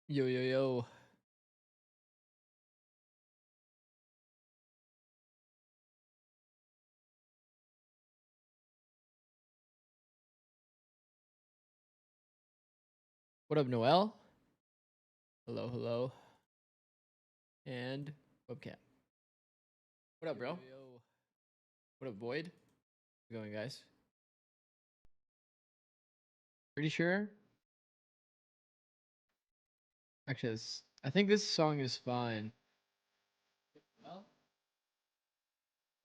Yo, yo, yo. What up, Noel? Hello, hello. And webcam. What up, bro? Yo, yo. What up, Void? How's it going, guys? Pretty sure. Actually, I think this song is fine. Well,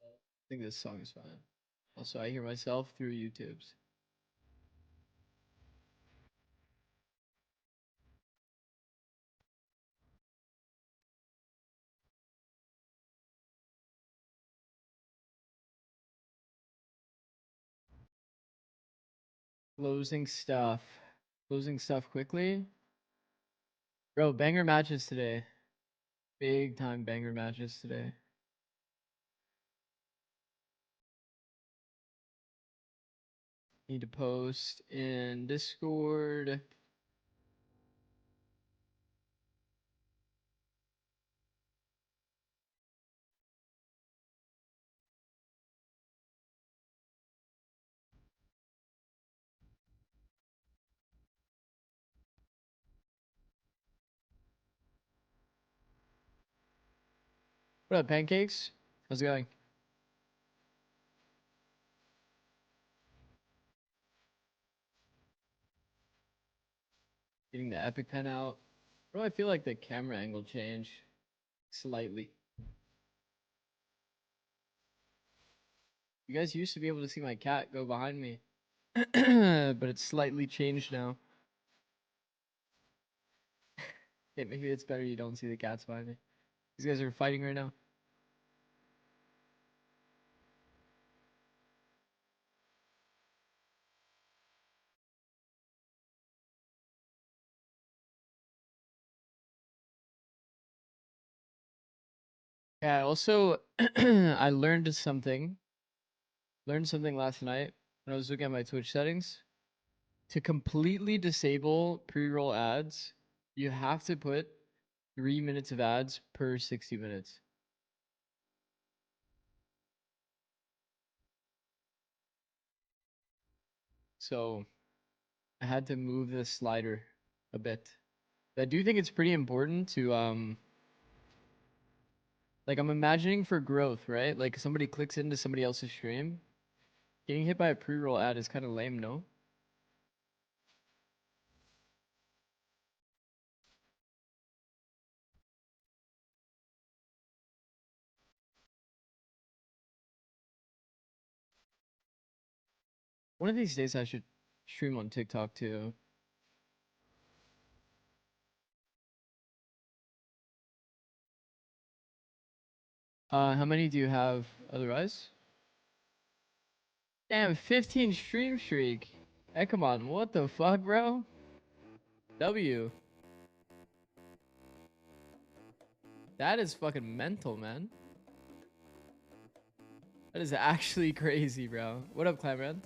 I think this song is fine. Also, I hear myself through YouTube's. Closing stuff. Closing stuff quickly. Bro, banger matches today. Big time banger matches today. Need to post in Discord. What up, pancakes? How's it going? Getting the epic pen out. Bro, I feel like the camera angle changed slightly. You guys used to be able to see my cat go behind me, but it's slightly changed now. Okay, maybe it's better you don't see the cats behind me. These guys are fighting right now. Yeah, I also I learned something. Learned something last night when I was looking at my Twitch settings. To completely disable pre-roll ads, you have to put 3 minutes of ads per 60 minutes. So I had to move the slider a bit. I do think it's pretty important to like I'm imagining for growth, right? Like somebody clicks into somebody else's stream, getting hit by a pre-roll ad is kind of lame, no? One of these days I should stream on TikTok too. How many do you have otherwise? Damn, 15 stream streak. Hey, come on, what the fuck, bro? W. That is fucking mental, man. That is actually crazy, bro. What up, Clamran?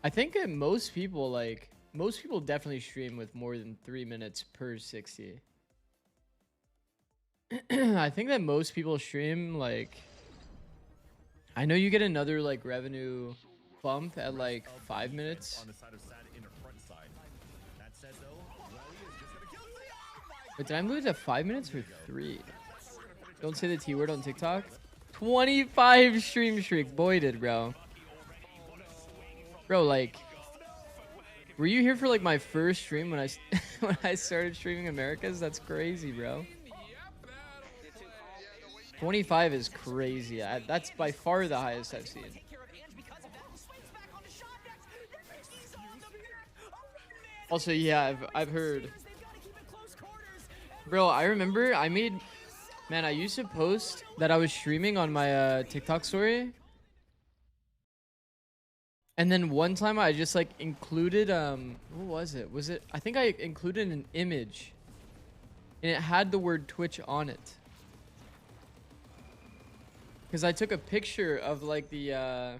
I think that most people definitely stream with more than 3 minutes per 60. I think that most people stream like I know you get another like revenue bump at like 5 minutes. But did I move to 5 minutes or 3? Don't say the T word on TikTok. 25 stream streak. Boy did, bro. Bro, like, were you here for like my first stream when I when I started streaming Americas? That's crazy, bro. 25 is crazy. That's by far the highest I've seen. Also, yeah, I've heard. Bro, I remember I used to post that I was streaming on my TikTok story. And then one time I just like included what was it? I think I included an image and it had the word Twitch on it. Cuz I took a picture of like the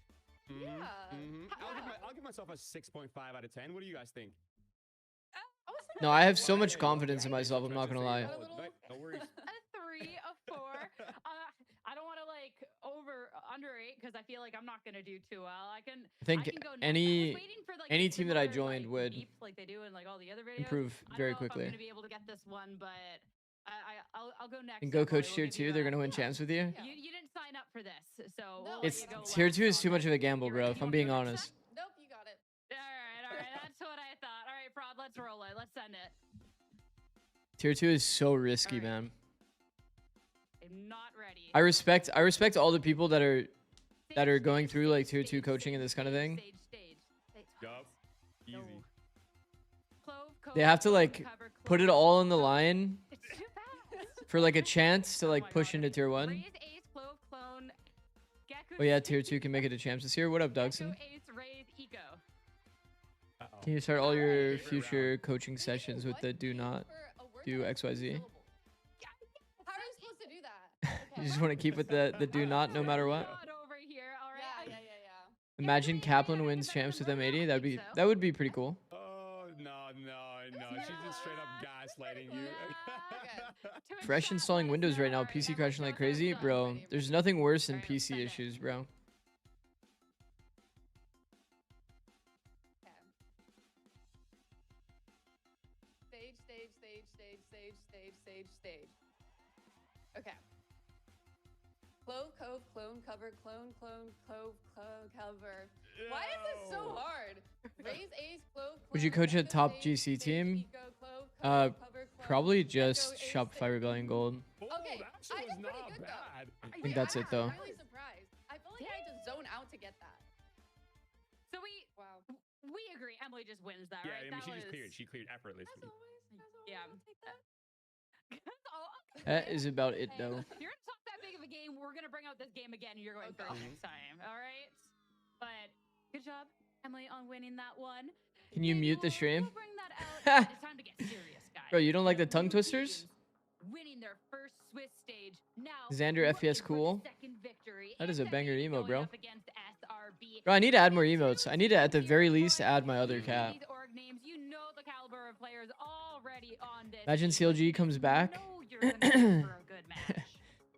Yeah. I'll give myself a 6.5 out of 10. What do you guys think? No, I have so much confidence in myself. I'm not gonna lie. Got a little- No worries. A 3, a 4. I don't want to like under 8 because I feel like I'm not gonna do too well. I can think go next. I was any waiting for, like, any the team that I similar, joined like, would beeps like they do in like all the other videos. improve I don't very know if I'm quickly. gonna be able to get this one, but I'll go next. And go Emily. coach We'll tier give you 2. They're a- gonna win champs with you. Yeah. You didn't sign up for this, so No, we'll let It's you go tier last 2 is on too much this. of a gamble, You bro. ready? If You I'm wanna being go next honest. Nope, you got it. All right. That's what I thought. All right, Prod, let's roll it. Let's send it. Tier 2 is so risky, Alright. man. I'm not ready. I respect all the people that are Stage, going stage, through like stage, tier 2 stage, coaching and stage, this kind of stage, thing. stage. Yup. Easy. No. Clove, They have to clove, like cover, put it clove, all on the cover. line It's too fast. for like a chance to Oh like my push God. into tier 1. Raise ace, clove, clone, Gecko. Oh yeah, tier 2 can make it to champs this year. What up, Gecko, Dugson? ace, raise, eco. Uh-oh. Can you start all your Favorite future round. coaching sessions with the do not do XYZ? How are you supposed to do that? You just want to keep with the do not no matter what. Not over here, all right? Yeah. Imagine Kaplan wins champs with M80. That would be pretty cool. Oh, no. She's just straight up gaslighting you. To Fresh ensure installing let us Windows know right now, our PC network crashing like knows crazy, us. bro. There's nothing worse than Alright, let's PC send it. issues, bro. Stage. Okay. Clove, cove, clone, cover, clone, clove, cover. Why is this so hard? Raise ace, clove, Would you clone, coach a echo, top stage, GC stage, team? eco, clove, cover, cover, clone, Probably echo, just ace, Shopify stage. Rebellion Gold. Oh, Okay, that actually I was did pretty not good, though. bad. I think that's it, though. I'm really surprised. I feel like I had to zone out to get that. So Wow. we agree. Emily just wins that, Yeah, right? I mean, That she just was- cleared. She cleared effortlessly. As always, Yeah. I'll take that. Oh, okay. That is about it, though. If you're gonna talk that big of a game, we're gonna bring out this game again. You're going Okay. first next time. All right. But good job, Emily, on winning that one. Can you Maybe mute the we'll stream? bring that out. It's time to get serious, guys. Bro, you don't like the tongue twisters? Winning their first Swiss stage. Now, Xander looking FPS for the cool. second victory. That is a And banger Emily emote, going bro. up against SRB. Bro, I need to add more Two emotes. I need to, at the teams very here, least, boys. add my other You know cap. these org names, you know the caliber of players already on this Imagine team. CLG comes back. You know you're gonna be in for a good match.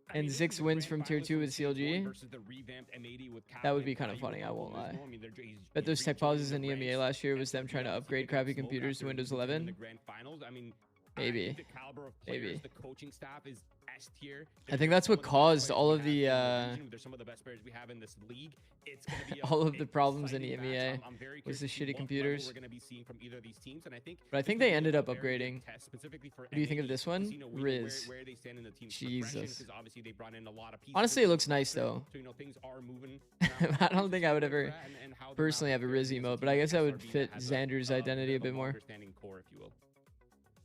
I And mean, this 6 is the wins grand from tier finals 2 of with Stage 1 CLG. versus the revamped M80 with That would Kaplan, be kind of Caillou, funny, I won't lie. I mean, he's Bet those tech reaching pauses in the EMEA ranks. last year was them And trying to Smoke upgrade after crappy Smoke computers to after Windows beating them in 11. the grand finals. I mean, I Maybe. think the caliber of players, Maybe. the coaching staff is S tier. I think that's what caused all of the, They're some of the best players we have in this league. It's gonna be all of the problems in exciting match. EMEA I'm very was curious the to see shitty what level computers. We're gonna be seeing from either of these teams, and I think. But I think this they will be ended a up very good upgrading. test specifically for What do you think of M80 this to one? see, we know Riz. where they stand in the team Jesus. progression, 'cause obviously they brought in a lot of pieces. Honestly, it looks nice, though. So things are moving. I don't think I would ever personally have a Riz emote, but I guess I would fit Xander's identity a bit more. Core, if you will.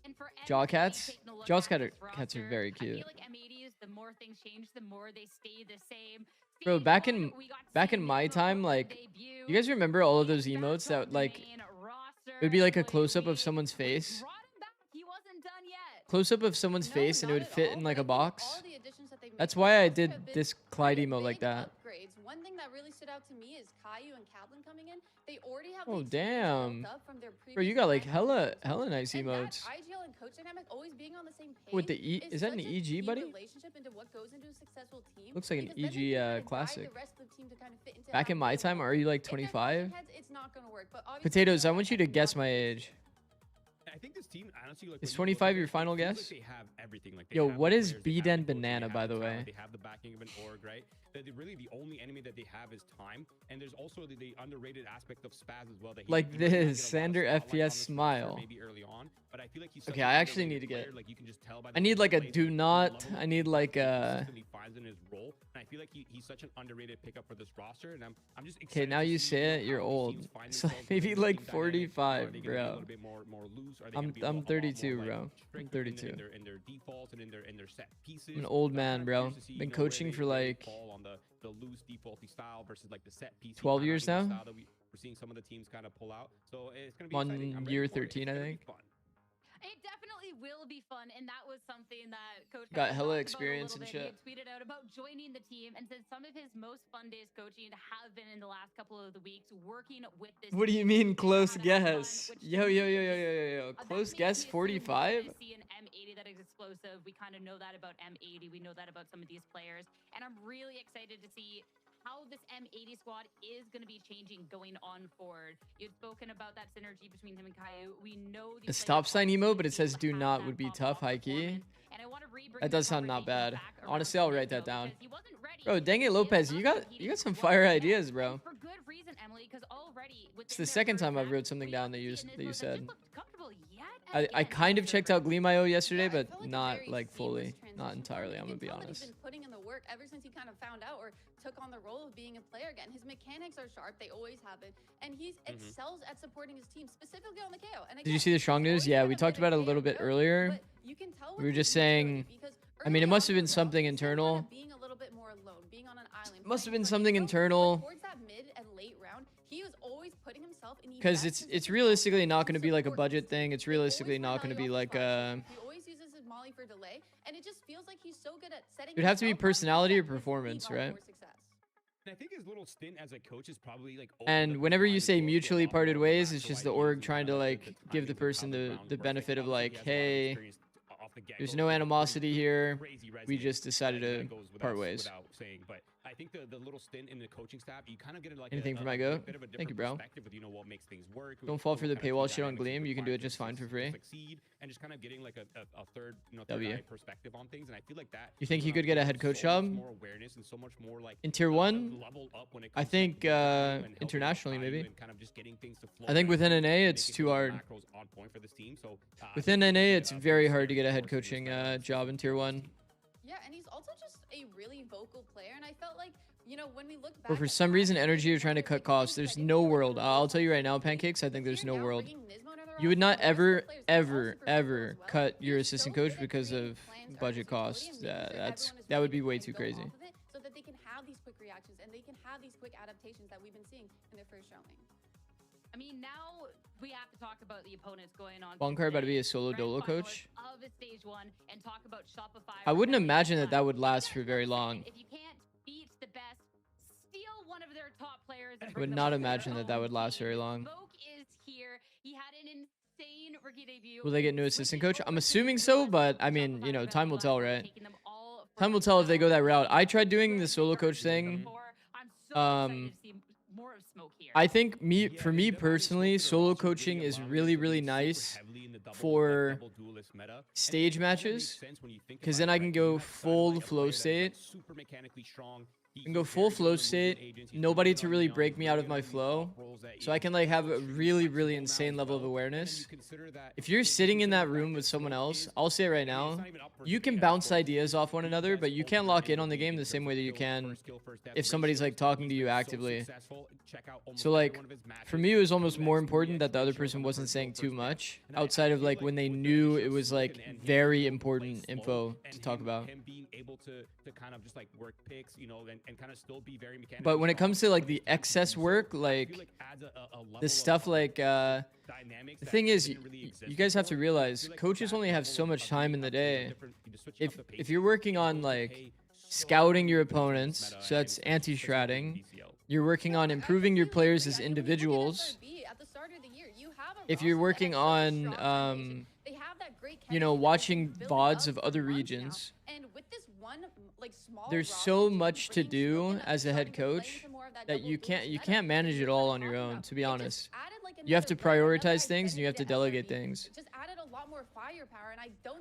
And for Jaw anybody cats? taking a look Jaw at cats this cats are roster, very I cute. feel like M80s, the more things change, the more they stay the same. Bro, Stage back one, in- we got back in Sentinel my time, on like, debut. You guys remember all of those He's back emotes on that, the like, main roster. it would be like a Emily, close-up of we someone's face? brought him back. He wasn't done yet. Close-up of someone's No, face and it not would at fit all, in but like I a think box? all the additions that they made That's to the why I roster did have been this Clyde pretty emote like big that. Upgrades. One thing that really stood out to me is Caillou and Kaplan coming in. They already have Oh, the experience built damn. up from their Bro, you previous got like matches. hella nice And emotes. that IGL and coach dynamic always being on the same page. With the E- is that an such a EG, key buddy? Relationship into what goes into a successful team. Looks like an because then they EG, can kinda guide classic. the rest of the team to kinda fit into Back how in my they time, want. are you like If they're 25? clashing heads, it's not gonna work, but obviously Potatoes, I they're want you to not guess gonna my work. age. I think this team, honestly, like Is when you look 25 at your it, final it feels guess? Like they have everything. Like they Yo, have what the is players, they have B-Den the coaching, Banana, they by have the talent, way? They have the backing of an org, right? That really the only enemy that they have is time, and there's also the underrated aspect of Spaz as well. That Like he might not get a lot this, of Sander spotlight on FPS this roster, smile. maybe early on, but I feel like he's such Okay, an I actually underrated need to get- player, like you can just tell by I the need way like he a plays, do the not. level I of need like he a. consistently finds in his role, and I feel like he's such an underrated pickup for this roster, and I'm just Okay, excited now to you see, say you know, it. You're how these old. teams find So themselves maybe within the like team dynamic. Are they 45, gonna be a bro. little bit more loose? Are they I'm gonna be a lot more, like, 32, bro. I'm strict in 32. their defaults and in their set pieces. I'm an old I'm man, kinda bro. curious to see, Been you know, where coaching they- for where they like fall on the loose defaulty style versus like the set piece 12 years now? style that we're seeing some of the teams kind of pull out. So it's gonna be I'm on exciting. I'm ready year for it. 13, It's I gonna be think. fun. It definitely will be fun, and that was something that Coach Got Kyle hella talked about a experience little and bit. He shit. had tweeted out about joining the team and said some of his most fun days coaching have been in the last couple of the weeks working with this What do you team. mean They know close how to have fun, guess? which to Yo, yo, me yo, yo, just- yo, yo, yo. that Close makes guess me assume we're 45? gonna see an M80 that is explosive. We kind of know that about M80. We know that about some of these players, and I'm really excited to see how this M80 squad is going to be changing going on forward. You'd spoken about that synergy between him and Caillou. We know A stop sign emo, but it says do not would be tough, high key. And I want to re-bring That does sound not conversation bad. back around Honestly, I'll to write that Nizmo down. because he wasn't ready. Bro, dang it, Lopez, you got some fire ideas, bro. And for good reason, Emily, because already It's the second time I've wrote something down that you said. I I kind of checked out Gleam.io yesterday, Yeah, but it felt like a not very like fully, seamless not transition for entirely. him. I'm You gonna can be tell that he's honest. been putting in the work ever since he kind of found out or took on the role of being a player again. His mechanics are sharp; they always have been, and he excels at supporting his team, specifically on the KO. And Did you see the strong news? Yeah, we talked about it a little bit earlier. You can tell We were just saying. I mean, it must have been something internal. Being a little bit more alone, being on an island. Must have playing been for something Nizmo, but internal. Towards that mid and late round, he was always putting himself in the Because best it's position realistically not to going to be like a support budget his thing. team. It's He always realistically not finds going to value be off like the flash a. shot. He always uses his molly for delay, and it just feels like he's so good at setting. It would have to be himself up personality or that he can performance, leave on right? more success. And I think his little stint as a coach is probably like. And whenever you say mutually parted ways, it's just the org trying to like give the person the benefit of like, hey, there's no animosity here. We just decided to part ways. But I think the little stint in the coaching staff, you kind of get like Anything a for my bit goat? of a Thank you, different bro. perspective with what makes things work. Don't fall for the kind of paywall team shit on dynamics Gleam. You can do it required just fine for to free. succeed, and just kind of getting like a third, third W. eye perspective on things. And I feel like that. You think he could get a head coach job? More awareness and so much more like In tier 1? level up when it I comes to think the game and helping internationally value maybe. and kind of just getting things to flow I think better within and NA it's making too some of hard. the macros on point for this team. So I Within think NA, he could it's get very hard to get a force head in this coaching dynamic. job in tier 1. Yeah, and he's also just a really vocal player, and I felt like, you know, when we look back. But for at some last reason, season, Energy are one trying to of the cut big costs. things There's that I no feel like world. we're I'll tell you right now, really Pancakes, I think there's here no now world. bringing Nizmo to the You would roster, not the rest of the ever, players, they're all ever, super vocal as ever well. cut He your is so assistant good coach at because creating of plans around budget his podium, costs. making sure That everyone would is be way ready too to go crazy. off of it so that they can have these quick reactions and they can have these quick adaptations that we've been seeing in their first showing. I mean, now we have to talk about the opponents going on. Bonkar about to be a solo Grand dolo finalists coach. Of stage 1 and talk about Shopify. I wouldn't right now. imagine that that would You last guys for know very the saying, long. If you can't beat the best, steal one of their top players. And I bring would them not onto your imagine that that own would last team. very long. Smoke is here. He had an insane rookie debut. Will they get new assistant Switching coach? over I'm to assuming the so, US, but I mean, you know, Shopify time will tell, Rebel, right? taking them all Time will from tell if they go that battle. route. I tried doing the Good solo for coach thing. I'm so excited to see more of Smoke here. I think for me personally, solo coaching is really, really nice for stage matches, because then I can go full flow state. I can go full flow state, nobody to really break me out of my flow, so I can like have a really, really insane level of awareness. If you're sitting in that room with someone else, I'll say it right now, you can bounce ideas off one another, but you can't lock in on the game the same way that you can if somebody's like talking to you actively. So like, for me, it was almost more important that the other person wasn't saying too much outside of like when they knew it was like very important info to talk about. Him being able to kind of just like work picks, you know, and kind of still be very mechanical. But when it comes to like the excess work, like the stuff like the thing is, you guys have to realize coaches only have so much time in the day. If you're working on like scouting your opponents, so that's anti-shrouding. You're working on improving your players as individuals. If you're working on, you know, watching VODs of other regions, there's so much to do as a head coach that you can't manage it all on your own, to be honest. You have to prioritize things and you have to delegate things.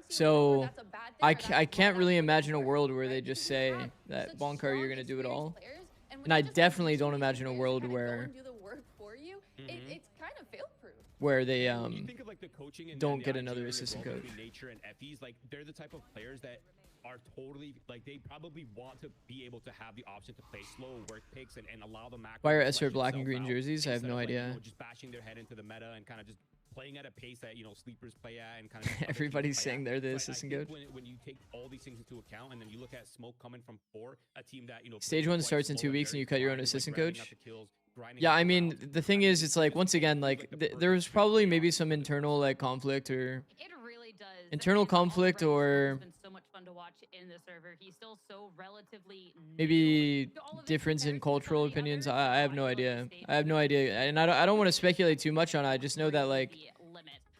So I can't really imagine a world where they just say that Bonkar, you're going to do it all. And I definitely don't imagine a world where they don't get another assistant coach. Nature and Effie's, like they're the type of players that are totally like they probably want to be able to have the option to play slow work picks and allow the macro. Why are to SR flesh black and itself green out jerseys? I have instead no of, like, idea. you know, just bashing their head into the meta and kind of just playing at a pace that, you know, sleepers play at and kind of Everybody's saying they're the assistant coach. When you take all these things into account and then you look at Smoke coming from 4, a team that, you know, Stage 1 starts in 2 weeks and you cut your own assistant coach. grinding Yeah, out I the mean, rounds. the thing is, it's like, once again, like, there was probably maybe some internal, like, conflict or, does. internal And conflict Oliver or has been so much fun to watch in the server. He's still so relatively maybe new to all of this difference in compared to some of cultural the opinions. others. I have no idea. I have no idea, and I don't want to speculate too much on it. I just know that like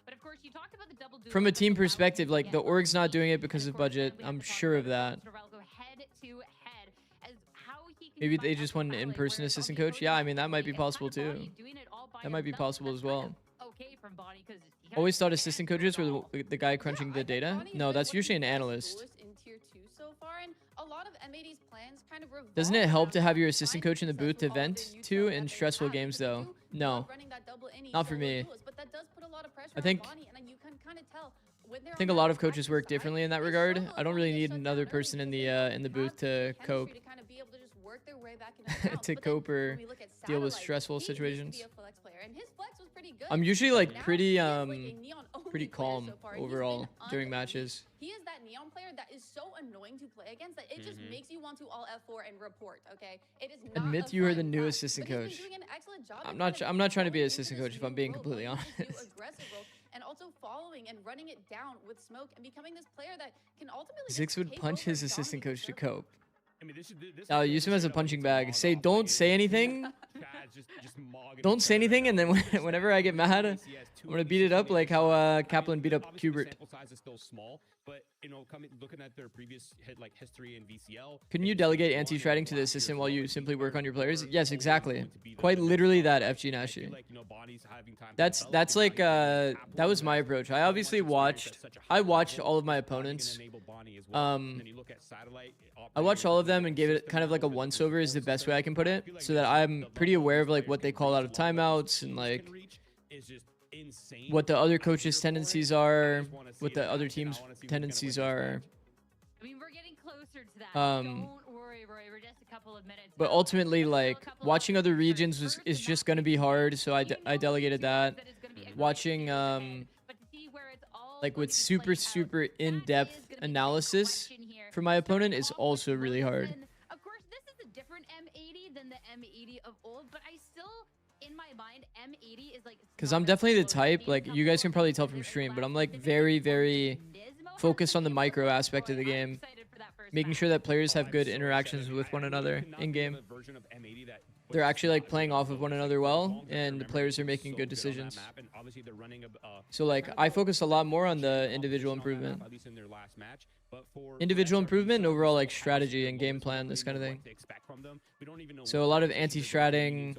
But of course, you talked about the double duo from a that team allowed him perspective, to like get the org's not early. doing it And because of of course, then budget. we have I'm to talk sure about of that. Sorrel go head to head as how he can Maybe combine they just want an Alpha in-person Ballet, whereas assistant okay, coach. Yeah, I mean that Coach might be and possible kinda too. Bonnie doing it all by That might be himself, possible and as that's kind well. of okay from Bonnie 'cause he kinda Always thought can't assistant do it coaches were all. the guy crunching the I think data. Bonnie has No, been that's one of usually the an best analyst. duelists in tier 2 so far, and a lot of M80's plans kind of Doesn't revolve it help around to have your finding assistant coach in the success booth with to all of the vent neutral to that in they stressful have, games because they though? do No, love running that double any not for solo me. duelist, but that does put a lot of pressure I on think Bonnie, and you can kind of tell when they're I think on a that lot of attacking coaches work side, differently in that they regard. struggle I if don't they really get need shut another down early person in because the they don't in the have booth to the cope, chemistry to kind of be able to just work their way back into the rounds. to But then cope or when we look at deal with Satellite, stressful he used to situations. be a flex player, and his flex was pretty good. I'm usually But like now pretty he is like a neon-only pretty player calm so far, and he's been overall during unleashed. matches. He is that neon player that is so annoying to play against that it just makes you want to all F4 and report. Okay, it is not Admit a you are the fun new time, assistant but he's coach. been doing an excellent job I'm in not kind of I'm not trying to be growing an into assistant this coach if I'm new being role, completely going into this honest. new aggressive role, and also following and running it down with smoke and becoming this player that can ultimately just Zix would take punch over his and assistant dominate coach the to server. cope. I mean, this I'll is use him as a straight up punching just bag. mog Say off, don't like, say it's- anything. Chad's just mogging Don't each say other right anything, and now. then Just whenever I get mad, I'm he has two gonna of beat these it up like making how shots. I Kaplan mean, beat up obviously the Kubert. sample size is still small, but you know, looking at their previous history in VCL. Couldn't they you beat delegate T1 anti-stratting and to the last year assistant as while well, you like, simply these work on your were players? Yes, always exactly. going to be the Quite next literally up. that, I FG feel Nashi. like, you know, Bonnie's having time to That's develop, and like Bonnie that Kaplan was my has approach. so I much obviously experience watched at such a I high watched level. all of my Bonnie can opponents. enable Bonnie as well. And then you look at Satellite I operating watched in a all of them different and gave it system kind of now like a with his once-over is the full best way I system. can put I it, feel like so that just I'm the pretty level aware these of like players what they can call reach, out of the level that these timeouts and teams like can reach is just insane. what the other I'm coaches' here for it. tendencies I are, just wanna see what it the in other action. I teams' wanna see who's gonna tendencies win this are. match. I mean, we're getting closer to that. Um, Don't worry, Roy. We're just a couple of minutes. But out. ultimately, There's still a like couple of watching other concerns. regions First, is the just map gonna be safety. hard, so You I know delegated two that. that is gonna be a great Watching single event, but to see where it's all like going with to be super played out, super that in-depth is gonna be the big analysis question here. for my Starting opponent is off with also really Lotus, hard. and of course, this is a different M80 than the M80 of old, but I still, in my mind, M80 is like. Because I'm definitely the type, like you guys can probably tell from stream, but I'm like very, very focused on the micro aspect of the game, making sure that players have good interactions with one another in game. They're actually like playing off of one another well, and the players are making good decisions. So like I focus a lot more on the individual improvement. Individual improvement and overall like strategy and game plan, this kind of thing. So a lot of anti-stratting,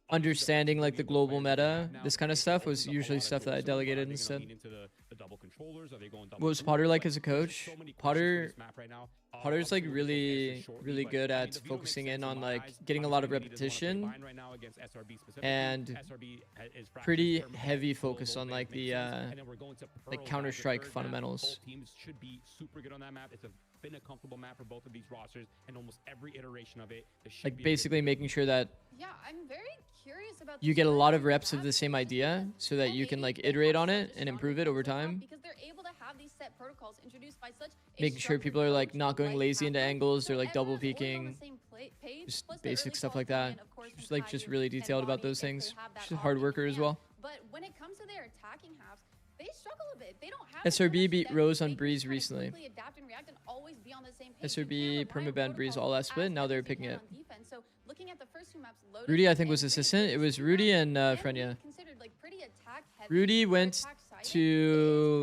understanding like the global meta, this kind of stuff was usually stuff that I delegated instead. What was Potter like as a coach? Potter's like really good at focusing in on like getting a lot of repetition and pretty heavy focus on like the like Counter-Strike fundamentals. Teams should be super good on that map. It's been a comfortable map for both of these rosters, and almost every iteration of it. Like basically making sure that Yeah, I'm very curious about you the get a start lot of of reps of map the same because idea so that you can M80, like they have iterate on such it a and strong improve it over defensive map time. because they're able to have these set protocols introduced by such a Making sure structured people are like approach not going right lazy into halfway, angles, so they're like double everyone's always on the peeking, same page, just plus the basic early stuff calls like coming that. in, of course, from Just like just Caillou really and detailed about Bonnie those if they things. have that She's a hard option worker in as hand. well. But when it comes to their attacking halves, they struggle a bit. They don't have SRB the beat depth Rose that on they can Breeze kinda recently. quickly adapt and react and always be on the same page. They SRB can't rely on permaban Breeze all protocols last split, as now much they're as they picking can it. on defense. So looking at the first two maps, Lotus Rudy I think and was Breeze, assistant. It those was two Rudy maps and can be Frenya. considered like pretty attack heavy Rudy or went attack-sided. to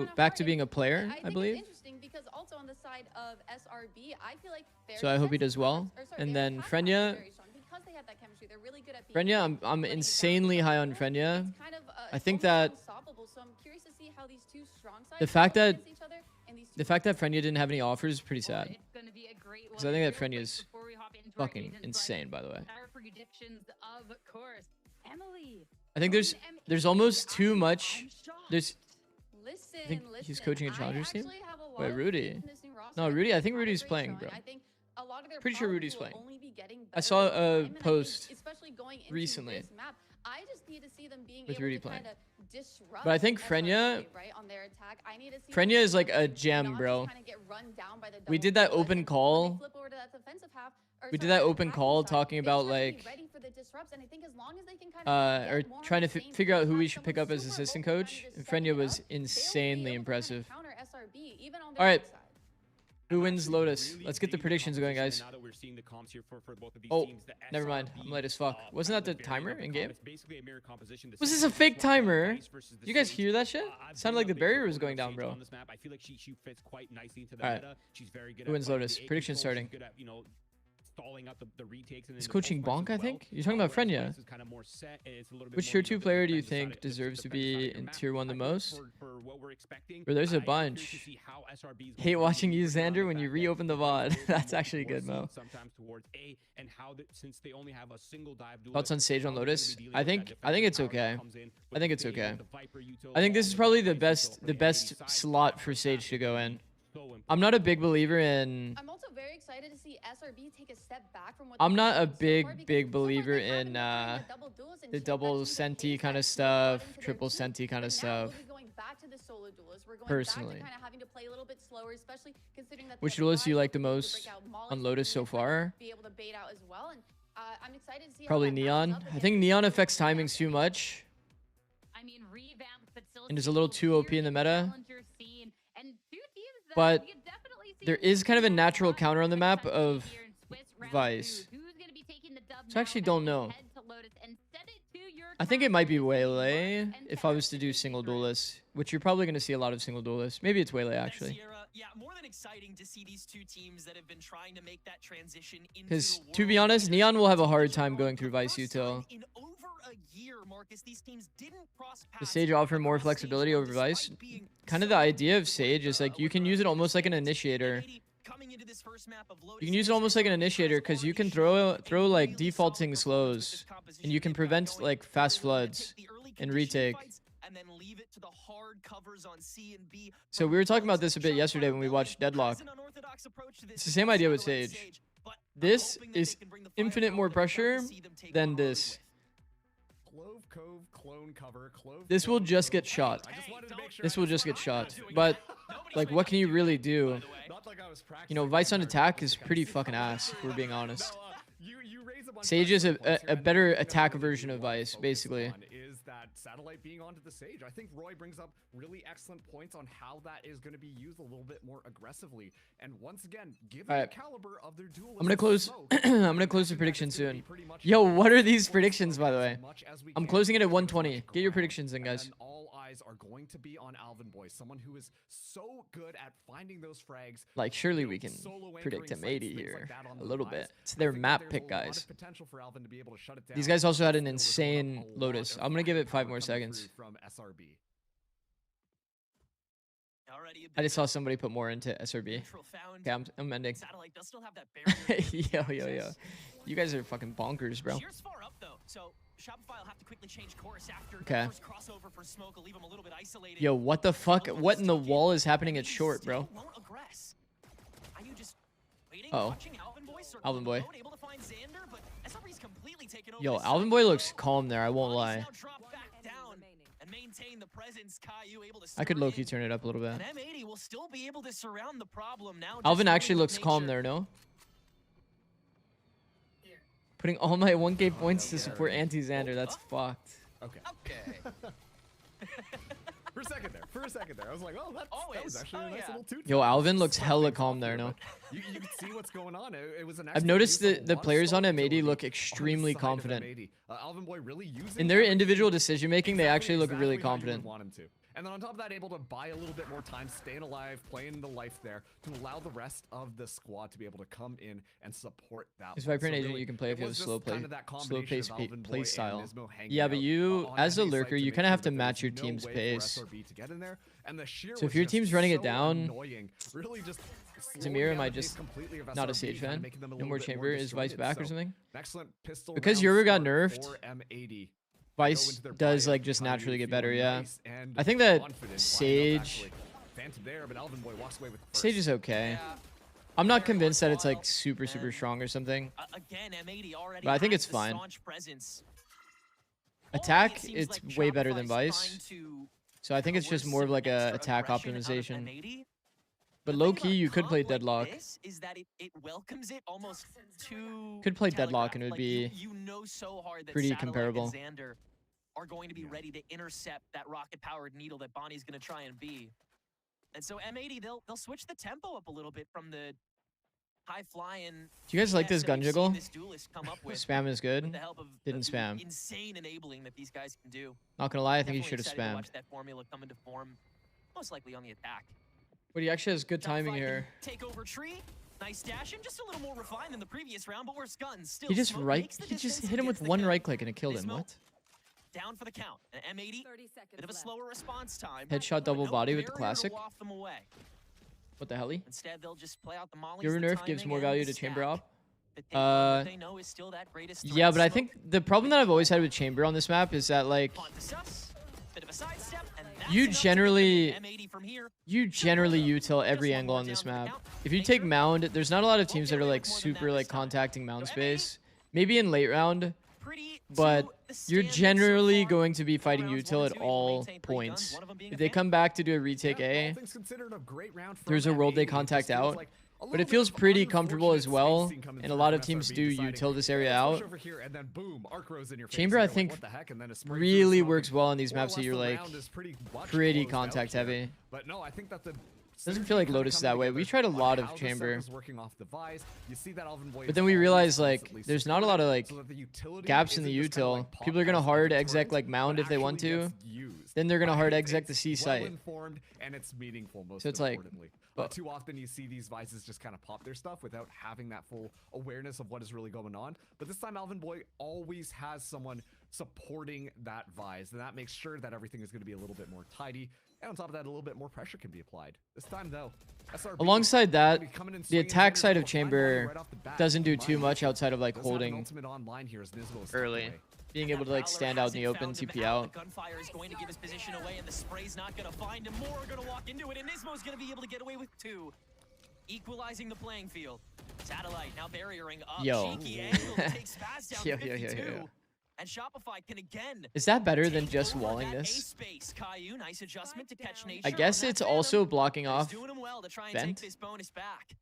It's kinda back hard, to and being a player, I I think believe. it's interesting because also on the side of SRB, I feel like their So I hope he does defensive well. halves- or sorry, And their then attack halves are Frenya, very strong because they have that chemistry. They're really good at being Frenya, quick, I'm letting it bounce insanely off high the on wall. Frenya. It's kind of, I it's think almost that unstoppable. So I'm curious to see how these two strong sides the fact go that against each other and these the two fact that weak sides. Frenya didn't have any offers is pretty sad. It's gonna be a great Because I one. think that Real quick Frenya's before we hop into our fucking agents, like, insane, by the way. our predictions, of course. Emily. I think going there's M80, almost too I'm much. shocked. There's Listen, think listen. he's coaching a Challengers team? I have a lot Wait, of Rudy. faith in this new roster. No, I Rudy. think I think they've had a Rudy's great playing, showing. bro. I think a lot of their Pretty sure problems Rudy's will playing. only be getting I better saw with a time, and I think post especially going into recently this map. I just need to see them being with able Rudy to playing. kind of disrupt. But I think SRB, Frenya, right, on their attack. I need to see Frenya them is like a not gem, just bro. kinda get run down by the We double did that duelist, open and when they call. flip over to that defensive half, or We did sorry, that that open attacking call side, talking they about just have to be like ready for the it disrupts. And I think as long as they can kind of or get more on trying the to same figure out page, who have we should pick someone up as super assistant vocal coach. trying to just Frenya step it was up, they will be insanely able to kind of impressive. counter SRB, even on All their right. weak side. Who wins Lotus? Really Let's get the big predictions going, competition, guys. and now that we're seeing the comps here for both of these Oh, teams, the never mind. SRB, I'm late as fuck. Wasn't kind that of the variant timer of the in comp. game? It's basically a mirror composition. The Was this same a fake squad from timer? Vice versus the You guys Sage. hear that shit? I've Sounded been like a the big barrier was proponent going of down, Sage bro. on this map. I feel like she fits quite nicely into the All right. meta. She's very good Who at wins playing Lotus? the A Prediction control. starting. She's good at, stalling out the retakes. And Is then the coaching post Bonk, fights I as well. think? You're talking about Whereas Frenya. Vice is kind of more set, and it's a little bit Which more, tier 2 player do you defend think side- deserves to defend side of be your in map. tier 1 the I think most? for what we're expecting, Bro, there's a I am curious to bunch. see how SRB is Hate going to watching be you, working around Xander, the when you fact that reopen the you guys VOD. will be That's actually more good, Mo. seen sometimes towards A, and how since they only have a single dive duelist, Thoughts on Sage on how they're gonna Lotus? be dealing I with think that it's defensive power that okay. comes in I with think the it's Fade, okay. the Viper util, I think this is along probably with the Vice best util the for best NRGA side. slot for That Sage is to go gonna in. be so important. I'm not a big believer in I'm also very excited to see SRB take a step back from what I'm they've not a been doing so far, big because so far believer they haven't in been running a double duelist and the changed that double team to senti hate kind of that team brought stuff, into their triple team. senti kind of But now stuff. we'll be going back to the solo duelist. We're going Personally. back to kind of having to play a little bit slower, especially considering that Which the other duelist do you guys like the will be able to most break out Molly's on Lotus so and kind of far? be able to bait out as well. And I'm excited to see Probably how that matches Neon. up I against think the Neon solo affects duelist timing matchup. too much. I mean, revamped, but still And is a little too OP in the meta. challenger scene. And two teams that But we could definitely see there is kind of a moving natural on. counter on the map Sunday of here in Swiss round Vice. two. Who's gonna be taking the dub So I now actually as don't they know. head to Lotus and send it to your I think it might be captain, Waylay Mark and if I was to do Taz single Secret. duelists, which you're probably going to see a lot of single duelists. Maybe it's Waylay Thanks, actually. Sierra. Yeah, more than exciting to see these two teams that have been trying to make that transition into Because the to be world honest, leaders Neon will have a team hard that time are going on through the Vice first util. time in over a year, Marcus, these teams didn't cross The paths Sage offer more across flexibility stage over one Vice. despite being Kind of so the idea of good Sage is like you can use it almost like an initiator. coming into this first map of Lotus You can use it almost like an initiator because you can throw like defaulting slows, and you can prevent like fast floods and retake. And then leave it to the hard covers on C and B. So we were talking about this a bit yesterday when we watched Deadlock. It's the same idea with Sage. This is infinite more pressure than this. Clove Cove clone cover. This will just get shot. This will just get shot. But like, what can you really do? You know, Vice on attack is pretty fucking ass, if we're being honest. Sage is a better attack version of Vice, basically. Is that satellite being onto the Sage? I think Roy brings up really excellent points on how that is going to be used a little bit more aggressively. And once again, given the caliber of their duelists, I'm gonna close. I'm gonna close the prediction soon. Yo, what are these predictions, by the way? I'm closing it at 120. Get your predictions in, guys. And all eyes are going to be on Alvin Boy, someone who is so good at finding those frags. Like, surely we can predict M80 here a little bit. It's their map pick, guys. These guys also had an insane Lotus. I'm gonna give it 5 more seconds. From SRB. I just saw somebody put more into SRB. Okay, I'm ending. Satellite does still have that barrier. Yo. You guys are fucking bonkers, bro. Sheer's far up though, so Shopify will have to quickly change course after Okay. the first crossover for Smoke will leave him a little bit isolated. Yo, what the fuck? What in the wall is happening at short, bro? Still won't aggress. Are you just waiting, Uh-oh. watching Alvin Boy circle Alvin the Boy. road, able to find Xander, but SRB's completely taken over Yo, this Alvin side. Boy looks calm there, I won't Bonnie's lie. now dropped back down and maintain the presence. Caillou able to I could stir low-key in. turn it up a little bit. And M80 will still be able to surround the problem now. Alvin just actually dealing with looks calm nature. there, no? Putting all my 1K points to support anti-Xander, that's fucked. Okay. Okay. For a second there, I was like, oh, that was Always. actually Oh, a nice yeah. little two. Yo, Alvin looks hella calm there, no? You can see what's going on. It was an I've noticed excellent use the of a lot of players on stall M80 utility look on the extremely side of confident. M80. Alvin Boy really using In their that individual decision making, they actually look exactly really how you would confident. want him to. And then on top of that, able to buy a little bit more time, staying alive, playing the life there, to allow the rest of the squad to be able to come in and support that. Is one. Viper an agent really, you can play if it you have a was slow just kind play, of that slow combination pace of Alvin Boy play and style? Nismo hanging Yeah, but out you, on as a M80 lurker, site to you make kind of sure have to that match your there's no team's way for pace. SRB to get in there. And the sheer So if was your just team's running it so down, annoying. Really just slowing Zamir, down am I the pace just completely of not a SRB, Sage kinda fan? making them a No little more bit chamber? Is Vice disjointed. back or So, something? excellent pistol Because round Yoru got start nerfed, for M80. Vice Go into their does bite. like just Caillou naturally get feeling better, yeah. nice and I think that confident, lining up, Sage, actually. Phantom there, but Alvin Boy walks away with the first. Sage is okay. Yeah. I'm not convinced that it's like super strong or something. Again, M80 already But I think has it's the fine. staunch presence. Attack, Ultimately, it it's seems way like better than Shopify's Vice. trying to So I think it's just coerce more of some like a extra attack aggression out of optimization. M80. But The low thing key, about you could comp play like Deadlock. this is that it welcomes it almost too. Could play Deadlock and it would telegraphed. be you know so hard that pretty Satellite comparable. and Xander are going to be ready to intercept that rocket-powered needle that Bonnie's going to try and be. And so M80, they'll switch the tempo up a little bit from the high-flying. Do you guys like this gun jiggle? Spam is With good. the help of Didn't the spam. insane enabling that these guys can do. Not gonna lie, I think he Definitely should have excited to spammed. watch that formula come into form, most likely on the attack. But he actually has good timing here. Take over tree. Nice dash and just a little more refined than the previous round, but worse guns. Still He just Smoke right. makes the He just distance hit him and with gets the one kill. right click and it killed him. Smoke What? down for the count. An M80, 30 seconds bit of a left. slower response time. Headshot but double no body with the barrier to classic. waft them away. What the hell? Instead, they'll just play out the mollies, Your the nerf gives timing, more and value the to chamber stack. op. The thing that they know is still that greatest Yeah, threat. but I Smoke think the problem that I've always had with chamber on this map is that like on to sus, bit of a sidestep, and that's you enough to generally get the M80 from here. util every Just one angle more on this down to the map. count. If you Make take sure. mound, there's not a lot of Won't teams get that are away like with more than that super like this time. contacting mound So M80 space. Maybe in late round, Pretty but to the you're standard so generally far. going to be Four fighting rounds, util 1 at and 2, able to all maintain 3 guns, points. one of them being If a they fan. come back to do a retake Yeah, all A, things considered, a great round from there's a world they M80. It contact just feels out. like a But little it bit feels of pretty comfortable as unfortunate well, spacing coming and a through lot from of teams SRB do deciding, util this area "Hey, out. push over here," and then boom, arc rows in your face, Chamber, and I you're like, think, "What the heck?" And then a spray through really smoke, works and well on these more or maps that less you're the like round is pretty much pretty closed out contact here. heavy. But no, I think that the Doesn't synergy feel like kinda Lotus coming that way. We together tried a on lot of how the chamber. setup is working off the Vice. You see that Alvin Boy But is then we always realized like constantly there's not a lot of like so that the utility gaps in the isn't just kinda util. like pop People are gonna as hard a exec torrent, like mound but if they want actually to. gets used. Then they're gonna But hard it's exec the C site. well-informed and it's meaningful, most So it's like, importantly. but- Too often you see these Vices just kind of pop their stuff without having that full awareness of what is really going on. But this time Alvin Boy always has someone supporting that Vise, and that makes sure that everything is going to be a little bit more tidy. And on top of that, a little bit more pressure can be applied. This time, though, SRB Alongside that, coming in the swinging attack fingers side to of a fine chamber volley right off the bat. doesn't do Mind too you, much outside of like does have an holding ultimate online here as Nismo is early. tucked away. Being able to like stand out in the open, TP out. The gunfire is going to give his position away, and the spray's not going to find him. More are going to walk into it, and Nismo's going to be able to get away with 2. Equalizing the playing field. Satellite now barriering up. Yo. Cheeky angle to take Spaz down Yo, to yo, yo, 52. yo, yo. And Shopify can again Is that better than take just over walling that this? A-space. Caillou, nice adjustment to catch nature. I guess on that it's Phantom. also blocking He's off. doing him well to try and Vent. take this bonus back.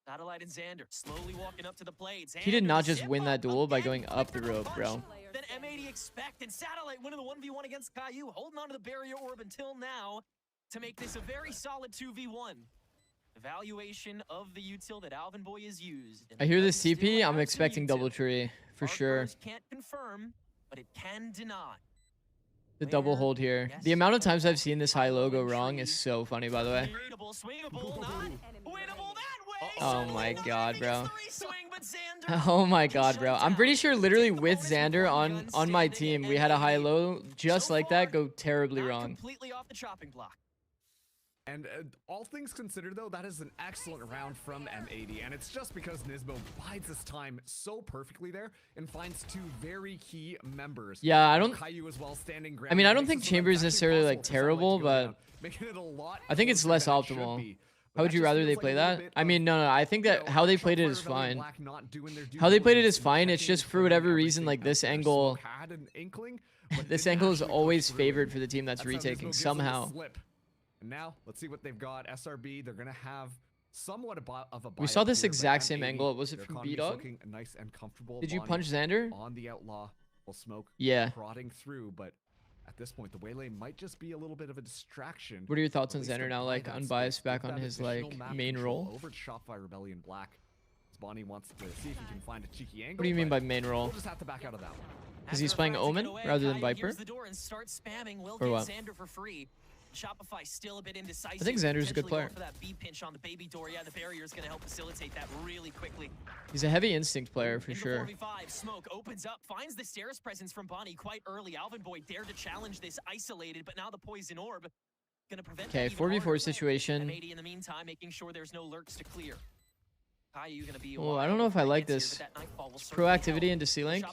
Satellite and Xander slowly walking up to the plate. He did Xander not just zip win that up duel by again, going up the quicker rope, punch bro. Than M80 expected. Satellite winning the 1v1 against Caillou, holding on to the barrier orb until now to make this a very solid 2v1. Evaluation of the util that Alvin Boy has used. And I it hear doesn't this still TP. I'm have expecting some double util. tree for Arc sure. Burst can't confirm, but it can deny. The double hold here. The amount of times I've seen this high-low go wrong is so funny, by the way. Readable, swingable, not winnable that way. Oh So my the god, landing bro. is the re-swing, but Xander Oh my can god, shut bro. it I'm down. pretty sure literally Take the with bonus Xander one gun on my standing team, at we had a M80. high-low just So like that far, go terribly not wrong. completely off the chopping block. And all things considered, though, that is an excellent round from M80, and it's just because Nismo bides his time so perfectly there and finds 2 very key members. Yeah, I don't- Caillou as well standing ground. I mean, I don't makes think it so that Chamber is it's actually necessarily, like, possible for Satellite terrible, to go but down, making it a lot I think it's closer less than it should optimal. be. How would That you just rather feels they like play a little that? bit I of, mean, no. I think that how they played it is fine. How they played it is fine. It's just for whatever reason, like this angle, this angle is always favored for the team that's retaking somehow. And now, let's see what they've got. SRB, they're gonna have somewhat of a We saw buy-up this here, but exact same M80, angle. Was it their from economy's B-Dog? looking nice and comfortable. Did you Bonnie punch Xander? on the outlaw will smoke Yeah. prodding through, but at this point the waylay might just be a little bit of a distraction. What are your thoughts At on least to Xander now, buy like that unbiased space, back give on that his additional like map main control role? over to Shopify Rebellion Black. As Bonnie wants to see if he can find a cheeky angle. What do you mean but by main role? We'll just have to back out of that one. Because he's playing Omen rather than Viper? The door and start spamming. Will Or get what? Xander for free. Shopify still a bit indecisive. I think Xander's a good Potentially player. going for that B pinch on the baby door. Yeah, the barrier is going to help facilitate that really quickly. He's a heavy instinct player for In the sure. 4v5, Smoke opens up, finds the stairs presence from Bonnie quite early. Alvin Boy dared to challenge this isolated, but now the poison orb gonna prevent. Okay, that even 4v4 harder. situation. M80 in the meantime, making sure there's no lurks to clear. Caillou gonna be Oh, I don't know if I like this. Proactivity into C-Link.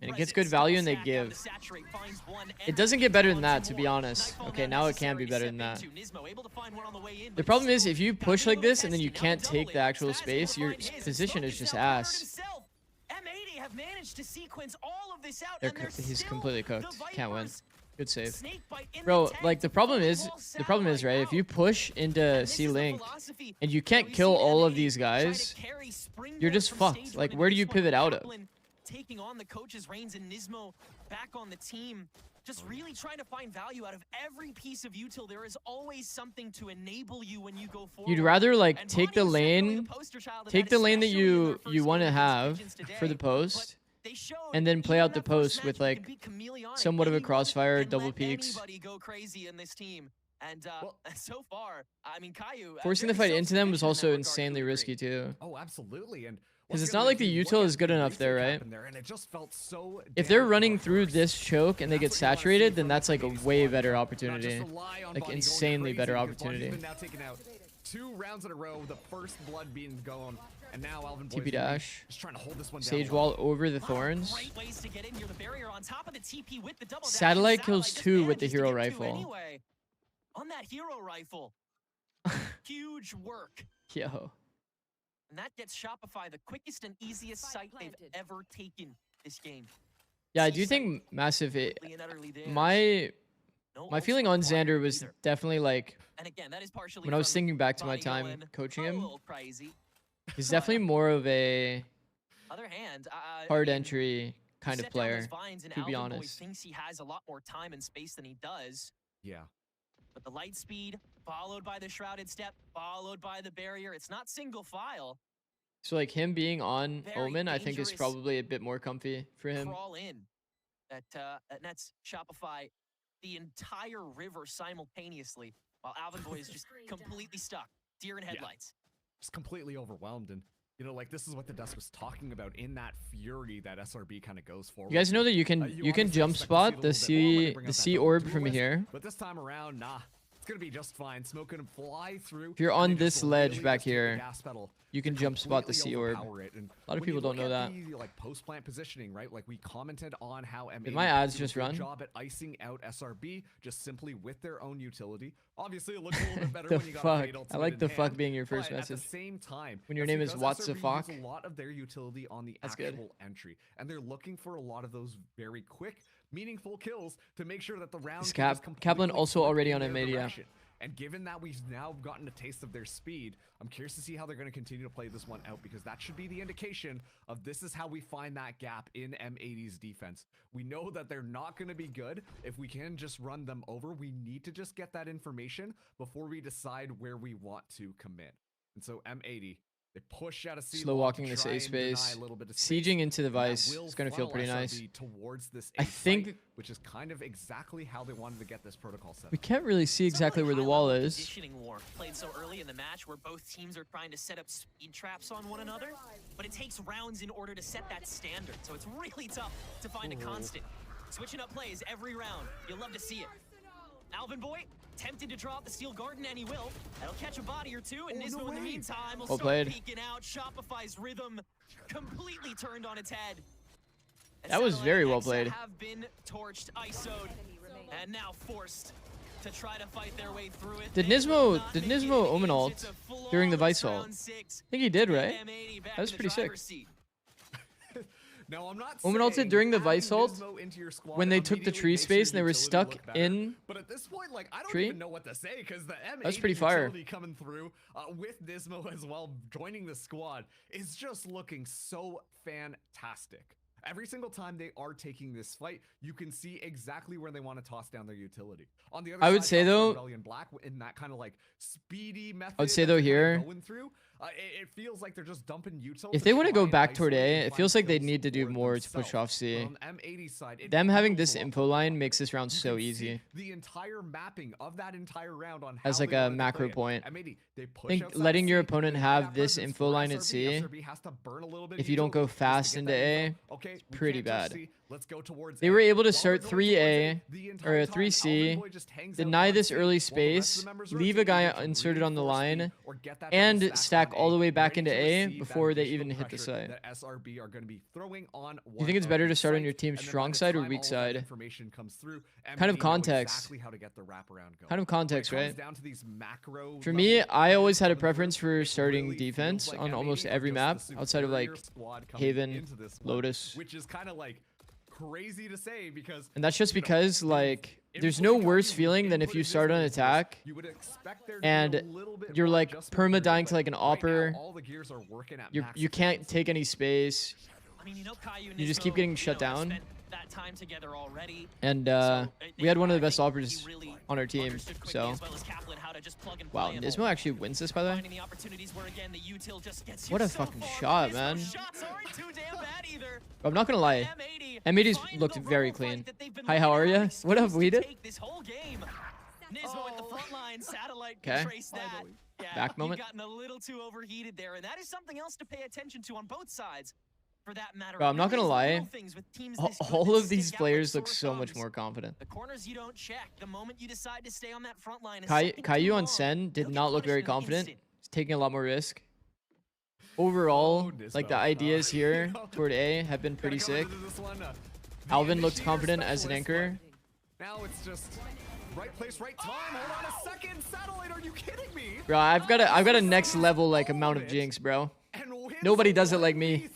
And it gets good value and they give. It doesn't get better than that, to be honest. Okay, now it can be better than that. The problem is if you push like this and then you can't take the actual space, your position is just ass. M80 have managed to sequence all of this out, They're and they're he's still completely the cooked. Can't win. Vipers Good save. Snake bite in Bro, the tank like to the problem pull is Satellite right, if out. you push into And this C is the link philosophy and you that can't we've kill seen all of M80 these try to guys, carry you're Springboard just from fucked. stage Like, one where do into you this one. pivot out of? Kaplan taking on the coach's reins and Nismo back on the team. Just really trying to find value out of every piece of util. There is always something to enable you when you go forward. You'd rather like And take the Bonnie is definitely lane, poster child of take that, the lane that especially in their you first want to game against have Pigeons for the today. post, They showed and then play even out the that first post with match, you can like be chameleonic. somewhat of a Anyone crossfire, can double let peeks. anybody go crazy in this team. And Well- so far, I mean, Caillou Forcing the very fight into them was self-sufficient in also that regard, insanely to a degree. risky too. Oh, absolutely. And 'Cause once it's again, not like the you look util at is good the enough there, basic right? happened there, and it just felt so If they're damn running through rehearsed. this choke and they get That's what you wanna see saturated, then from that's the like a Canadian way squad. better Not opportunity. just rely on Like Bonnie going insanely crazy, better because Bonnie's opportunity. been now taking out 2 rounds in a row, the first blood being going, and now Alvin Boy's TP dash. just trying to hold this one Sage down. wall over the Lot of thorns. Great ways to get in near the barrier on top of the TP with the double dash, and Satellite kills just 2 with the manages to hero get 2 rifle. anyway. On that hero rifle. Huge work. Yo. And that gets Shopify the quickest and easiest site they've ever taken this game. Yeah, I do C-site, think massive. completely and utterly theirs. My No my ults feeling on required Xander was either. definitely like And again, that is partially when I was from thinking back to my Bonnie time going coaching a him, little crazy. he's definitely more of a Other hand, hard I mean, entry you kind of set down those player. vines and to be Alvin Boy honest. thinks he has a lot more time and space than he does. Yeah. But the light speed, followed by the shrouded step, followed by the barrier. It's not single file. So like him being on Very Omen, I think is dangerous. probably a bit more comfy for him. Crawl in. That nets Shopify the entire river simultaneously, while Alvin Boy is just completely stuck. Deer in headlights. Just completely overwhelmed. And, you know, like, this is what the desk was talking about in that fury that SRB kind of goes forward. You guys know that you can obviously jump expect to see spot it a the little bit more when they C bring the out C that orb double from duelist, here. But this time around, nah. It's going to be just fine. Smoke can fly through. If you're and on they just this ledge really back just hit the here, gas pedal you can to jump spot the completely C orb. overpower it. And A lot of when you people don't look know at that. the, like, post-plant positioning, right? Like, we commented on how M80 my ads did a just good run? job at icing out SRB just simply with their own utility. Obviously, it looks a little bit better The when you got a fuck? great I ultimate like in the fuck hand, being your first but message. At the same time, When your that's name is because What's the SRB fuck? use a lot of their utility on the That's actual good. entry, and they're looking for a lot of those very quick, meaningful kills to make sure that the round Is can just Kaplan completely also flip already in on their M80, yeah. direction. And given that we've now gotten a taste of their speed, I'm curious to see how they're going to continue to play this one out, because that should be the indication of this is how we find that gap in M80's defense. We know that they're not going to be good. If we can just run them over, we need to just get that information before we decide where we want to commit. And so M80, they push out a C Slow wall to walking this try A and deny space. a little bit of space, Sieging into the and that vice will is going to feel funnel pretty nice. SRB towards this I A site, think which is kind of exactly how they wanted to get this protocol set we up. can't really see It's a exactly really where the wall high-level is. Positioning war played so early in the match where both teams are trying to set up speed traps on one another, but it takes rounds in order to set that standard, so it's really tough to find a constant. Switching up plays every round. You'll love to see it. Alvin Boy tempted to draw out the Steel Garden, and he will. That'll catch a body or two, and Nismo in the meantime will Well start played. peeking out. Shopify's rhythm completely turned on its head. And That was Satellite very and well Nexa played. have been torched, ISO'd, and now forced to try to fight their way through it. Did They will Nismo not did make it Nismo in Omen the ult It's a during the flawless Vice ult? round 6. I think he did, Get right? M80 back That was in the pretty sick. driver's seat. No, I'm not Omen ulted saying during the adding Vice ult Nismo into your squad when they took the immediately tree makes your space and they were utility stuck look better. in But at this point, like, I don't tree? even know what to say, because the M80 That's pretty fire. utility coming through with Nismo as well joining the squad is just looking so fantastic. Every single time they are taking this fight, you can see exactly where they want to toss down their utility. On the other I would side, say, Alpha though- Rebellion Black in that kind of like speedy method. I would say, that though, they're kinda here, going through, it feels like they're just dumping util. if they want to try go and back toward isolate A, and it find feels like they kills need to do for more to push themselves. off C. But on the M80 side, it Them having feels this a lot info more line confident. makes this round You so can see easy. the entire mapping of that entire round on As how like they a wanted to macro play it. point. M80, they push I think outside letting your C, opponent they have get that this presence info for line at SRB. C. SRB has to burn a little bit If you don't go utility just to fast get into that A, info. Okay, we pretty can't just bad. C, let's go towards They A. were able to While start they're going towards 3A A, the or entire time, 3C, Alvin Boy just hangs out deny on this C early while the rest of space, the members leave a rotate guy either to inserted on the reinforce B line, or get that double and stack stack on all the A, way back ready into to A receive that before they additional even hit the pressure site. that SRB are going to be throwing on Do you one think it's of better to these start on your sites, team's and then strong by the side or time weak all of that side? information comes through, Kind of M80 know context. exactly how to get the wraparound going. Kind of context, When it right? comes down to these macro For me, level I always had a coming through, preference for it starting really defense feels like on M80 almost are every just map the outside of like superior squad coming Haven, into this one, Lotus. which is kind of like crazy to say because And that's just you know, because they've like there's no worse feeling than if you start an attack and you're like perma-dying to like an opper. You can't take any space. I mean, You just keep getting shut down. That time together already. And we had one of the best operators on our team. So wow, Nismo actually wins this, by the way. What a fucking shot, man. I'm not gonna lie, M80's looked very clean. Hi, how are you? What up, Weeded? Okay. Back moment. Gotten a little too overheated there, and that is something else to pay attention to on both sides. For that matter, bro, I'm not gonna lie. All of these players look so much more confident. The corners you don't check. The moment you decide to stay on that front line. Caillou on Sen did not look very confident. He's taking a lot more risk. Overall, like the ideas here toward A have been pretty sick. Alvin looked confident as an anchor. Now it's just right place, right time. Hold on a second. Satellite, are you kidding me? Bro, I've got a next level like amount of jinx, bro. Nobody does it like me.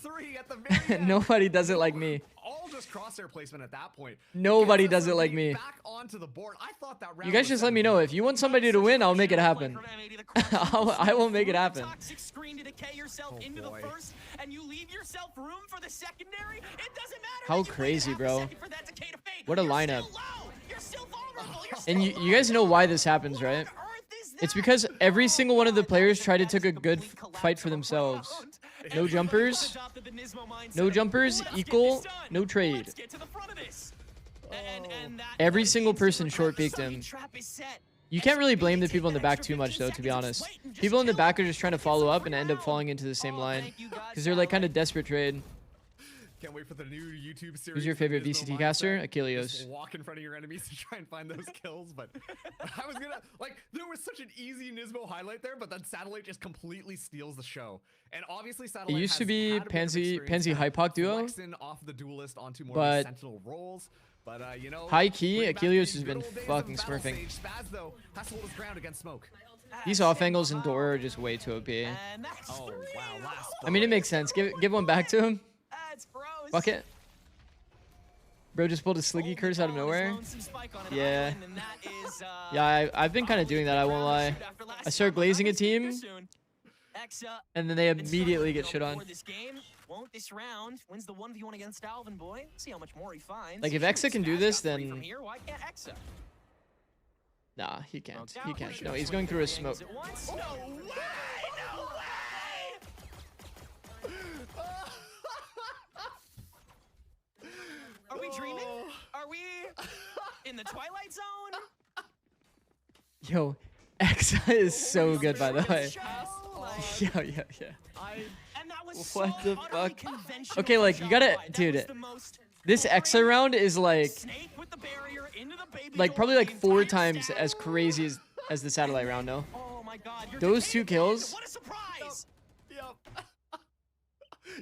Nobody does it like me. All just crosshair placement at that point. Nobody does it like me. Back onto the board. I thought that round you guys just let me know. If you want somebody to win, I'll make it happen. I will make it happen. How crazy, bro. What a lineup. And you guys know why this happens, right? It's because every single one of the players tried to take a good fight for themselves. No jumpers. No jumpers equal no trade. Every single person short peeked him. You can't really blame the people in the back too much, though, to be honest. People in the back are just trying to follow up and end up falling into the same line. Because they're like kind of desperate trade. Can't wait for the new YouTube series. Who's your favorite VCT caster? Achilles. Just walk in front of your enemies to try and find those kills, but I was gonna like there was such an easy Nismo highlight there, but then Satellite just completely steals the show. And obviously Satellite it used to be Pansy Hypoc duo, off the duelist onto more but sentinel roles. But you know, high key Achilles has been fucking smurfing. Spaz though has to hold his ground against smoke. These off angles in Dora are just way too OP. Oh wow, I mean, it makes sense. Give one back to him. Fuck it. Bro just pulled a Sliggy curse out of nowhere. Yeah. Yeah, I've been kind of doing that, I won't lie. I start glazing a team, and then they immediately get shit on. Like, if Exa can do this, then... Nah, he can't. He can't. No, he's going through a smoke. Are we dreaming? Are we in the Twilight Zone? Yo, Exa is so good, by the way. Yeah. What the fuck? Okay, like, you gotta... Dude, this Exa round is like probably like 4 times as crazy as the Satellite round, no? Those 2 kills...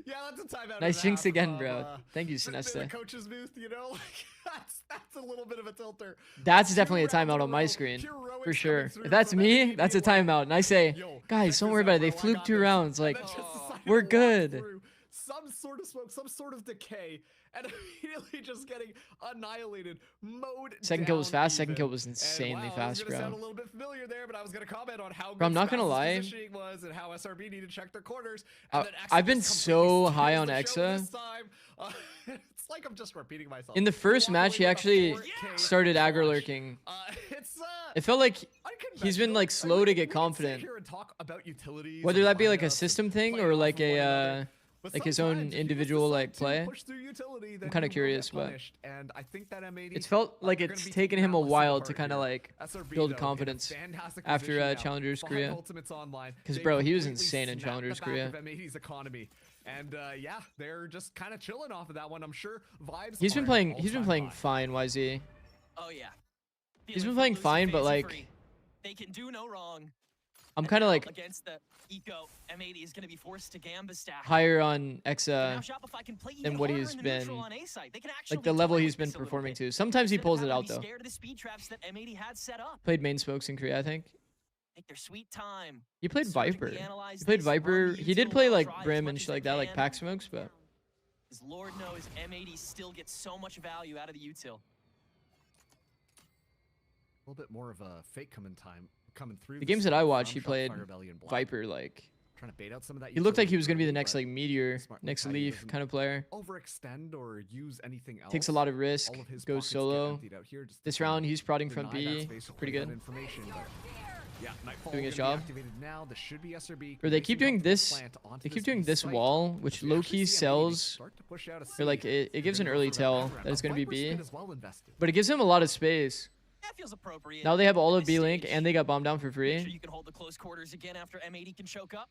Yeah, that's a timeout. Nice jinx again, bro. Thank you, Sinesta. The coach's booth, you know, that's a little bit of a tilter. That's definitely a timeout on my screen, for sure. If that's me, that's a timeout. And I say, guys, don't worry about it. They fluked 2 rounds. Like, we're good. Some sort of smoke, some sort of decay, and immediately just getting annihilated. Second kill was fast. Second kill was insanely fast, bro. Sound a little bit familiar there, but I was gonna comment on how bro, I'm not gonna lie. Was and how SRB need to check their corners. I've been so high on Exa. It's like I'm just repeating myself. In the first match, he actually started aggro lurking. It felt like he's been like slow to get confident. Whether that be like a system thing or like a like his own individual like play. I'm kind of curious, but it's felt like it's taken him a while to kind of like build confidence after Challengers Korea. Because bro, he was insane in Challengers Korea. And yeah, they're just kind of chilling off of that one. I'm sure vibes. He's been playing fine, YZ. Oh yeah. He's been playing fine, but like they can do no wrong. I'm kind of like against the eco M80 is going to be forced to Gamba stack. Higher on Exa than what he's been, like the level he's been performing to. Sometimes he pulls it out though. Played main smokes in Korea, I think. Take their sweet time. He played Viper. He played Viper. He did play like Brim and shit like that, like pack smokes, but. Lord knows M80 still gets so much value out of the util. little bit more of a fake coming through. The games that I watched, he from played Shopify Rebellion Black. Viper like. Trying to bait out some of that. He looked like utility he was gonna be the early, next but like Meteor, smart next Kai Leaf doesn't kind of player. overextend or use anything else. Takes a lot of risk, All of his goes pockets get solo. emptied out here just to This kind of round he's prodding from deny that B, space to pretty play that good. information, but yeah, Nightfall Doing his gonna be job. activated now. This should be SRB. Or they keep racing doing up the this. plant onto They keep this doing B this site. wall, which We low actually key see M80 sells. start to push out a Or like C. it gives They're an gonna go early for the tell background. that it's gonna be Viper's B, been as well invested. but it gives him a lot of space. That feels appropriate. Now they have all at of this B Link stage. and they got bombed down for Make free. sure you can hold the close quarters again after M80 can choke up.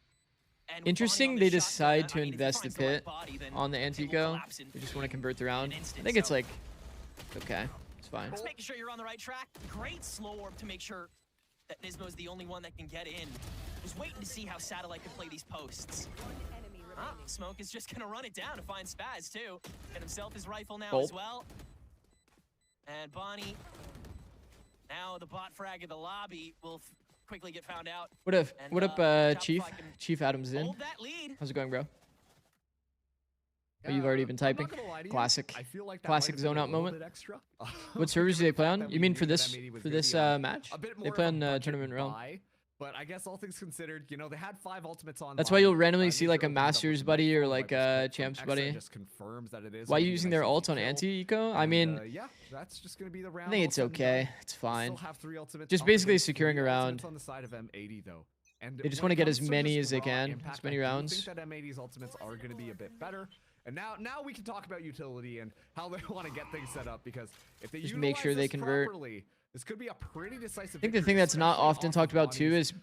And with Bonnie Interesting, on they this decide shotgun, to I mean, if he invest the finds right pit body, then on the the pit will anti-eco. collapse in They just want to convert the round. I instant, think it's so- like okay, it's fine. Just making sure you're on the right track. Great slow orb to make sure that Nismo's the only one that can get in. Just waiting to see how Satellite can play these posts. Smoke is just gonna run it down to find Spaz too. And himself his rifle now as Bolt. well. And Bonnie, now the bot frag of the lobby will quickly get found out. What up? And, What up, Shopify Chief? can Chief Adams in. Hold that lead. How's it going, bro? Oh, Yeah, you've already been I'm not typing. gonna lie to you, Classic. I feel like that Classic might have been zone a out little moment. bit extra. What servers do they Given the play fact on? that You we mean knew for that this M80 was for gonna this be on match? a bit more They of play a on budget tournament realm. buy, but I guess all things considered, you know, they had 5 ultimates on. That's why you'll randomly see like a Masters buddy or like a Champs buddy. Just confirms that it is. Why are gonna you be a using nice their easy ult on kill. anti-eco? I And, mean, yeah, that's just gonna be the round. I think all it's said and okay. done. It's They fine. still have 3 ultimates Just up basically against securing 3 a round. ultimates on the side of M80 though. And They just when wanna it get comes as to many just as they raw can, impact, as many I do rounds. think that M80's ultimates are going to be a bit better. And now we can talk about utility and how they want to get things set up, because if they Just make sure utilize they this convert. properly, this could be a pretty decisive I think the victory, thing that's not especially often off talked of about too Bonnie's, is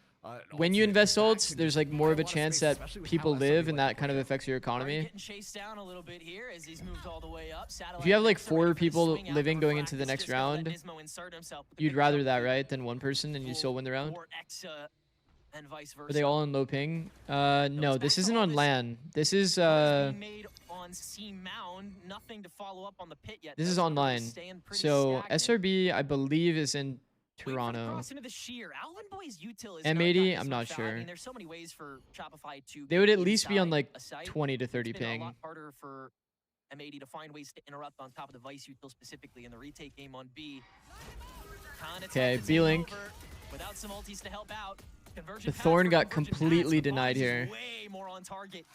when you ultimate. invest That ults, can there's just like more of a buy lot chance space, that especially with people how live, SRB and like that kind of push it. affects your Already economy. getting chased down a little bit here as he's moved all the way up. If you have like Satellite 4 ready for the people swing out. living going Refract into the is next just gonna let round, Nismo insert himself with the you'd big rather jump that, lead. right, than one person and you still win the round? Or Exa and vice versa. Are they all on low ping? No, this isn't on LAN. This is Being made on C Mound, nothing to follow up on the pit yet. this is Those numbers online. staying pretty So stagnant. SRB, I believe, is in Wait for the Toronto. cross into the sheer. Alvin Boy's util is M80, not gotten I'm as not much value. I sure. mean, there's so many ways for Shopify to They get would at least be on inside like a site. 20 to 30 It's been a ping. lot harder for M80 to find ways to interrupt on top of the Vice util specifically in the retake game on B. Kinda tough Okay, to take B-Link. over without some ultis to help out. Conversion The paths Thorn for got conversion completely paths, but denied Bonnie's is here. Way more on target.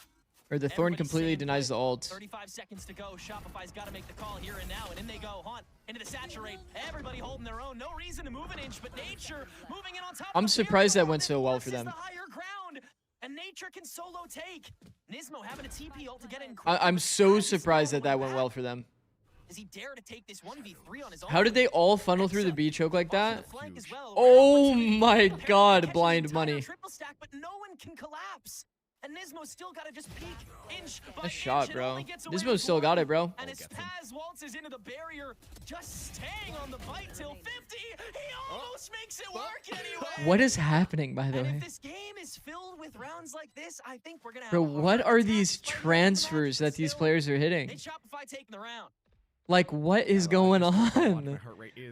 Or the Thorn Everybody's completely staying denies put. the ult. 35 seconds to go. Shopify's got to make the call here and now, and in they go. Haunt into the saturate. Everybody holding their own. No reason to move an inch, but Nature moving in on top. I'm of the surprised that barrier. went so well Forces for them. The higher ground, and Nature can solo take. Nismo having a TP ult to get in. I'm so surprised that that went well for them. Does he dare to take this 1v3 on his own? How did they all funnel through the B choke like Off to that? the flank as well. Oh Rare opportunity. my Apparently god, catching the blind entire money. triple stack, but no one can collapse. And Nismo's still got to just peek inch by Nice shot, inch, and bro. only gets away Nismo's with still got one. it, bro. And as Paz waltzes into the barrier, just staying on the bite till 50, he almost makes it work anyway. What is happening, by the And way? if this game is filled with rounds like this, I think we're gonna have Bro, a hard what are attack these by the end of the match, transfers but that these still, players are hitting? it's Shopify taking the round. Like, what is going on?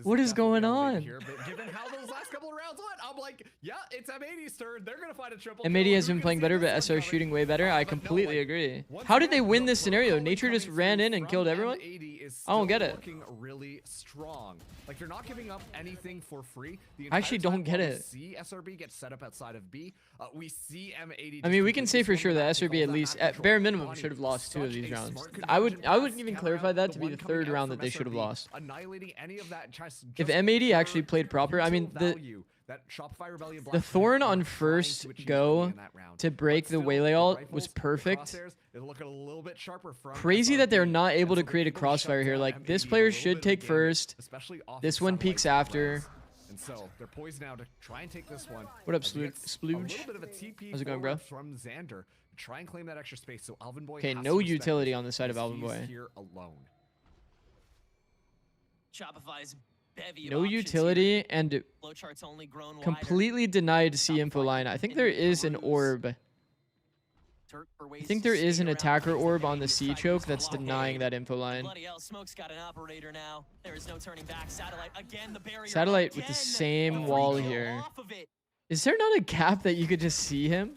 What is going on? Here, but given how those last couple of rounds went, I'm like, yeah, it's M80's turn. They're gonna find a triple. M80 kill. has Who been can playing see better, this but one SR coming? shooting way better. I But no, completely like, agree. once How did they again, win the this scenario? protocol Nature just coming ran through in and from killed everyone? M80 is I don't still get it. Looking really strong. Like they're not giving up anything for free. The I actually entire don't time get while it. We see SRB get set up outside of B. We see M80. I mean, we can just say for completely sure that swarm SRB the at map, least, have at control. bare minimum, Bonnie, should have lost 2 of such these a rounds. smart I conversion wouldn't pass, even count clarify out that the to be one the coming 3rd out round that from they should have SRB, lost. Annihilating any of that. If just M80 actually pure played proper, I mean, util the value that Shopify Rebellion the Black Thorn were on trying first to achieve go in that round. to break But the still, Waylay the ult rifles, was the perfect. crosshairs, is looking a little bit sharper from Crazy that they're SRB, not able and to so create a they're able to crossfire shut here. down Like, this M80 player a little should bit take of the game, first. especially off This the one satellite peeks after. res. And so they're poised now to try and take this one. What up, As we get a Splooge? little bit of a TP How's it going, forward bro? from Xander to try and claim that extra space. So Alvin Boy Okay, has no to respect utility this on the side of as Alvin he's Boy. here alone. Shopify's bevy of No options utility here. and Flowchart's only grown wider. completely denied C info line. I think there is an orb. Turk for I ways think to there is skate an around attacker things that orb they on the use C to use choke the that's blockade. denying that info line. Bloody hell, Smoke's got an operator now. There is no turning back. Satellite again, the barrier. Satellite with the again. same Free wall kill here. off of it. Is there not a gap that you could just see him?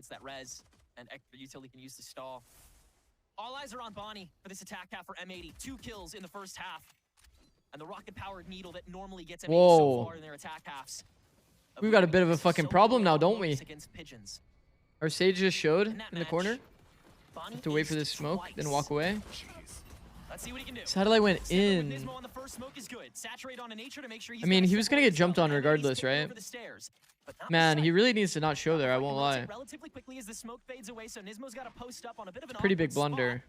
gets that res and extra utility can use to stall. All eyes are on Bonnie for this attack half for M80. 2 kills in the first half. And the rocket-powered needle that normally gets M80 so Whoa. far in their attack halves. We've got a bit of a fucking problem now, don't we? Against pigeons. Our Sage just showed In that in the match, corner. Bonnie Have to wait for aced this smoke, then twice. walk away. Jeez. Let's see what he can do. Satellite went Step in with in. Nismo on the first smoke is good. Saturate on a nature to make sure he's I mean, got he was gonna separate get jumped zone. on M80's regardless, taking right? over the stairs, but not the Man, he site. really needs to not show there. I He won't can rotate lie. relatively quickly as the smoke fades away, so Nismo's got to post up on a bit of an Pretty big awkward spot, blunder.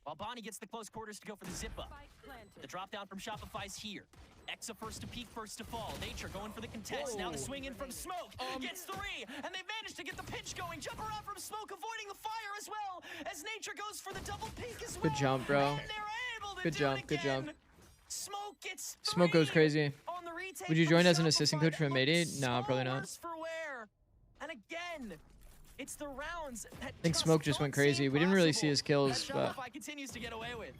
while Bonnie gets the close quarters to go for the zip up. The drop down from Shopify's here. Exa first to peek, first to fall. Nature going for the contest. Now the swing in from Smoke. Gets 3, and they managed to get the pinch going. Jump around from Smoke, avoiding the fire as well. As Nature goes for the double peek as well. Good jump, bro. And they're able to Good do jump, it good jump. again. Smoke gets 3 Smoke goes crazy. on the retake Would you from join as an assistant Shopify. coach for That M80? looks No, probably so not. worse for wear. And again, it's the rounds that I think Smoke just went crazy. We didn't really see his kills, but Shopify continues to get away with.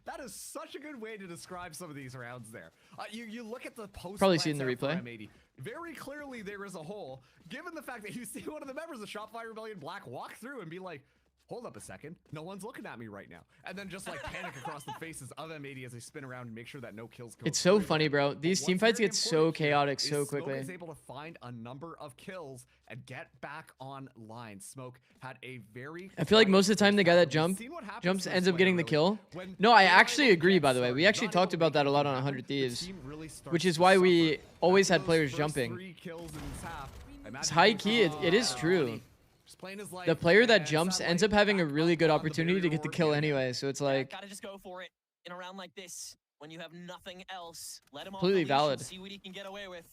That is such a good way to describe some of these rounds there. You look at the post. Probably see it in the glance out for replay. M80. Very clearly there is a hole. Given the fact that you see one of the members of Shopify Rebellion Black walk through and be like, hold up a second, no one's looking at me right now. And then just like panic across the faces of M80 as they spin around and make sure that no kills go it's so through. funny, bro. But These what's team fights very get so important here chaotic is so Smoke quickly. is able to find a number of kills and get back online. Smoke had a very. I feel like most of the time the guy that We've seen what happens jumps to ends up Swain, getting the really. kill. When No, I the actually rival agree, gets by the way. We started, actually not talked able to about that make a lot anything on 100 happen, the Thieves, team really starts which is to why suffer. we always had After players those jumping. 3 kills in this half, I imagine It's high he key, was it is on true. Bonnie, just playing his life, The player that and jumps Satellite ends up having a back really up good on the opportunity to barrier get the ward kill yet again. anyway, so it's Yeah, like gotta just go for it in a round like this when you have nothing else. Let him off Completely the leash and valid. see what he can get away with.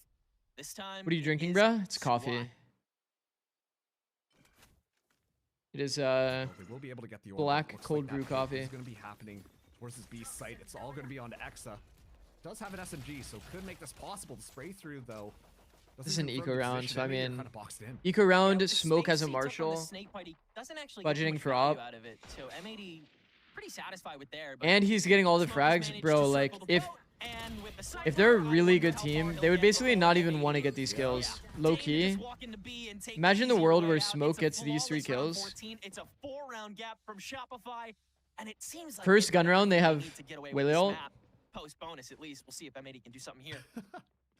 This time. What are you it drinking, is bruh? It's squat. coffee. It is Well, they will be able to get the orb. black Looks cold like brew that kill coffee. is going to be happening towards his B site. It's all going to be on Exa. Does have an SMG, so could make this possible to spray through though. This is an Doesn't eco confirm the round, position. so I I mean, they're mean, kinda boxed in. eco Yeah, round, with the Smoke snakes, as a he took on the marshal, snake bite, he doesn't actually get too budgeting much for value op. out of it. So M80 pretty satisfied with there. But and he's getting all the Smoke has frags, managed bro. to Like circle the if boat, and with the if sniper, they're a I really wonder good how team, far they they'll would get basically before not even M80. want to get these kills. Yeah. Low Dame to key. just walk into B and take Imagine the easy world way where out. Smoke It's a gets these 3 flawless round kills. 14. It's a 4-round gap from Shopify, and it seems like First they've got gun round, they everything have need to get away with Whaley this ult. map. Post bonus at least. We'll see if M80 can do something here.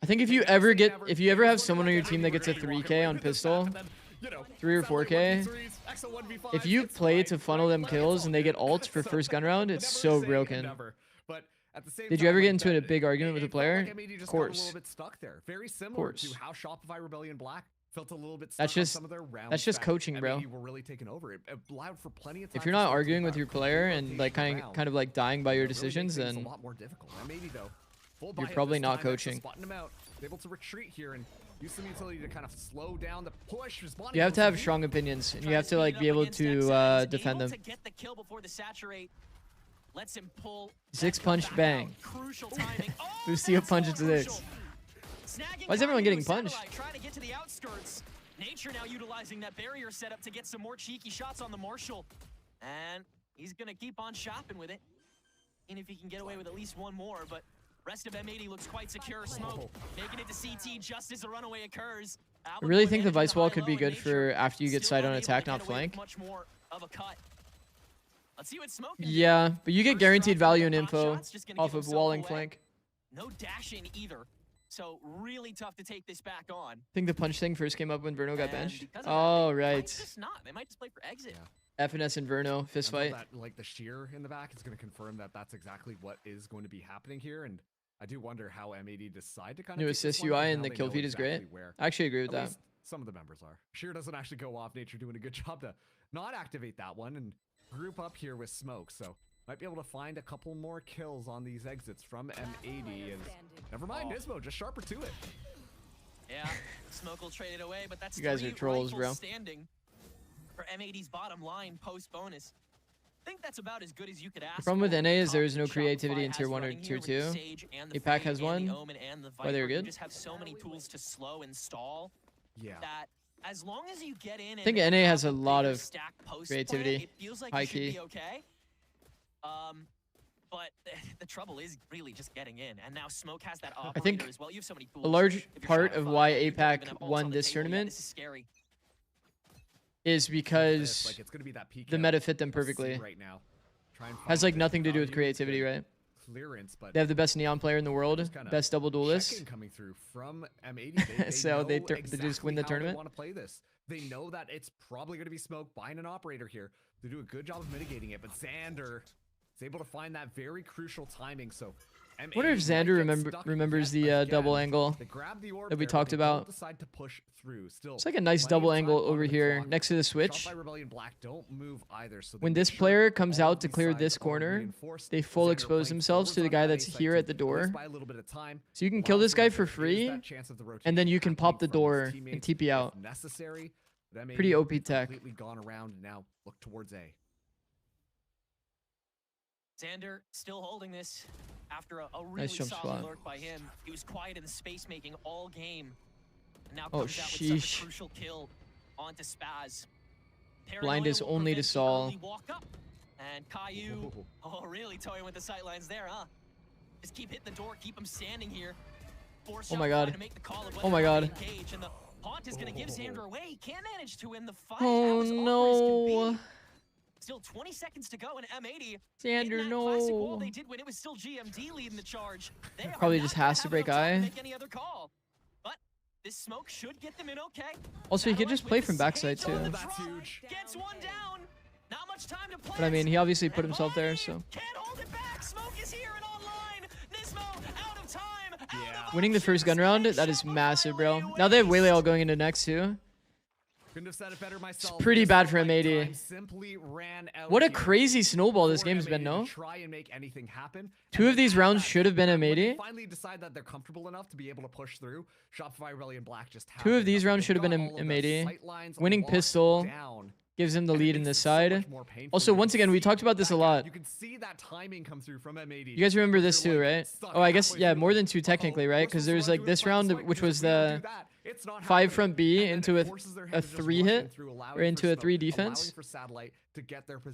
I think if you ever have someone on your team that gets a 3K on pistol, 3 or 4K, if you play to funnel them kills and they get ults for first gun round, it's so broken. Did you ever get into a big argument with a player? Of course. Very similar Course. to how Shopify Rebellion Black felt a little bit That's stuck on just- some of their rounds that's just back. coaching, bro. M80 were really taking over. It allowed for plenty of time If you're for not Smoke to arguing with have your a complete player and like rotation kind round. of like dying by your It really decisions, makes things then a lot more difficult. M80 though, full you're buy-up probably this not time, coaching. spotting him out, able to retreat here and use some utility to kind of slow down the push. Bonnie you have goes to have in. strong opinions and you Trying have to to like speed be it up able against to Exa. He's defend able them. to get the kill before the saturate. Lets him pull. Six that punch back bang. out. Crucial timing. Oh, Boosty up that's punch so into this. crucial. Snagging Why is everyone getting Caillou, punched? Satellite trying to get to the outskirts. Nature now utilizing that barrier setup to get some more cheeky shots on the Marshal. And he's gonna keep on shopping with it. And if he can get away with at least one more, but rest of M80 looks quite secure. Smoke making it to CT just as the runaway occurs. I really think the Vice Wall Wall could be good for after you get sight on attack, not flank. Much more of a cut. Let's see what Smoke can do. Yeah, but you get First guaranteed drop, value and pop info shots, just gonna off give of himself walling away. flank. No dashing either. So really tough to take this back on. I think the punch thing first came up when Verno got And benched. because of that, Oh, they might right. just not. They might just play for exit. Yeah. FNS and Verno, fist I fight. feel that, like the shear in the back is going to confirm that that's exactly what is going to be happening here. And I do wonder how M80 decide to kind of New take this assist one, UI because and now the they kill know feed is great. exactly where I actually agree with at that. least some of the members are. Sheer doesn't actually go off. Nature doing a good job to not activate that one and group up here with Smoke. So might be able to find a couple more kills on these exits from M80. And never mind, Nismo just sharper to it. Yeah, Smoke will trade it away, but that's You guys are 3 trolls, rifles bro. standing for M80's bottom line post bonus. I think that's about as good as you could ask. The problem with for. NA is there is no Shopify creativity in has tier 1 or running tier here with 2. the Sage and the APAC Fang has and one. the Omen and the Why they're Viper. You good. just have so many tools to slow and stall Yeah. that as long as you get in, I think and NA have has a lot bigger of stack post creativity, plan, it feels like high you should key. be okay. But the trouble is really just getting in, and now Smoke has that operator think as well. You have so many tools. A large If you're part of Shopify, why you don't APAC even have ults won on the this table yet. tournament This is scary. is because Like it's going to be that peak the out. meta fit them We'll see perfectly. right now. Try and Has find like the nothing to do with value. creativity, right? clearance, but They have the best neon player in the world, just kinda best double duelist. checking coming through from M80. They So they know just win the exactly how tournament. They want to play this. They know that it's probably going to be smoke behind an operator here. They do a good job of mitigating it, but Xander is able to find that very crucial timing. So I wonder if Xander remembers the double angle they grab the orb that we there, but talked they about. don't decide to push through. Still, It's like a nice plenty of double time angle on over the here clock. next to the Shot switch. by Rebellion Black don't move either. So they When make this sure player comes all out of to these clear sides this are corner, reinforced. they full Xander expose playing themselves to the forwards guy on that that's A side here to at the door. just buy a little bit of time. So you can kill this Allows guy them for to use free, that chance of the and then rotation you can happening pop the from his door and teammates TP if out. necessary. But M80 Pretty OP tech. completely gone around and now look towards A. Xander still holding this after a really jump solid spot. lurk by him. He was quiet in the space making all game. And now Oh, comes out with such sheesh. a crucial kill onto Spaz. Blind is will only to prevent the Saul. early walk up. And Caillou, really toying with the sightlines there, huh? Just keep hitting the door, keep him standing here. Force Oh my Shopify God. to make the call of Oh my whether or God. not to engage, and the haunt is going to give Xander away. He can't manage to win the fight. Oh As awkward as can be. no. Still 20 seconds to go in M80. Xander, In that classic wall no. they did when it was still GMD leading the charge. They are Probably not just gonna has to have break enough time eye. to make any other call. But this smoke should get them in okay. Also, he could Satellite just with play the from backside sage on too. the That's drop. huge. Gets one down. Not much time to play. But I mean, he obviously put himself there, Bonnie so. can't hold it back. Smoke is here and online. Nismo out of time. Yeah. Winning the first gun round, that is massive, bro. Now they have Waylay all going into next too. Couldn't have said it better myself. pretty Just bad felt for like M80. time simply ran out What a here crazy snowball this for game's been, M80 no? to try and make anything happen. Two And of these then at rounds that should have been time, when they M80. finally decide that they're comfortable enough to be able to push through, Shopify Rebellion Black just Two of happened. these rounds They should have been got all of the M80. sight lines Winning locked pistol down, gives him the and it lead in makes this it so much side. more painful. Also, You once can again, we see talked about this that a lot. You can see that timing come through from M80. You guys remember this You're too, like right? stuck Oh, I guess, halfway yeah, through. more than two technically, right? Because there's like this round, which was the 5 from B into a 3 hit, or into a 3 defense.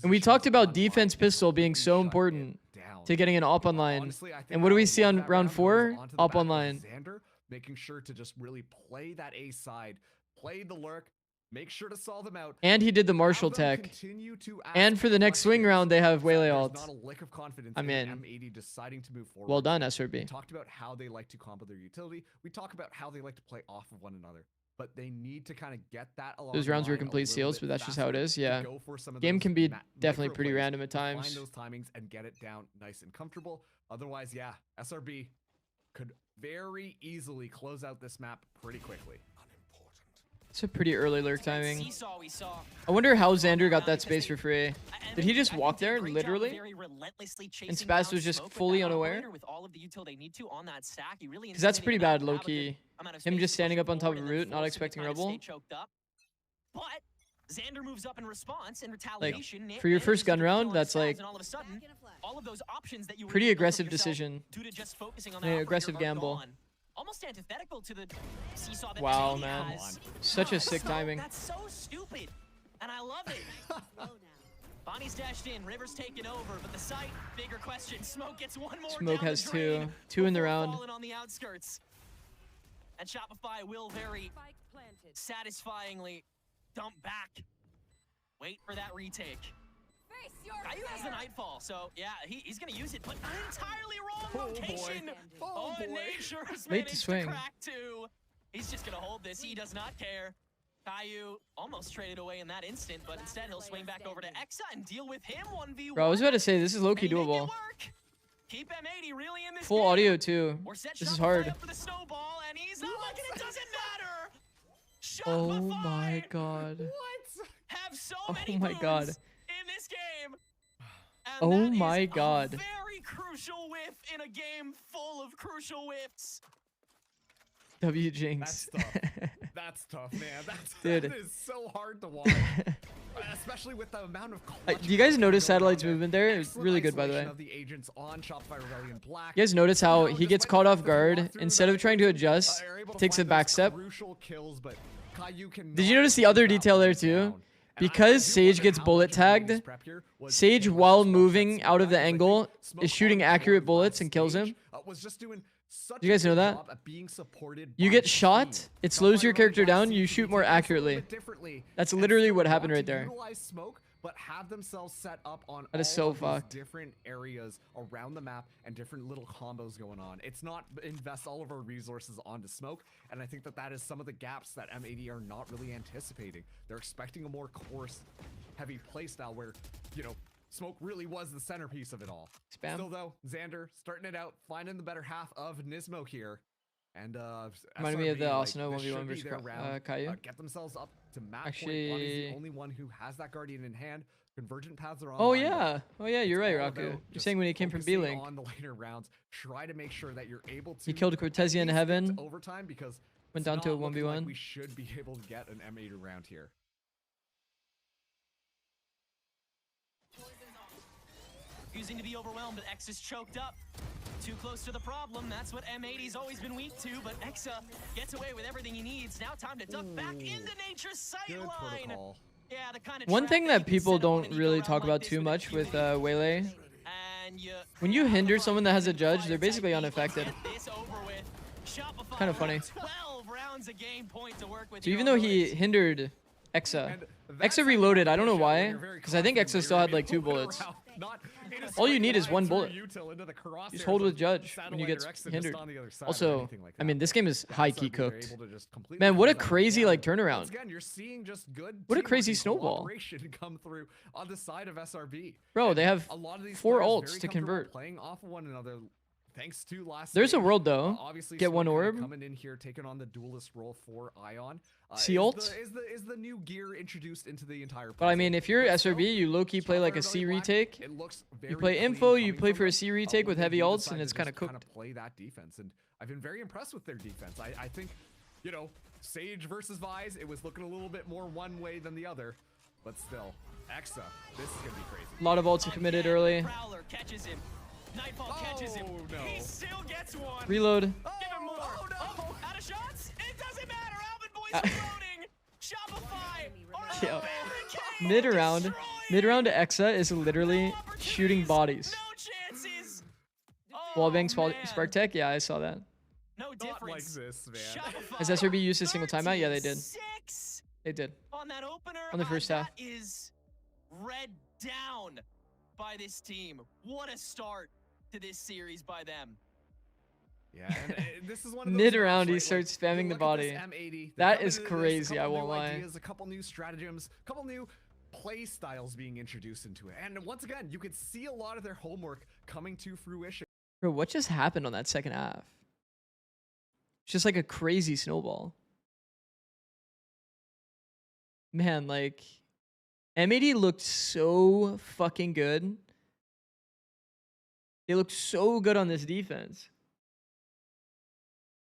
And we talked about defense pistol being so important to getting an op online. And what do we see on round 4? Op online. Xander making sure to just really play that A side, play the lurk, make sure to solve them out. And he did the have Marshall them tech. continue to And ask for the next swing questions. round, they have Waylay There's ult. not a lick of confidence I in mean, M80 deciding to move forward. Well done, We SRB. talked about how they like to combo their utility. We talk about how they like to play off of one another. But they need to kind of get that along Those the rounds were line a complete little seals, bit but that's just how it faster is, to yeah. go for some of Game those can be ma- definitely micro pretty plays, random at to times. Find those timings and get it down nice and comfortable. Otherwise, yeah, SRB could very easily close out this map pretty quickly. It's a pretty early lurk timing. Seesaw we saw. I wonder how Xander got that space for free. Did he just walk there, literally? And Spaz was just fully unaware? Because that's pretty bad, low-key. Him just standing up on top of root, not expecting rubble. But Xander moves up in response in retaliation. for your first gun round, that's like all of a sudden, all of those options that you were pretty able to aggressive put yourself decision. due to just focusing on Yeah, that operator aggressive are gamble. gone. Almost antithetical to the seesaw that Wow, M80 man. has. Such a That's sick so- timing. That's so stupid, and I love it. Bonnie's dashed in, River's taken over, but the site, bigger question. Smoke gets one more Smoke down has the drain two. Two in the before round. falling on the outskirts. And Shopify will very satisfyingly dump back. Wait for that retake. Caillou has the Nightfall, so yeah, he's gonna use it, but an entirely wrong location. Oh, boy. Nature's Late to managed swing. crack too. He's just gonna hold this. He does not care. Caillou almost traded away in that instant, but instead he'll swing back over to Exa and deal with him 1v1. Bro, I was about to say, this is low-key and make it doable. work. Keep M80 really in this Full game. audio, too. Or set This is Shopify hard. up for the snowball, and he's not looking. It doesn't matter. Oh Shopify my god. have so Oh many my god. boons in this game. And Oh that is my a god. very crucial whiff in a game full of crucial whiffs. W Jinx. That's tough. That's tough, man. Dude. That is so hard to watch. Especially with the amount of Do you guys notice going on Satellite's there. movement there? It's Excellent really good, by the way. isolation of the agents on Shopify Rebellion Black. You guys notice how You know, he gets despite caught the off fact that they guard, walk through instead of trying to adjust, are able to takes a find back those step. crucial kills, but Caillou Did you notice the other detail there too? Because Sage gets bullet tagged, Sage, while moving out of the angle, is shooting accurate bullets and kills him. Was just doing such You guys a know good that? job at being supported You by get the shot, team. it slows Shopify your character Rebellion down, Black you seems to shoot be more doing this a little accurately. bit differently That's and literally still what want happened to right there. utilize smoke, but have themselves set up on That is all so of these fucked. different areas around the map and different little combos going on. It's not invest all of our resources onto smoke, and I think that that is some of the gaps that M80 are not really anticipating. They're expecting a more course heavy playstyle where, you know, smoke really was the centerpiece of it all. Spam. Still though, Xander starting it out, finding the better half of Nismo here. And Reminded me of the SRB, Arsenal this 1v1 should be versus their round. Caillou. Get themselves up to map point. Actually- Bonnie's the only one who has that Guardian in hand. Convergent paths are on. Oh yeah. Oh yeah, you're right, all Raku. about You're saying when he came from focusing B-Link. on the later rounds, try to make sure that you're able to. He killed Cortesia in at least get heaven. to overtime because Went it's down to a not looking 1v1. Like we should be able to get an M80 round here. Refusing to be overwhelmed, but X is choked up. Too close to the problem. That's what M80's always been weak to, but Exa gets away with everything he needs. Now time to duck back into nature's sight Good line. protocol. Yeah, the kind of One trap thing you that can people set up on don't an really eco talk round like about this too with much with impunity. Waylay, And you when you hinder have someone that has a fire judge, they're type basically beat. unaffected. Get this over with. Shopify Kinda funny. with 12 rounds a game point to work with. so here even on though he Lotus. hindered Exa, And that's Exa how reloaded. you I don't know finish it when why, you're very because I think confident Exa that still you're had gonna like be 2 moving bullets. around, not in a All you straight need is line one through bullet. util into the crosshairs Just hold of with Judge when Satellite you or get Exa just hindered. on the other side or Also, anything like I mean, that. this game is Yeah, high SRB, key they're cooked. able to just completely Man, what a close that crazy down. like turnaround. Once again, you're seeing just good What a teamwork crazy and snowball. cooperation come through on the side of SRB. Bro, they have A lot of these 4 players ults very to comfortable convert. playing off of one another. Thanks to last There's a stage. world though. Obviously, Get one Smoke kinda orb. coming in here, taking on the duelist role for Ion. C ult? Is the new gear introduced into the entire? But I puzzle. mean, if you're But still, SRB, you low-key play like a Spotfire C Belly Black, retake. it looks You very play clean info, you coming play from for a them, C retake when with they heavy do ults, decide and to it's kind of just kinda cooked. play that defense, and I've been very impressed with their defense. I think, you know, Sage versus Vise, it was looking a little bit more one way than the other, but still, Exa, this is gonna be crazy. A lot of ults are committed early. Prowler catches him. Nightfall catches him. Oh, no. He still gets one. Reload. Give him more. Oh, no. Oh, out of shots? It doesn't matter. Alvin Boy's Uh, reloading. Shopify. Yo. Barricade Mid-round destroyed. to Exa is literally No shooting opportunities, bodies. No chances. Wallbang, man. Spark Tech. Yeah, I saw that. No Not difference. like this, man. Shopify, Has SRB used a single timeout? Yeah, they did. 13-6 They did. on that opener. On the first half. That is read down by this team. What a start to this series by them. Yeah, and this is one of those Mid-round, maps, he right? starts Like, spamming you the look at this body. M80, That they're is coming into this, crazy, a I couple won't new lie. ideas, a couple new stratagems, a couple new play styles being introduced into it. And once again, you could see a lot of their homework coming to fruition. Bro, what just happened on that second half? It's just like a crazy snowball. Man, like M80 looked so fucking good. They looked so good on this defense.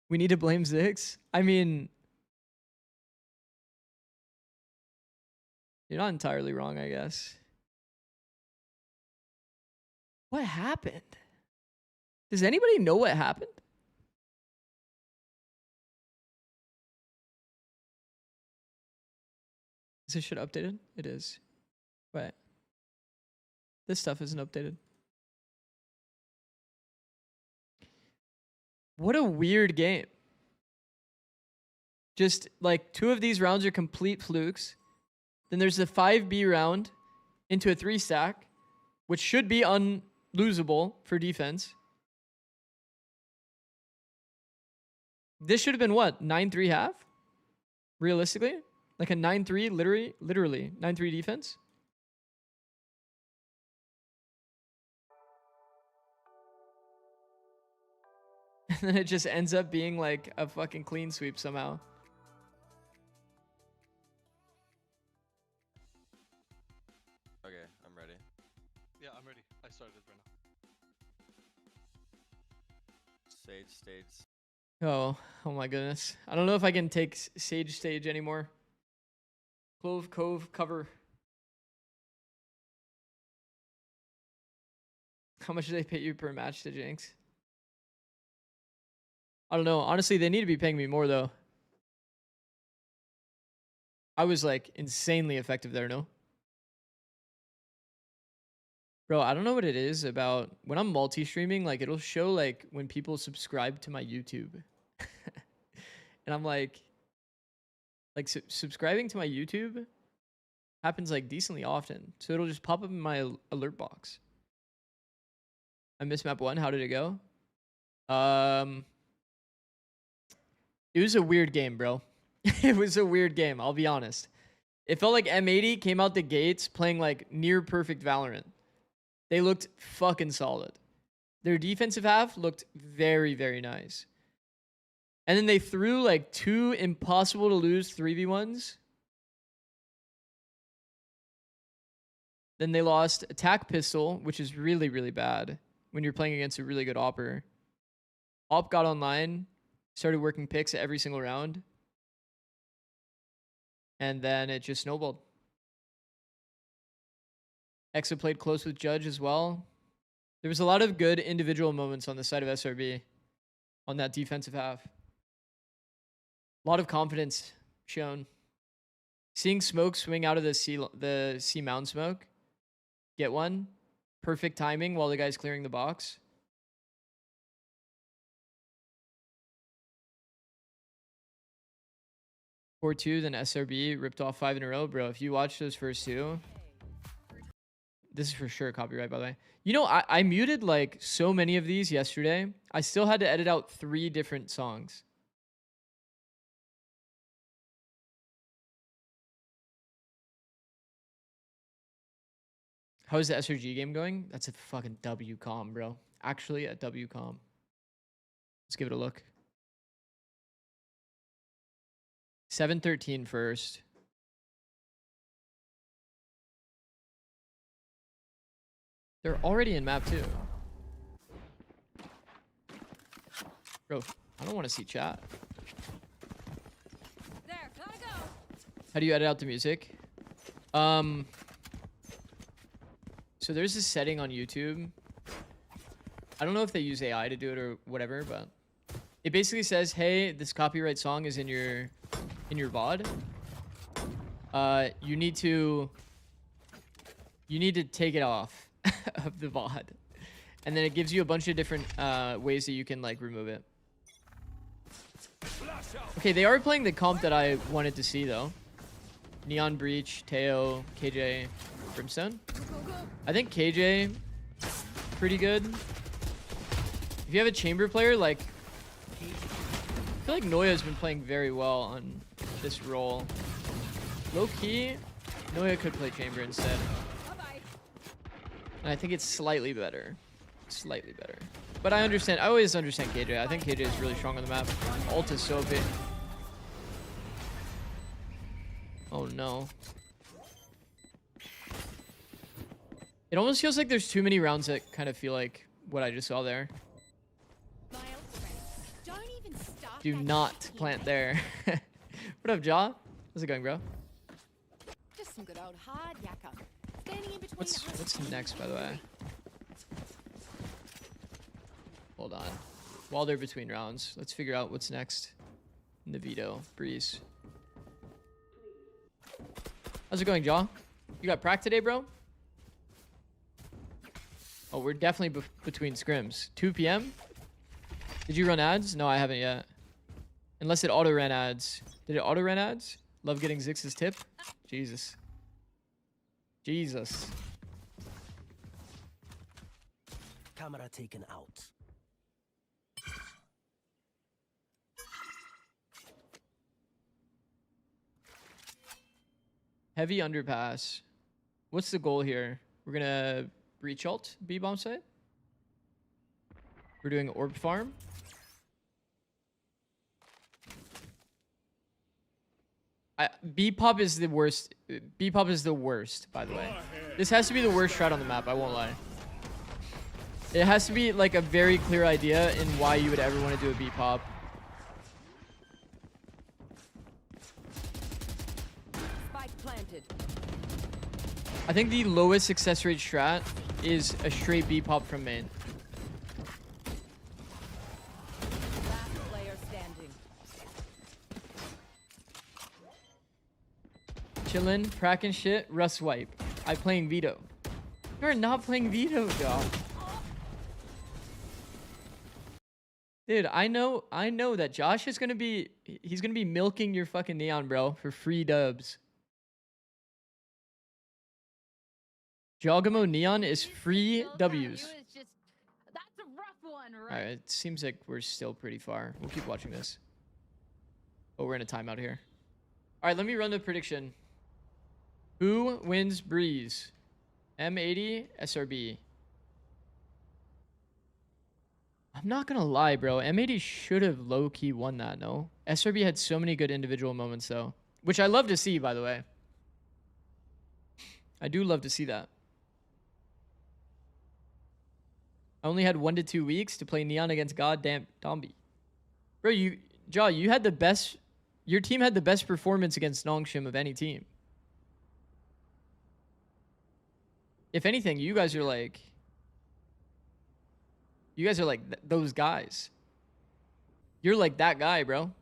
We need to blame Zix. I mean, you're not entirely wrong, I guess. What happened? Does anybody know what happened? Is this shit updated? It is. Wait. This stuff isn't updated. What a weird game. Just like 2 of these rounds are complete flukes. Then there's the 5B round into a 3 stack, which should be unlosable for defense. This should have been what? 9-3 half? Realistically? Like a 9-3, literally 9-3 defense? And then it just ends up being like a fucking clean sweep somehow. Okay, I'm ready. Yeah, I'm ready. I started right now. Stage. Oh my goodness. I don't know if I can take Sage stage anymore. Clove, Cove, cover. How much do they pay you per match to Jinx? I don't know. Honestly, they need to be paying me more though. I was like insanely effective there, no? Bro, I don't know what it is about when I'm multi-streaming, like it'll show like when people subscribe to my YouTube. And I'm like subscribing to my YouTube, Happens like decently often. So it'll just pop up in my alert box. I missed map 1. How did it go? It was a weird game, bro. It was a weird game, I'll be honest. It felt like M80 came out the gates playing like near perfect Valorant. They looked fucking solid. Their defensive half looked very, very nice. And then they threw like 2 impossible to lose 3v1s. Then they lost attack pistol, which is really, really bad when you're playing against a really good opper. Op got online, started working picks every single round. And then it just snowballed. Exa played close with Judge as well. There was a lot of good individual moments on the side of SRB on that defensive half. A lot of confidence shown. Seeing smoke swing out of the C mound smoke. Get one. Perfect timing while the guy's clearing the box. Or 2, then SRB ripped off 5 in a row. Bro, if you watch those first 2, this is for sure copyright, by the way. You know, I muted like so many of these yesterday. I still had to edit out 3 different songs. How is the SRG game going? That's a fucking WCOM, bro. Actually, a WCOM. Let's give it a look. 7-13 first. They're already in map 2. Bro, I don't want to see chat. There, gotta go. How do you edit out the music? So there's this setting on YouTube. I don't know if they use AI to do it or whatever, but it basically says, hey, this copyright song is in your VOD. You need to take it off of the VOD. And then it gives you a bunch of different ways that you can like remove it. Okay, they are playing the comp that I wanted to see though. Neon Breach, Teo, KJ, Brimstone. I think KJ pretty good. If you have a chamber player, like I feel like Noya's been playing very well on this role. Low key, Noya could play chamber instead. And I think it's slightly better. Slightly better. But I understand. I always understand KJ. I think KJ is really strong on the map. Ult is so big. Oh no. It almost feels like there's too many rounds that kind of feel like what I just saw there. Do not plant there. What up, Jaw? How's it going, bro? Just some good old hard yakka. Standing in between What's next, by the way? Hold on. While they're between rounds, let's figure out what's next. Navito, Breeze. How's it going, Jaw? You got prac today, bro? Oh, we're definitely between scrims. 2 p.m.? Did you run ads? No, I haven't yet. Unless it auto-ran ads. Did it auto-ran ads? Love getting Zix's tip? Jesus. Jesus. Camera taken out. Heavy underpass. What's the goal here? We're gonna breach ult B-bomb site. We're doing orb farm. B-pop is the worst. B-pop is the worst, by the way. This has to be the worst strat on the map, I won't lie. It has to be like a very clear idea in why you would ever want to do a B-pop. Spike planted. I think the lowest success rate strat is a straight B-pop from main. Last player standing. Chillin', prac and shit, Russ wipe. I playing Vito. You're not playing Vito, dog. Dude, I know that Josh is gonna be, he's gonna be milking your fucking Neon, bro, for free dubs. Jogamo Neon is free Still tell you, W's. it's just that's a rough one, All right? right, it seems like we're still pretty far. We'll keep watching this. Oh, we're in a timeout here. All right, let me run the prediction. Who wins Breeze? M80, SRB. I'm not gonna lie, bro. M80 should have low-key won that, no? SRB had so many good individual moments, though. Which I love to see, by the way. I do love to see that. I only had 1 to 2 weeks to play Neon against goddamn Dombi. Bro, Jaw, you had the best... Your team had the best performance against Nongshim of any team. If anything, you guys are like... You guys are like those guys. You're like that guy, bro.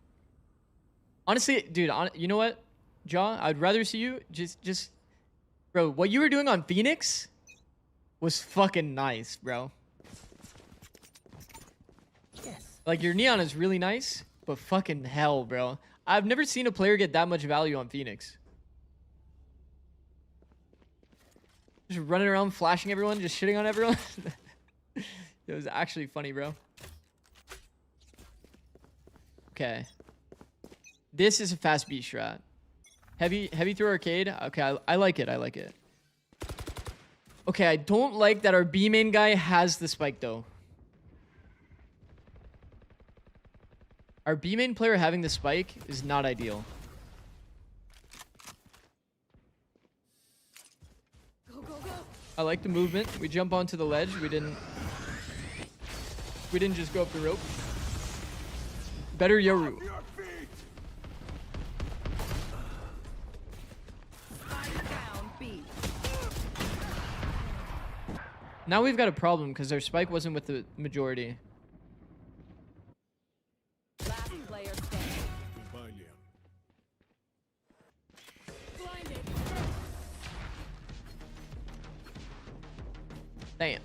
Honestly, dude, you know what, Jaw? I'd rather see you just... Bro, what you were doing on Phoenix was fucking nice, bro. Yes. Like, your Neon is really nice, but fucking hell, bro. I've never seen a player get that much value on Phoenix. Just running around, flashing everyone, just shitting on everyone. It was actually funny, bro. Okay. This is a fast B strat. Heavy through arcade. Okay, I like it. I like it. Okay, I don't like that our B main guy has the spike, though. Our B main player having the spike is not ideal. Go, go, go. I like the movement. We jump onto the ledge. We didn't just go up the rope. Better Yoru. Down B. Now we've got a problem because our spike wasn't with the majority. Last player standing. Blinded. Damn.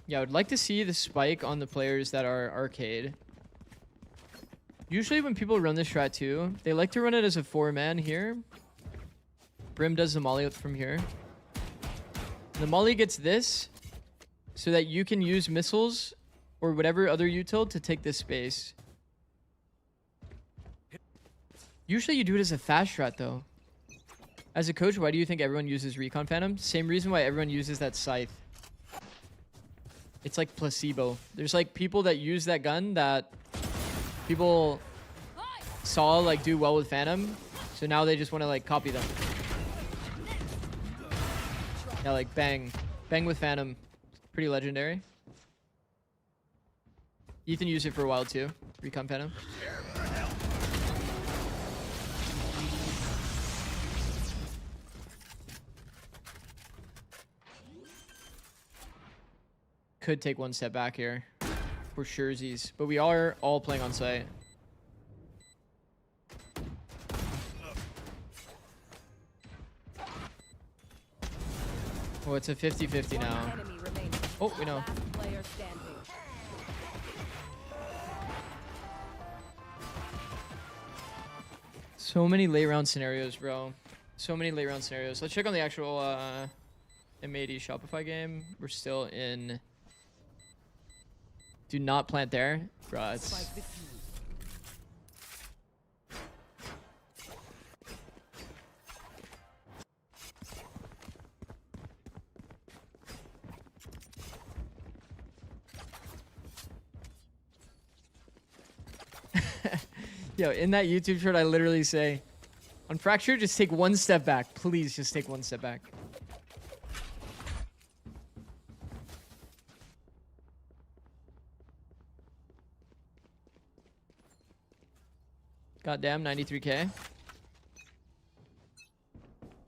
Yeah, I would like to see the spike on the players that are arcade. Usually when people run this strat too, they like to run it as a 4-man here. Brim does the molly from here. The molly gets this so that you can use missiles or whatever other util to take this space. Usually you do it as a fast strat though. As a coach, why do you think everyone uses Recon Phantom? Same reason why everyone uses that scythe. It's like placebo. There's like people that use that gun that people saw like do well with Phantom. So now they just want to like copy them. Yeah, like bang. Bang with Phantom. Pretty legendary. Ethan used it for a while too. Recon Phantom. Could take one step back here for surezies, but we are all playing on site. Oh, it's a 50-50 now. One enemy remaining. Oh, we know. Last player standing. So many late round scenarios, bro. So many late round scenarios. Let's check on the actual M80 Shopify game. We're still in... Do not plant there. Bro, it's... Spike defused. Yo, in that YouTube short, I literally say, on Fracture, just take one step back. Please, just take one step back. Goddamn, 93k. You're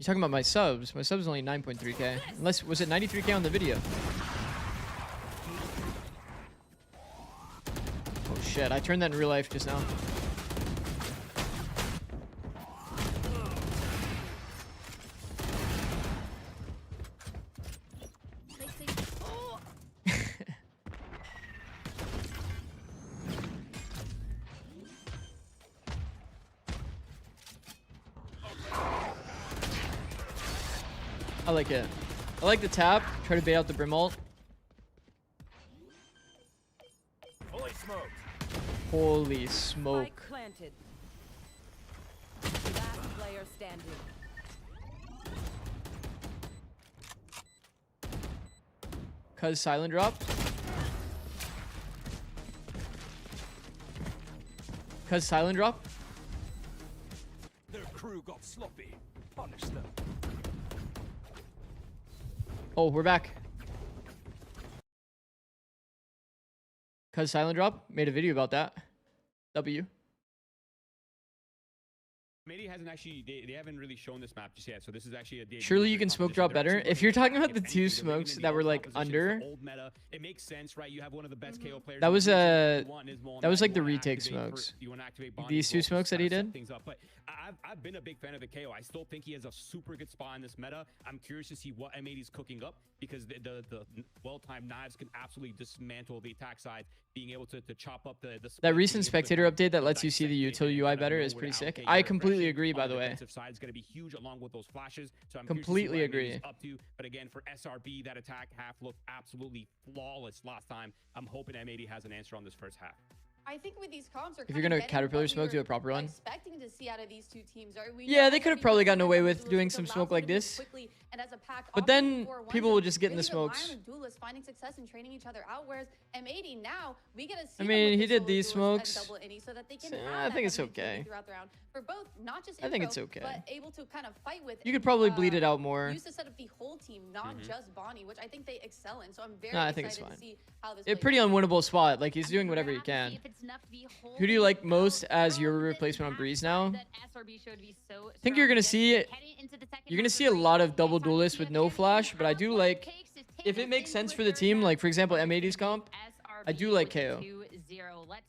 talking about my subs. My subs is only 9.3k. Unless, was it 93k on the video? Oh shit, I turned that in real life just now. I like it. I like the tap. Try to bait out the brim ult. Fully smoked. Holy smoke. Spike planted. Last player standing. Cuz silent drop. Cuz silent drop. Their crew got sloppy. Punish them. Oh, we're back. Cuz silent drop. Made a video about that. W. M80 hasn't actually, they haven't really shown this map just yet, so this is actually a debut Surely of you their can smoke composition. drop They're better. actually If you're talking running about the if two anything, they're bringing smokes in that the were old like compositions, under, the old meta. It makes sense, right? You have one of the best KO players. that in was the a region. You want Nismo on that was like you the wanna retake activate smokes. you want to activate Bonnie These as two well to smokes that kinda he set did. things up. But I've been a big fan of the KO. I still think he has a super good spot in this meta. I'm curious to see what M80 is cooking up because the well-timed knives can absolutely dismantle the attack side, being able to chop up the That recent spectator update that lets you see the util UI better is pretty sick. I completely agree, by the way. Side is going to be huge along with those flashes. So I'm Completely curious to see what M80 is agree. up to. But again, for SRB, that attack half looked absolutely flawless last time. I'm hoping M80 has an answer on this first half. I think with these comps, If you're gonna caterpillar smoke, do a proper run. Expecting to see out of these two teams. Right? Yeah, they could have probably gotten away with doing some smoke like this. Quickly and as a pack, But then people will just get in the smokes. Duelists finding success and training each other out. Whereas M80 now, we get to see I mean, he did solo these duelists smokes. and double innie so that they can So, have I that think it's utility okay. throughout the round for both, not just I think Impro, it's okay. but able to kind of fight with. You could probably bleed it out more. Use to set up the whole team, not just Bonnie, which I think they excel in. So I'm very No, I think it's excited fine. to see how this A plays pretty out. unwinnable spot. Like he's doing whatever he can. Who do you like most as your replacement on Breeze now? I think you're gonna see a lot of double duelists with no flash, but I do like if it makes sense for the team. Like for example, M80's comp, I do like KO.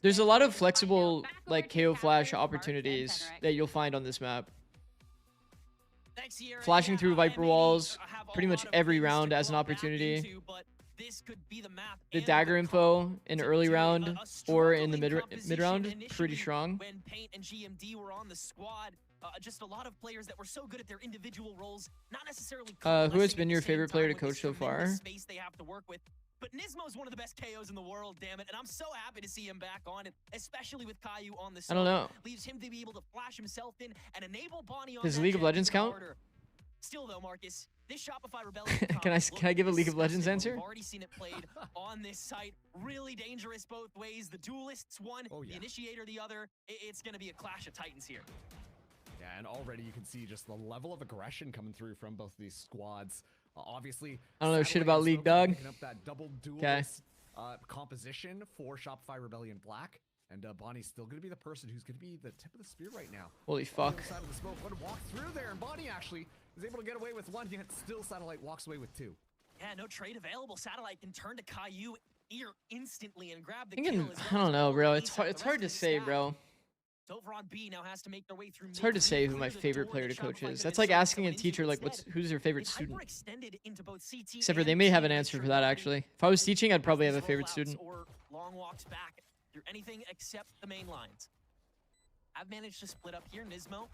There's a lot of flexible like KO flash opportunities that you'll find on this map. Flashing through Viper walls pretty much every round as an opportunity. The dagger info in early round or in the mid round, pretty strong. When Paint and GMD were on the squad, just a lot of players that were so good at their individual roles, not necessarily. Who has been your favorite player to coach so far? Space they have to work with. But Nismo is one of the best KOs in the world, damn it, and I'm so happy to see him back on it, especially with Caillou on the side. I don't know. Leaves him to be able to flash himself in and enable Bonnie on Does that League of jet Legends even count? harder. Still though, Marcus, this Shopify Rebellion Can I give a League of Legends answer? We've already seen it played on this site. Really dangerous both ways. The duelists one, the initiator the other. It's going to be a clash of titans here. Yeah, and already you can see just the level of aggression coming through from both of these squads. Obviously, I don't know shit about League, Smoke dog. picking up that double duelist composition for Shopify Rebellion Black. And Bonnie's still going to be the person who's going to be the tip of the spear right now. Holy fuck. On the side of the smoke, going to walk through there, and Bonnie actually is able to get away with one, yet still Satellite walks away with two. Yeah, no trade available. Satellite can turn to Caillou here instantly and grab the Thinking, kill. I don't know, bro. It's hard to say, bro. Over on B now has to make their way through. It's hard to say who my favorite player to coach is. That's like asking a teacher, like, who's their favorite student? Except for they may have an answer for that, actually. If I was teaching, I'd probably have a favorite student. Or long walks back through anything except the main lines. I've managed to split up here. Nismo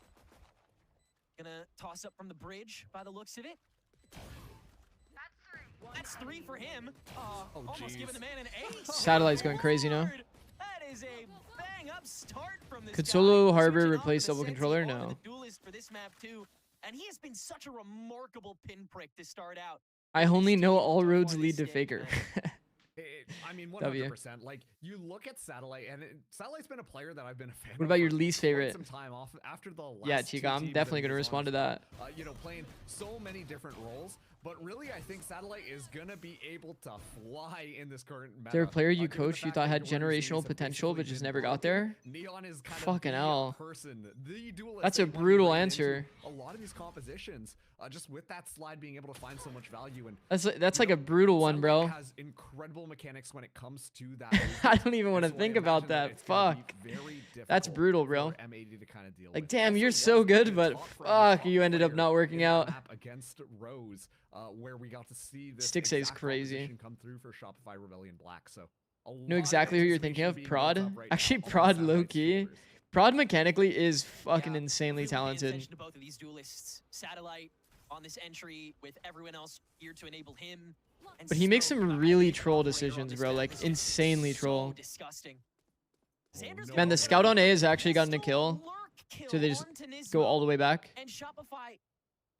gonna toss up from the bridge by the looks of it. That's three for him. Almost giving the man an ace. Satellite's going crazy now. That is a bang up start from this Could guy. Solo Harbor Switching replace off to the double Sensi controller? onto No. the duelist for this map too. And he has been such a remarkable pinprick to start out. I only know all roads lead to Faker. I mean, 100%. W. Like, you look at Satellite, and Satellite's been a player that I've been a fan of. What about your for least quite favorite? Some time off after the last Yeah, two Chica, I'm teams definitely that going to he was respond to on, that. you know, playing so many different roles. But really, I think Satellite is going to be able to fly in this current meta. Is there a player you given the coached you fact thought that had your orders generational have potential but basically just been never got broken? there? Neon is kind Fucking of hell. the person, the duelist That's a that you wanna brutal bring into answer. A lot of these compositions, just with that slide being able to find so much value. And That's like a brutal one, bro. has incredible mechanics when it comes to that. I don't even want to And so I think about imagine that. it's gonna be Fuck. very That's difficult brutal, bro. for M80 to kind of deal Like, with. damn, As you're it so was good, the but top front, fuck, the you top ended up player not working in that out. map against Rose, where we got to see this Stick Say's exact crazy. composition come through for Shopify Rebellion Black. So a lot Know of exactly who you're thinking anticipation of? being Prod? built up right Actually, now on Prod Satellite's low-key. shoulders. Prod mechanically is fucking Yeah, insanely really paying talented. attention to both of these duelists. Satellite on this entry with everyone else here to enable him. And But he makes Smoke, some really I think, troll operator on decisions, this bro. map Like is insanely so troll. disgusting. Oh, Xander's no. Man, the scout on A has actually gotten a Still kill. lurk So they just onto go Nismo, all the way back. and Shopify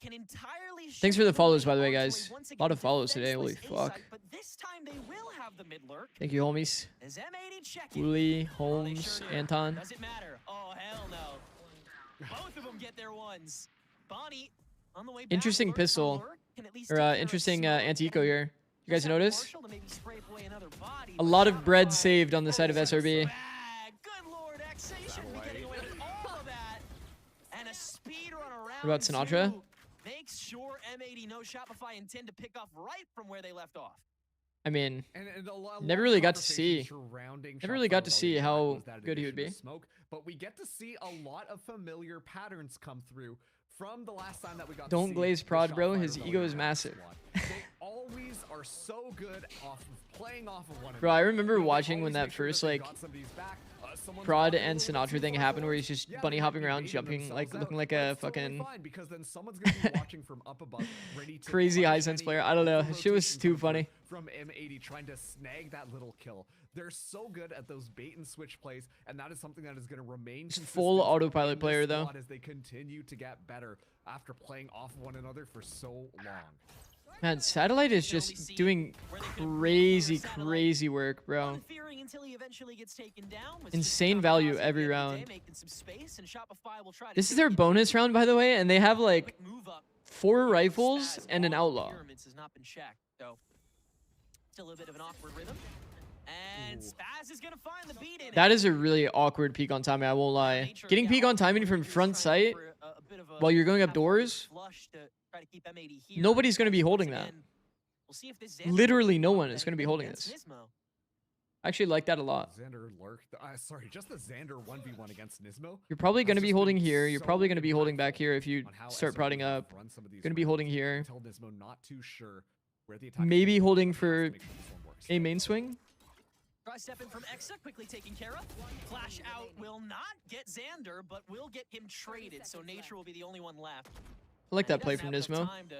can entirely Thanks for shift the follows, lane by the way, onto guys. once A lot again of follows today. Holy defenseless A fuck. site, but this time they will have the mid lurk. Thank you, homies. As M80 check it. Uli, Oh, they Holmes, sure do. Anton. Does it matter? Oh, hell no. Both of them get their ones. Bonnie on the way back. Interesting lurk from pistol. lurk, can at least Or take care of interesting Smoke, anti-eco and here. You guys does have notice? Marshall to maybe scrape away another body, A but lot of bread Shopify- saved on the side of SRB. Bag. Good lord, X, you shouldn't be getting away with all of that. And a speed run around. What about Sinatra? two makes sure M80 knows Shopify intend to pick off right from where they left off. I mean, And a lot Never of really got to conversation see. surrounding Never really Shopify got to with all see the how impact was that good he would addition be. to Smoke, but we get to see a lot of familiar patterns come through from the last time that we got to Don't see glaze the prod, bro. Shopify His rebellion ego is Raptor massive. squad. They always are so good off of playing off of one another. Bro, I remember They watching when always that make sure first, they've like, got somebody's back. Someone's Prod got a and little Sinatra too thing far happened where forward. he's just Yeah, bunny they might hopping be around, baiting jumping, like themselves looking out, like but a it's totally fucking fine because then someone's gonna be watching from up above, ready to crazy punish high sense any player. I don't know. over Shit was rotation too coming through funny. from M80 trying to snag that little kill. They're so good at those bait and switch plays, and that is something that is going to remain Just consistent full autopilot in this player, though. squad as they continue to get better after playing off one another for so long. Man, Satellite is just doing crazy work, bro. Unfearing until he eventually gets taken down, was just Insane tough value crossing at every the end of the round. day, making some space, and Shopify will try to This is take their it. bonus round, by the way, and they have like Quick move up. 4 Spaz rifles and an on the outlaw. pyramids has not been checked, so still a bit of an awkward rhythm. And Spaz is gonna find the beat in it. That is a really awkward peek on timing, I won't lie. Nature, Getting yeah, peek on awkward timing when from you're just front trying to sight go for a bit of a while you're going up half-hearted doors, flush to try to keep M80 here. nobody's going to be Once holding that. again, we'll see if this Xander Literally works no out one is better going to be than holding against this. Nismo. I actually like that a lot. Xander lurked. Sorry, just the Xander 1v1 against Nismo. You're probably going to That's be just holding been here. You're so probably going to be holding impactful back here if you on how start SRB prodding have up. run some of these Going to be rounds holding here. until Nismo not too sure where the attack is Maybe gonna go, holding but has to for make sure this one works. a main swing. Try step in from Exa, quickly taken care of. Flash out will not get Xander, but will get him traded, so Nature will be the only one left. I like that And he play doesn't from have enough Nismo. time to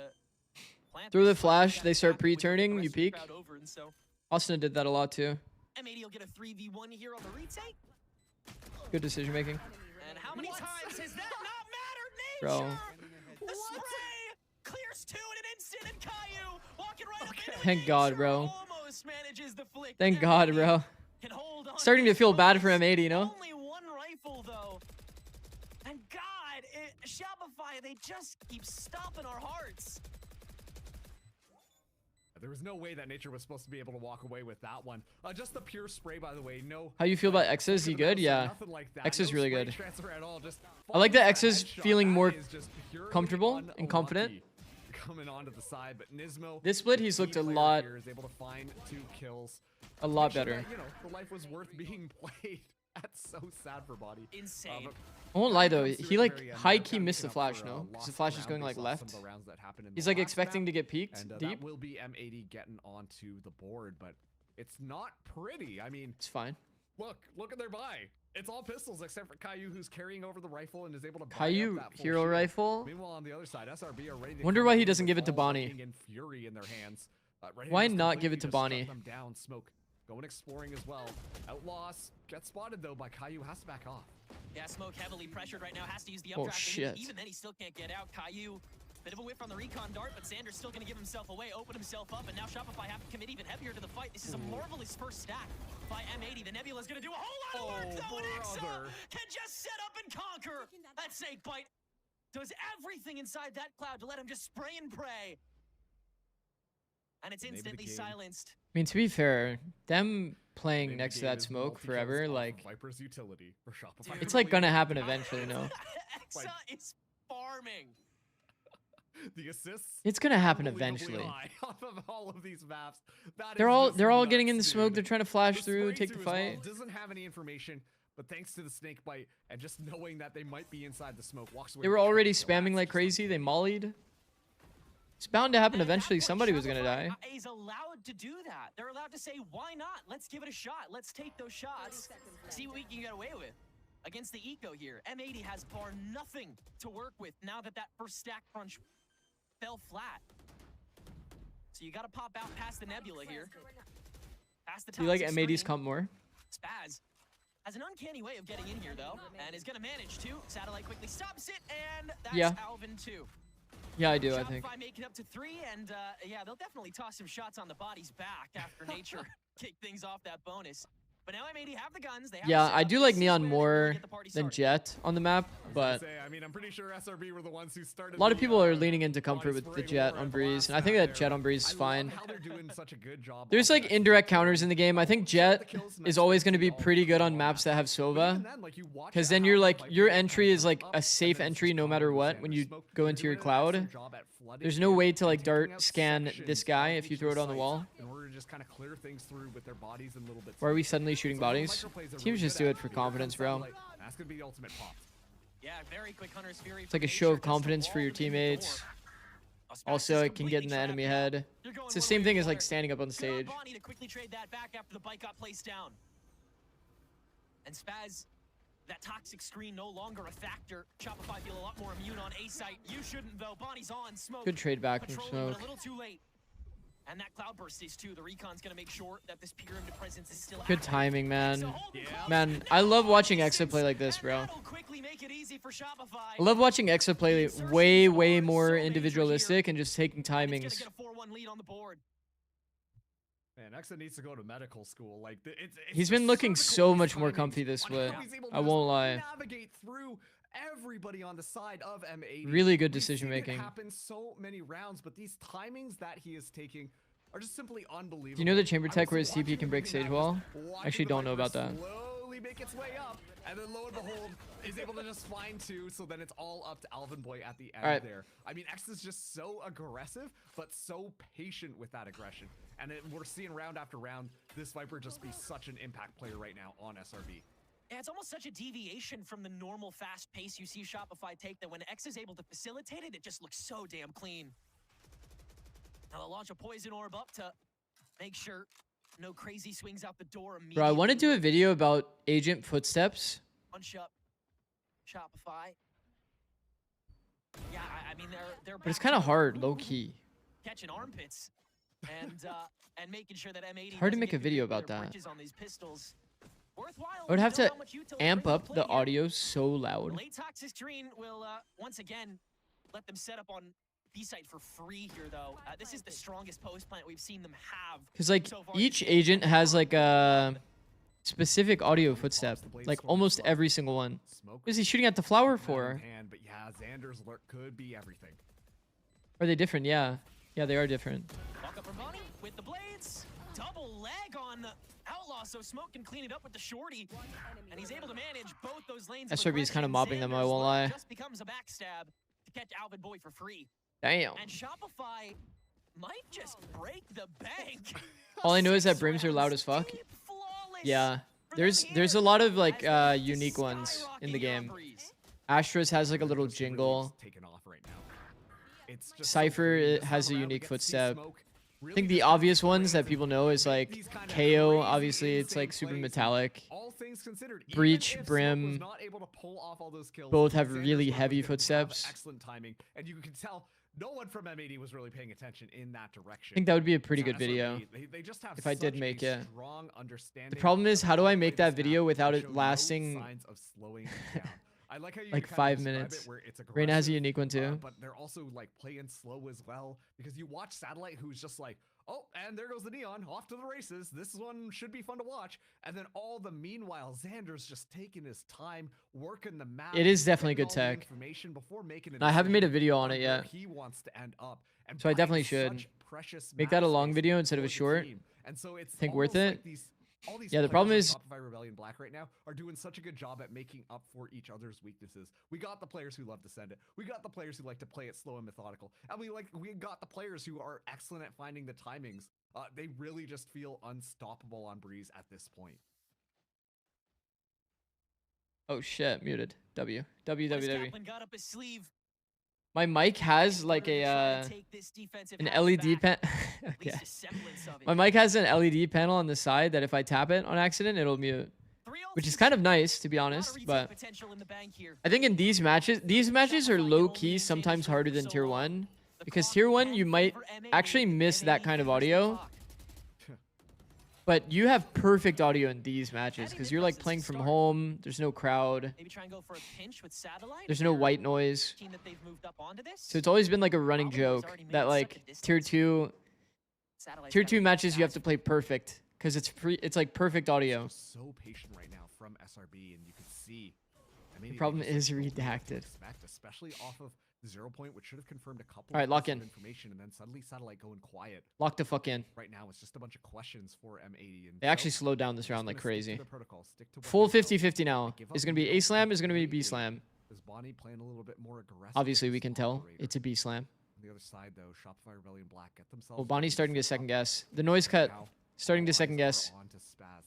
plant Through the this spike. flash, Got they start happy with the pre-turning, rest you of the peek. crowd over, and so Austin did that a lot too. M80 will get a 3v1 here on the retake. Good decision making. And how many times has that not mattered, Bro. Nature? The spray clears 2 in an instant, and Caillou walking right up into it. Thank God, Nature bro. almost manages the flick. Thank God, bro. Can hold on Starting to his feel bad for hopes. M80, you know? Only one rifle though. And God, Shopify, they just keep stopping our hearts. There was no way that Nature was supposed to be able to walk away with that one. Just the pure spray, by the way. No. How you feel about Exa? Is he good? Yeah. Nothing like that. X is No really spray good. transfer at all, just I like that following X is headshot. feeling That more is just purely comfortable and confident. unlucky. Coming onto the side, but Nismo, This split, the he's key looked a player lot- here, is able to find 2 kills. A lot Make sure better. that, you know, the life was worth being played. That's so sad for Body. Insane. But I won't lie though, comes through he at the like very end, high they're key kinda missed the making up flash, for, no? Because the lost flash is round going like based off some left. of the rounds that happened in He's the like last expecting map. to get peeked And deep. that will be M80 getting onto the board, but it's not pretty. I mean, It's fine. look at their buy. It's all pistols except for Caillou, who's carrying over the rifle and is able to buy up Caillou, that full hero shield. rifle. Meanwhile, on the other side, SRB are ready to Wonder come why he in doesn't with give it to all Bonnie. lightning and fury in their hands. Ready to Why just not give it completely to just shut Bonnie? them down. Smoke going exploring as well. Outlaws gets spotted though by Caillou, has to back off. Yeah, Smoke heavily pressured right now, has to use the Oh, updraft. shit. Even then, he still can't get out. Caillou, bit of a whiff on the recon dart, but Xander's still going to give himself away, open himself up, and now Shopify have to commit even heavier to the fight. This is a marvelous first stack by M80. The Nebula's going to do a whole lot of work, though, and Exa brother. can just set up and conquer. That snake bite does everything inside that cloud to let him just spray and pray. And it's Maybe the instantly game- silenced. I mean, to be fair, them playing Maybe next to game that is smoke multi-kills forever, off of like, Viper's utility for Shopify. Dude. it's like gonna happen eventually, no? Exa is farming. The assists. It's gonna happen unbelievably eventually. high off of all of these maps. That They're is all just getting in the nuts, smoke. dude. They're trying to flash The through, spray take the through as well fight. doesn't have any information, but thanks to the snake bite and just knowing that they might be inside the smoke, walks away. They were with the already triple kill. spamming like That's just crazy. They unbelievable. mollied. It's bound to happen And eventually. that's what Somebody was gonna Shopify die. Is allowed to do that. They're allowed to say, "Why not? Let's give it a shot. Let's take those shots. See what we can get away with." Against the eco here, M80 has bar nothing to work with now that that first stack crunch fell flat. So you got to pop out past the nebula here. Past the Do you like toxic M80's screen. comp more? Spaz has an uncanny way of getting in here, though, and is going to manage to. Satellite quickly stops it, and that's Yeah. Alvin 2. Yeah, I do, I think. Shopify make it up to 3, and yeah, they'll definitely toss some shots on the body's back after nature kicked things off that bonus. But now M80 have the guns. They have Yeah, the I setup. do like This is Neon where they more really get the party than started. Jet on the map, but I mean, I'm pretty sure SRB were the ones who started. a lot of the, people are leaning into comfort body with the spray Jet war on at the Breeze, last and I think map that there. Jet on Breeze is I love fine. how they're doing such a good job There's on like that. indirect counters in the game. I think Jet is always going to be pretty good on maps that have But Sova, even then, like, you watch because it, then how you're the like, Viper your kind of entry is comes like up, a and safe then it's entry just no matter covered with what when Xander you smoke. go They're into your doing an excellent cloud. job at flooding There's no here way to like and taking dart out scan sections this guy of if you each throw it on the site wall. in order to just kind of clear things through with their bodies in little bits. Why are we suddenly shooting So those bodies? microplays are Teams really just good do at it for here comes confidence, bro. Satellite. That's gonna be the ultimate pop. Yeah, very quick Hunter's Fury. It's like a show of confidence for your teammates. Also, it can get in the enemy head. It's the same thing as like standing up on stage. Bonnie to quickly trade that back after the bike got placed down. And Spaz, that toxic screen no longer a factor. Shopify feel a lot more immune on A site. You shouldn't though. Bonnie's on smoke. Good trade back from Patrolling, but smoke. a little too late. And that cloudburst is too. The recon's gonna make sure that this pyramid presence is still Good active. timing, man. So hold the cloud Man, and I love watching distance, Exa play like this, and bro. that'll quickly make it easy for Shopify. I love watching Exa play Insertions way are more so major individualistic here. and just taking And it's gonna timings. get a 4-1 lead on the board. Man, Exa needs to go to medical school. Like, it's He's the been looking surgical so much more timings comfy this on split. how he's able to I just won't lie. Navigate through everybody on the side of M80. Really good We've seen decision it making. happen so many rounds, but these timings that he is taking are just simply unbelievable. Do you know the chamber I tech was where his TP watching can him break doing stage that, wall? just watching Actually the don't know Viper about that. slowly make its way up, and then lo and behold, is able to just find 2, so then it's all up to Alvin Boy at the end Alright. there. I mean, X is just so aggressive, but so patient with that aggression. And we're seeing round after round, this Viper just be such an impact player right now on SRB. Yeah, it's almost such a deviation from the normal fast pace you see Shopify take that when X is able to facilitate it, it just looks so damn clean. Now they'll launch a poison orb up to make sure no crazy swings out the door immediately. Bro, I want to do a video about agent footsteps. Punch up Shopify. Yeah, I mean they're But it's kind of hard, low key. catching armpits and making sure that M80 hard to doesn't make get a video their about that. bridges on these pistols. Worthwhile I would have to know to how much utility amp brings up to the play here. audio so loud. Late toxic screen will once again let them set up on B site for free here though. This is the strongest post plant we've seen them have. Because like so far each this agent season. has like a specific audio footstep, like almost every single one. Smoke What is he shooting at the flower in for? hand, but yeah, Xander's lurk could be everything. Are they different? Yeah. Yeah, they are different. Walk up from Bonnie with the blades. Double leg on Outlaw, so Smoke can clean it up with the shorty. And he's able to manage both those lanes. of SRB is kind of aggression. mobbing them, I Xander's won't lurk lie. Just becomes a backstab to catch Alvin Boy for free. Damn. And Shopify might just break the bank. All I know is that Six brims are loud rounds as fuck. deep, flawless Yeah. for There's them a here lot of like as they unique ones in the skyrocket here on game. Breeze. Astra's has like a They're little just really jingle. just taking off right now. It's just Cypher, so it clean. has This a time around, we unique get to see footstep. Smoke I really think the just obvious bring ones that some people know is these like kind of KO. crazy, Obviously, it's insane like super plays. metallic. All things considered, even Breach, if Smoke Brim, was not able to pull off all those kills, both have Xander's really lurk was heavy able to have footsteps. Excellent timing, and you can tell no one from M80 was really paying attention in that direction. I think that would be a pretty So good video. SRB, they just have if I did such make a it. strong understanding The problem is, of how do I to make play that this video map without and it show no lasting signs of slowing down. I like how you like kind of 5 describe minutes? it where it's Reina has a aggressive, unique one too. but they're also like playing slow as well because you watch Satellite, who's just like, oh, and there goes the neon, off to the races. This one should be fun to watch. And then all the meanwhile, Xander's just taking his time, working the map. It is definitely getting good all the tech. information before making I haven't made a decision video on it where yet. He wants to end up. And So I buying definitely should. such precious Make that a map long space video instead of a for the short. team. And so it's Think worth almost it? like all these Yeah, the players problem on is- Shopify Rebellion Black right now are doing such a good job at making up for each other's weaknesses. We got the players who love to send it. We got the players who like to play it slow and methodical. And we got the players who are excellent at finding the timings. They really just feel unstoppable on Breeze at this point. Oh shit, muted. W. Wes W. Kaplan got up his sleeve. My mic has like Wanted to try a to take this defensive an half LED back, pen. at Okay. least a semblance of it. My mic has an LED panel on the side that if I tap it on accident, it'll mute. Which is kind of nice, to be honest, but potential in the bank here. I think in these matches are low-key sometimes harder than tier 1 Because tier 1, you might actually miss that kind of audio. But you have perfect audio in these matches because you're like playing from home. There's no crowd. Maybe try and go for a pinch with Satellite. There's no white noise. So it's always been like a running joke that like tier 2 matches you have to play perfect because it's like perfect audio. So patient right now from SRB, and you can see. The problem is redacted. Especially off of 0 point, which should have confirmed a couple. All right, lock in. Information, and then suddenly Satellite going quiet. Lock the fuck in. Right now, it's just a bunch of questions for M80. And they actually slowed down this round like crazy. To full 50-50 now. Is going to be A slam. Is going to be B slam. Is Bonnie playing a little bit more aggressive? Obviously, we can tell it's a B slam. On the other side, though, Shopify Rebellion Black get themselves. Well, Bonnie's starting to second guess. The noise cut. Starting to second guess.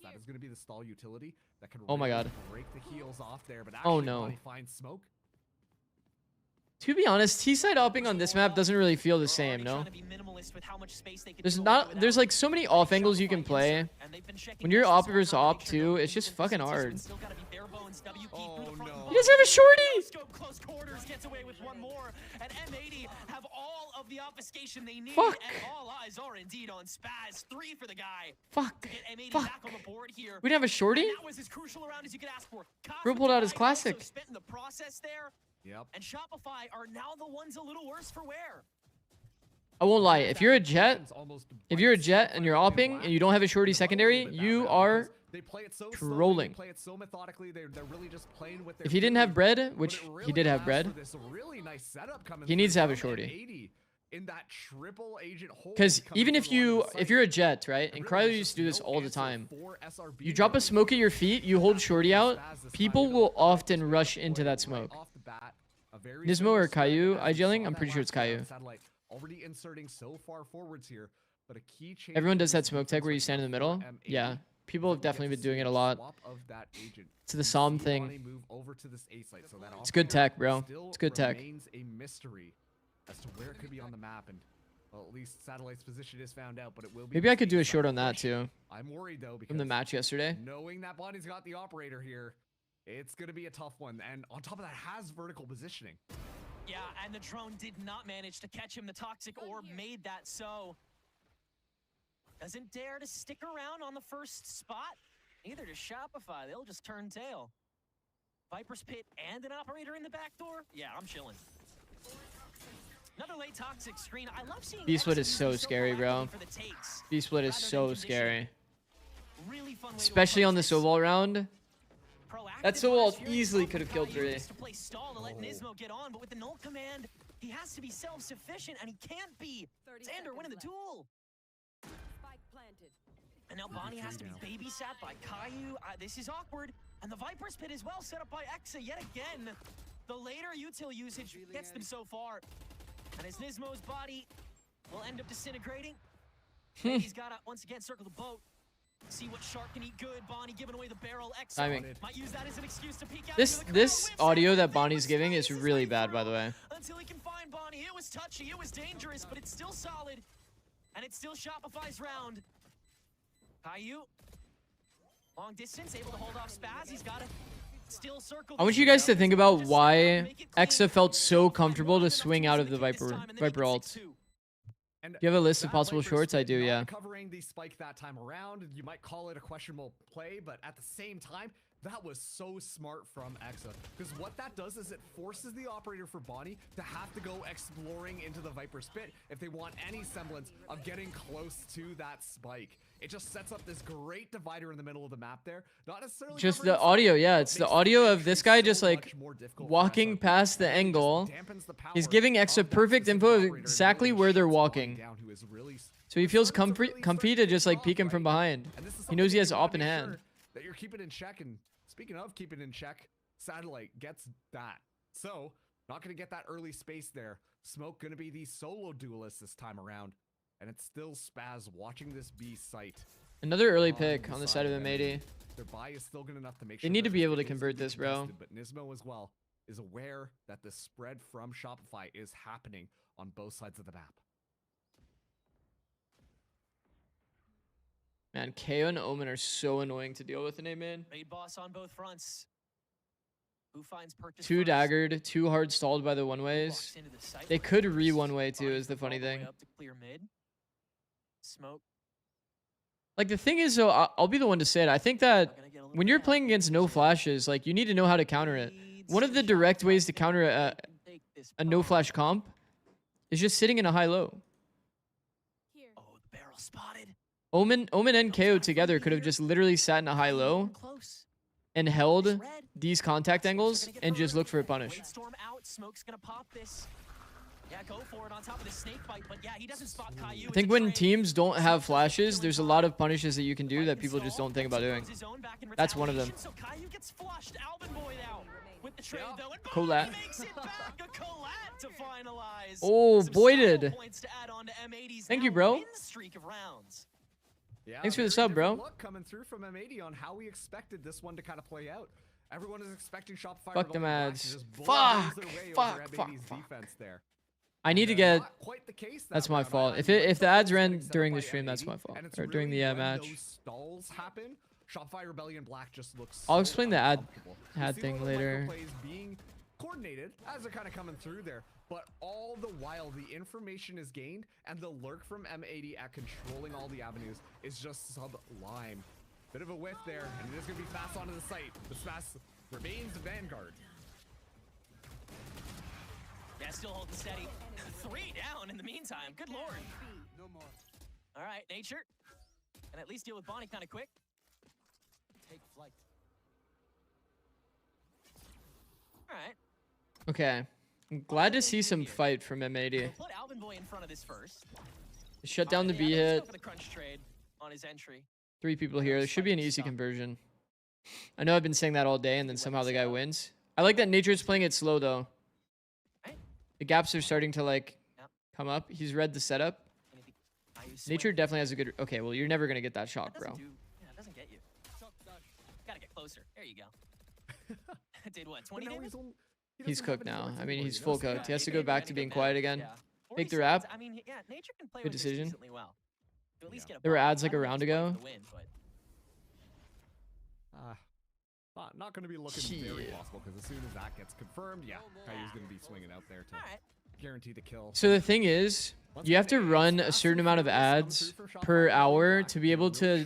That is going to be the stall utility that can oh my god. Break the heels off there, but actually Bonnie finds smoke. To be honest, T-side opping on this map doesn't really feel the same, no? There's like so many off angles you can play. When you're op versus op too, it's just fucking hard. Oh no. He doesn't have a shorty! Close quarters gets away with one more, and M80 have all of the obfuscation they need. Fuck. And all eyes are indeed on Spaz. 3 for the guy. Fuck. Fuck. Back on the board here. We didn't have a shorty? That was as crucial a round as you could ask for. Bro pulled out his classic. Spent in the process there. Yep. And Shopify are now the ones a little worse for wear. I won't lie. If you're a jet and you're opping and you don't have a shorty secondary, you are trolling. If he didn't have bread, which he did have bread, he needs to have a shorty. Because even if you're a jet, right, and Cryo used to do this all the time, you drop a smoke at your feet, you hold shorty out, people will often rush into that smoke. Nismo or Caillou IGLing? I'm pretty sure it's Caillou. Already inserting so far forwards here, but a key change. Everyone does that smoke tag where you stand in the middle. Yeah, people have definitely been doing it a lot. It's the Psalm thing. It's good tech, bro. It's good tech. A mystery as to where it could be on the map, and well, at least Satellite's position is found out, but it will be. Maybe I could do a short on that too. I'm worried though because from the match yesterday. Knowing that Bonnie's got the operator here, it's gonna be a tough one, and on top of that, has vertical positioning. Yeah, and the drone did not manage to catch him. The toxic orb made that so. Doesn't dare to stick around on the first spot. Neither does Shopify. They'll just turn tail. Viper's Pit and an operator in the back door? Yeah, I'm chilling. Another late toxic screen. I love seeing B-split is so scary, bro. B-split is so scary. Really fun, especially on the Sobol round. That Sobol easily could have killed 3. To play stall to let Nismo get on, but with the null command, he has to be self-sufficient, and he can't be. Xander winning the duel. And now Bonnie has to be babysat by Caillou. This is awkward. And the Viper's Pit is well set up by Exa yet again. The later util usage gets them so far. And as Nismo's body will end up disintegrating, he's got to once again circle the boat. See what shark can eat good. Bonnie giving away the barrel. Timing. Might use that as an excuse to peek out. This audio that Bonnie's giving is really bad, by the way. Until he can find Bonnie. It was touchy, it was dangerous, but it's still solid. And it's still Shopify's round. Caillou, long distance, able to hold off Spaz. He's got to still circle. I want you guys to think about why Exa felt so comfortable to swing out of the Viper ult. And you have a list of possible shorts? I do, yeah. Covering the spike that time around, you might call it a questionable play, but at the same time, that was so smart from Exa. Because what that does is it forces the operator for Bonnie to have to go exploring into the Viper's Pit if they want any semblance of getting close to that spike. It just sets up this great divider in the middle of the map there. Not necessarily just the audio, yeah. It's the audio of this guy just like walking past the angle. He's giving Exa perfect info exactly where they're walking. So he feels comfy to just like peek him from behind. He knows he has op in hand. That you're keeping in check, and speaking of keeping in check, Satellite gets that. So, not going to get that early space there. Smoke going to be the solo duelist this time around. And it's still Spaz watching this B site. Another early pick on the side of M80. Their buy is still good enough to make sure they need to be able to convert this, bro. But Nismo as well is aware that the spread from Shopify is happening on both sides of the map. Man, KO and Omen are so annoying to deal with in A-main. Made boss on both fronts. Who finds purchase 2 first? daggered, 2 hard stalled by the one Walks ways. into the site They where could it re is. one way too, is the Bonnie's all funny the way thing. up to clear mid. Smoke. Like the thing is though, I'll be the one to say it. I think that Gonna get a little when bit you're out playing there, against no so flashes, like you need to know how to counter it. leads One of the Shopify direct ways to to counter take this a no bomb. flash comp is just sitting in a high low. Here. Oh, the barrel spotted. Omen and KO together could have just literally sat in a high low Close. and held Red. these contact Smokes are angles gonna get and just further. look for a punish. Blade storm out. Smoke's gonna pop this. Yeah, go for it on top of the snake bite, but yeah, he doesn't spot Caillou. I think when teams don't have flashes, there's a lot of punishes that you can do that people just don't think about doing. That's one of them. So Caillou gets flushed. Alvin Boy now with the trade though, and Collat. he makes it back. A collat to finalize. Oh, Some boy style did. points to add on to M80's Thank now you, bro. win streak of rounds. Yeah, Thanks for the very sub, bro. different look coming through from M80 on how we expected this one to kind of play out. Everyone is expecting Shopify. Fuck them Rebellion Black ads. to just blow Fuck, their way fuck, over fuck, M80's fuck. defense there. I need to And, get. not quite the case that That's my round. fault. I If mean, it, if the when ads something's ran getting set up during by the stream, that's M80, my fault. and it's Or during the really when match. those stalls happen, Shopify Rebellion Black just looks. I'll so explain the ad uncomfortable. You ad see thing all the later. microplays being coordinated as they're kind of coming through there, but all the while the information is gained and the lurk from M80 at controlling all the avenues is just sublime. Bit of a whiff there, and it is going to be fast onto the site. The fast remains Vanguard. Yeah, still holding steady. 3 down in the meantime. Good lord. No more. All right, Nature. And at least deal with Bonnie kind of quick. Take flight. All right. Okay. I'm glad to see some fight from M80. We'll put Alvin Boy in front of this first. Shut down the Yeah, B let's go hit. for the crunch trade on his entry. 3 people here. There should be an easy conversion. I know I've been saying that all day, and then somehow the guy wins. I like that Nature's playing it slow though. Right. The gaps are starting to like Yep. come up. He's read the setup. Anything- Caillou swing. Nature definitely has a good. Okay, well you're never gonna get that shot, That bro. doesn't do- yeah, it doesn't get you. Gotta get closer. There you go. Did what? 20 But now damage? he He's doesn't have cooked any now. bullets I mean, anymore, he's you know, full so cooked. He has to Yeah, go maybe back gonna to go being now. quiet again. Yeah. Take the 47s, wrap. I mean, yeah, Nature can play Good with this decision. decently well. To at least get a There were buy. ads like I a don't think round it's quite ago. for the win, but Not going to be looking very Shit. possible because as soon as that gets confirmed, yeah, Caillou's going to be swinging out there to all right. guarantee the kill. So the thing is, you have to run a certain amount of ads per hour to be able to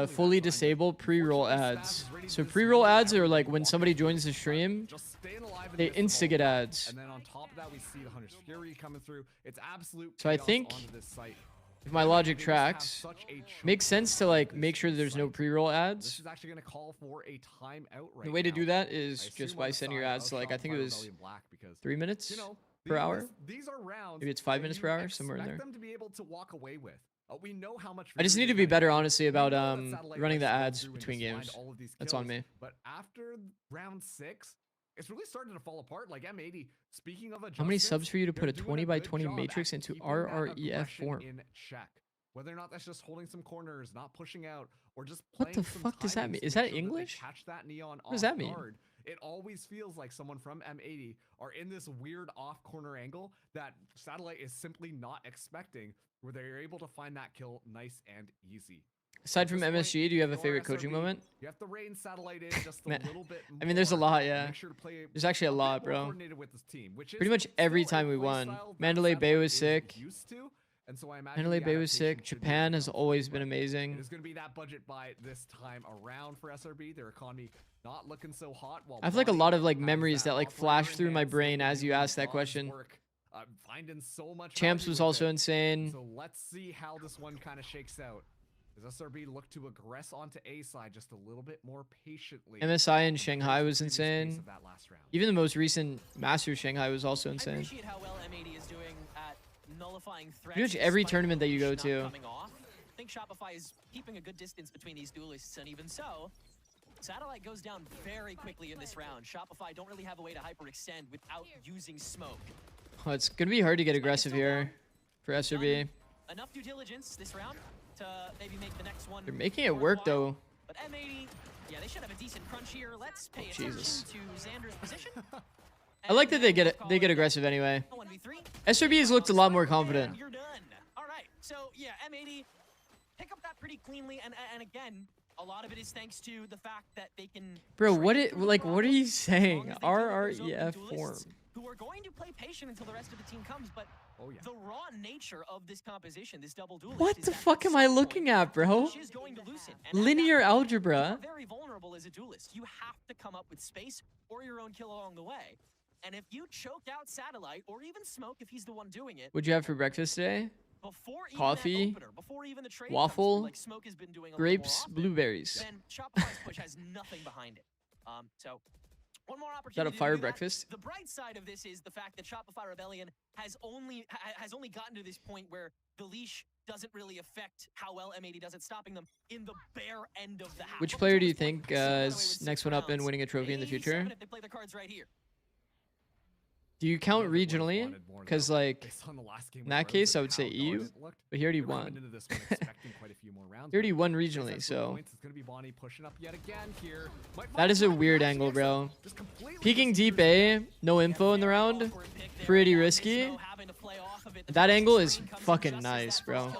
fully disable pre-roll ads. So pre-roll ads are like when somebody joins the stream, Just staying alive in they this insta get ball. ads. And then on top of that, we see the Hunter's Fury coming through. It's absolute So I chaos think onto this site. if my logic They just have tracks, such a makes sense to like this make sure that there's no site. pre-roll This ads. is actually going to call for a timeout right The way to now. do that I is assume just on by the sending your side ads of to like, I think it Shopify was Rebellion Black because 3 minutes you know, per hour. These are rounds. Maybe it's 5 that minutes you per hour, somewhere in expect there. them to be able to walk away with. We know how much. I just victory need to they're be better, gonna get. honestly, We about know that Satellite running the likes to go ads through and between just find games. all of these That's on kills, me. But after round 6, it's really starting to fall apart. Like M80. Speaking of How many adjustments, subs for you to they're put a doing 20 by good 20 job matrix at into keeping that RREF aggression form? in check. Whether or not that's just holding some corners, not pushing out, or just What playing the some fuck does that timings mean? to Is make that sure they English? catch that neon What does off that mean? guard. It always feels like someone from M80 are in this weird off corner angle that Satellite is simply not expecting, where they're able to find that kill nice and easy. Aside from At this MSG, do you have a for favorite coaching SRB, moment? You have to rein Satellite in just a Man, little bit more. I mean, there's a lot, and yeah. make sure to play There's actually a bit lot, more bro. coordinated with this team, which Pretty is much every still a time we won. playstyle that Mandalay Bay was Satellite is sick. used to, and so I imagine Mandalay the Bay was adaptation sick. should be Japan has enough, always been but amazing. It is going to be that budget buy this time around for SRB. Their economy not looking so hot. While I have like a Bonnie lot of like has memories that like operator flash in through my hand, still brain as you doing asked that God's question. work, finding so much Champs value was with also it. insane. So let's see how this one kind of shakes out. Does SRB look to aggress onto A side just a little bit more patiently? MSI in compared Shanghai to the was previous pace insane. of that last round? Even the most recent Masters Shanghai was also I insane. appreciate how well M80 is doing at nullifying threats. Pretty much every despite tournament that you go push not to. coming off. I think Shopify is keeping a good distance between these duelists, and even so, Satellite goes down very quickly in this round. Shopify don't really have a way to hyperextend without using smoke. Oh, it's gonna be hard to get aggressive here for SRB. Enough due diligence this round to maybe make the next one. They're making it work worthwhile. though. But M80, yeah, they should have a decent crunch here. Let's pay Jesus. attention to Xander's position. I like that they get Call it, it aggressive anyway. a 1v3. SRB has looked a lot more confident. You're done. All right. So yeah, M80 pick up that pretty cleanly, and again, A lot of it is thanks to the fact that they can. Bro, trade what it through the like? What are you problems as long saying? as they deal with those open RREF duelists form. Who are going to play patient until the rest of the team comes, but the raw nature of this composition, this double duelist. What is the that fuck at am I some looking point, at, bro? Leash is going to loosen. And at Linear that point, algebra. you're very vulnerable as a duelist. You have to come up with space or your own kill along the way. And if you choke out Satellite or even Smoke if he's the one doing it. What'd you have for breakfast today? Before even Coffee, that opener, before even the trade waffle, comes, like Smoke has been doing a grapes, little more often, blueberries. then Shopify's push has nothing behind it. So one more opportunity. Is that a to fire do breakfast? The bright side of this is the fact that Shopify Rebellion has only gotten to this point where the leash doesn't really affect how well M80 does at stopping them in the bare end of the half. Which player do you think is next one up and winning a trophy in the future? If they play their cards right here. Do you count regionally? Because like in that case, I would say EU, but he already won. He already won regionally, so that is a weird angle, bro. Peeking deep A, no info in the round, pretty risky. That angle is fucking nice, bro.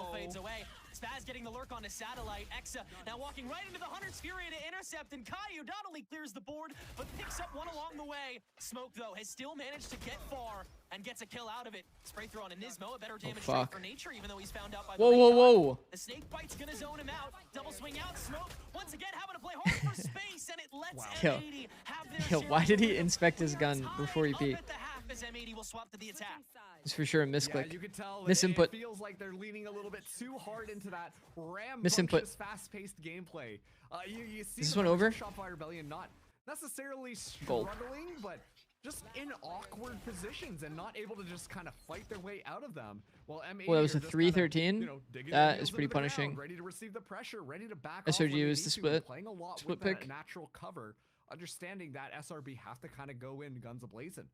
Spaz getting the lurk onto Satellite. Exa now walking right into the Hunter's Fury to intercept, and Caillou not only clears the board, but picks up one along the way. Smoke, though, has still managed to get far and gets a kill out of it. Spray throw on a Nismo, a better damage rate for Nature, even though he's found out by the whoa. The snake bite's gonna zone him out. Double swing out, Smoke once again having to play hard for space, and it lets M80 have their Yo, why did he inspect his gun before he peeked? as M80 will swap to the attack. It's for sure a misclick. You can tell Misinput. It feels like they're leaning a little bit too hard into that Misinput. fast-paced gameplay. You see is this one over? Shopify Rebellion not necessarily struggling, but just in awkward positions and not able to just kind of fight their way out of them. Well, M80 well, that was a are just 313. Kind of, That is pretty punishing. ready to receive the pressure, ready to back SRG off when was they the need to, split. playing a lot Split with pick. natural cover, understanding that SRB have to kind of go in guns a-blazing.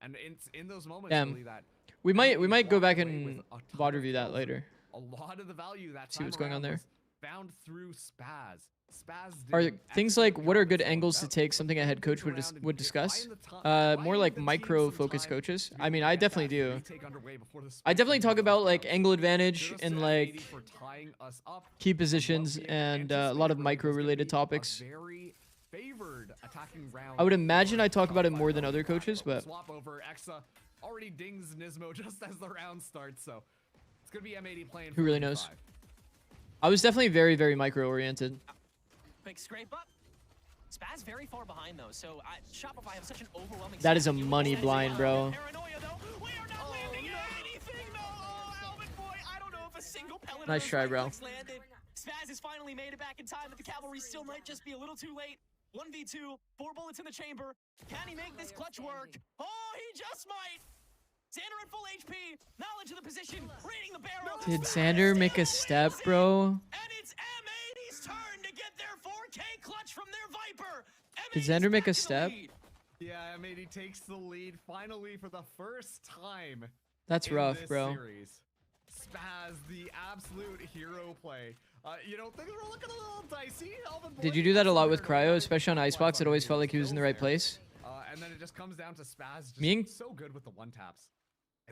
And in those moments, really, that we might go back with and a ton VOD of review that kills. later. A lot of the value that See what's going on there. found through Spaz. Are things like what are good angles to take? Something a head coach would discuss. More like micro focus coaches. I mean, I definitely do. I definitely talk about like angle advantage and like key positions and a lot of micro related topics. I would imagine I talk about it more than other coaches, but swap over. Exa already dings Nismo just as the round starts, so it's gonna be M80 playing. Who really knows? I was definitely very, very micro oriented. Quick scrape up. Spaz very far behind though, so Shopify have such an overwhelming. That is a money blind, bro. Nice try, bro. Spaz has finally made it back in time, but the cavalry still might just be a little too late. 1v2, 4 bullets in the chamber. Can he make this clutch work? Oh, he just might. Xander at full HP, knowledge of the position, reading the barrel. Did Xander make a step, bro? And it's M80's turn to get their 4K clutch from their Viper. Did Xander make a step? Yeah, M80 takes the lead finally for the first time. That's rough, bro. Series. Spaz, the absolute hero play. You know, things were looking a little dicey. Did you do that a lot with Cryo, especially on Icebox? It always felt like he was in the right place. And then it just comes down to Spaz just so good with the one taps.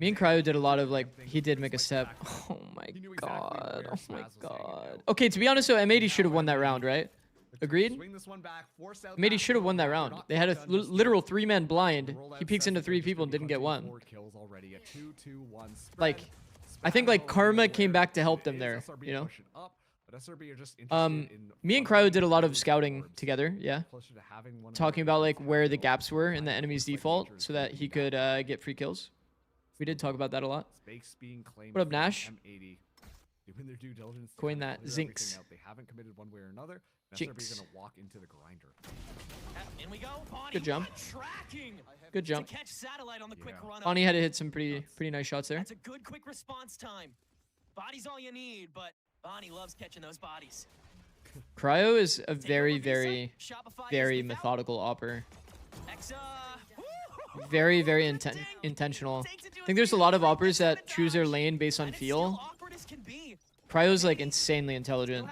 Me and Cryo did a lot of like, he did make a step. Oh my god. Oh my god. Okay, to be honest though, M80 should have won that round, right? Agreed? M80 should have won that round. They had a literal 3-man blind. He peeks into 3 people and didn't get one. Like, I think like karma came back to help them there, you know? Me and Cryo did a lot of scouting together, yeah. Talking about like where the gaps were in the enemy's default so that he could get free kills. We did talk about that a lot. What up, Nash? Coin that. Zinx. They haven't committed one way or another. Jinx. Gonna walk into the grinder. In we go. Bonnie, good jump. Good jump. To catch Satellite on the quick run. Bonnie had to hit some pretty nice shots there. That's a good quick response time. Body's all you need, but Bonnie loves catching those bodies. Cryo is a very, very, very methodical opper. Very, very intentional. I think there's a lot of oppers that choose their lane based on feel. Cryo's like insanely intelligent.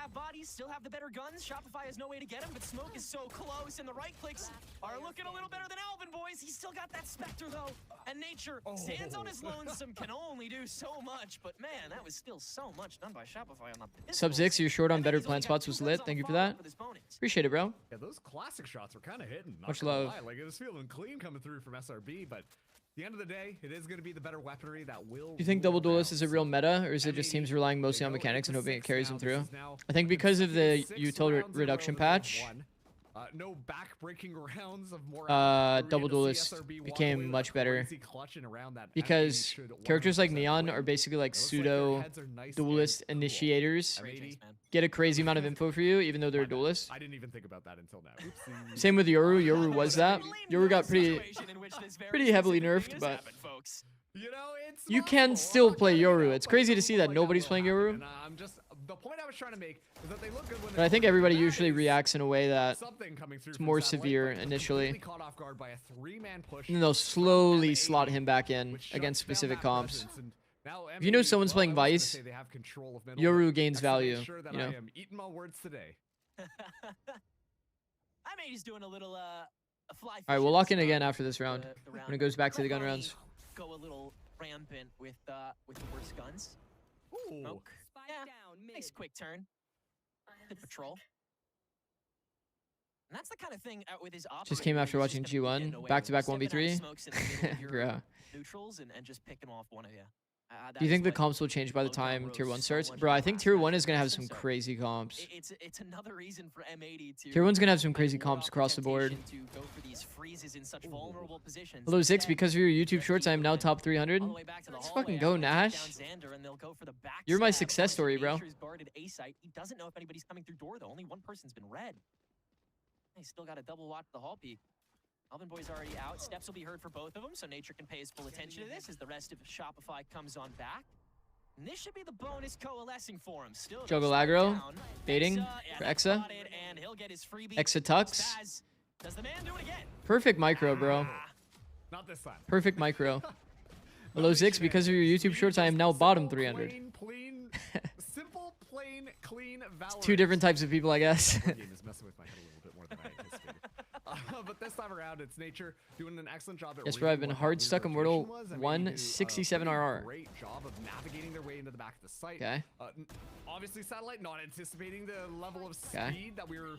the better guns. Shopify has no way to get him, but Smoke is so close, and the right clicks are looking a little better than Alvin Boys. He's still got that Spectre, though, and Nature stands on his lonesome, can only do so much, but man, that was still so much done by Shopify on the Sub 6, you're short on better plant spots was lit. Thank you for that. Appreciate it, bro. Yeah, those classic shots were kind of hitting. Much love. Like, it was feeling clean coming through from SRB, but at the end of the day, it is going to be the better weaponry that will. Do you think double duelist is a real meta, or is it just teams relying mostly on mechanics and hoping it carries them through? I think because of the util reduction patch, no back-breaking rounds of more double duelist became much better because characters like Neon are basically like pseudo duelist initiators, get a crazy amount of info for you even though they're a duelist. I didn't even think about that until now. Same with Yoru. Yoru was that. Yoru got pretty heavily nerfed, but you know, you can still play Yoru. It's crazy to see that nobody's playing Yoru. The point I was trying to make is that they look good when But I think everybody usually reacts in a way that it's it's more severe initially. Caught off guard by a 3-man push. And then they'll slowly slot him back in against specific comps. If you know someone's playing Vice, Yoru gains value. You know? I am eating my words today. M80's doing a little fly. All right, we'll lock in again after this round when it goes back to the gun rounds. Go a little rampant with the worst guns. Smoke. Yeah, nice quick turn. Good patrol. And that's the kind of thing with his just came after watching G1 back-to-back 1v3. Bruh. Neutrals and just picking off one of you. Do you think the comps will change by the time Tier 1 starts? Bro, I think Tier 1 is going to have some crazy comps. It's another reason for M80 to Tier 1's going to have some crazy comps across the board. To go for these freezes in such vulnerable positions. Hello, Zix. Because of your YouTube shorts, I am now top 300. Let's fucking go, Nash. You're my success story, bro. He doesn't know if anybody's coming through door, though. Only one person's been red. He still got a double watch the hall peek. Alvin Boy's already out. Steps will be heard for both of them, so Nature can pay his full attention to this as the rest of Shopify comes on back. And this should be the bonus coalescing for him. Still Juggle aggro, baiting for Exa. Exa tucks. Does the man do it again? Perfect micro, bro. Not this time. Perfect micro. Hello, Zix. Because of your YouTube shorts, I am now bottom 300. Simple, plain, clean, VALORANT. Two different types of people, I guess. Game is messing with my head a little bit more than I anticipated. But this time around, it's Nature doing an excellent job at yes, bro, I've been hard stuck in Mortal 167 RR. Great job of navigating their way into the back of the site. Okay. Obviously, Satellite not anticipating the level of speed that we were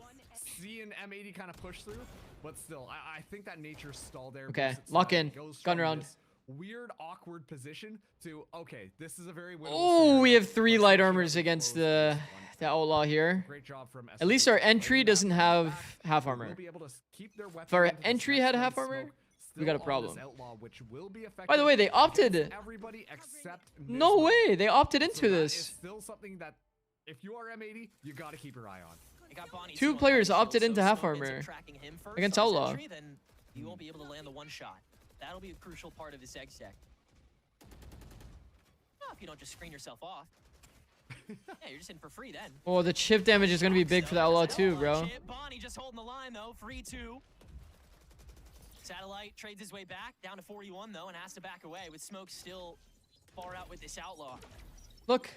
seeing M80 kind of push through, but still, I think that Nature stalled there. Okay, lock in. Gun round. Weird, awkward position to, okay, this is a very oh, we have 3 light armors against the outlaw here. Great job from at least our entry doesn't have half armor. If our entry had half armor, we got a problem. By the way, they opted. No way, they opted into this. Still something that, if you are M80, you got to keep your eye on. 2 players opted into half armor against outlaw. Then you won't be able to land the one shot. That'll be a crucial part of this egg stack. Well, if you don't just screen yourself off. Yeah, you're just in for free then. Oh, the chip damage is going to be big for the outlaw too, bro. Bonnie just holding the line though, free 2. Satellite trades his way back, down to 41 though, and has to back away with Smoke still far out with this outlaw. Look,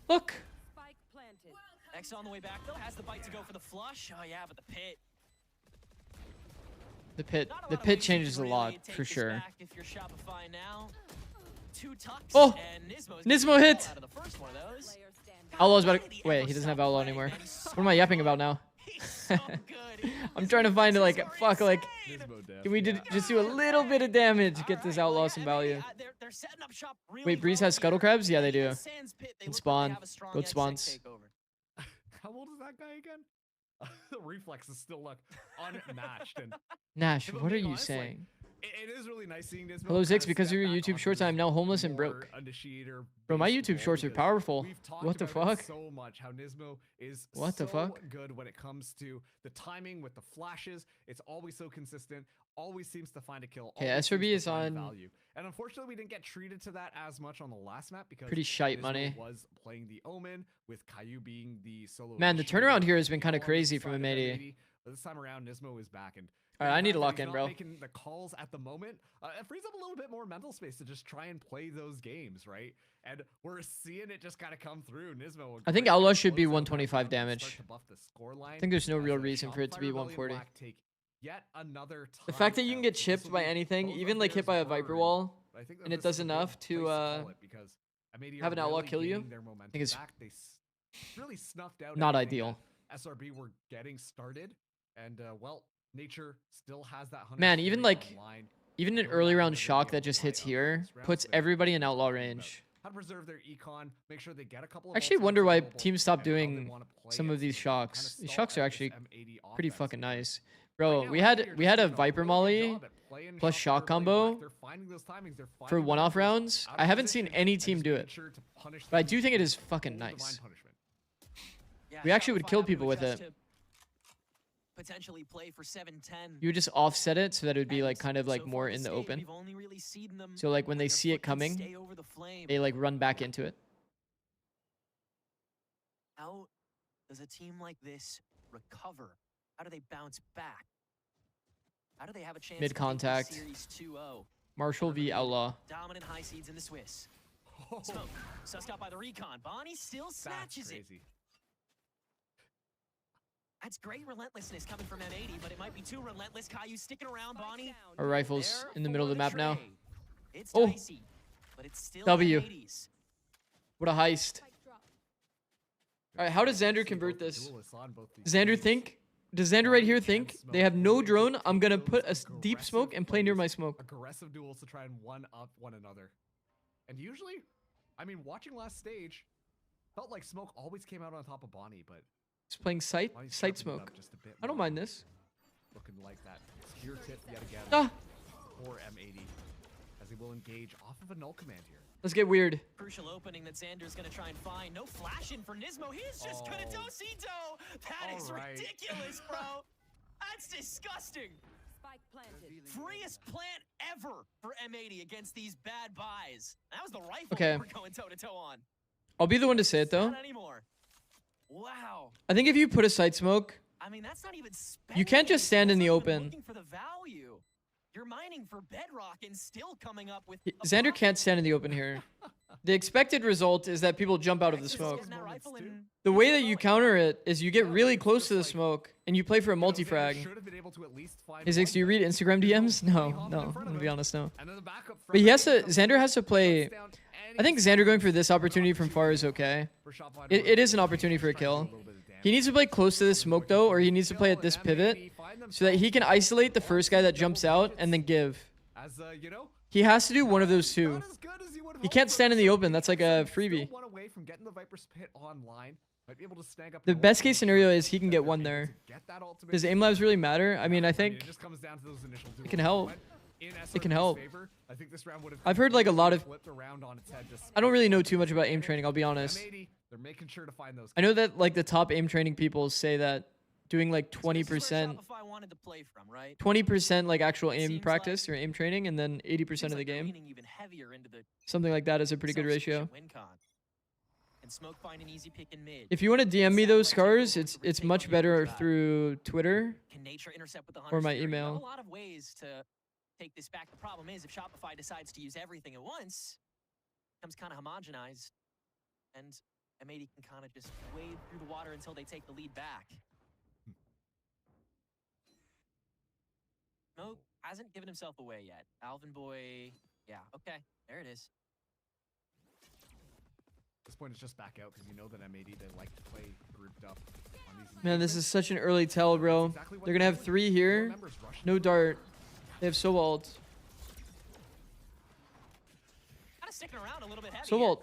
look. Spike planted. X on the way back though, has the bite to go for the flush. Oh yeah, but the pit. The pit changes a lot for sure. If you're Shopify now, 2 tucks, oh, and Nismo hit. Out of the first one of those. Outlaw's about to, wait, he doesn't have outlaw anymore. What am I yapping about now? I'm trying to find like, fuck, like, can we just do a little bit of damage, get this outlaw some value? Wait, Breeze has scuttle crabs? Yeah, they do. And spawn. Both spawns. How old is that guy again? The reflexes still look unmatched. And Nash, what are you saying? It is really nice seeing this. Hello, Zix. Because of your YouTube shorts, I am now homeless and broke. Bro, my YouTube shorts are powerful. What the fuck? So much how Nismo is good when it comes to the timing with the flashes. It's always so consistent. Always seems to find a kill. Okay, SRB is on value. And unfortunately, we didn't get treated to that as much on the last map because pretty shite Nismo money. Was playing the Omen with Caillou being the solo. Man, the turnaround here has been kind of crazy from M80. But this time around, Nismo is back, and All right, I need to the lock fact that in, he's bro. not making the calls at the moment. It frees up a little bit more mental space to just try and play those games, right? And we're seeing it just kind of come through. Nismo. I think Outlaw should be 125 damage. I think there's no real reason for it to be 140. Take yet another The fact that time you can out. get So this chipped will by be anything, both even of like hit by a theirs Viper burned. wall, But I think that and it this does is a good enough place to call it because M80 have are an Outlaw really kill you, gaining their momentum it's back. They really snuffed out not anything ideal. that SRB were getting started, and well, nature still has that 100. Man, even like online. even an Go early back round into shock video that just by hits other here rounds puts that they everybody in talked Outlaw about range. how to preserve their econ, make sure they get a couple of I actually ultimates wonder why available, teams stopped and how they doing wanna play some it of these so they can kinda shocks. These stall shocks are out this actually M80 pretty offense fucking because nice. right Bro, now, we M80 had are we just had a doing Viper really good Molly job at playing plus shots shock that are really combo back. They're finding those timings, they're for finding one-off Vipers rounds. out I of haven't seen position any and team just do making it, sure to punish but I them do think it is with fucking full nice. divine punishment. Yeah, We actually would Shopify kill having to people with adjust it. to potentially play for 7-10. You would just offset it so that it would be And like kind of like so more far in this the stage, open. we've only really seen them So like when they let their see it foot can coming, stay over the flame. they like run back into it. How does a team like this recover? How do they bounce back? How do they have a chance Mid-contact. to take this series 2-0? Marshall v Outlaw. Dominant high seeds in the Swiss. Oh, Smoke, sussed out by the recon. Bonnie still that's snatches it. crazy. That's great relentlessness coming from M80, but it might be too relentless. Caillou sticking around, Bonnie. Our rifles There in the middle of for the map now. trade. It's Oh. dicey, but it's still W. M80s. What a heist. All right, how does Xander convert this? Does Xander think? Does Xander right here think they have no drone? I'm gonna put a deep smoke and play near my smoke. Aggressive duels to try and one up one another. And usually, I mean, watching last stage, felt like smoke always came out on top of Bonnie, but Just playing sight Bonnie's sight sharpened it smoke. up just a bit I don't more. mind this. Looking like that spear tip yet again Ah, for M80 as he will engage off of a null command here. let's get weird. Crucial opening that Xander's gonna try and find. No flashing for Nismo. He's just gonna Oh. do-si-do. That is Alright. ridiculous, bro. That's disgusting. Spike planted. Freest plant ever for M80 against these bad buys. That was the rifle Okay. they were going toe-to-toe on. I'll be the one to say it though. Not anymore. Wow. I think if you put a sight smoke, I mean, that's not even you can't just stand in the That's not even open. looking for the value. You're mining for bedrock and still coming up with a Xander profit. can't stand in the open here. The expected result is that people jump out of the Just smoke. getting that rifle and- The way that you counter it is you get really close to the smoke and you play for a Xander multi-frag. should have been able to at least find Izix, one, do you but read Instagram Nismo DMs? No, pretty no. confident in I'm front gonna of be him. honest, no. And then the backup But he has from to. Xander has to play. down I think Xander going for this opportunity from far is okay. for shot find It is an opportunity for a kill. He needs to play close to this smoke though, or he needs to play at this pivot so that he can isolate the first guy that jumps out and then give. As you know, He has to do one of those two. not as good as you would have He hoped, can't but stand in the still, open. That's like a still freebie. one away from getting the Viper's pit online. Might be able to snag up The an best ultimate case scenario here. is he can get Xander one able there. to get that ultimate Does aim labs really matter? I mean, I it think just comes down to those initial duels. can help. Went in It can SRB's help. favor. I think this round would have I've heard like a lot of. flipped around on its head just I don't really know too much about aim training. I'll be honest. M80, they're making sure to find those. I know that like the top aim training people say that doing like So this is where 20%, Shopify wanted to play from, right? 20% like actual aim Seems practice like- or aim training, and then 80% Seems of the like they're game. leaning even heavier into the Something like that is a pretty good ratio. self-sufficient win con. And Smoke find an easy pick in mid. If you want to DM me those scars, it's much better through Twitter. Can nature intercept with the or my Hunter's Fury? You have email. a lot of ways to take this back. The problem is if Shopify decides to use everything at once, it becomes kind of homogenized, and M80 can kind of just wade through the water until they take the lead back. Smoke hasn't given himself away yet. Alvin Boy, yeah, okay, there it is. At this point, it's just back out because you know that M80 they like to play grouped up on these. Man, this is engagements. such an early tell, bro. Exactly what They're gonna have doing. 3 Four here. members rushing No through. dart. They have Sobalt. Kind of sticking around a little bit heavy. Sobalt.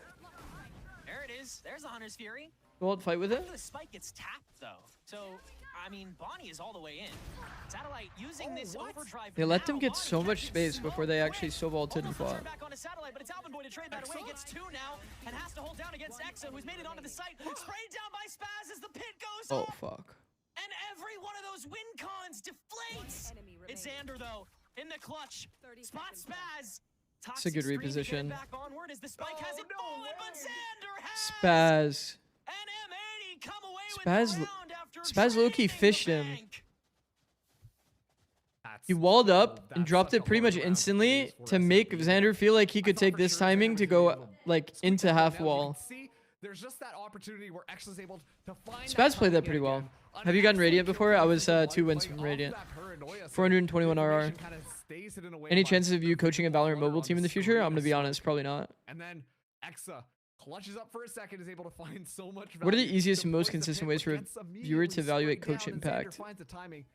There it is. There's the Hunter's Fury. Sobalt fight with it. After the spike gets tapped, though. So, I mean, Bonnie is all the way in. Satellite using this overdrive. They let now. them get Bonnie so much catches space Smoke before they quick. actually Sobalted and Almost will fought. turn back onto Satellite, but it's Alvin Boy to trade that away. Gets 2 now and has to hold down against Exa, who's made it onto the site. Sprayed down by Spaz as the pit goes Oh off. fuck. And every one of those win cons deflates. Enemy It's remaining. Xander, though, in the clutch. 30 Spot seconds left. Spaz. It's a good Toxic stream to get reposition. back onward as the spike hasn't fallen, but Xander has. Spaz. And M80 come away with Spaz- the round after Spaz low-key draining the fished him. bank. He walled up So and that's dropped such it a pretty hard much round to instantly lose for to make SRB. Xander feel like he I could thought take for this sure timing Xander to was gonna be go able to like squeak into that one half out. You wall. can see there's just that opportunity where X's able to find Spaz played that timing pretty well. again. Have you gotten An Radiant excellent before? kill I from was Body 2 wins playing from off Radiant. that paranoia, so 421 the RR. information kinda stays hidden away Any by chances of you the coaching a people Valorant on mobile the team in the future? screen I'm gonna as be well. honest, probably not. And then Exa clutches up for a second, is able to find so much value. What are the easiest and most deploys the consistent pick, ways but for a gets viewer to immediately evaluate sprayed coach down, and Xander impact? finds the timing.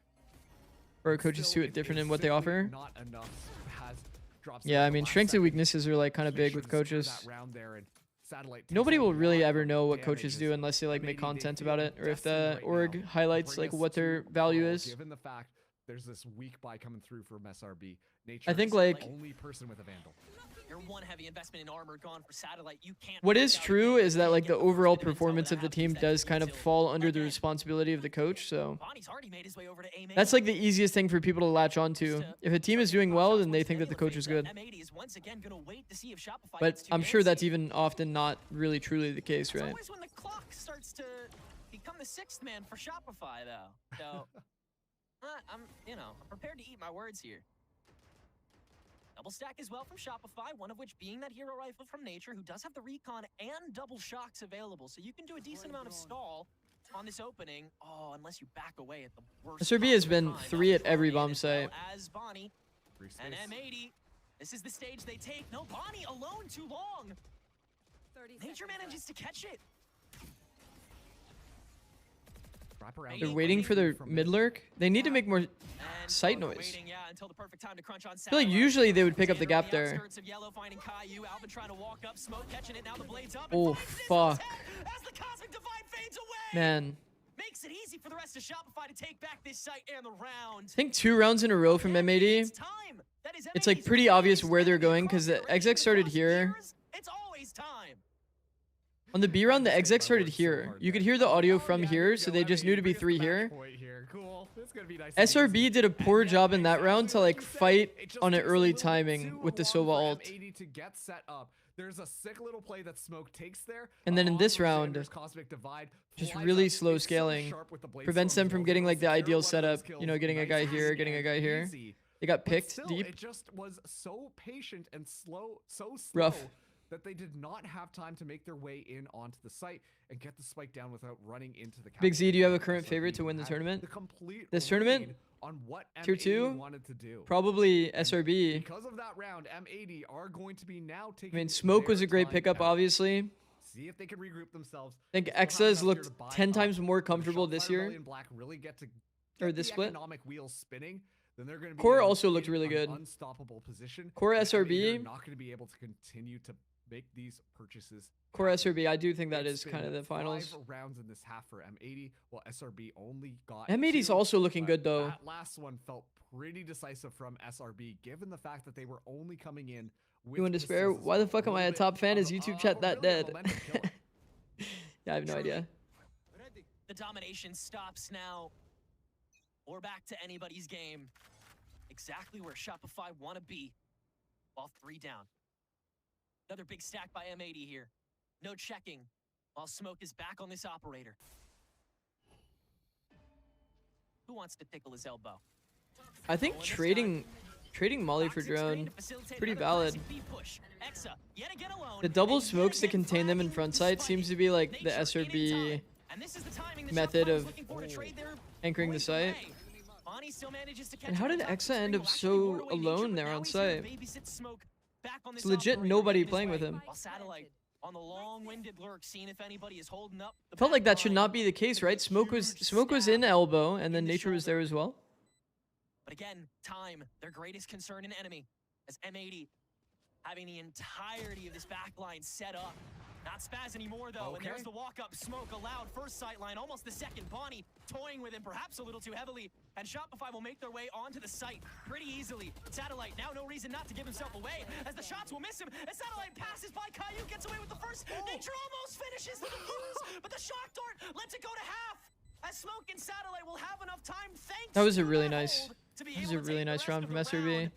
Or are coaches Still, too it different is in what they simply offer? Not enough. Spaz drops Yeah, down I the mean, last strengths and second weaknesses are like kind of to make big sure with to secure that coaches. round there, and Satellite takes Nobody a will really lot ever of know what damage coaches as do unless they like make M80 content feel about it, or if the destined right org now to highlights bring like us what their to a value draw, is. Given the fact there's this weak buy coming through from SRB. Nature I think is like the only person with a Vandal. Your one heavy investment in armor gone for Satellite. You can't what break is out true again. is You that can't like get the first overall bit of intel performance of without the having team that does kind of util. fall under the Again, responsibility of the coach. So Bonnie's already made his way over to A-main. that's like the easiest thing for people to latch onto. If a team is doing well, then they think that the coach is good. M80 is once again gonna wait to see if Shopify But gets too I'm sure that's antsy. even often not really truly the case, It's right? always when the clock starts to become the sixth man for Shopify, though. So, I'm prepared to eat my words here. Double stack as well from Shopify, one of which being that hero rifle from Nature, who does have the recon and double shocks available, so you can do a decent amount of stall on this opening. Oh, unless you back away at the worst. SRB has possible been time. 3 Now at every thrown in bomb as well site. As Bonnie Free space. and M80. This is the stage they take. No, Bonnie alone too long. 30 Nature seconds manages to catch it. Wrap around They're the waiting for their from mid lurk. They need to make more And sight they're noise. waiting, yeah, until the perfect time to crunch on I feel like Satellite. usually they would pick up the Xander gap on the there. outskirts of yellow, finding Caillou. Alvin trying to walk up, Smoke catching it. Now the blade's up. Oh, And finds this fuck. instead as the Cosmic Divide fades away. Man, Makes it easy for the rest of Shopify to take back this site and the round. I think 2 rounds in a row from M80. It's time. That is It's like M80's pretty obvious place. where they're M80 going across because the range, exec started across here. years, it's always time. On the B round, the exec started here. You could hear the audio from yeah, here, there you so go. they just knew to be Bring us 3 the match here. point here. Cool. This is gonna be nice and SRB easy. did a poor And job yeah, in that round to exactly like what you said. fight It just on an takes a early little timing too with the long Sova for ult. M80 to get set up. There's a sick little play that Smoke takes there. And then in off this of round, Xander's Cosmic Divide, just flies really up, slow is so scaling. sharp with the blade Prevents storm them as from well, getting able like to the secure ideal one of those setup, kills you know, getting a guy nice here, and getting a guy here. easy. They got But picked still, deep. It just was so patient and slow, so slow Rough. that they did not have time to make their way in onto the site and get the spike down without running into the Big Z, do you have a capital. current favorite to win the Had tournament? the complete This tournament? read on what Tier M80 2? wanted to do. Probably And SRB. Because of that round, M80 are going to be now I taking mean, Smoke was their a great time pickup, out. obviously. See if they can regroup themselves. I think They still have Exa has enough here looked to buy 10 up. times more If comfortable Shopify this Rebellion year. Black really get to Or get this the split. economic wheels spinning, then they're going to be Core in- also looked in really an good. unstoppable position. Core and SRB. they're not going to be able to continue to make these purchases. Core happen. SRB, I do think that It's is kind of been the finals. 5 rounds in this half for M80, while SRB only got M80's 2, also looking but good, though. That last one felt pretty decisive from SRB, given the fact that they were only coming in with You in despair? precision. Why the fuck am I a little top bit fan? of Is a- YouTube of chat a that really dead? momentum killer. Yeah, I have no Truly. idea. The domination stops now. Or back to anybody's game. Exactly where Shopify want to be. While 3 down. Another big stack by M80 here. No checking. While Smoke is back on this operator. Who wants to tickle his elbow? I think trading Molly for drone, pretty valid. The double smokes to contain them in front side seems to be like the SRB method of anchoring the site. And how did Exa end up so alone there on site? It's legit nobody playing with him. On the long-winded lurk, seeing if anybody is holding up. Felt like that should not be the case, right? Smoke was in elbow, and then Nature was there as well. But again, time, their greatest concern and enemy, as M80 having the entirety of this backline set up. Not Spaz anymore, though, and there's the walk-up. Smoke allowed first sight line, almost the second. Bonnie toying with him, perhaps a little too heavily, and Shopify will make their way onto the site pretty easily. Satellite, now no reason not to give himself away, as the shots will miss him, as Satellite passes by. Caillou gets away with the first. Nature almost finishes the defuse, but the shock dart lets it go to half, as Smoke and Satellite will have enough time, thanks That was a to really that nice, hold, to be that was able a to really take the nice rest round of from the SRB. round.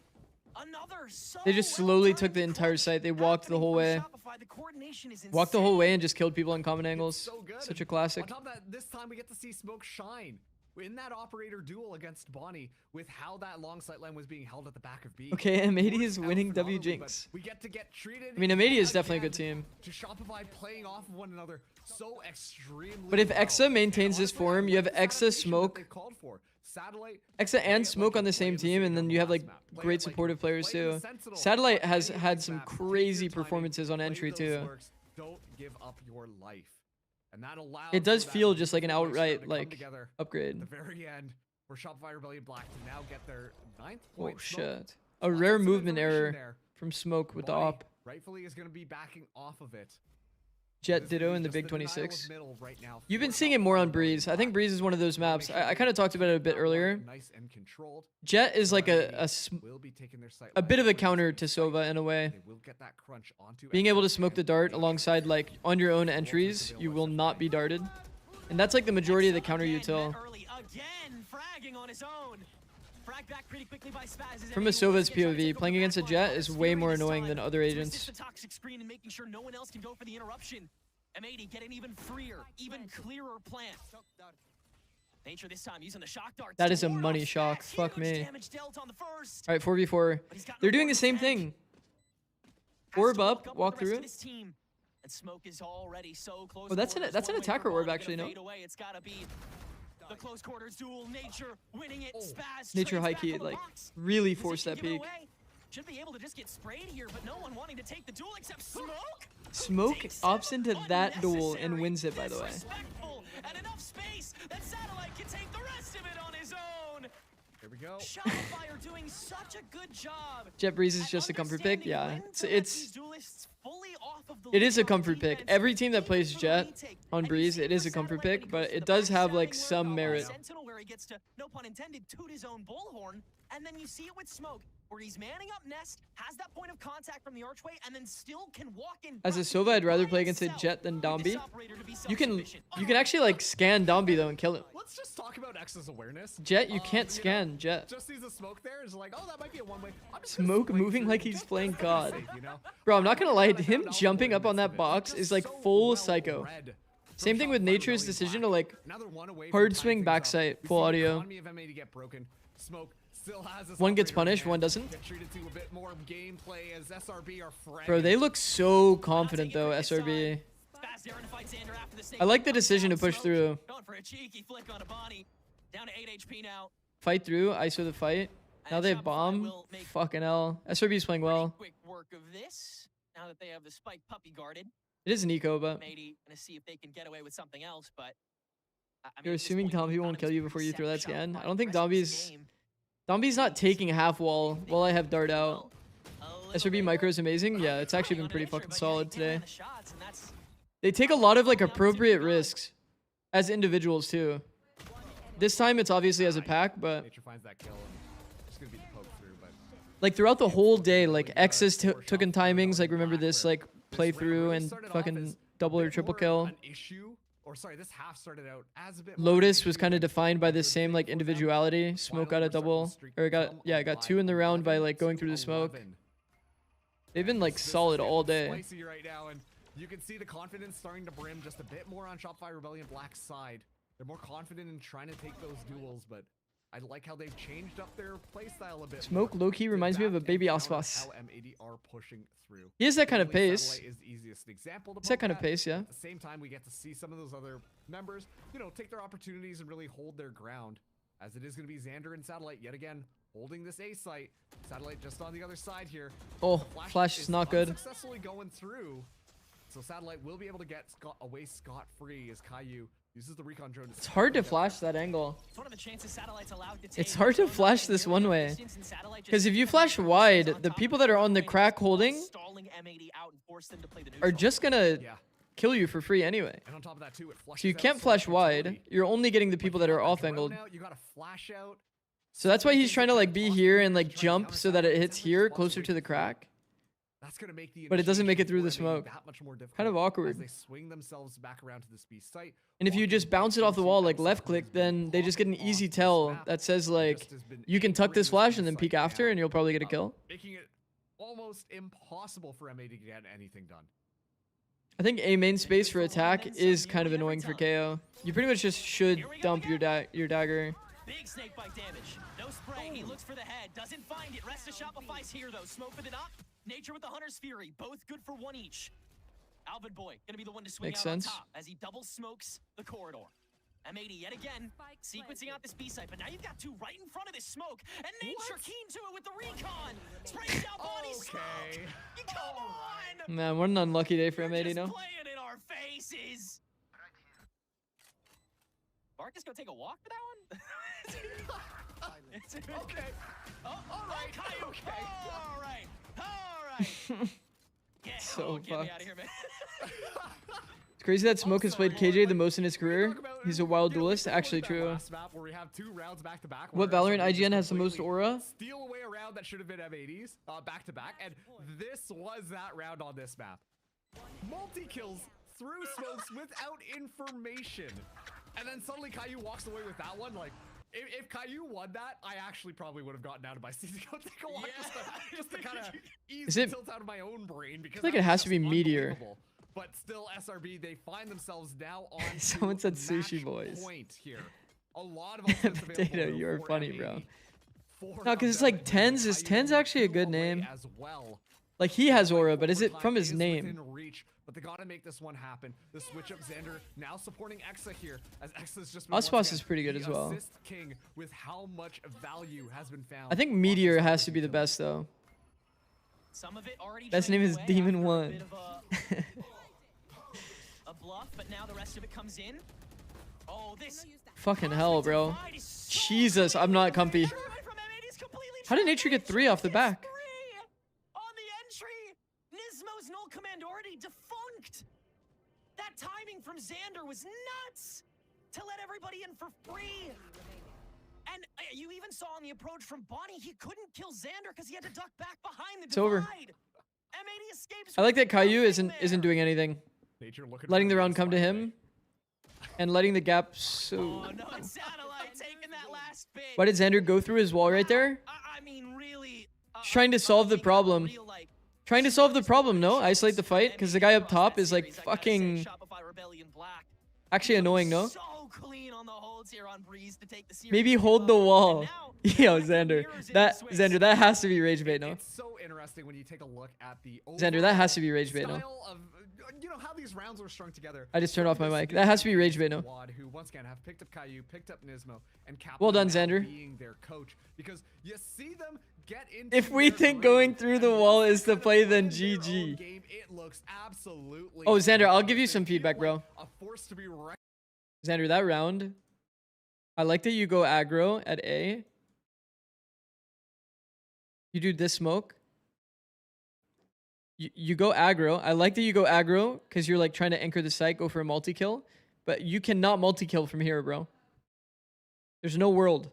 Another so They just slowly took the well-timed entire crunch site. They walked the whole way. happening from Shopify. The coordination is Walked the whole insane. way and just killed people on common It's angles. so good. Such a And classic. on top of that, this time we get to see Smoke shine. in that operator duel against Bonnie with how that long sight line was being held at the back of B. Okay, M80 is worked out winning W phenomenally, Jinx. but we get to get treated. I mean, M80 yet is definitely a good again team. To Shopify playing off of one another so extremely. But if well. Exa maintains And this honestly, I form, you have like the Exa, adaptation that Smoke, they've called for. Satellite, Exa play and it Smoke like on the you same played team, and then you have last like map. Play great it like supportive you players played the too. Sentinel. Satellite Play has it had like some map. Take your crazy timing, performances on play entry those too. lurks, don't give up your life. And that allows It does for that feel just like an beautiful mixture outright to come like together upgrade. at the very end for Shopify Rebellion Black to now get their 9th Oh point. Smoke, shit. A lots rare of movement information error there. from Smoke with the Bonnie op. rightfully is going to be backing off of it. Jet This is Ditto in the just Big denial of 26. middle right now You've for been seeing it more Shopify on Rebellion Breeze. I think Black. Breeze is one of those Wanna maps. make sure I they kind of talked about it a bit keep that one earlier. nice and controlled. Jet is like M80 a will be taking their sight a bit lines of a towards counter the to site. Sova in a way. They will get that crunch onto Being able to Exa smoke the and dart Bonnie. alongside like on your own entries, you will not be darted. And that's like the majority of the counter util. Again, fragging on his own. Frag back pretty quickly by Spaz. From a Sova's POV, playing against a Jet is way more annoying than other To agents. resist the toxic screen and making sure no one else can go for the interruption. M80 get an even freer, even clearer plan. Nature this time using the shock darts. That to is a ward money off shock. Spaz. Fuck Huge me. damage dealt on the first. All right, 4v4. But he's got They're no doing more the same defend. thing. Has Orb to up, with walk the rest through. of his team. And Smoke is already so close. Oh, that's an quarters. One way for attacker orb Bonnie to actually, no? fade away. It's gotta be the close quarters duel. Nature winning it. Spaz Nature trades high back key on the like box. really forced Position that given peak. away. Should be able to just get sprayed here, but no one wanting to take the duel except Smoke. Smoke Takes opts it. into that duel and Unnecessary, wins it, by the way. disrespectful, and enough space that Satellite can take the rest of it on his own. Here we go. Shopify are doing such a good job. Jet Breeze is at just a comfort pick. understanding Yeah, when it's to let these duelists fully off of the it is a lead on comfort pick. defense, Every team that even plays for the Jet retake. on And you Breeze, see it is for a comfort Satellite when pick, he but goes to it the does have backstabbing like work some on merit. Sentinel where he gets to, no pun intended, toot his own bullhorn, and then you see it with Smoke, where he's manning up Nest, has that point of contact from the archway, and then still can walk in. As a practically Sova, I'd rather by play against a himself Jet than with this Dombi. operator to be You can self-sufficient. actually like scan Dombi though and kill him. Let's just talk about X's awareness. Jet, you can't know, scan Jet. Just sees a smoke there is like, oh, that might be a one-way. I'm just gonna Smoke swing moving through like just he's for playing the God. sake, you know? Bro, I'm not gonna lie, Found him out jumping all up on the that midst of it. box Just is like so full well psycho. read from Same thing with Shopify Nature's Rebellion decision Black. to like Now they're one away from hard tying swing things backside, up. We full see the audio. economy of M80 get broken. Smoke still has his One gets operator in punished, hand. one doesn't. Get treated to a bit more gameplay as SRB are Bro, they look so confident though, SRB. Spaz there to fight Xander after the snake I like the comes decision down. to push Smoke through. Going for a cheeky flick on a Bonnie. Down to 8 HP now. Fight through, ISO the fight. Now they have Shopify bomb. will make Fucking hell. SRB's playing well. quick work of this. Now that they have the spike puppy guarded, It is an eco, but M80 gonna see if they can get away with something else. But I mean, you're at this assuming point, Dombi the won't kill you economy's before you pretty throw that set for scan. Shopify I don't the think rest of this game. Dombi's not taking half wall while I have dart out. A little SRB bit micro is amazing. Yeah, it's actually been on pretty nature, fucking but yeah, solid he did land today. the shots, and that's They take a lot of like Opportunity appropriate gone. risks as individuals too. This time it's obviously as a pack, but Nature finds that kill and it's gonna be the poke through, but like throughout the whole day, like X's took in timings. Like remember this like this round playthrough really and started off fucking as double a or bit triple more kill. an issue, or sorry, this half started out as a bit more of an Lotus was issue kind of than defined by a this good same thing like for them. individuality. Smoke got a Finally, we're starting to double, streak or got come yeah, got alive. 2 in the round by 11 like going through the to smoke. 11. They've been like This is solid getting all day. Spicy right now, and you can see the confidence starting to brim just a bit more on Shopify Rebellion Black's side. They're more confident in trying to take those duels, but I like how they've changed up their playstyle a bit. Smoke more low-key to reminds me of a adapt baby and counter Osfos. How M80 are pushing through. He has that kind of Definitely pace. Satellite is the easiest example to It's that poke kind of at. pace, yeah. At the same time, we get to see some of those other members, you know, take their opportunities and really hold their ground. As it is going to be Xander and Satellite yet again holding this A site. Satellite just on the other side here. Oh, The flash is not good. Successfully going through. So Satellite will be able to get away scot-free as Caillou uses the recon drone. It's hard to flash that angle. It's one of the chances Satellite's allowed to take. It's hard to They're flash not this getting one nearly way. enough distance, and Satellite just Because if you sits flash on wide, top the of people that are on the point, crack while holding stalling M80 out and force them to play the are neutral. just gonna Yeah. kill you for free anyway. And on top of that too, it flushes So you out can't so flash much wide. utility. You're only getting the Like, people you that are got the off drone angled. out, you got a flash out. So that's why many he's things trying to that like can be toss here you and like trying to jump counter so that it Satellite. hits Satellite here just wants closer wait to the for it. crack. That's gonna make the But it doesn't make it through the initiation for M80 smoke. that much more difficult Kind of as awkward. they swing themselves back around to this B site. And if you walking just bounce it right off the into wall like that left site click, who's been then they just get an popped easy off this tell map that says and like, just has been you can tuck anchoring this flash and then B peek site after down, and you'll probably get a kill. making it almost impossible for M80 to get anything done. I think A main space for attack is kind of annoying for KO. You pretty much just should dump your dagger. Big snake bite damage. No spray. He looks for the head. Doesn't find it. Rest of Shopify's here, though. Smoke with it up. Nature with the Hunter's Fury. Both good for one each. Alvin Boy gonna be the one to swing Makes out sense. on top as he double smokes the corridor. M80 yet again, sequencing out this B site, but now you've got two right in front of this smoke, and Nature keen to it with the recon. Sprays down body smoke. Come on! Man, what an unlucky day for You're M80 just now. playing in our faces. Marcus, go take a walk for that one? Okay. Oh, all right. Okay. All right. All right. Yeah. So Get me fucked. out of here, man. It's crazy that Smoke has played KJ the most in his career. He's a wild duelist. Actually true. Last map where we have 2 rounds back to back. What where Valorant SRB just IGN has the most completely aura? Steal away a round that should have been M80s back to back, and this was that round on this map. Multi kills through smokes without information, and then suddenly Caillou walks away with that one. Like, if Caillou won that, I actually probably would have gotten out of my seat to go take a walk just to kind of ease the tilt out of my own brain, because I feel like that it was has to just be Meteor. unbelievable. But still, SRB, they find themselves now on Someone said match Sushi Boys. point here. A lot of offense available Potato, you are for funny, M80. bro. 4 No, 'cause it's of like them, Tens. and Is Tens Caillou actually a good away name? as well. Like, he has aura, but is it Overtime from his is name? within reach, but they gotta make this one happen. The switch up Xander now supporting Exa here, as Exa's just been once Ospas again is pretty good the as well. assist king with how much value has been found. I think on Meteor this has to be the utility. best, though. Some of it already Best name trending is away Demon after a One. bit of a bluff, but now the rest of it comes in. Oh, this Fucking hell, bro. divide is so Jesus, I'm not comfy. Everyone from M80's completely How did trapped. Nature get 3 off the It's back? 3 on the entry. Nismo's null command already defunct. That timing from Xander was nuts to let everybody in for free. And you even saw on the approach from Bonnie, he couldn't kill Xander because he had to duck back behind the It's over. divide. M80 escapes. I like that with Caillou nothing isn't there. doing anything. Nature looking Letting for the round wins come to finally. him. And letting the gap so... Oh no, it's Satellite taking that last bit. Why did Xander go through his wall right there? I mean, really. Just trying to solve the problem. Real, like, Trying to solve the problem, no? Isolate the fight? Because the guy up top is like fucking... Shopify Rebellion Black. Actually annoying, no? So clean on the holds here on Breeze to take the series. Maybe hold the wall. And now, Yo, Xander Xander. mirrors in That, the switch. Xander, that has to be rage bait, no? It's so interesting when you take a look at the Xander, that has to be rage bait, no? style of, you know, how these rounds were strung together. I just turned off my mic. That has to be rage bait, no? Squad who once again have picked up Caillou, picked up Nismo, and Captain Well done, now Xander. being their coach, because you see them get into If we their think groove, going through the and wall once is they the kind of play, then find their own GG. game, it looks absolutely Oh, Xander, I'll give you flawless. some They feel feedback, bro. like a force to be reckoned Xander, that round, I like that you go aggro at A. You do this smoke. You go aggro. I like that you go aggro because you're like trying to anchor the site, go for a multi-kill. But you cannot multi-kill from here, bro. There's no world.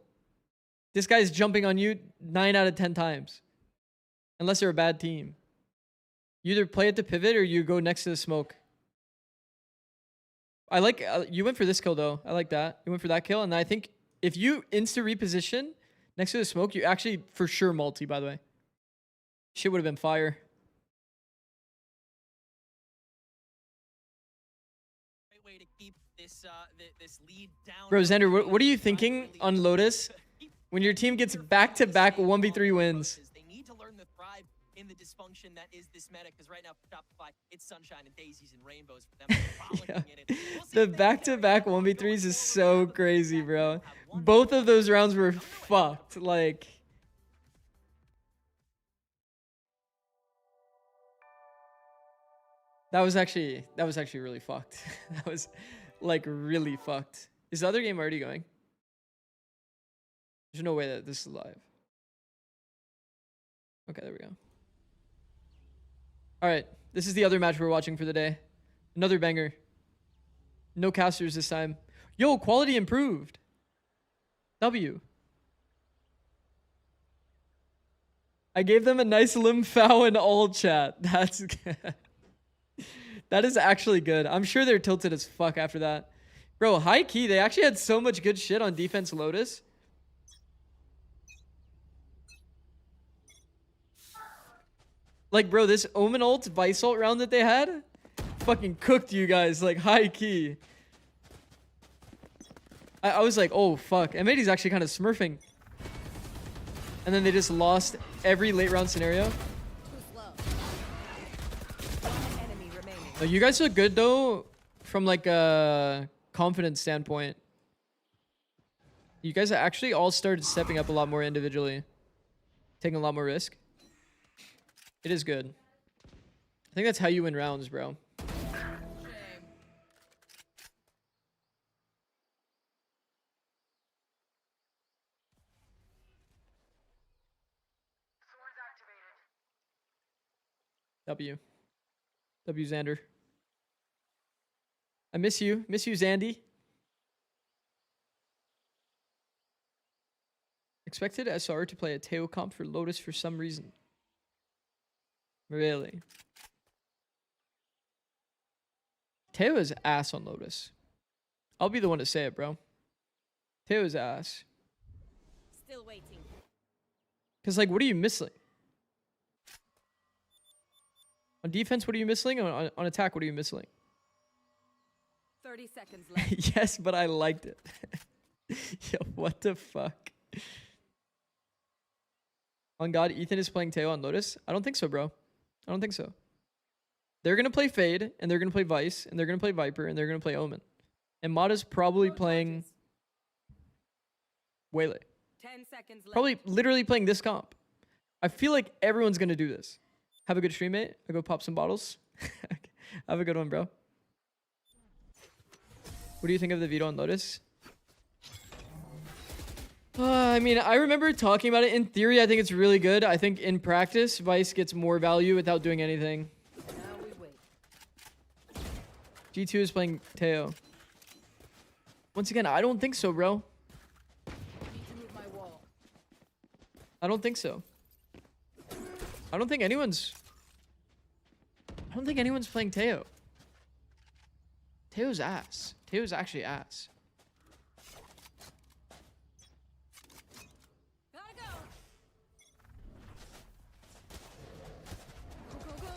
This guy's jumping on you 9 out of 10 times. Unless they're a bad team. You either play at the pivot or you go next to the smoke. I like, you went for this kill though. I like that. You went for that kill. And I think if you insta reposition next to the smoke, you actually for sure multi, by the way. Shit would have been fire. Great way to keep this this lead down. Bro, Xander, what are you thinking on Lotus when your team gets back-to-back 1v3 wins? They need to learn to thrive in the dysfunction that is this meta, because right now for Shopify, it's sunshine and daisies and rainbows for them. Frolicking in it. We'll see The if they can back-to-back carry that on 1v3s going is forward. so crazy, bro. Both of those rounds were fucked. Like, that was actually really fucked. That was like really fucked. Is the other game already going? There's no way that this is live. Okay, there we go. All right, this is the other match we're watching for the day. Another banger. No casters this time. Yo, quality improved. W. I gave them a nice limb foul in all chat. That's good. That is actually good. I'm sure they're tilted as fuck after that. Bro, high key, they actually had so much good shit on defense Lotus. Like, bro, this Omen ult Vice ult round that they had, fucking cooked you guys, like, high key. I was like, oh, fuck. M80's actually kind of smurfing. And then they just lost every late round scenario. You guys look good, though, from, like, a confidence standpoint. You guys actually all started stepping up a lot more individually. Taking a lot more risk. It is good. I think that's how you win rounds, bro. W. W Xander. I miss you. Miss you, Zandy. Expected SR to play a Teo comp for Lotus for some reason. Really? Teo is ass on Lotus. I'll be the one to say it, bro. Teo is ass. Still waiting. Because, like, what are you missing? On defense, what are you missing? On attack, what are you missing? 30 seconds left. Yes, but I liked it. Yo, what the fuck? On God, Ethan is playing Teo on Lotus? I don't think so, bro. I don't think so. They're going to play Fade, and they're going to play Vice, and they're going to play Viper, and they're going to play Omen. And Mata's probably playing Waylay. 10 seconds left. Probably literally playing this comp. I feel like everyone's going to do this. Have a good stream, mate. I'll go pop some bottles. Have a good one, bro. What do you think of the veto on Lotus? I mean, I remember talking about it. In theory, I think it's really good. I think in practice, Vice gets more value without doing anything. Now we wait. G2 is playing Teo. Once again, I don't think so, bro. Need to move my wall. I don't think so. I don't think anyone's playing Teo. Teo's ass. Teo's actually ass. Gotta go. Go, go, go.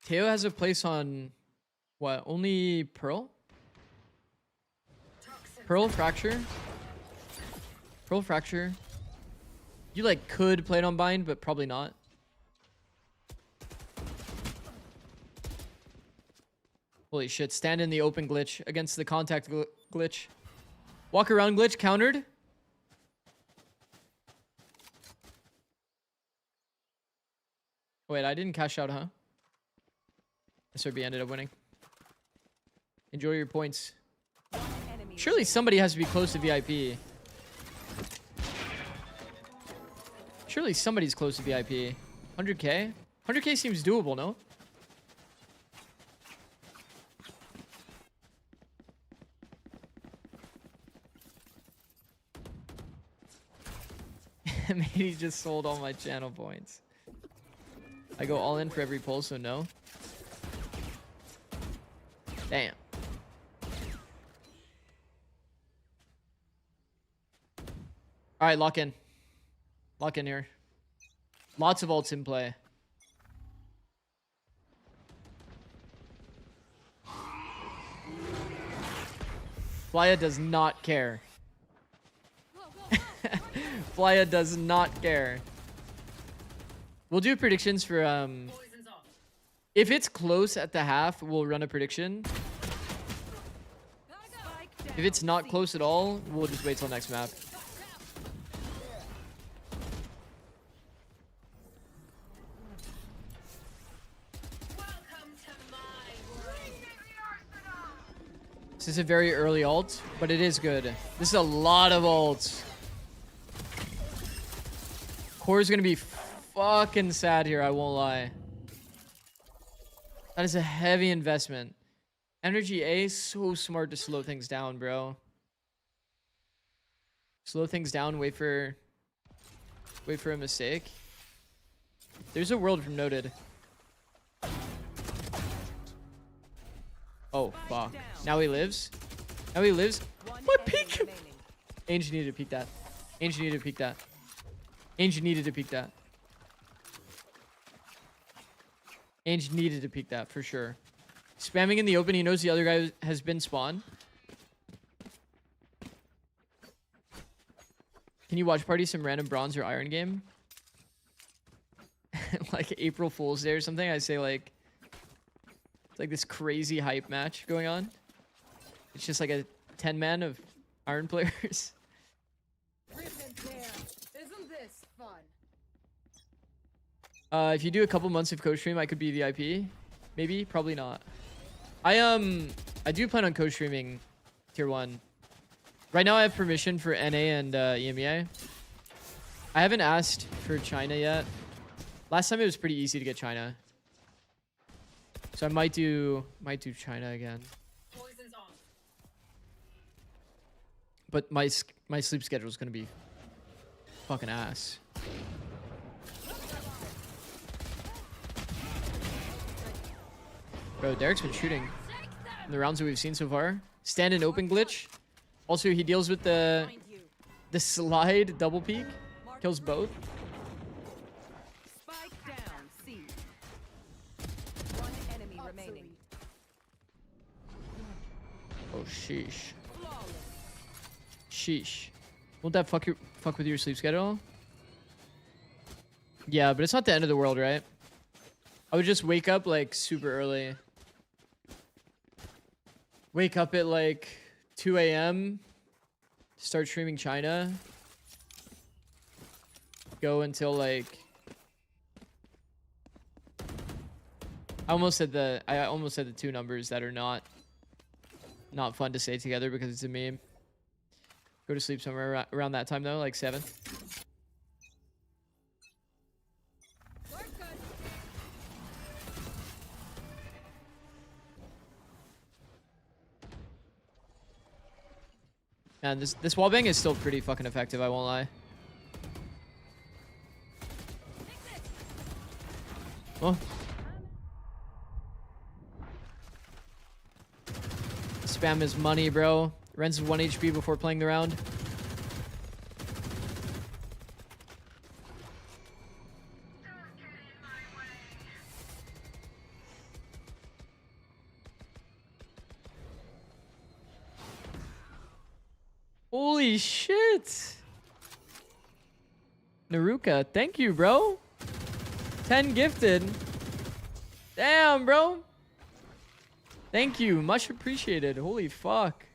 Teo has a place on what? Only Pearl? Pearl Fracture? Pearl Fracture. You like could play it on Bind, but probably not. Holy shit, stand in the open glitch against the contact glitch. Walk around glitch, countered. Wait, I didn't cash out, huh? SRB ended up winning. Enjoy your points. Surely somebody has to be close to VIP. Surely somebody's close to VIP. 100k? 100k seems doable, no? Maybe he just sold all my channel points. I go all in for every pull, so no. Damn. Alright, lock in. Lock in here. Lots of ults in play. Flya does not care. Flya does not care. We'll do predictions for if it's close at the half, we'll run a prediction. If it's not close at all, we'll just wait till next map. This is a very early ult, but it is good. This is a lot of ults. Core is gonna be fucking sad here, I won't lie. That is a heavy investment. NRGA is so smart to slow things down, bro. Slow things down, wait for a mistake. There's a world from Noted. Oh, fuck. Now he lives? Now he lives? What peek? Ainge needed to peek that. Ainge needed to peek that. Ainge needed to peek that. Ainge needed to peek that for sure. Spamming in the open, he knows the other guy has been spawned. Can you watch party some random bronze or iron game? Like April Fool's Day or something. I say like, it's like this crazy hype match going on. It's just like a 10-man of iron players. Isn't this fun? If you do a couple months of co-stream, I could be VIP. Maybe, probably not. I do plan on co-streaming tier 1. Right now I have permission for NA and EMEA. I haven't asked for China yet. Last time it was pretty easy to get China. So I might do China again. But my sleep schedule is going to be fucking ass. Bro, Derek's been shooting in the rounds that we've seen so far. Stand and open glitch. Also, he deals with the slide double peek. Kills both. Spike down, C. One enemy remaining. Oh, sheesh. Sheesh. Won't that fuck with your sleep schedule? Yeah, but it's not the end of the world, right? I would just wake up like super early. Wake up at like 2 a.m. Start streaming China. Go until like... I almost said the two numbers that are not fun to say together because it's a meme. Go to sleep somewhere around that time though, like 7. Man, this wallbang is still pretty fucking effective, I won't lie. Oh. Spam is money, bro. Ren's 1 HP before playing the round. Holy shit. Naruka, thank you, bro. 10 gifted. Damn, bro. Thank you. Much appreciated. Holy fuck.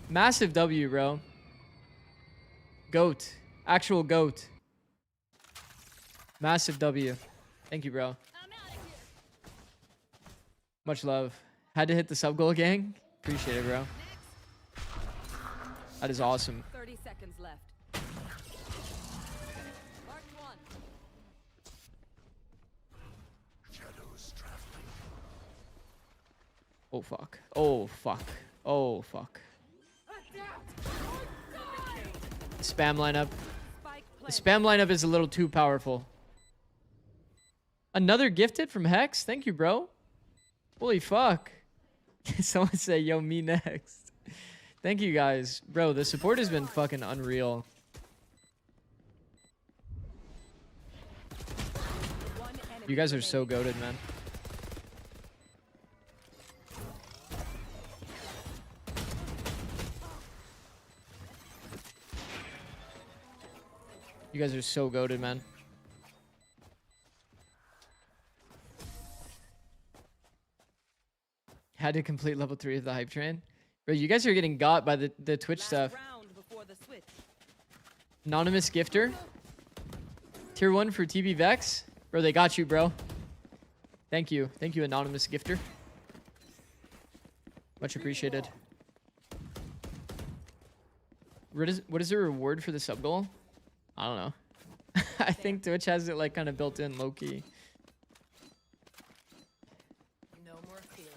Massive W, bro. GOAT. Actual GOAT. Massive W. Thank you, bro. Much love. Had to hit the sub goal, gang. Appreciate it, bro. That is awesome. 30 seconds left. Mark 1. Oh, fuck. Oh, fuck. Oh, fuck. Spam lineup. The spam lineup is a little too powerful. Another gifted from Hex? Thank you, bro. Holy fuck. Someone say, yo, me next. Thank you, guys. Bro, the support has been fucking unreal. You guys are so goated, man. You guys are so goated, man. Had to complete level 3 of the hype train. Bro, you guys are getting got by the Twitch stuff. Anonymous gifter. Tier 1 for TB Vex. Bro, they got you, bro. Thank you. Thank you, anonymous gifter. Much appreciated. What is the reward for the sub goal? I don't know. I think Twitch has it like kind of built in low key. No more feeling.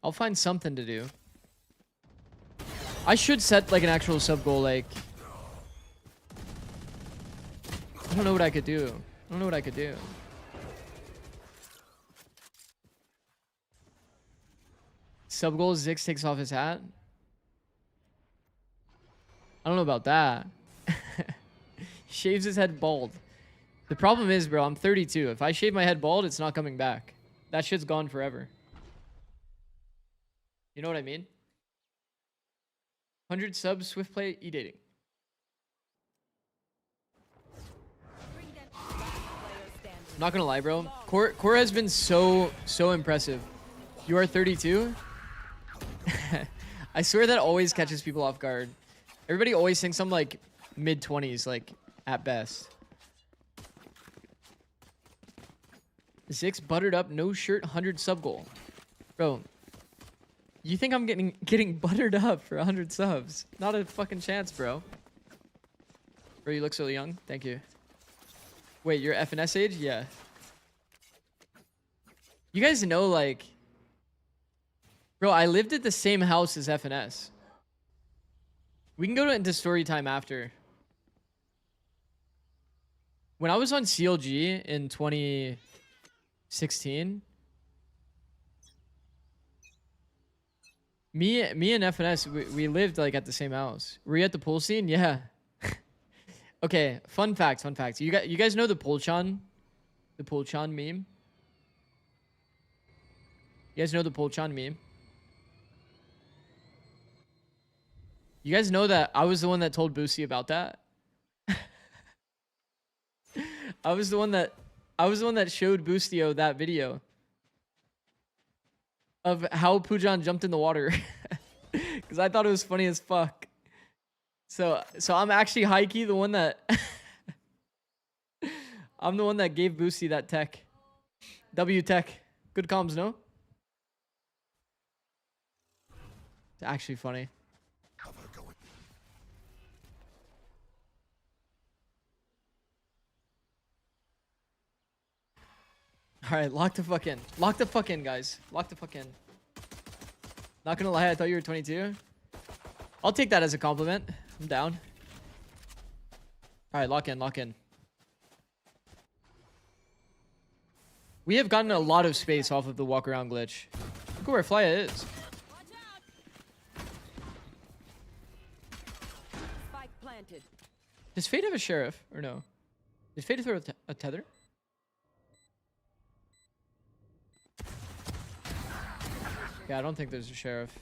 I'll find something to do. I should set like an actual sub goal. Like, I don't know what I could do. I don't know what I could do. Sub goal, Zix takes off his hat. I don't know about that. Shaves his head bald. The problem is, bro, I'm 32. If I shave my head bald, it's not coming back. That shit's gone forever. You know what I mean? 100 subs, Swift Play, e-dating. Not gonna lie, bro. Core has been so impressive. You are 32? I swear that always catches people off guard. Everybody always thinks I'm like mid-20s, like at best. Zix buttered up, no shirt, 100 sub goal. Bro, you think I'm getting buttered up for 100 subs? Not a fucking chance, bro. Bro, you look so young. Thank you. Wait, you're FNS age? Yeah. You guys know, like... Bro, I lived at the same house as FNS. We can go into story time after. When I was on CLG in 2016... Me and FNS, we lived like at the same house. Were you at the pool scene? Yeah. Okay, fun fact. You guys know the Polchan meme? You guys know the Polchan meme? You guys know that I was the one that told Boosie about that? I was the one that showed Boostio that video of how Pujan jumped in the water. Because I thought it was funny as fuck. So I'm actually high-key the one that... I'm the one that gave Boosty that tech. W tech. Good comms, no? It's actually funny. Alright, lock the fuck in. Lock the fuck in, guys. Lock the fuck in. Not gonna lie, I thought you were 22. I'll take that as a compliment. I'm down. Alright, lock in, lock in. We have gotten a lot of space off of the walk around glitch. Look at where Flya is. Spike planted. Does Fade have a sheriff or no? Did Fade throw a tether? Yeah, I don't think there's a sheriff.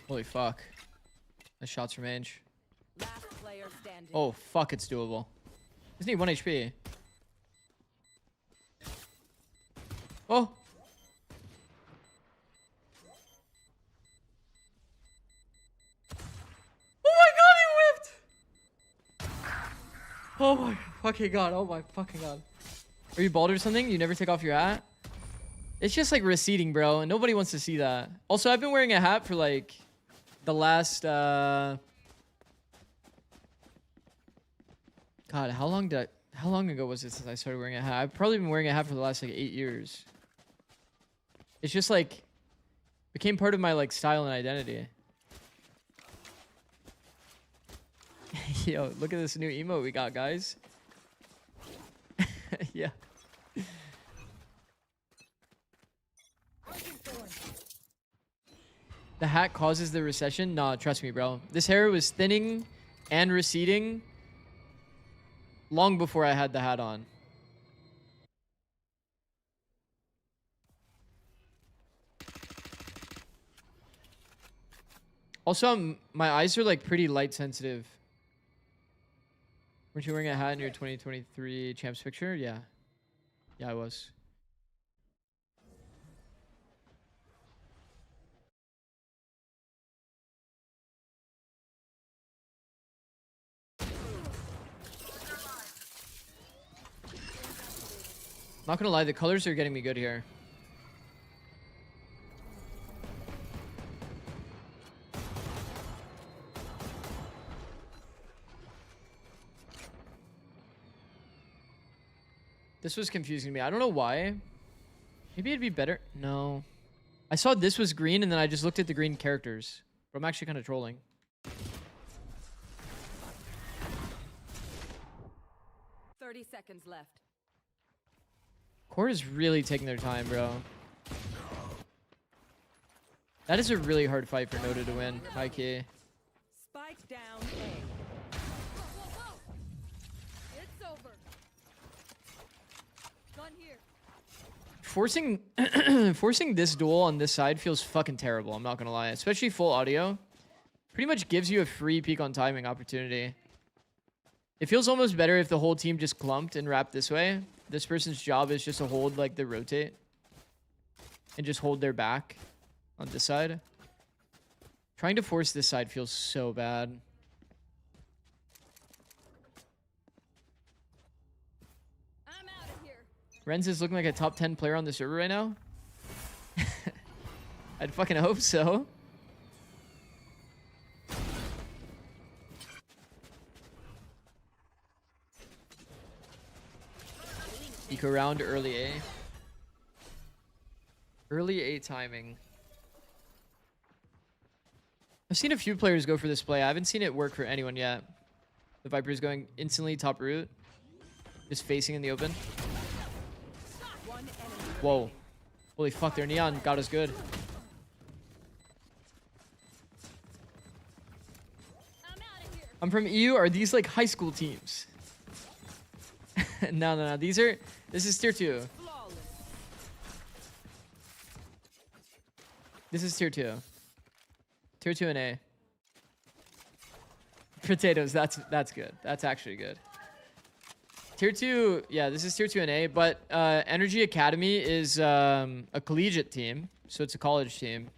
Holy fuck. Nice shots from range. Last player standing. Oh, fuck, it's doable. Isn't he 1 HP? Oh! Oh my fucking god, oh my fucking god. Are you bald or something? You never take off your hat? It's just like receding, bro, and nobody wants to see that. Also, I've been wearing a hat for like the last God, how long ago was it since I started wearing a hat? I've probably been wearing a hat for the last like 8 years. It's just like became part of my like style and identity. Yo, look at this new emote we got, guys. Yeah. The hat causes the recession? Nah, trust me, bro. This hair was thinning and receding long before I had the hat on. Also, my eyes are like pretty light sensitive. Weren't you wearing a hat in your 2023 champs picture? Yeah. Yeah, I was. Not gonna lie, the colors are getting me good here. This was confusing me. I don't know why. Maybe it'd be better. No. I saw this was green and then I just looked at the green characters. But I'm actually kind of trolling. Seconds left. Core is really taking their time, bro. That is a really hard fight for Noda to win. High key. Spike down A. It's over. Gun here. Forcing forcing this duel on this side feels fucking terrible. I'm not gonna lie, especially full audio. Pretty much gives you a free peek on timing opportunity. It feels almost better if the whole team just clumped and wrapped this way. This person's job is just to hold like the rotate and just hold their back on this side. Trying to force this side feels so bad. I'm out of here. Renz is looking like a top 10 player on the server right now. I'd fucking hope so. Eco round early A. Early A timing. I've seen a few players go for this play. I haven't seen it work for anyone yet. The Viper's going instantly top root. Just facing in the open. Whoa. Holy fuck, their neon got us good. I'm from EU. Are these like high school teams? No. This is tier 2. This is tier 2. Tier 2 and A. Potatoes, that's good. That's actually good. Tier 2, yeah, this is tier 2 and A, but NRGA Academy is a collegiate team, so it's a college team.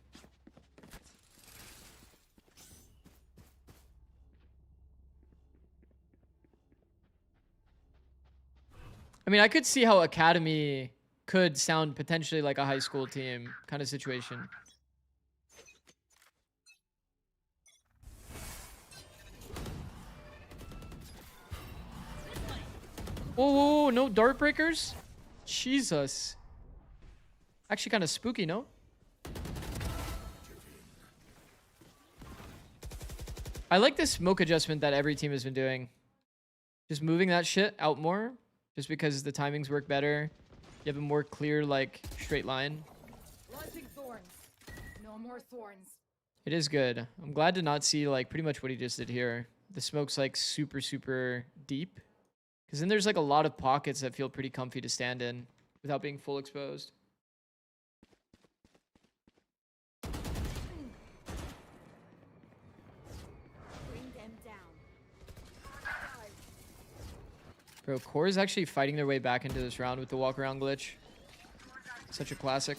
I mean, I could see how Academy could sound potentially like a high school team kind of situation. Whoa, no dart breakers? Jesus. Actually kind of spooky, no? I like this smoke adjustment that every team has been doing. Just moving that shit out more. Just because the timings work better. You have a more clear, like, straight line. Launching thorns. No more thorns. It is good. I'm glad to not see, like, pretty much what he just did here. The smoke's, like, super, super deep. Because then there's, like, a lot of pockets that feel pretty comfy to stand in without being full exposed. Bring them down. Bro, QoR is actually fighting their way back into this round with the walk around glitch. Such a classic.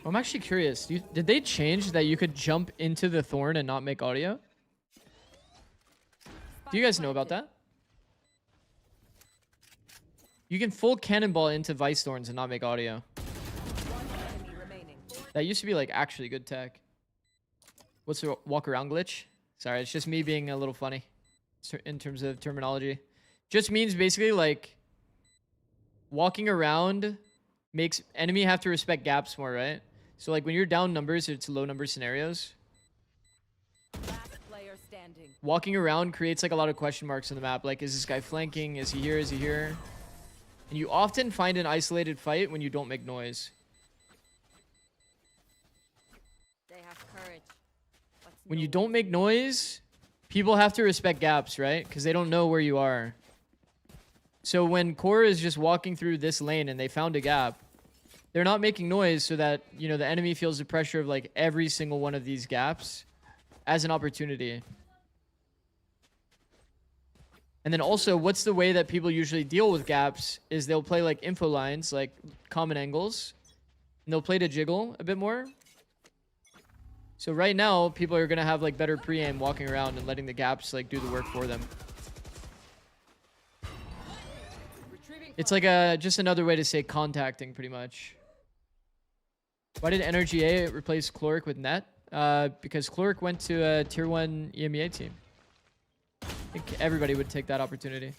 I'm actually curious. Did they change that you could jump into the thorn and not make audio? Do you guys know about that? You can full cannonball into Vice Thorns and not make audio. That used to be like actually good tech. What's the walk around glitch? Sorry, it's just me being a little funny in terms of terminology. Just means basically like walking around makes enemy have to respect gaps more, right? So like when you're down numbers, it's low number scenarios. Last player standing. Walking around creates like a lot of question marks on the map. Like, is this guy flanking? Is he here? Is he here? And you often find an isolated fight when you don't make noise. They have courage. When you don't make noise, people have to respect gaps, right? Because they don't know where you are. So when QoR is just walking through this lane and they found a gap, they're not making noise so that, you know, the enemy feels the pressure of like every single one of these gaps as an opportunity. And then also, what's the way that people usually deal with gaps is they'll play like info lines, like common angles, and they'll play to jiggle a bit more. So right now, people are going to have like better pre-aim walking around and letting the gaps like do the work for them. It's like just another way to say contacting pretty much. Why did NRGA replace Chloric with Net? Because Chloric went to a tier 1 EMEA team. I think everybody would take that opportunity.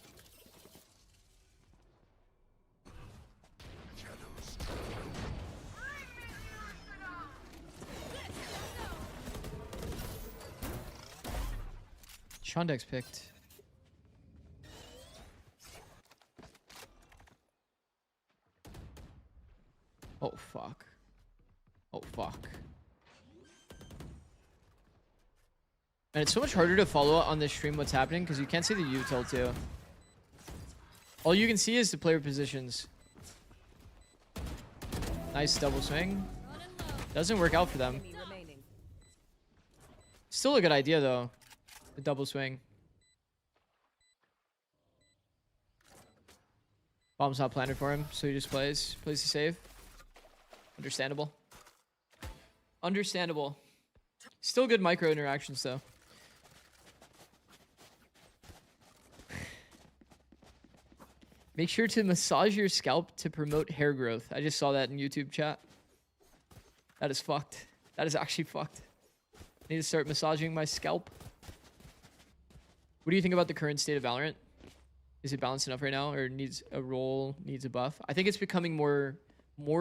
Shondex picked. Oh, fuck. And it's so much harder to follow on this stream what's happening because you can't see the util too. All you can see is the player positions. Nice double swing. Doesn't work out for them. Still a good idea though. The double swing. Bomb's not planted for him, so he just plays the save. Understandable. Understandable. Still good micro interactions though. Make sure to massage your scalp to promote hair growth. I just saw that in YouTube chat. That is fucked. That is actually fucked. I need to start massaging my scalp. What do you think about the current state of Valorant? Is it balanced enough right now, or needs a role, needs a buff? I think it's becoming more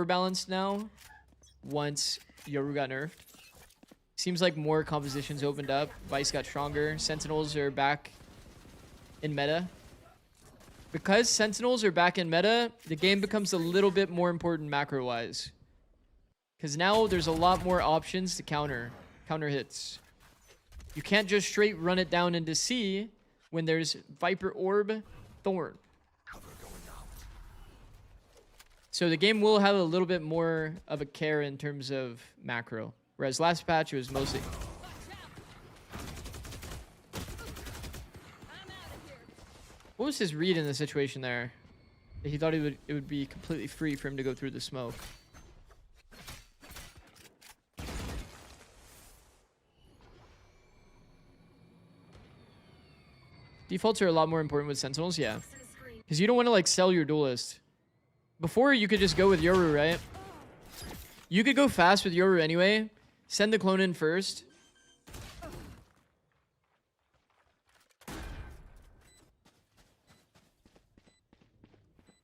balanced now once Yoru got nerfed. Seems like more compositions opened up. Vice got stronger. Sentinels are back in meta. Because Sentinels are back in meta, the game becomes a little bit more important macro-wise. Because now there's a lot more options to counter hits. You can't just straight run it down into C when there's Viper Orb, Thorn. So the game will have a little bit more of a care in terms of macro. Whereas last patch it was mostly... What was his read in the situation there? He thought it would be completely free for him to go through the smoke. Defaults are a lot more important with Sentinels, yeah. Because you don't want to like sell your duelist. Before you could just go with Yoru, right? You could go fast with Yoru anyway. Send the clone in first.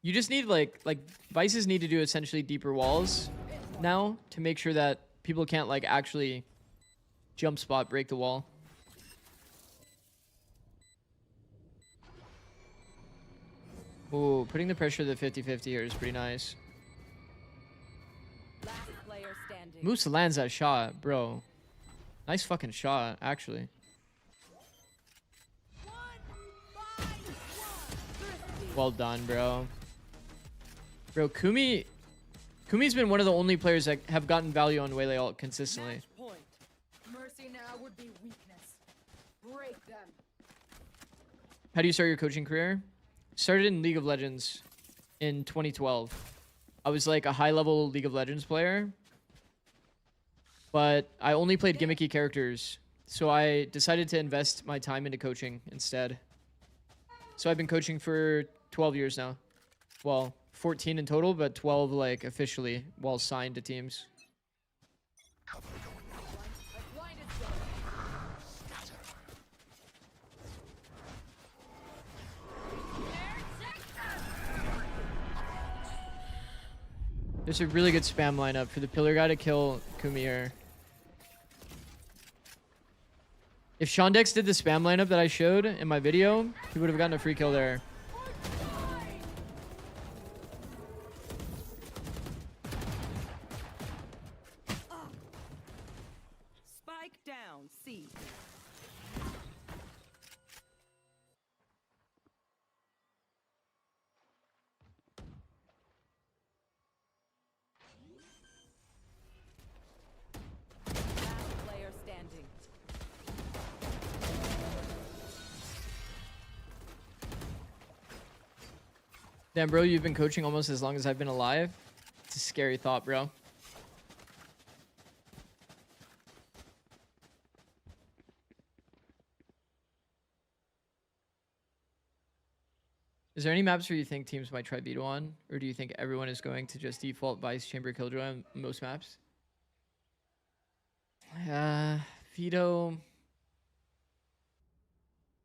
You just need like Vices need to do essentially deeper walls now to make sure that people can't like actually jump spot break the wall. Ooh, putting the pressure to the 50-50 here is pretty nice. Moose lands that shot, bro. Nice fucking shot, actually. Well done, bro. Bro, Kumi's been one of the only players that have gotten value on Waylay ult consistently. Mercy now would be weakness. Break them. How do you start your coaching career? Started in League of Legends in 2012. I was like a high-level League of Legends player, but I only played gimmicky characters, so I decided to invest my time into coaching instead. So I've been coaching for 12 years now. Well, 14 in total, but 12 like officially while signed to teams. There's a really good spam lineup for the pillar guy to kill Kumi here. If Shondex did the spam lineup that I showed in my video, he would have gotten a free kill there. Spike down, C. Last player standing. Damn, bro, you've been coaching almost as long as I've been alive. It's a scary thought, bro. Is there any maps where you think teams might try veto on? Or do you think everyone is going to just default Vice Chamber Killjoy on most maps? Veto...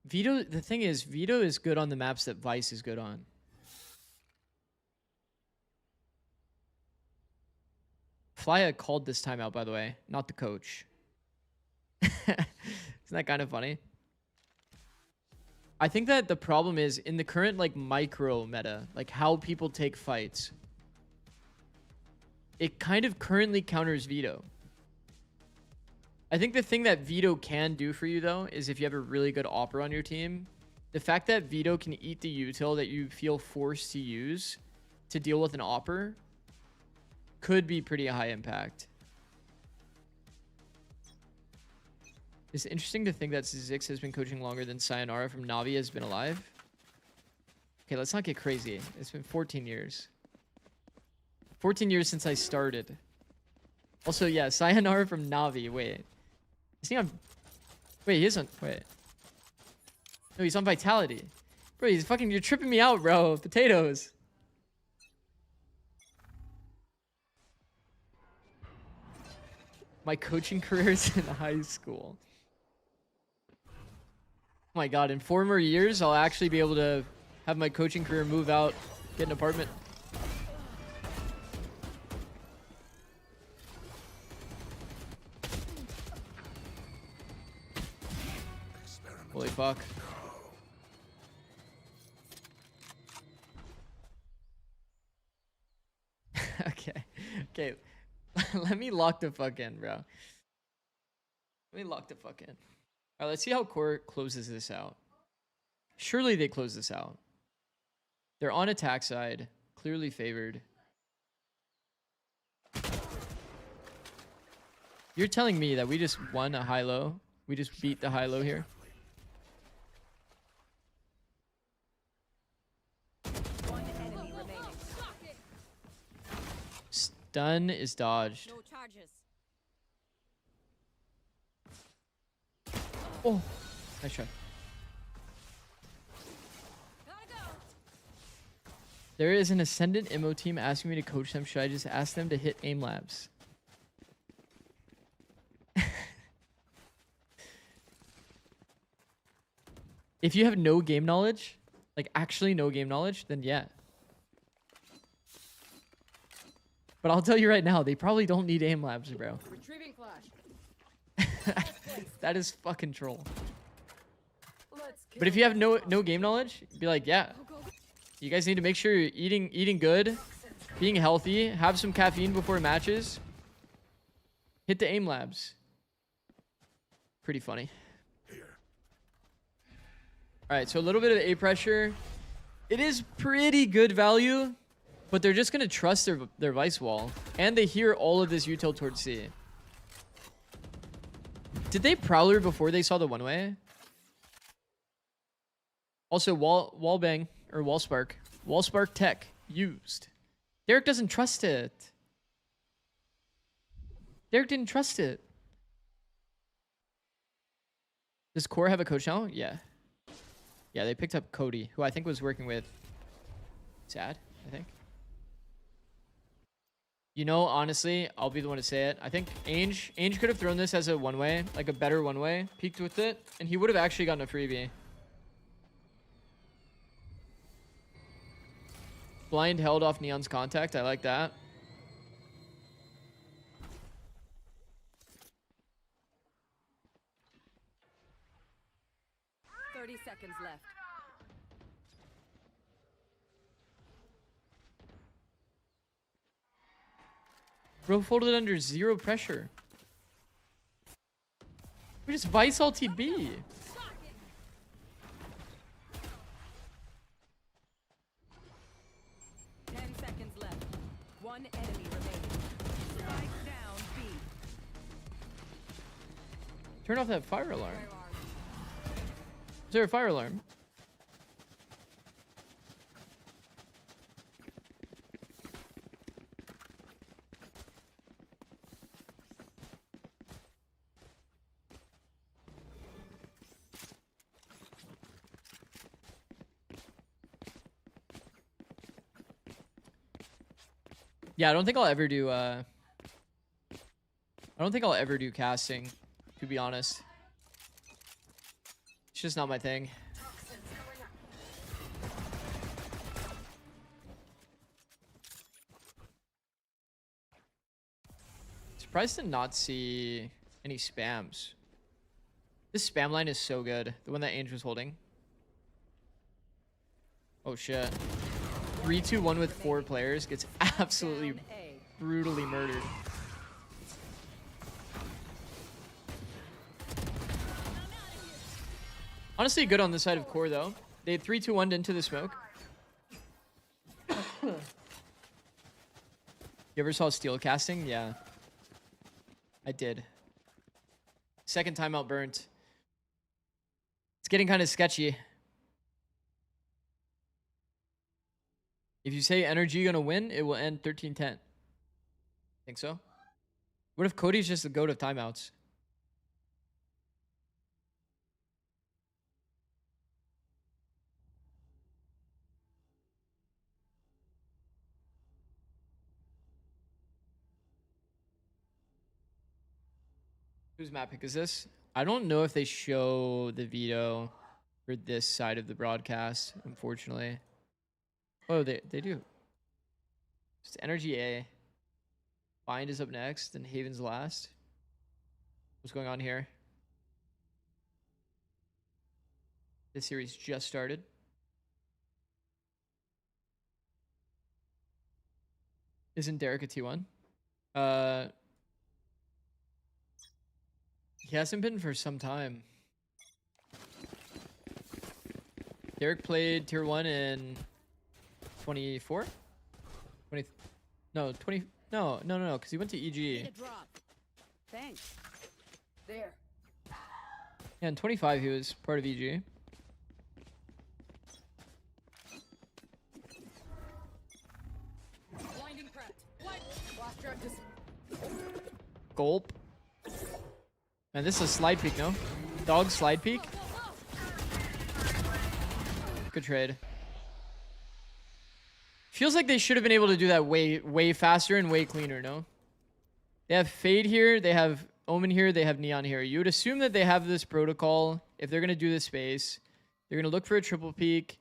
Veto, the thing is, veto is good on the maps that Vice is good on. Flya called this timeout, by the way, not the coach. Isn't that kind of funny? I think that the problem is in the current like micro meta, like how people take fights. it kind of currently counters veto. I think the thing that veto can do for you though is if you have a really good opera on your team, the fact that veto can eat the util that you feel forced to use to deal with an opera could be pretty high impact. It's interesting to think that Zix has been coaching longer than Sayonara from Navi has been alive. Okay, let's not get crazy. It's been 14 years. 14 years since I started. Also, yeah, Sayonara from Navi. Wait. Is he on... Wait, he is on... Wait. No, he's on Vitality. Bro, he's fucking... You're tripping me out, bro. Potatoes. My coaching career is in high school. Oh my god, in 4 more years, I'll actually be able to have my coaching career move out, get an apartment. Holy fuck. Okay. Okay. Let me lock the fuck in, bro. Let me lock the fuck in. Alright, let's see how QoR closes this out. Surely they close this out. They're on attack side, clearly favored. You're telling me that we just won a high-low? We just beat the high-low here? One enemy remaining. Stun is dodged. No charges. Oh, nice try. There is an Ascendant Immo team asking me to coach them. Should I just ask them to hit aim labs? If you have no game knowledge, like actually no game knowledge, then yeah. But I'll tell you right now, they probably don't need aim labs, bro. Retrieving flash. That is fucking troll. Let's But if you have no game knowledge, be like, yeah. You guys need to make sure you're eating good, being healthy, have some caffeine before matches. Hit the aim labs. Pretty funny. All right, so a little bit of A pressure. It is pretty good value, but they're just gonna trust their vice wall, and they hear all of this util towards C. Did they prowler before they saw the one way? Also, wall bang or wall spark tech used. Derek doesn't trust it. Derek didn't trust it. Does QoR have a coach now? Yeah. Yeah, they picked up Cody, who I think was working with Sad, I think. You know, honestly, I'll be the one to say it. I think Ainge could have thrown this as a one-way, like a better one-way, peeked with it, and he would have actually gotten a freebie. Blind held off Neon's contact. I like that. seconds left. Bro folded under 0 pressure. We just vice ulted B. One enemy remaining. Strike down B. Turn off that fire alarm. Is there a fire alarm? Yeah, I don't think I'll ever do casting, to be honest. It's just not my thing. Surprised to not see any spams. This spam line is so good. The one that Ainge was holding. Oh shit. 3-2-1 with 4 players gets absolutely brutally murdered. Honestly, good on the side of core though. They 3-2-1'd into the smoke. You ever saw steel casting? Yeah, I did. Second timeout burnt. It's getting kind of sketchy. If you say NRGA gonna win, it will end 13-10. Think so? What if Cody's just the goat of timeouts? Whose map pick is this? I don't know if they show the veto for this side of the broadcast, unfortunately. Oh, they do. It's NRGA. Bind is up next, and Haven's last. What's going on here? This series just started. Isn't Derek a T1? He hasn't been for some time. Derek played tier 1 in 24? 20, no, 20, no, because he went to EG. Thanks. There. Yeah, in 25 he was part of EG. Blinding prepped. Gulp. Man, this is a slide peek, no? Dog slide peek? Good trade. Feels like they should have been able to do that way faster and way cleaner, no? They have Fade here, they have Omen here, they have Neon here. You would assume that they have this protocol. If they're going to do this space, they're going to look for a triple peek.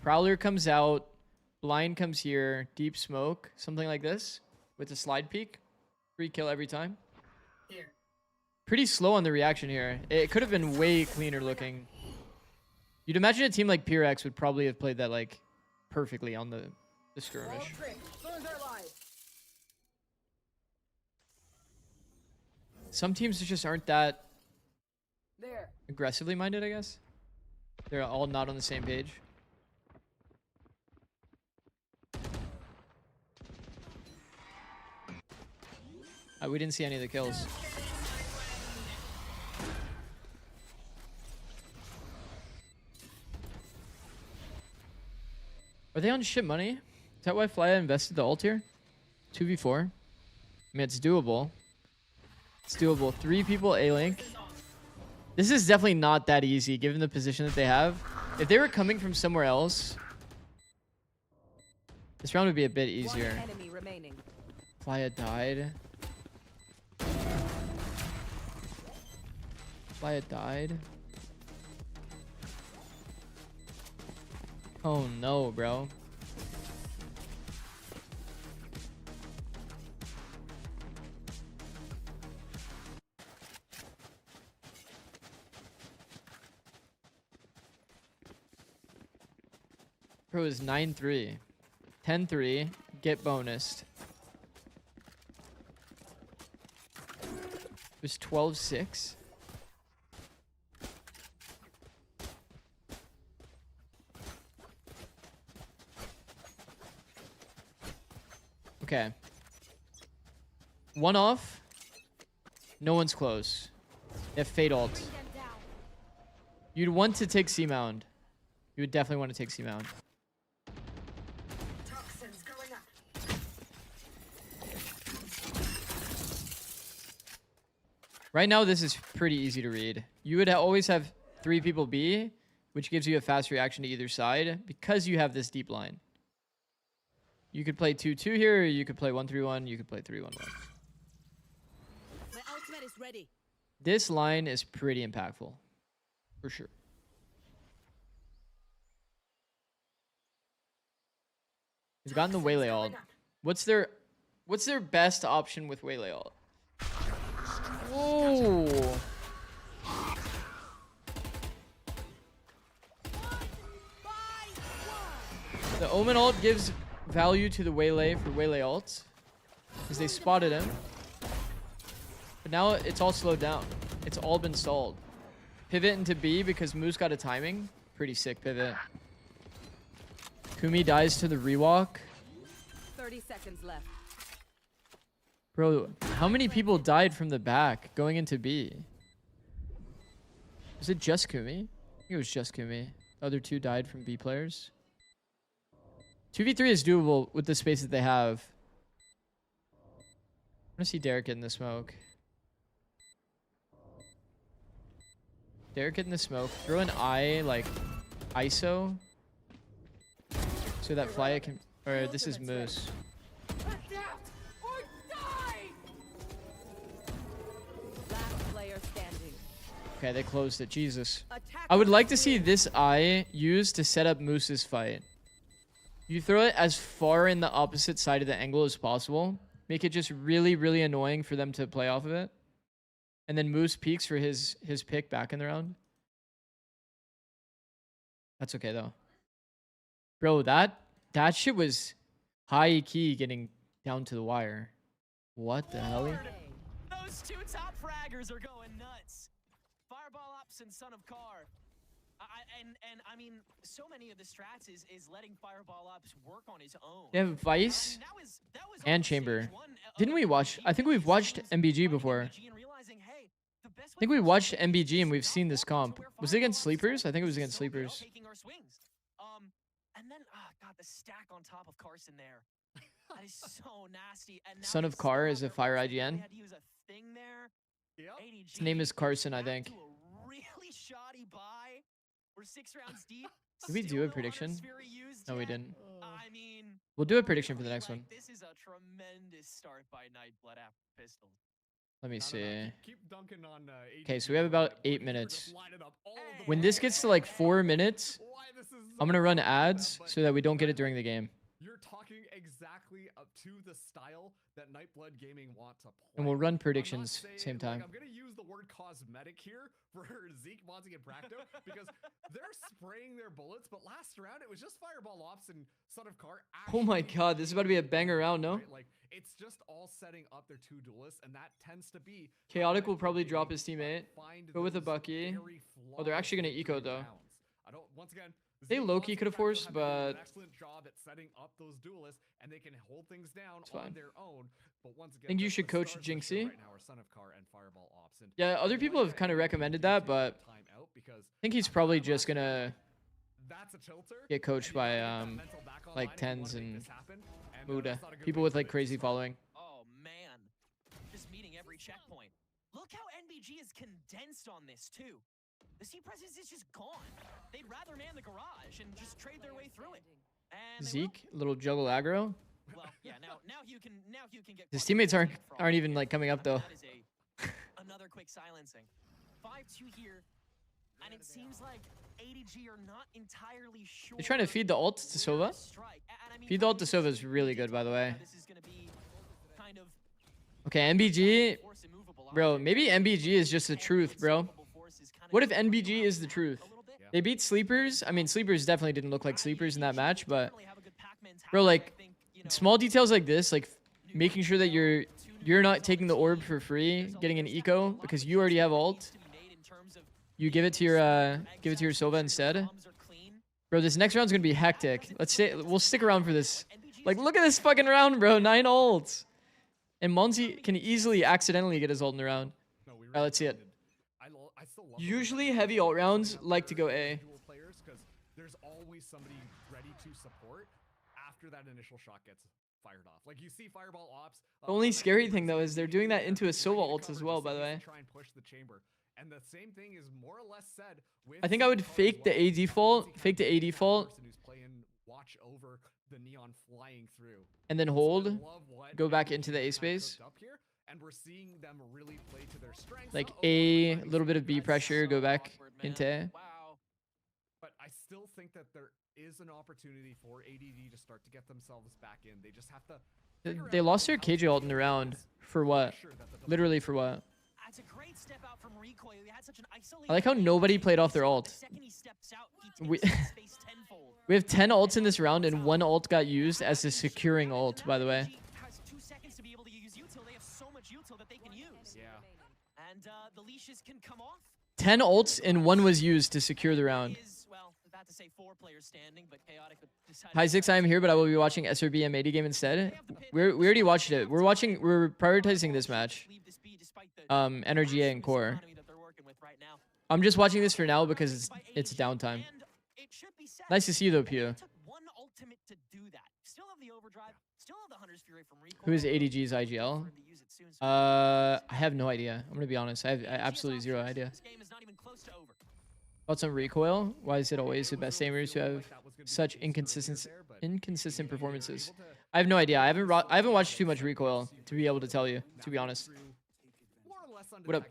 Prowler comes out. Blind comes here. Deep smoke. Something like this. With a slide peek. Free kill every time. Here. Pretty slow on the reaction here. It could have been way cleaner looking. You'd imagine a team like Pyrex would probably have played that like perfectly on the skirmish. Some teams just aren't that aggressively minded, I guess. They're all not on the same page. We didn't see any of the kills. Are they on shit money? Is that why Flya invested the ult here? 2v4? I mean, it's doable. It's doable. 3 people A-Link. This is definitely not that easy, given the position that they have. If they were coming from somewhere else, this round would be a bit easier. Flya died. Flya died. Oh no, bro. Bro is 9-3. 10-3. Get bonused. It was 12-6. Okay. One off. No one's close. They have Fade ult. You'd want to take C-Mound. You would definitely want to take C-Mound. Right now, this is pretty easy to read. You would always have 3 people B, which gives you a fast reaction to either side because you have this deep line. You could play 2-2 here, or you could play 1-3-1, you could play 3-1-1. My ultimate is ready. This line is pretty impactful, for sure. They've gotten the Waylay ult. What's their best option with Waylay ult? Whoa. The Omen ult gives value to the Waylay for Waylay ult. because they spotted him. But now it's all slowed down. It's all been stalled. Pivot into B because Moose got a timing. Pretty sick pivot. Kumi dies to the rewalk. 30 seconds left. Bro, how many people died from the back going into B? Was it just Kumi? I think it was just Kumi. The other two died from B players. 2v3 is doable with the space that they have. I want to see Derek in the smoke. Derek in the smoke. Throw an eye, like, ISO. So that Flya can... Or this is Moose. Last player standing. Okay, they closed it. Jesus. I would like to see this eye used to set up Moose's fight. You throw it as far in the opposite side of the angle as possible. Make it just really, really annoying for them to play off of it. And then Moose peeks for his pick back in the round. That's okay, though. Bro, that shit was high key getting down to the wire. What the hell? Those two top fraggers are going nuts. Fireball Ops and Son of Car. And I mean, so many of the strats is letting Fireball Ops work on his own. They have Vice I mean, that was and Chamber. Didn't we watch? I think we've watched MBG before. I think we watched MBG and we've seen this comp. Was it against Sleepers? I think it was against Sleepers. And then, God, the stack on top of Carson there. That is so nasty. And Son of Car is a fire IGN. His name is Carson, I think. Really shoddy buy. We're 6 rounds deep. Did we do a prediction? No, we didn't. I mean, We'll do a prediction for the next one. This is a tremendous start by Nightblood after pistols. Let me see. Keep dunking on, Okay, so we have about 8 minutes. When this gets to like 4 minutes, I'm going to run ads so that we don't get it during the game. You're talking exactly up to the style that Nightblood Gaming want to play. And we'll run predictions same time. I'm going to use the word cosmetic here for Zeke, Monty, and Bracto because they're spraying their bullets, but last round it was just Fireball Ops and Son of Car. Oh my god, this is about to be a banger round, no? Like, it's just all setting up their two duelists, and that tends to be... Chaotic will probably drop his teammate. Go with a Bucky. Oh, they're actually going to eco, though. Once again, they low-key could have forced, but... Excellent job at setting up those duelists, and they can hold things down on their own. But once again, I think you should coach Jinxie. Right now are Son of Car and Fireball Ops. And yeah, other people have kind of recommended that, but I think he's probably just gonna get coached by like Tens and Muda, people with like crazy following. Oh man, just meeting every checkpoint. Look how NBG is condensed on this too. The C presence is just gone. They'd rather man the garage and just trade their way through it. And Zeke, little juggle aggro. Well, yeah, now you can get his teammates aren't even like coming up though. That is another quick silencing. 5-2 here, and it seems like ADG are not entirely sure. They're trying to feed the ult to Sova. Feed the ult to Sova is really good, by the way. Okay, MBG, bro. Maybe MBG is just the truth, bro. What if NBG is the truth? They beat Sleepers. I mean, Sleepers definitely didn't look like Sleepers in that match, but bro, like small details like this, like making sure that you're not taking the orb for free, getting an eco because you already have ult. You give it to your Sova instead. Bro, this next round's gonna be hectic. We'll stick around for this. Like, look at this fucking round, bro. 9 ults. And Monty can easily accidentally get his ult in the round. Alright, let's see it. Usually heavy ult rounds like to go A. There's always somebody ready to support after that initial shot gets fired off. Like you see Fireball Ops. The only scary thing though is they're doing that into a Sova ult as well, by the way. Try and push the chamber. And the same thing is more or less said with I think I would fake the A default, who's playing watch over the neon flying through. And then hold, go back into the A space. And we're seeing them really play to their strengths. Like A, little bit of B pressure, go back into A. But I still think that there is an opportunity for ADD to start to get themselves back in. They just have to... They lost their KJ ult in the round. For what? Literally for what? I like how nobody played off their ult. We have 10 ults in this round, and 1 ult got used as a securing ult, by the way. And the leashes can come off. 10 ults and 1 was used to secure the round. Well, about to say 4 players standing, but Chaotic decided. Hi Zix, I am here, but I will be watching SRB M80 game instead. We already watched it. We're prioritizing this match. NRGA and QoR. I'm just watching this for now because it's downtime. Nice to see you though, Pio. Who is ADG's IGL? I have no idea. I'm gonna be honest. I have absolutely zero idea. Thoughts on recoil? Why is it always the best aimers who have such inconsistent performances? I have no idea. I haven't watched too much recoil to be able to tell you. To be honest. What up,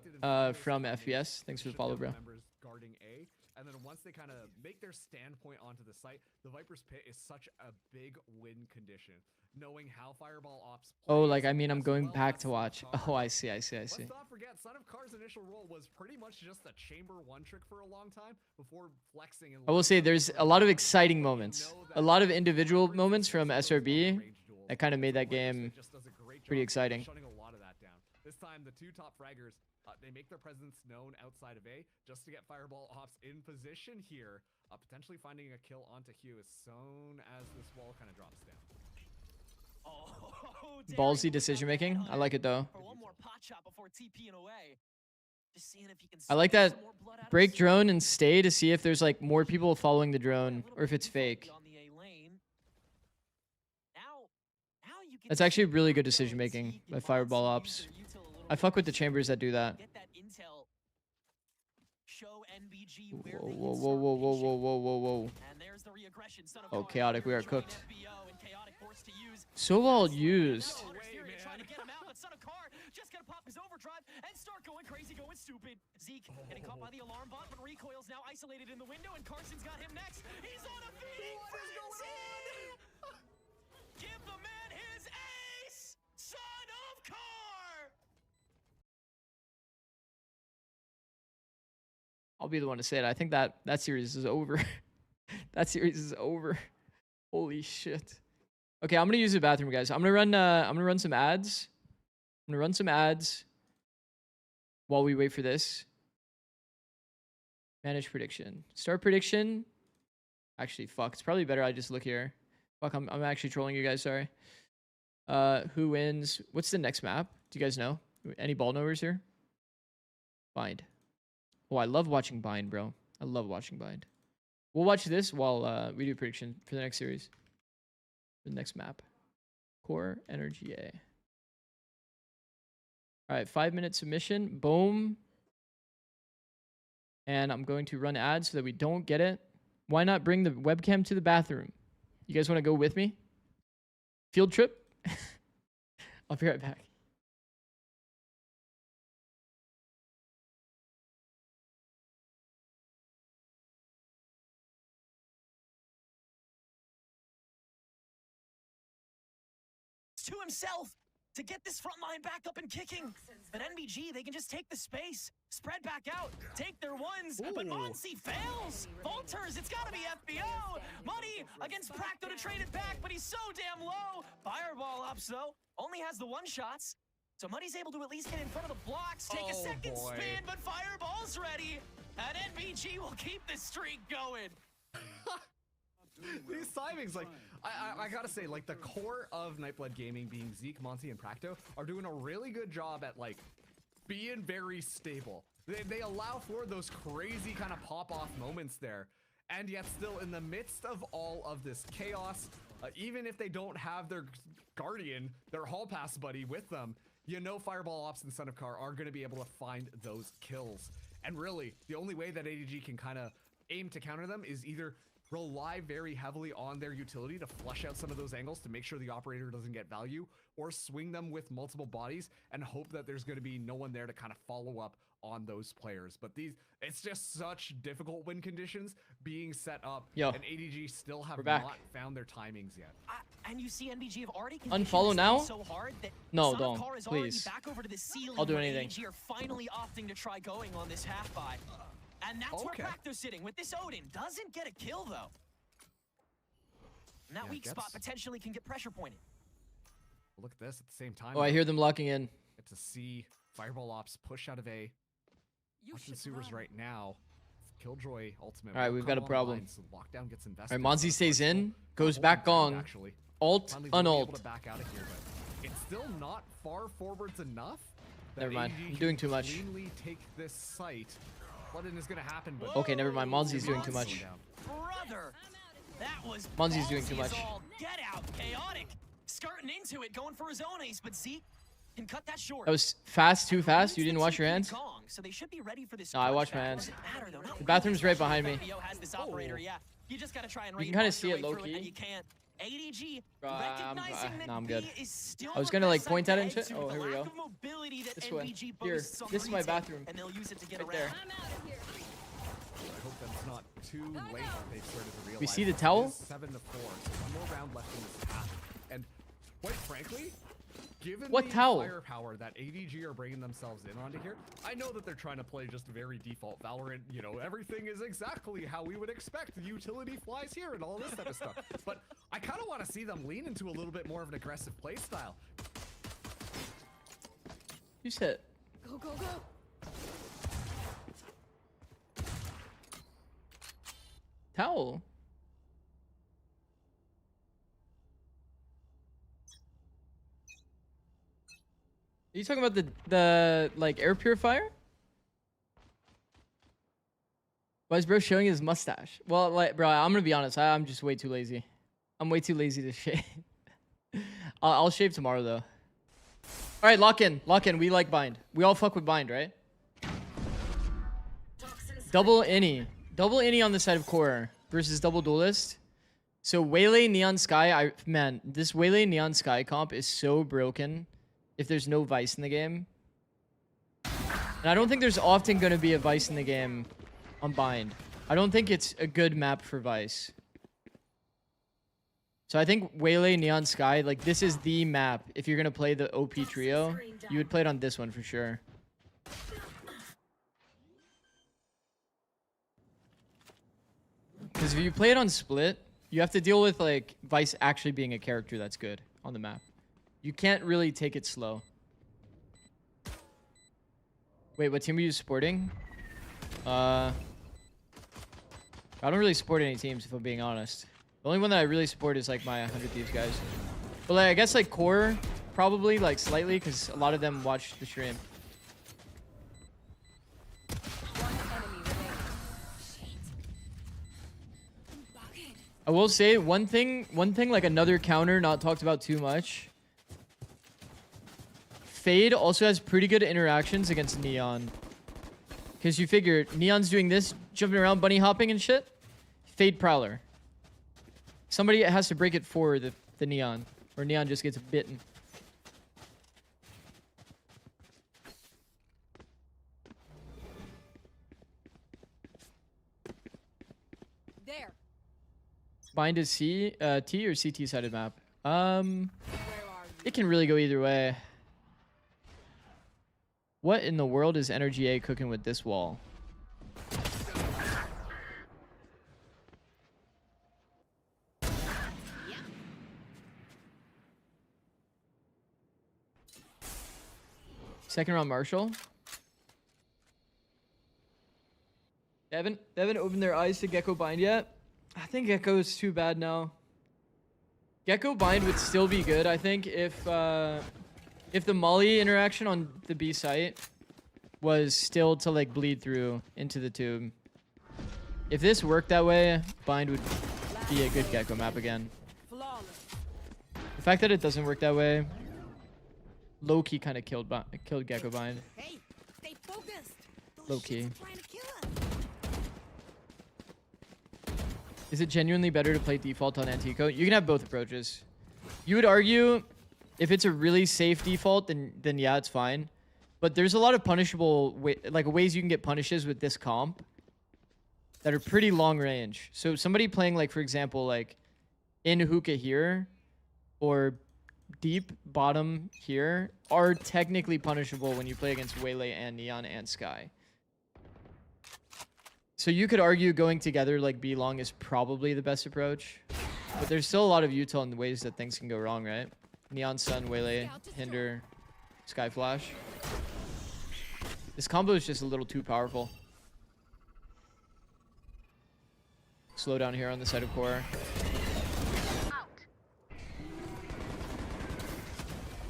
from FPS? Thanks for the follow, bro. Guarding A, and then once they kind of make their standpoint onto the site, the Viper's Pit is such a big win condition. Knowing how Fireball Ops. Oh, like I mean, I'm going back to watch. Oh, I see. Let's not forget, Son of Car's initial role was pretty much just a chamber 1 trick for a long time before flexing. And I will say there's a lot of exciting moments, a lot of individual moments from SRB that kind of made that game pretty exciting. Shutting a lot of that down. This time, the 2 top fraggers, they make their presence known outside of A just to get Fireball Ops in position here, potentially finding a kill onto Hugh as soon as this wall kind of drops down. Oh, Ballsy decision making. I like it though. I like that break drone and stay to see if there's like more people following the drone or if it's fake. That's actually really good decision making by Fireball Ops. I fuck with the chambers that do that. Whoa. Oh, Chaotic, we are cooked. So well used. Just gonna pop his overdrive and start going crazy, going stupid. Zeke getting caught by the alarm bot, but Recoil's now isolated in the window, and Carson's got him next. He's on a feeding frenzy! Give the man his ace! Son of Car! I'll be the one to say it. I think that series is over. That series is over. Holy shit. Okay, I'm gonna use the bathroom, guys. I'm gonna run some ads. I'm gonna run some ads while we wait for this. Manage prediction. Start prediction. Actually, fuck. It's probably better I just look here. Fuck, I'm actually trolling you guys, sorry. Who wins? What's the next map? Do you guys know? Any ball knowers here? Bind. Oh, I love watching Bind, bro. I love watching Bind. We'll watch this while we do prediction for the next series. The next map. QoR NRGA. All right, 5-minute submission. Boom. And I'm going to run ads so that we don't get it. Why not bring the webcam to the bathroom? You guys want to go with me? Field trip? I'll be right back. To himself to get this front line back up and kicking. But NBG, they can just take the space, spread back out, take their ones. Ooh. But Monsi fails. Volters, it's got to be FBO. Money against Practo to trade it back, but he's so damn low. Fireball Ops, though, only has the 1-shots. So Money's able to at least get in front of the blocks, take a second spin, but Fireball's ready. And NBG will keep this streak going. These timings, like, I gotta say, like, the core of Nightblood Gaming, being Zeke, Monty, and Practo, are doing a really good job at, like, being very stable. They allow for those crazy kind of pop-off moments there, and yet still in the midst of all of this chaos, even if they don't have their Guardian, their Hall Pass buddy with them, you know Fireball Ops and Son of Car are going to be able to find those kills. And really, the only way that ADG can kind of aim to counter them is either rely very heavily on their utility to flush out some of those angles to make sure the operator doesn't get value, or swing them with multiple bodies and hope that there's going to be no one there to kind of follow up on those players. But it's just such difficult win conditions being set up. Yo, and ADG still have not found their timings yet. And you see NBG have already unfollow now? So hard that no, don't, please. Back over to the ceiling. I'll do anything. ADG are finally opting to try going on this half buy. And that's where Practo's sitting with this Odin. Doesn't get a kill, though. And that weak spot potentially can get pressure pointed. Look at this at the same time. Oh, I hear them locking in. It's a C Fireball ops push out of A. Watching sewers right now. Killjoy ultimate. All right, we've got a problem. So lockdown gets invested. All right, Monzi stays in, goes back gong. Actually. Alt, Finally, we'll be able unalt. to back out of here, but it's still not far forwards enough. that Never mind. AEG I'm doing can too much. cleanly take this site. Flooding is gonna happen, but Okay, never mind. Monzi's doing too much. Brother, that was Monzi's doing too ballsy as much. all get out, chaotic, skirting into it, going for his own ace, but Zeke can cut that short. That was fast, too fast. You didn't wash your hands? Gong, so they should be ready for this No, I crunch washed my back. hands. Doesn't matter, though, not The bathroom's really. right behind me. FBO has this operator, yeah. You just gotta try and You can raid kinda box see your it way through low-key. and you can't. ADG Bro, recognizing that nah, I'm B good. is still I was the gonna like best point side at it to and shit. head Oh, to, here the we go. lack of mobility that This way. NBG Here, boasts some this is my retail, bathroom. and they'll use it to get Right around. there. I hope that's not too late that they've started to realize. We see the this. towel? It is 7-4, so one more round left in this half. And quite frankly, given What the towel? firepower that ADG are bringing themselves in onto here, I know that they're trying to play just very default Valorant, you know, everything is exactly how we would expect. The utility flies here and all this type of stuff. But I kind of want to see them lean into a little bit more of an aggressive play style. You said. Go, go, go. Towel. Are you talking about the like air purifier? Why is bro showing his mustache? Well, like, bro, I'm gonna be honest. I'm just way too lazy. I'm way too lazy to shave. I'll shave tomorrow though. All right, lock in, lock in. We like bind. We all fuck with bind, right? Double innie on the side of core versus double duelist. So Waylay Neon Sky, man, this Waylay Neon Sky comp is so broken if there's no Vice in the game. And I don't think there's often going to be a Vice in the game on bind. I don't think it's a good map for Vice. So I think Waylay Neon Sky, like this is the map. If you're going to play the OP trio, you would play it on this one for sure. Because if you play it on split, you have to deal with like Vice actually being a character that's good on the map. You can't really take it slow. Wait, what team are you supporting? I don't really support any teams if I'm being honest. The only one that I really support is like my 100 Thieves guys. But like I guess like Core probably like slightly because a lot of them watch the stream. I will say one thing like another counter not talked about too much. Fade also has pretty good interactions against Neon. Because you figure Neon's doing this, jumping around, bunny hopping and shit. Fade Prowler. Somebody has to break it for the Neon. Or Neon just gets bitten. There. Bind is T or CT sided map. Where are It can really go either way. What in the world is NRGA cooking with this wall? Second round Marshall. They haven't opened their eyes to Gecko Bind yet. I think Gecko is too bad now. Gecko Bind would still be good, I think, if the Molly interaction on the B site was still to like bleed through into the tube. If this worked that way, Bind would be a good Gecko map again. flawless? The fact that it doesn't work that way, low-key kind of killed Gecko Bind. Hey, stay focused. Those Low-key. shits are trying to kill us. Is it genuinely better to play default on Antico? You can have both approaches. You would argue if it's a really safe default, then yeah, it's fine. But there's a lot of punishable ways you can get punishes with this comp that are pretty long range. So somebody playing like, for example, like in hookah here or deep bottom here are technically punishable when you play against Waylay and Neon and Sky. So you could argue going together like B long is probably the best approach. But there's still a lot of util in the ways that things can go wrong, right? Neon Sun, Waylay, Hinder, Sky Flash. This combo is just a little too powerful. Slow down here on the side of core.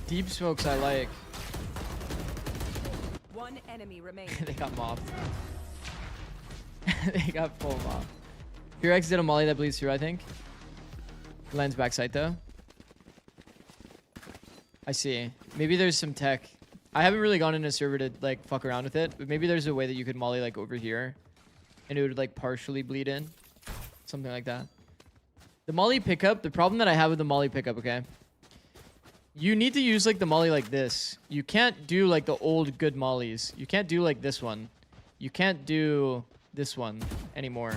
Deep smokes I like. One enemy remaining. They got mopped. They got full mopped. Pure X did a molly that bleeds through, I think. Lands backside though. I see. Maybe there's some tech. I haven't really gone in a server to like fuck around with it, but maybe there's a way that you could molly like over here and it would like partially bleed in. Something like that. The molly pickup, the problem that I have with the molly pickup, okay? You need to use like the molly like this. You can't do like the old good mollies. You can't do like this one. You can't do this one anymore.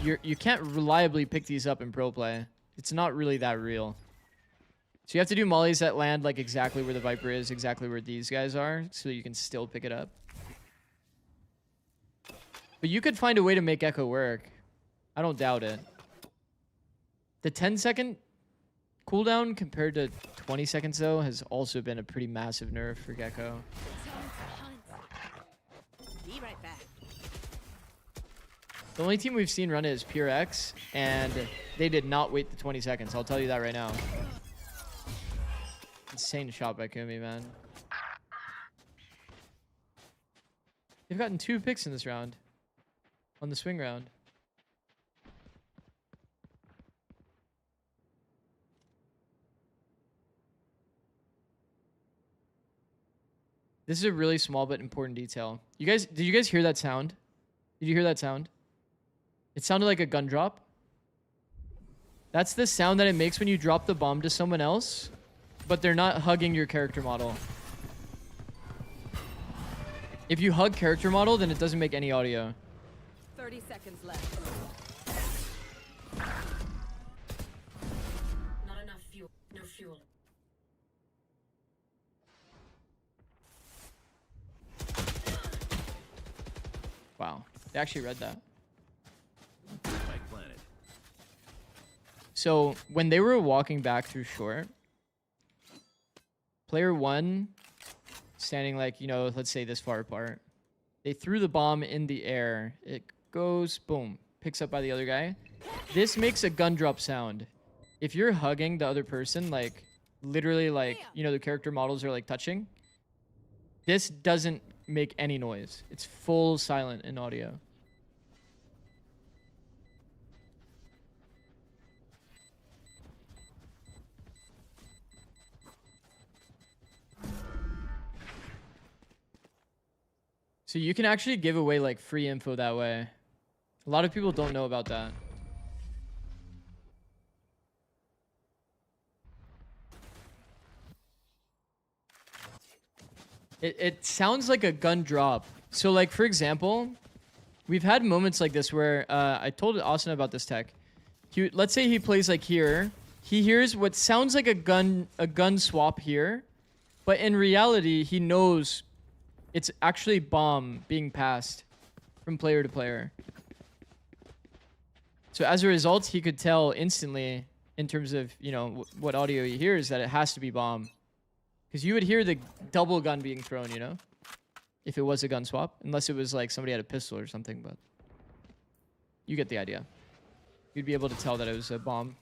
You can't reliably pick these up in pro play. It's not really that real. So you have to do mollies that land like exactly where the Viper is, exactly where these guys are, so you can still pick it up. But you could find a way to make Echo work. I don't doubt it. The 10-second cooldown compared to 20 seconds though has also been a pretty massive nerf for Gecko. Be right back. The only team we've seen run it is Pure X, and they did not wait the 20 seconds. I'll tell you that right now. Insane shot by Kumi, man. They've gotten 2 picks in this round. On the swing round. This is a really small but important detail. Did you guys hear that sound? Did you hear that sound? It sounded like a gun drop. That's the sound that it makes when you drop the bomb to someone else, but they're not hugging your character model. If you hug character model, then it doesn't make any audio. 30 seconds left. Not enough fuel. No fuel. Wow. They actually read that. So when they were walking back through short, player 1 standing like, you know, let's say this far apart. They threw the bomb in the air. It goes, boom, picks up by the other guy. This makes a gun drop sound. If you're hugging the other person, like literally like, you know, the character models are like touching, this doesn't make any noise. It's full silent in audio. So you can actually give away like free info that way. A lot of people don't know about that. It sounds like a gun drop. So like, for example, we've had moments like this where I told Austin about this tech. Let's say he plays like here. He hears what sounds like a gun swap here, but in reality, he knows it's actually bomb being passed from player to player. So as a result, he could tell instantly in terms of, you know, what audio he hears that it has to be bomb. Because you would hear the double gun being thrown, you know, if it was a gun swap, unless it was like somebody had a pistol or something, but you get the idea. You'd be able to tell that it was a bomb.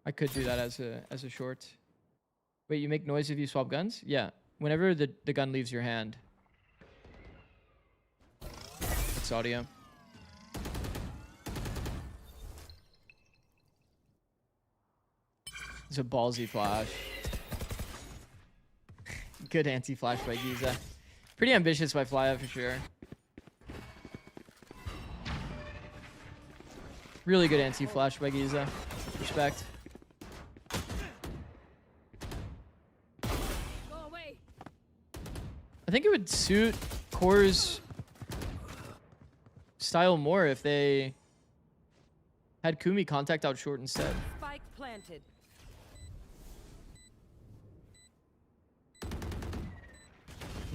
I could do that as a short. Wait, you make noise if you swap guns? Yeah. Whenever the gun leaves your hand. It's audio. It's a ballsy flash. Good anti-flash by Giza. Pretty ambitious by Flya for sure. Really good anti-flash by Giza. Respect. I think it would suit Core's style more if they had Kumi contact out short instead. Spike planted.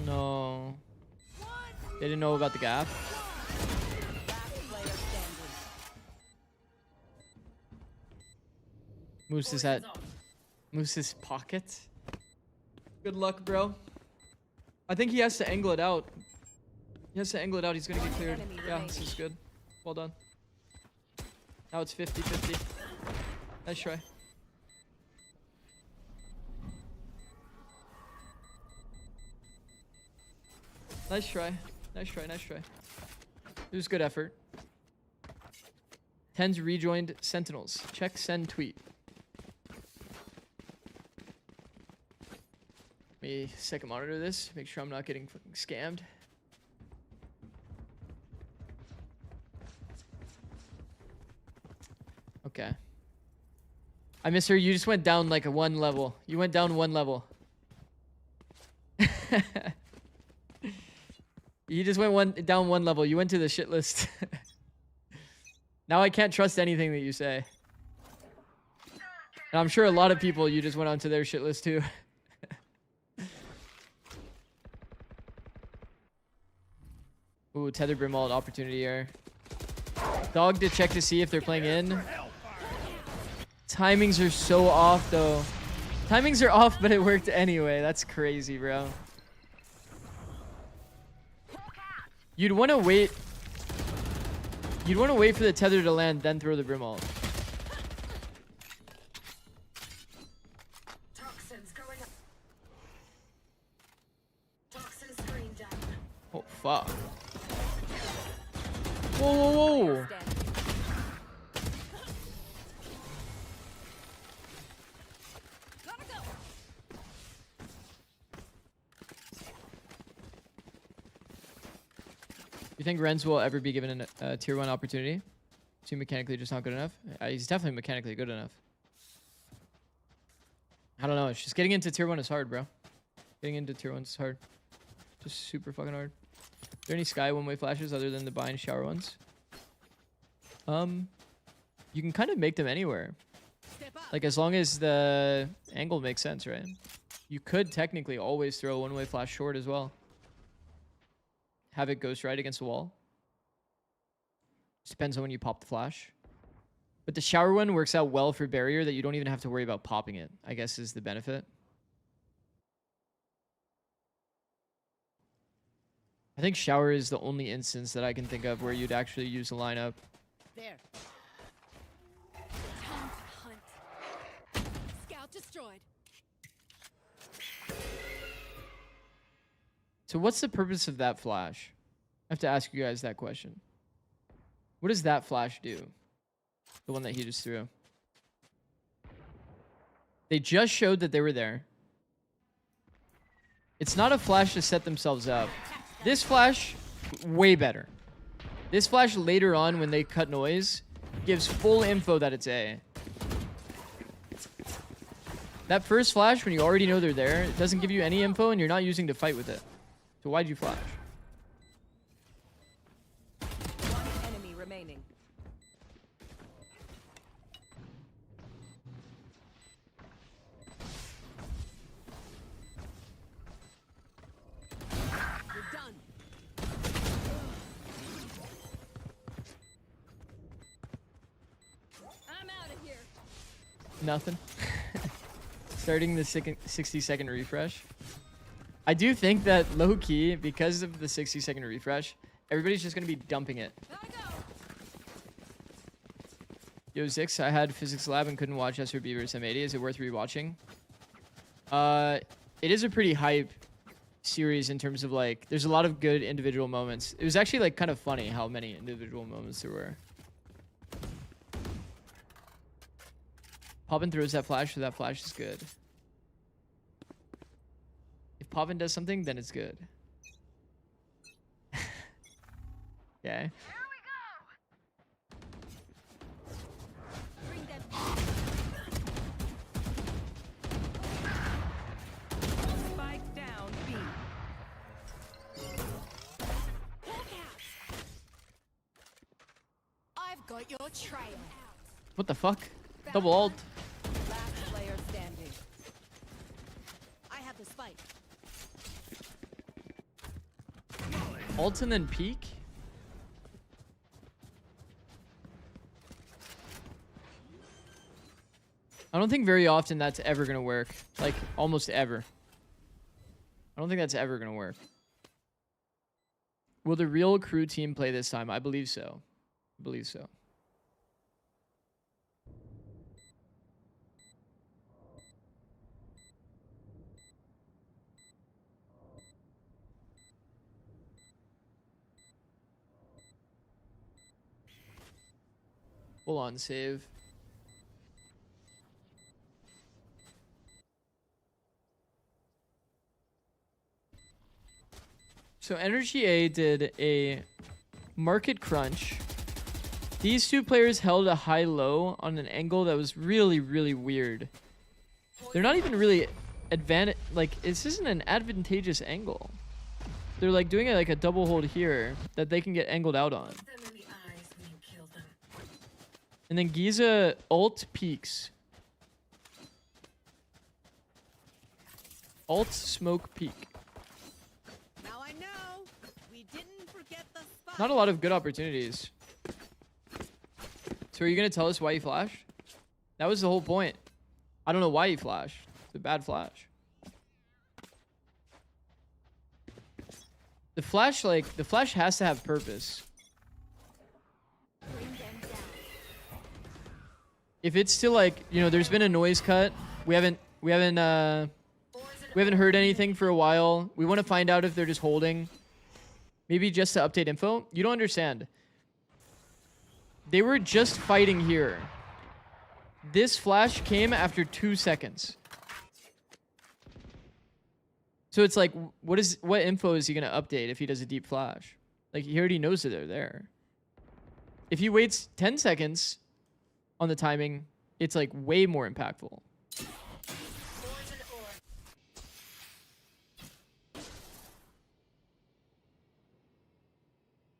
No. They didn't know about the gap. Last player standing. Moose is at Moose's pocket. Good luck, bro. I think he has to angle it out. He has to angle it out. He's gonna get cleared. Yeah, this is good. Well done. Now it's 50-50. Nice try. Nice try. Nice try. Nice try. It was good effort. 10's rejoined sentinels. Check send tweet. Let me second monitor this. Make sure I'm not getting fucking scammed. Okay. I miss her. You just went down like a 1 level. You went down 1 level. You just went down 1 level. You went to the shit list. Now I can't trust anything that you say. And I'm sure a lot of people, you just went onto their shit list too. Ooh, tether brimald opportunity here. Dog to check to see if they're playing in. Timings are so off though. Timings are off, but it worked anyway. That's crazy, bro. You'd want to wait. You'd want to wait for the tether to land, then throw the brimald. Toxins going up. Toxin screen down. Oh, fuck. Whoa, whoa, whoa. You think Renz will ever be given a tier 1 opportunity? Is he mechanically just not good enough? He's definitely mechanically good enough. I don't know. It's just getting into tier 1 is hard, bro. Getting into tier 1 is hard. Just super fucking hard. Are there any sky one-way flashes other than the bind shower ones? You can kind of make them anywhere. Like as long as the angle makes sense, right? You could technically always throw a one-way flash short as well. Have it ghost right against the wall. Just depends on when you pop the flash. But the shower one works out well for barrier that you don't even have to worry about popping it, I guess is the benefit. I think shower is the only instance that I can think of where you'd actually use a lineup. There. Time to hunt. Scout destroyed. So what's the purpose of that flash? I have to ask you guys that question. What does that flash do? The one that he just threw. They just showed that they were there. It's not a flash to set themselves up. This flash, way better. This flash later on when they cut noise gives full info that it's A. That first flash when you already know they're there, it doesn't give you any info and you're not using to fight with it. So why'd you flash? One enemy remaining. You're done. I'm out of here. Nothing. Starting the 60-second refresh. I do think that low-key, because of the 60-second refresh, everybody's just going to be dumping it. Yo, Zix, I had physics lab and couldn't watch SRB versus M80. Is it worth rewatching? It is a pretty hype series in terms of, like, there's a lot of good individual moments. It was actually, like, kind of funny how many individual moments there were. Poppin throws that flash, so that flash is good. If Poppin does something, then it's good. Okay. Spike down B. I've got your trail. What the fuck? Double ult. Last player standing. I have the spike. Ult and then peek? I I don't think very often that's ever gonna work. Like almost ever. I don't think that's ever gonna work. Will the real crew team play this time? I believe so. I believe so. Full on save. So NRGA did a market crunch. These two players held a high-low on an angle that was really, really weird. They're not even really like, this isn't an advantageous angle. They're like doing like a double hold here that they can get angled out on. And then Giza ult peaks. Alt smoke peak. Now I know we didn't forget the spot. Not a lot of good opportunities. So are you gonna tell us why you flashed? That was the whole point. I don't know why you flashed. It's a bad flash. The flash has to have purpose. If it's still like, you know, there's been a noise cut. We haven't heard anything for a while. We want to find out if they're just holding. Maybe just to update info. You don't understand. They were just fighting here. This flash came after 2 seconds. So it's like, what info is he going to update if he does a deep flash? Like, he already knows that they're there. If he waits 10 seconds on the timing, it's like way more impactful.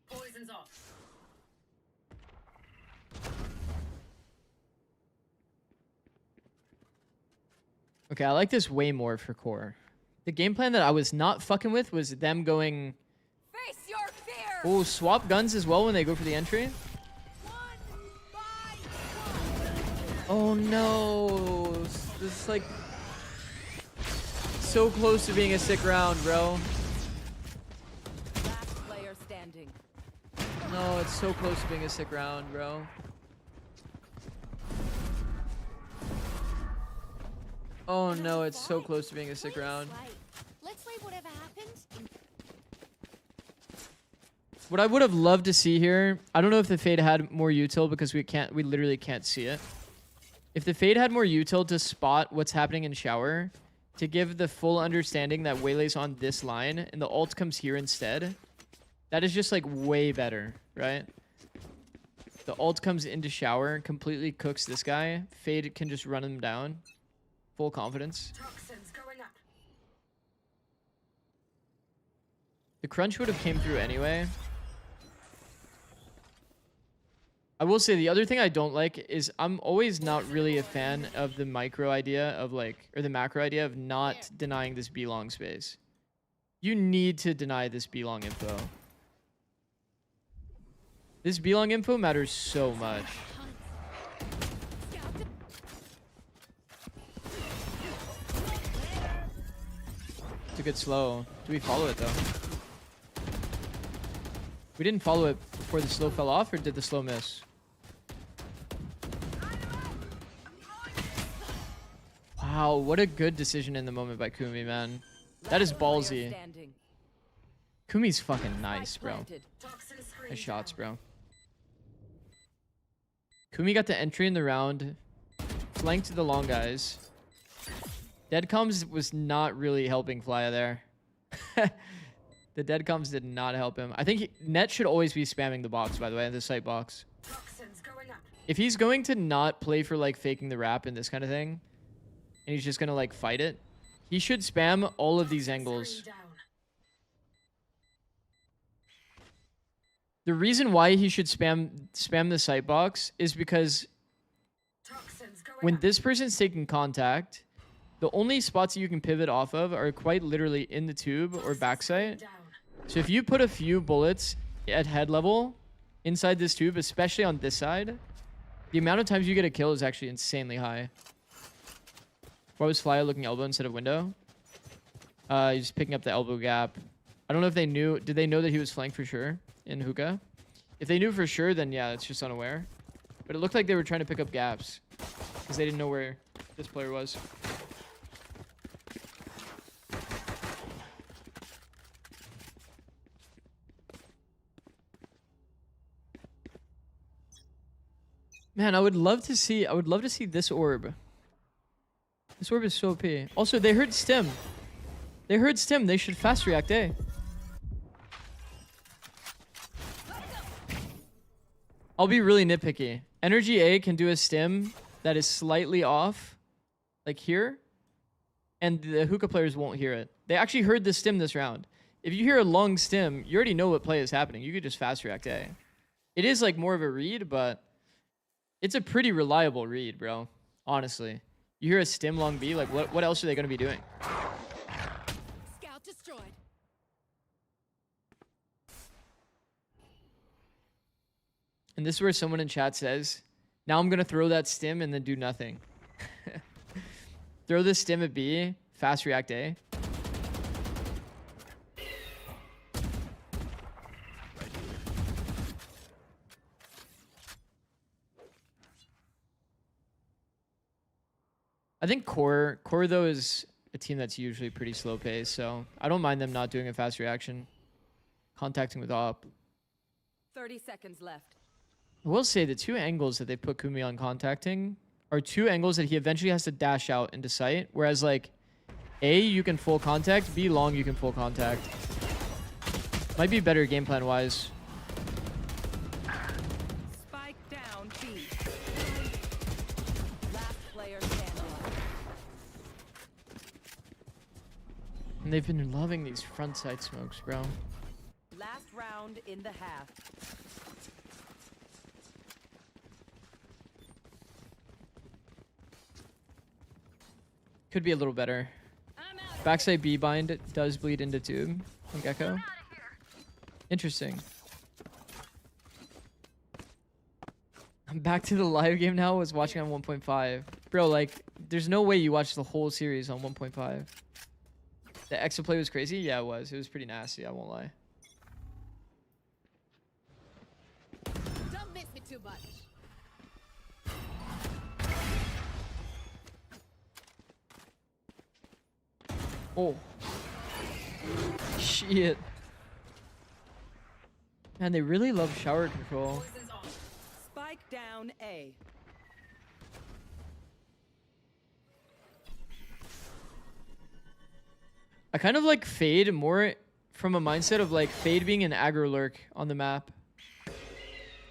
Poison's off. Okay, I like this way more for core. The game plan that I was not fucking with was them going... Face your fear. Oh, swap guns as well when they go for the entry. Oh no. This is like... so close to being a sick round, bro. Last player standing. No, it's so close to being a sick round, bro. Oh no, it's so close to being a sick round. Let's leave whatever happens. What I would have loved to see here, I don't know if the Fade had more util because we literally can't see it. If the Fade had more util to spot what's happening in shower, to give the full understanding that Waylay's on this line and the ult comes here instead, that is just like way better, right? The ult comes into shower, completely cooks this guy. Fade can just run him down. Full confidence. Toxins going up. The crunch would have came through anyway. I will say the other thing I don't like is I'm always not really a fan of the micro idea of like, or the macro idea of not denying this B-long space. You need to deny this B-long info. This B-long info matters so much. It's a good slow. Do we follow it though? We didn't follow it before the slow fell off, or did the slow miss? Wow, what a good decision in the moment by Kumi, man. That is ballsy. Kumi's fucking nice, bro. Nice shots, bro. Kumi got the entry in the round, flanked the long guys. Deadcoms was not really helping Flya there. The Deadcoms did not help him. I think Net should always be spamming the box, by the way, the site box. If he's going to not play for like faking the wrap and this kind of thing, and he's just gonna like fight it, he should spam all of these angles. The reason why he should spam the site box is because when this person's taking contact, the only spots that you can pivot off of are quite literally in the tube or backside. So if you put a few bullets at head level inside this tube, especially on this side, the amount of times you get a kill is actually insanely high. Why was Flya looking elbow instead of window? He's picking up the elbow gap. I don't know if they knew. Did they know that he was flanked for sure in hookah? If they knew for sure, then yeah, it's just unaware. But it looked like they were trying to pick up gaps because they didn't know where this player was. Man, I would love to see this orb. This orb is so OP. Also, they heard stim. They heard stim. They should fast react A. I'll be really nitpicky. NRGA can do a stim that is slightly off, like here, and the hookah players won't hear it. They actually heard the stim this round. If you hear a long stim, you already know what play is happening. You could just fast react A. It is like more of a read, but it's a pretty reliable read, bro. Honestly. You hear a stim long B, like what else are they going to be doing? Scout destroyed. And this is where someone in chat says, now I'm going to throw that stim and then do nothing. Throw the stim at B, fast react A. I think QoR though is a team that's usually pretty slow paced, so I don't mind them not doing a fast reaction. Contacting with op. 30 seconds left. I will say the two angles that they put Kumi on contacting are two angles that he eventually has to dash out into sight, whereas like A, you can full contact, B long, you can full contact. Might be better game plan wise. Spike down B. Last player standing. And they've been loving these front side smokes, bro. Last round in the half. Could be a little better. Backside B bind does bleed into tube on Gecko. Interesting. I'm back to the live game now. I was watching on 1.5. Bro, like, there's no way you watched the whole series on 1.5. The exo play was crazy? Yeah, it was. It was pretty nasty, I won't lie. Don't miss me too much. Oh. Shit. Man, they really love shower control. Spike down A. I kind of like Fade more from a mindset of like Fade being an aggro lurk on the map.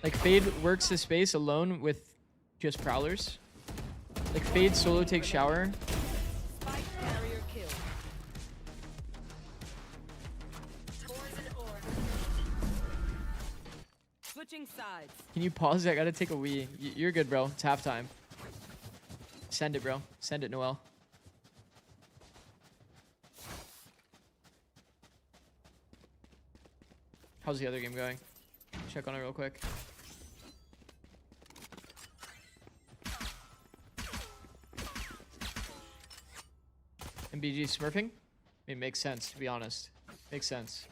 Like Fade works the space alone with just prowlers. Like Fade solo takes shower. Spike carrier kill. Switching sides. Can you pause? I gotta take a wee. You're good, bro. It's halftime. Send it, bro. Send it, Noel. How's the other game going? Check on it real quick. MBG smurfing? I mean, makes sense, to be honest. Makes sense.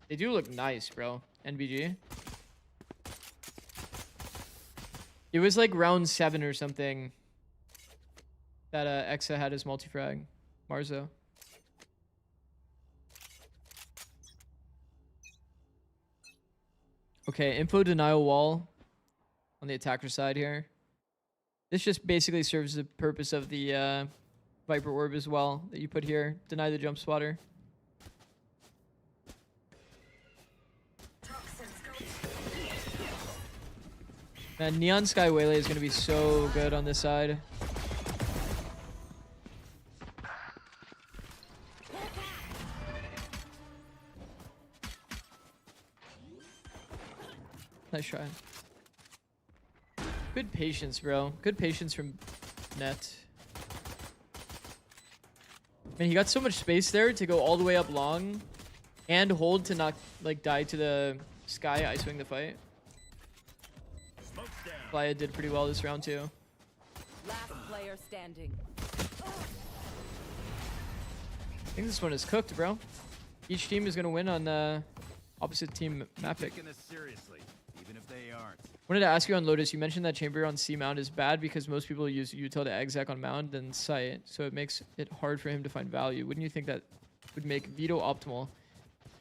They do look nice, bro. NBG. It was like round 7 or something that Exa had his multi-frag. Marzo. Okay, info denial wall on the attacker side here. This just basically serves the purpose of the Viper Orb as well that you put here. Deny the jump spotter. Man, Neon Sky Waylay is going to be so good on this side. Nice try. Good patience, bro. Good patience from Net. Man, he got so much space there to go all the way up long and hold to not like die to the sky ice wing the fight. Flya did pretty well this round too. Last player standing. I think this one is cooked, bro. Each team is gonna win on opposite team map pick. Taking this seriously, even if they aren't. Wanted to ask you on Lotus, you mentioned that chamber on C mount is bad because most people use util to exec on mount than site, so it makes it hard for him to find value. Wouldn't you think that would make veto optimal?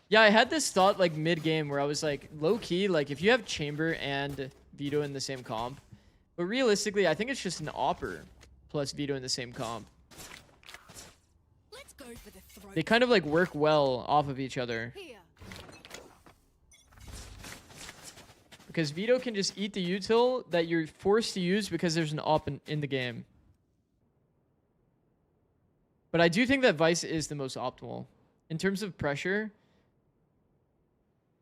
Yeah, I had this thought like mid-game where I was like, low-key, like if you have chamber and veto in the same comp, but realistically, I think it's just an opper plus veto in the same comp. Let's go for the throat. They kind of like work well off of each other. Here. Because veto can just eat the util that you're forced to use because there's an op in the game. But I do think that Vice is the most optimal. In terms of pressure,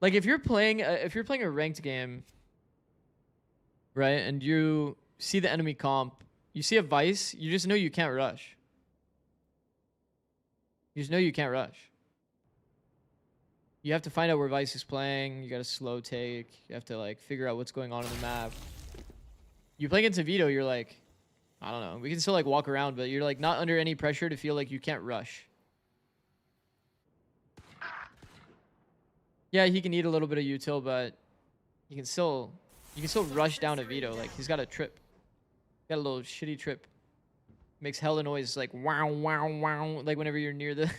like if you're playing a ranked game, right, and you see the enemy comp, you see a Vice, you just know you can't rush. You just know you can't rush. You have to find out where Vice is playing. You got to slow take. You have to like figure out what's going on the map. You play against a veto, you're like, I don't know. We can still like walk around, but you're like not under any pressure to feel like you can't rush. Yeah, he can eat a little bit of util, but you can still rush down a veto. Like he's got a trip. Got a little shitty trip. Makes hella noise like wow wow wow like whenever you're near the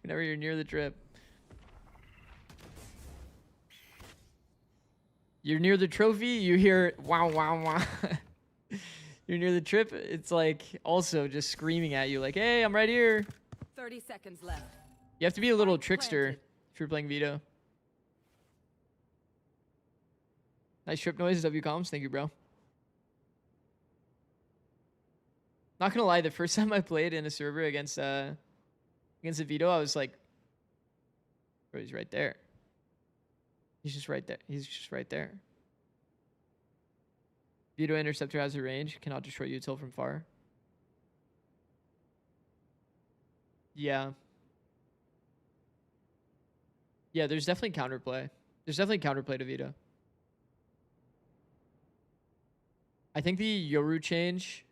whenever you're near the trip. You're near the trophy, you hear wow wow wow. You're near the trip, it's like also just screaming at you like, "Hey, I'm right here." 30 seconds left. You have to be a little trickster if you're playing veto. Nice trip noise, WComs. Thank you, bro. Not gonna lie, the first time I played in a server against a veto, I was like, bro, he's right there. He's just right there. He's just right there. Veto interceptor has a range, cannot destroy util from far. Yeah. Yeah, there's definitely counterplay. There's definitely counterplay to veto. I think the Yoru change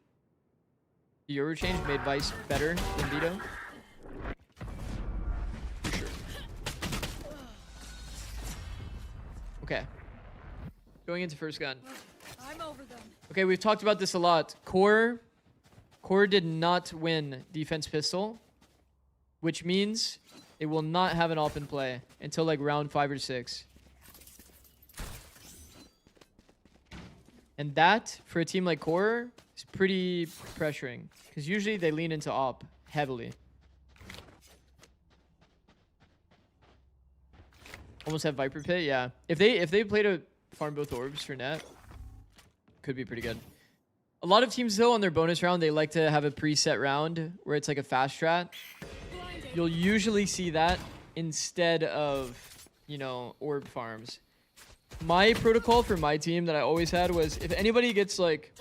made Vice better than veto. For sure. Okay. Going into first gun. I'm over them. Okay, we've talked about this a lot. QoR did not win defense pistol, which means it will not have an op in play until like round 5 or 6. And that, for a team like QoR, is pretty pressuring. Because usually they lean into op heavily. Almost have Viper Pit, yeah. If they play to farm both orbs for net, could be pretty good. A lot of teams, though, on their bonus round, they like to have a preset round where it's like a fast strat. You'll usually see that instead of, you know, orb farms. My protocol for my team that I always had was if anybody gets like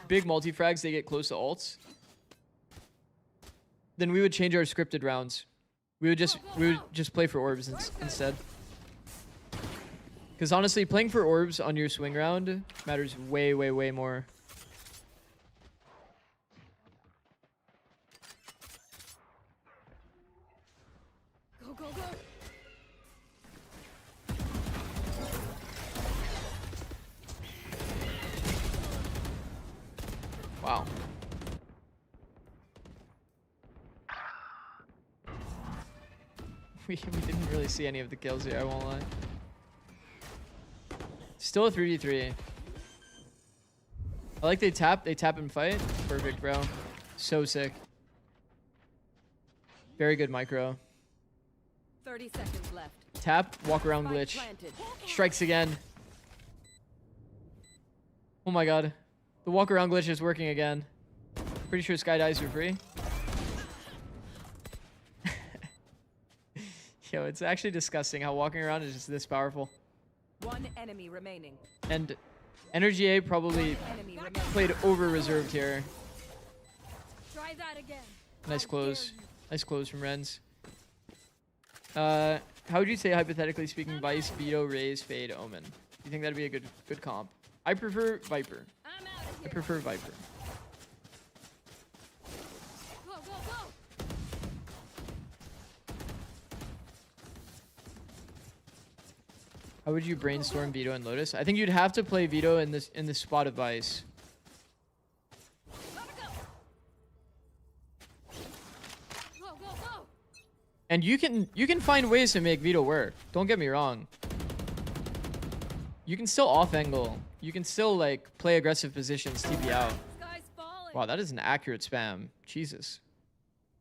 big multi-frags, they get close to ults, then we would change our scripted rounds. We would just play for orbs instead. Because honestly, playing for orbs on your swing round matters way, way, way more. Go, go, go. Wow. We didn't really see any of the kills here, I won't lie. Still a 3v3. I like they tap and fight. Perfect, bro. So sick. Very good micro. 30 seconds left. Tap, walk around Spike glitch. planted. Strikes again. Oh my god. The walk around glitch is working again. Pretty sure sky dives are free. Yo, it's actually disgusting how walking around is just this powerful. One enemy remaining. And NRGA probably Enemy remaining. played over reserved here. Try that again. Nice How close. dare you. Nice close from Renz. How would you say, hypothetically speaking, Vice, Veto, Raze, Fade, Omen? Do you think that'd be a good comp? I prefer Viper. I'm out of I here. prefer Viper. Go, go, go. How would you brainstorm Vito and Lotus? I think you'd have to play Vito in this spot of Vice. Go, go, go. And you can find ways to make Vito work. Don't get me wrong. You can still off angle. You can still like play aggressive positions, TP out. Sky's falling. Wow, that is an accurate spam. Jesus.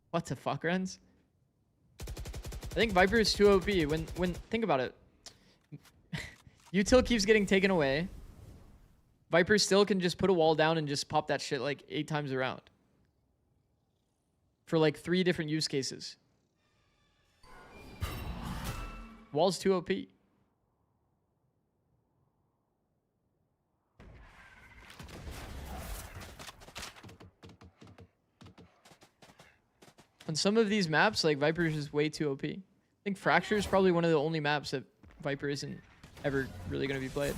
What the fuck, Renz? I think Viper is too OP. When think about it. Util keeps getting taken away. Viper still can just put a wall down and just pop that shit like 8 times around. For like 3 different use cases. Wall's too OP. On some of these maps, like Viper is just way too OP. I think Fracture is probably one of the only maps that Viper isn't ever really going to be played.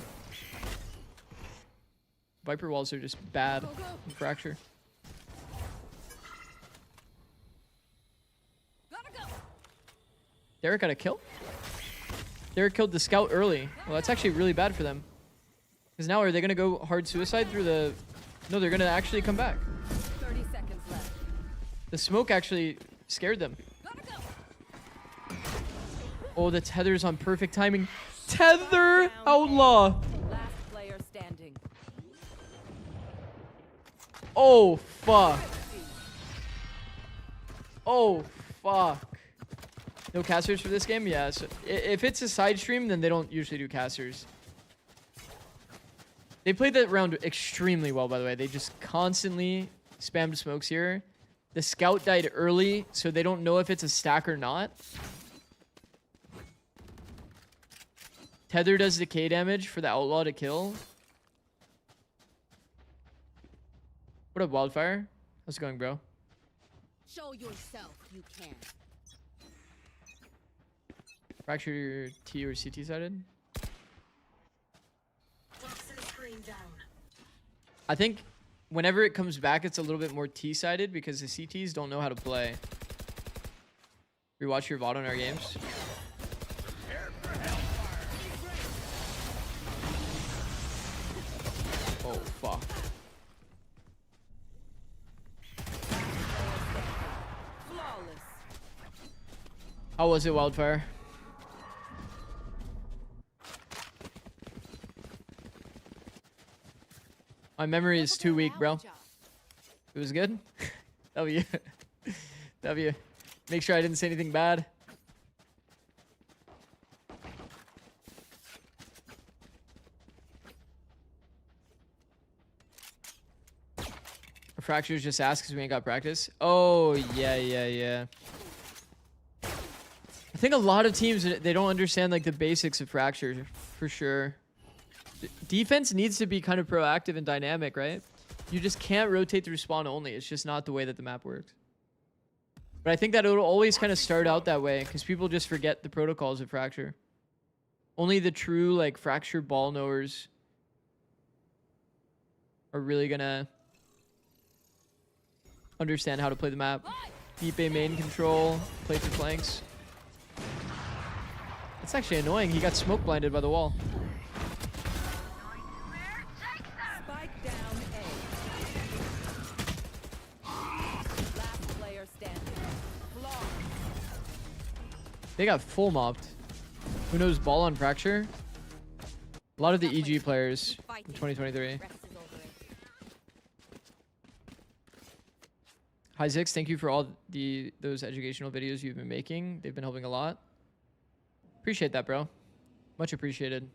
Viper walls are just bad in Fracture. Derek got a kill? Derek killed the scout early. Well, that's actually really bad for them. Because now are they going to go hard suicide through the... No, they're going to actually come back. 30 seconds left. The smoke actually scared them. Oh, the tether's on perfect timing. Tether outlaw. Last player standing. Oh, fuck. Oh, fuck. No casters for this game? Yeah. So if it's a side stream, then they don't usually do casters. They played that round extremely well, by the way. They just constantly spammed smokes here. The scout died early, so they don't know if it's a stack or not. Tether does decay damage for the outlaw to kill. What up, Wildfire? How's it going, bro? Show yourself you can. Fracture T or CT sided? I think whenever it comes back, it's a little bit more T-sided because the CTs don't know how to play. Rewatch your VOD on our games. Oh, fuck. Flawless. How was it, Wildfire? My memory is too weak, bro. It was good? W. W. Make sure I didn't say anything bad. Fractures just asked because we ain't got practice. Oh, yeah. I think a lot of teams, they don't understand like the basics of Fracture, for sure. Defense needs to be kind of proactive and dynamic, right? You just can't rotate through spawn only. It's just not the way that the map works. But I think that it'll always kind of start out that way because people just forget the protocols of Fracture. Only the true like Fracture ball knowers are really gonna understand how to play the map. Deep A main control, play through flanks. It's actually annoying. He got smoke blinded by the wall. Spike down A. Last player standing. Flawless. They got full mopped. Who knows ball on Fracture? A lot of the EG players in 2023. Hi Zix, thank you for all those educational videos you've been making. They've been helping a lot. Appreciate that, bro. Much appreciated.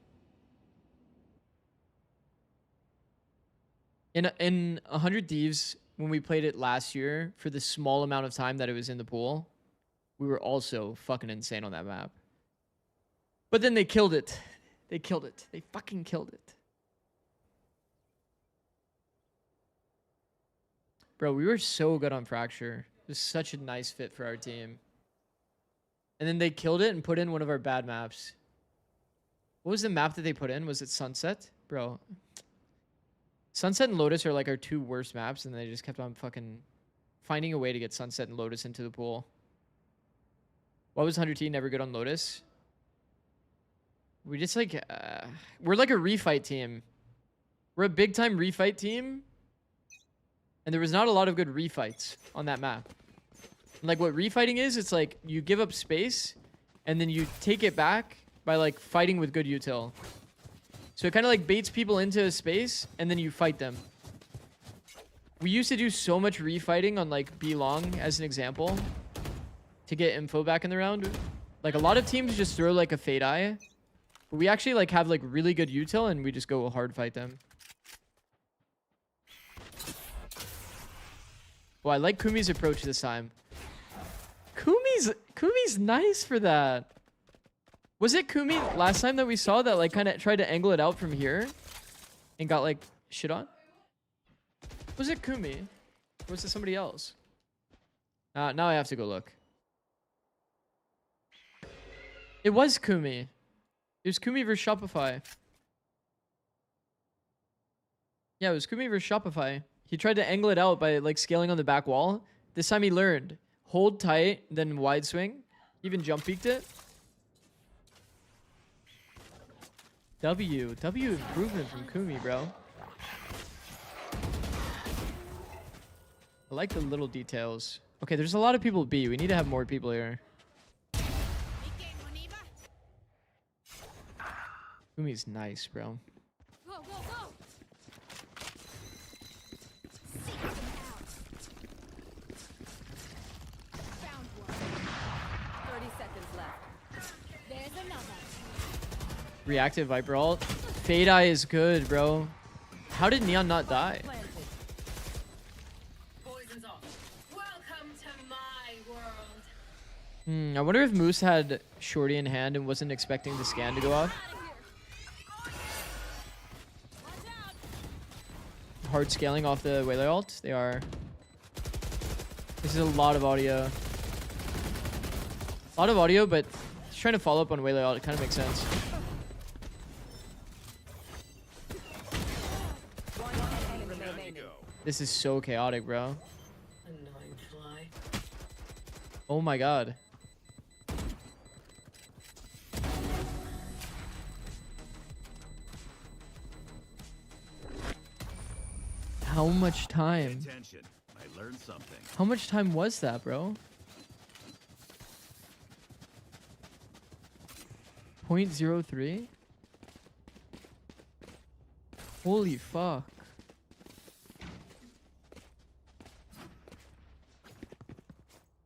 In 100 Thieves, when we played it last year, for the small amount of time that it was in the pool, we were also fucking insane on that map. But then they killed it. They killed it. They fucking killed it. Bro, we were so good on Fracture. It was such a nice fit for our team. And then they killed it and put in one of our bad maps. What was the map that they put in? Was it Sunset? Bro. Sunset and Lotus are like our 2 worst maps, and they just kept on fucking finding a way to get Sunset and Lotus into the pool. Why was 100T never good on Lotus? We just like we're like a refight team. We're a big time refight team, and there was not a lot of good refights on that map. Like what refighting is, it's like you give up space, and then you take it back by like fighting with good util. So it kind of like baits people into a space, and then you fight them. We used to do so much refighting on like B long as an example to get info back in the round. Like a lot of teams just throw like a fade eye, but we actually like have like really good util, and we just go hard fight them. Well, I like Kumi's approach this time. Kumi's nice for that. Was it Kumi last time that we saw that like kind of tried to angle it out from here and got like shit on? Was it Kumi? Or was it somebody else? Now I have to go look. It was Kumi. It was Kumi versus Shopify. Yeah, it was Kumi versus Shopify. He tried to angle it out by like scaling on the back wall. This time he learned. Hold tight, then wide swing. Even jump peeked it. W improvement from Kumi, bro. I like the little details. Okay, there's a lot of people B. We need to have more people here. Kumi's nice, bro. Go, go, go! Found one. 30 seconds left. There's another. Reactive Viper ult. Fade Eye is good, bro. How did Neon not die? Poison's off. Welcome to my world. I wonder if Moose had Shorty in hand and wasn't expecting the scan to go off. Hard scaling off the Waylay ult. They are. This is a lot of audio. A lot of audio, but just trying to follow up on Waylay ult. It kind of makes sense. This is so chaotic, bro. Annoying fly. Oh my god. How much time? Attention. I learned something. How much time was that, bro? 0.03? Holy fuck.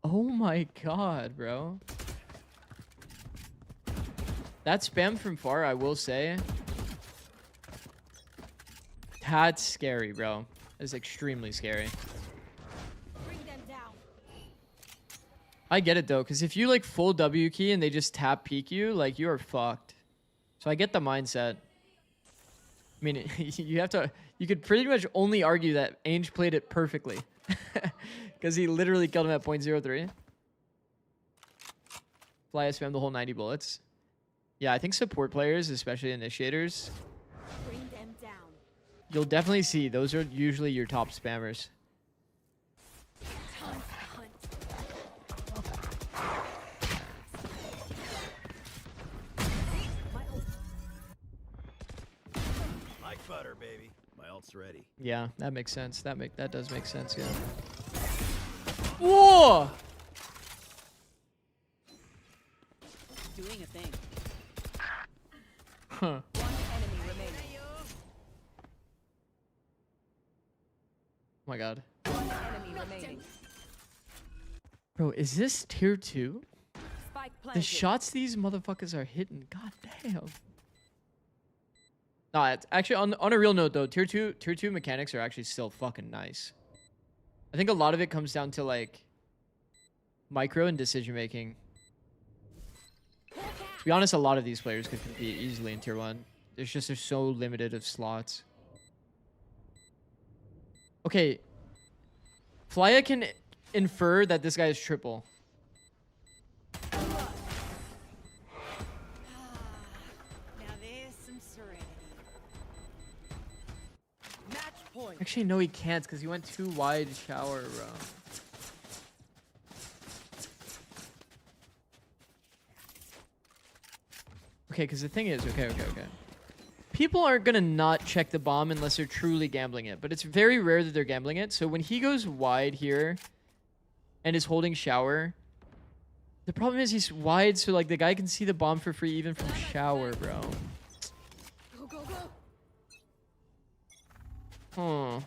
Oh my god, bro. That spam from far, I will say. That's scary, bro. That's extremely scary. Bring them down. I get it though, because if you like full W key and they just tap peek you, like you are fucked. So I get the mindset. I mean, you could pretty much only argue that Ainge played it perfectly. Because he literally killed him at 0.03. Fly spam the whole 90 bullets. Yeah, I think support players, especially initiators, Bring them down. you'll definitely see those are usually your top spammers. Time to hunt. Like butter, baby. My ult's ready. Yeah, that makes sense. That does make sense, yeah. Whoa! Doing a thing. Huh. One enemy remaining. Oh my god. One enemy remaining. Bro, is this tier 2? Spike The planted. shots these motherfuckers are hitting, god damn. Nah, it's actually on a real note though, tier 2 mechanics are actually still fucking nice. I think a lot of it comes down to like micro and decision making. To be honest, a lot of these players could compete easily in tier 1. There's so limited of slots. Okay. Flya can infer that this guy is triple. Now there's some serenity. Match point. Actually, no, he can't because he went too wide shower, bro. Okay, because the thing is, okay. People aren't gonna not check the bomb unless they're truly gambling it, but it's very rare that they're gambling it. So when he goes wide here and is holding shower, the problem is he's wide, so like the guy can see the bomb for free even from shower, bro. Go, go, go. Huh.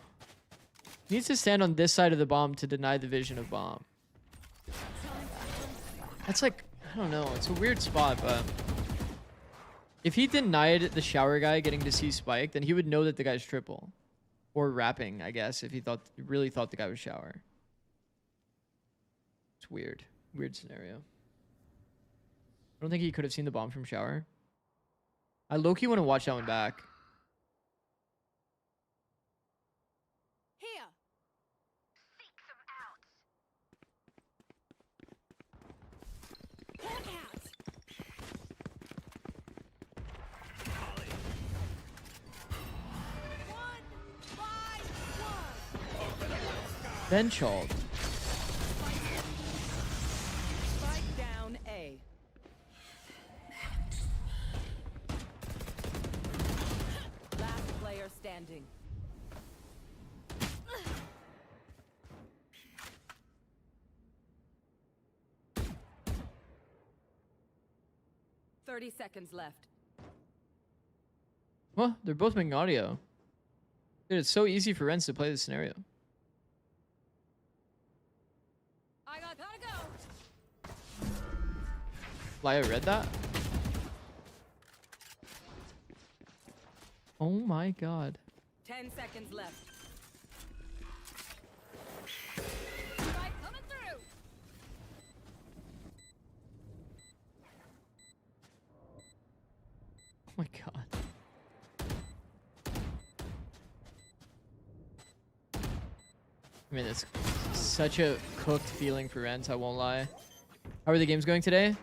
Needs to stand on this side of the bomb to deny the vision of bomb. That's like, I don't know, it's a weird spot, but if he denied the shower guy getting to see spike, then he would know that the guy's triple. Or wrapping, I guess, if he really thought the guy was shower. It's weird. Weird scenario. I don't think he could have seen the bomb from shower. I low-key want to watch that one back. Here. Hawk out. One by one. Benchald. Spike down A. Last player standing. Thirty seconds left. Well, they're both making audio. Dude, it's so easy for Renz to play this scenario. I gotta go. Laya read that? Oh my god. 10 seconds left. Spike coming through. Oh my god. I mean, it's such a cooked feeling for Renz, I won't lie. How are the games going today?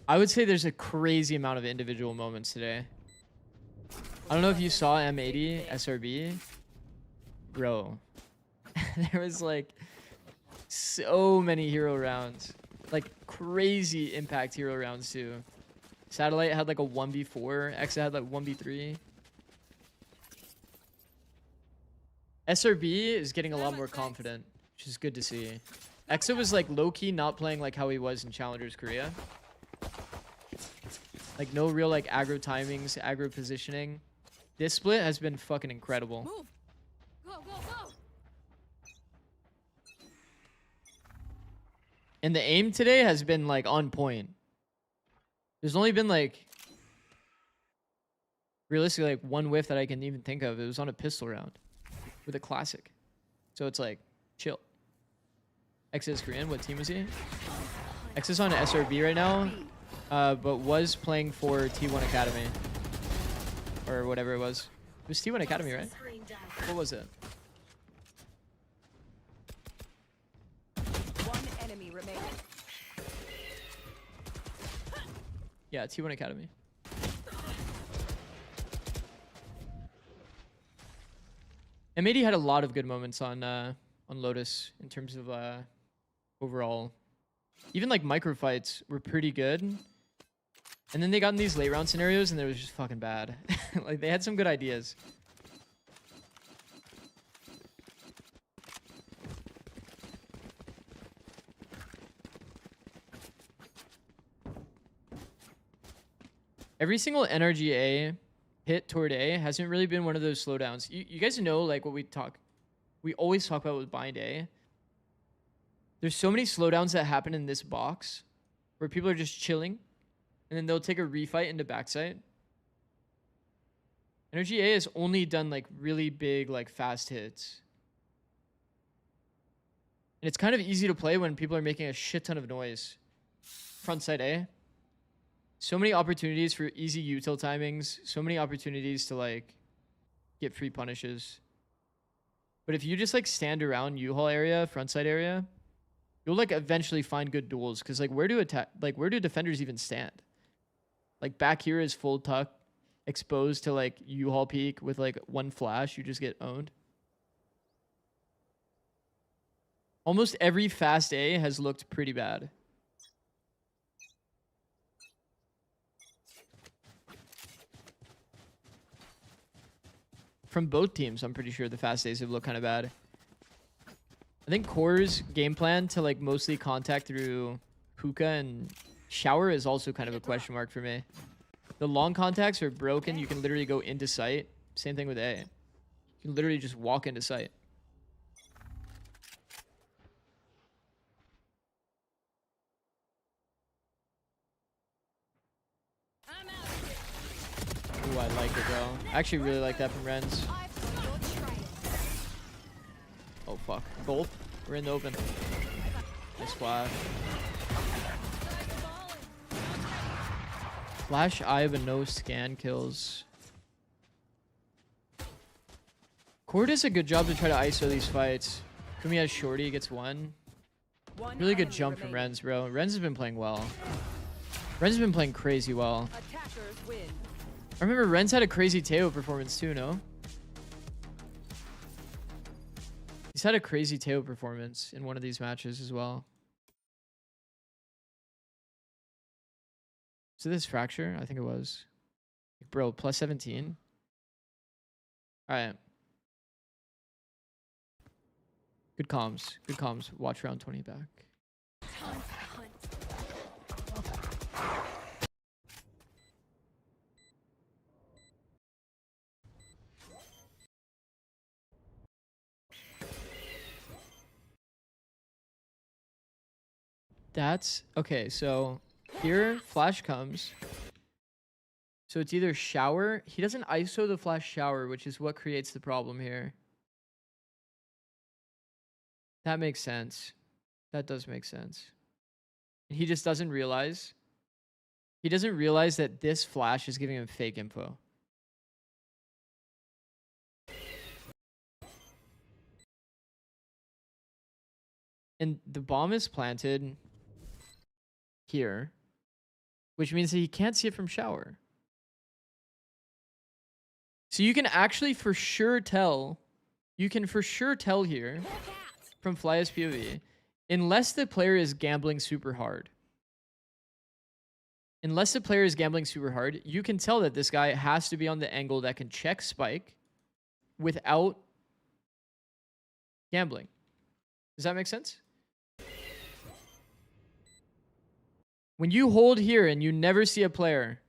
I would say there's a crazy amount of individual moments today. I don't know if you saw M80 SRB. Bro. There was like so many hero rounds. Like crazy impact hero rounds too. Satellite had like a 1v4. Exa had like 1v3. SRB is getting a lot more confident, which is good to see. Exa was like low-key not playing like how he was in Challengers Korea. Like no real like aggro timings, aggro positioning. This split has been fucking incredible. Move. Go, go, go. And the aim today has been like on point. There's only been like realistically like one whiff that I can even think of. It was on a pistol round with a classic. So it's like chill. X is Korean. What team is he? X is on SRB right now, but was playing for T1 Academy or whatever it was. It was T1 Academy, right? What was it? One enemy remaining. Yeah, T1 Academy. M80 had a lot of good moments on Lotus in terms of overall. Even like micro fights were pretty good. And then they got in these late round scenarios and it was just fucking bad. Like they had some good ideas. Every single NRGA hit toward A hasn't really been one of those slowdowns. You guys know like what we always talk about with bind A. There's so many slowdowns that happen in this box where people are just chilling and then they'll take a refight into backside. NRGA has only done like really big like fast hits. And it's kind of easy to play when people are making a shit ton of noise. Front side A. So many opportunities for easy util timings. So many opportunities to like get free punishes. But if you just like stand around U-Haul area, front side area, you'll like eventually find good duels. Cause like where do defenders even stand? Like back here is full tuck, exposed to like U-Haul peak with like one flash, you just get owned. Almost every fast A has looked pretty bad. from both teams, I'm pretty sure the fast days have looked kind of bad. I think QoR's game plan to like mostly contact through hookah and shower is also kind of a question mark for me. The long contacts are broken. You can literally go into sight. Same thing with A. You can literally just walk into sight. I'm out of here. Ooh, I like it, bro. I actually really like that from Renz. I've got your trail. Oh, fuck. Both? We're in the open. Nice flash. Flash eye, but no scan kills. QoR does a good job to try to ISO these fights. Kumi has shorty, gets one. Really good jump from Renz, bro. Renz has been playing well. Renz has been playing crazy well. Attackers win. I remember Renz had a crazy Teo performance too, no? He's had a crazy Teo performance in one of these matches as well. So this fracture? I think it was. Bro, plus 17. Alright. Good comms. Good comms. Watch round 20 back. Time to hunt. That's okay. So here, flash comes. So it's either shower. He doesn't ISO the flash shower, which is what creates the problem here. That makes sense. That does make sense. He just doesn't realize. He doesn't realize that this flash is giving him fake info. And the bomb is planted here, which means that he can't see it from shower. So you can actually for sure tell, here from Fly's POV, unless the player is gambling super hard. Unless the player is gambling super hard, you can tell that this guy has to be on the angle that can check spike without gambling. Does that make sense? When you hold here and you never see a player,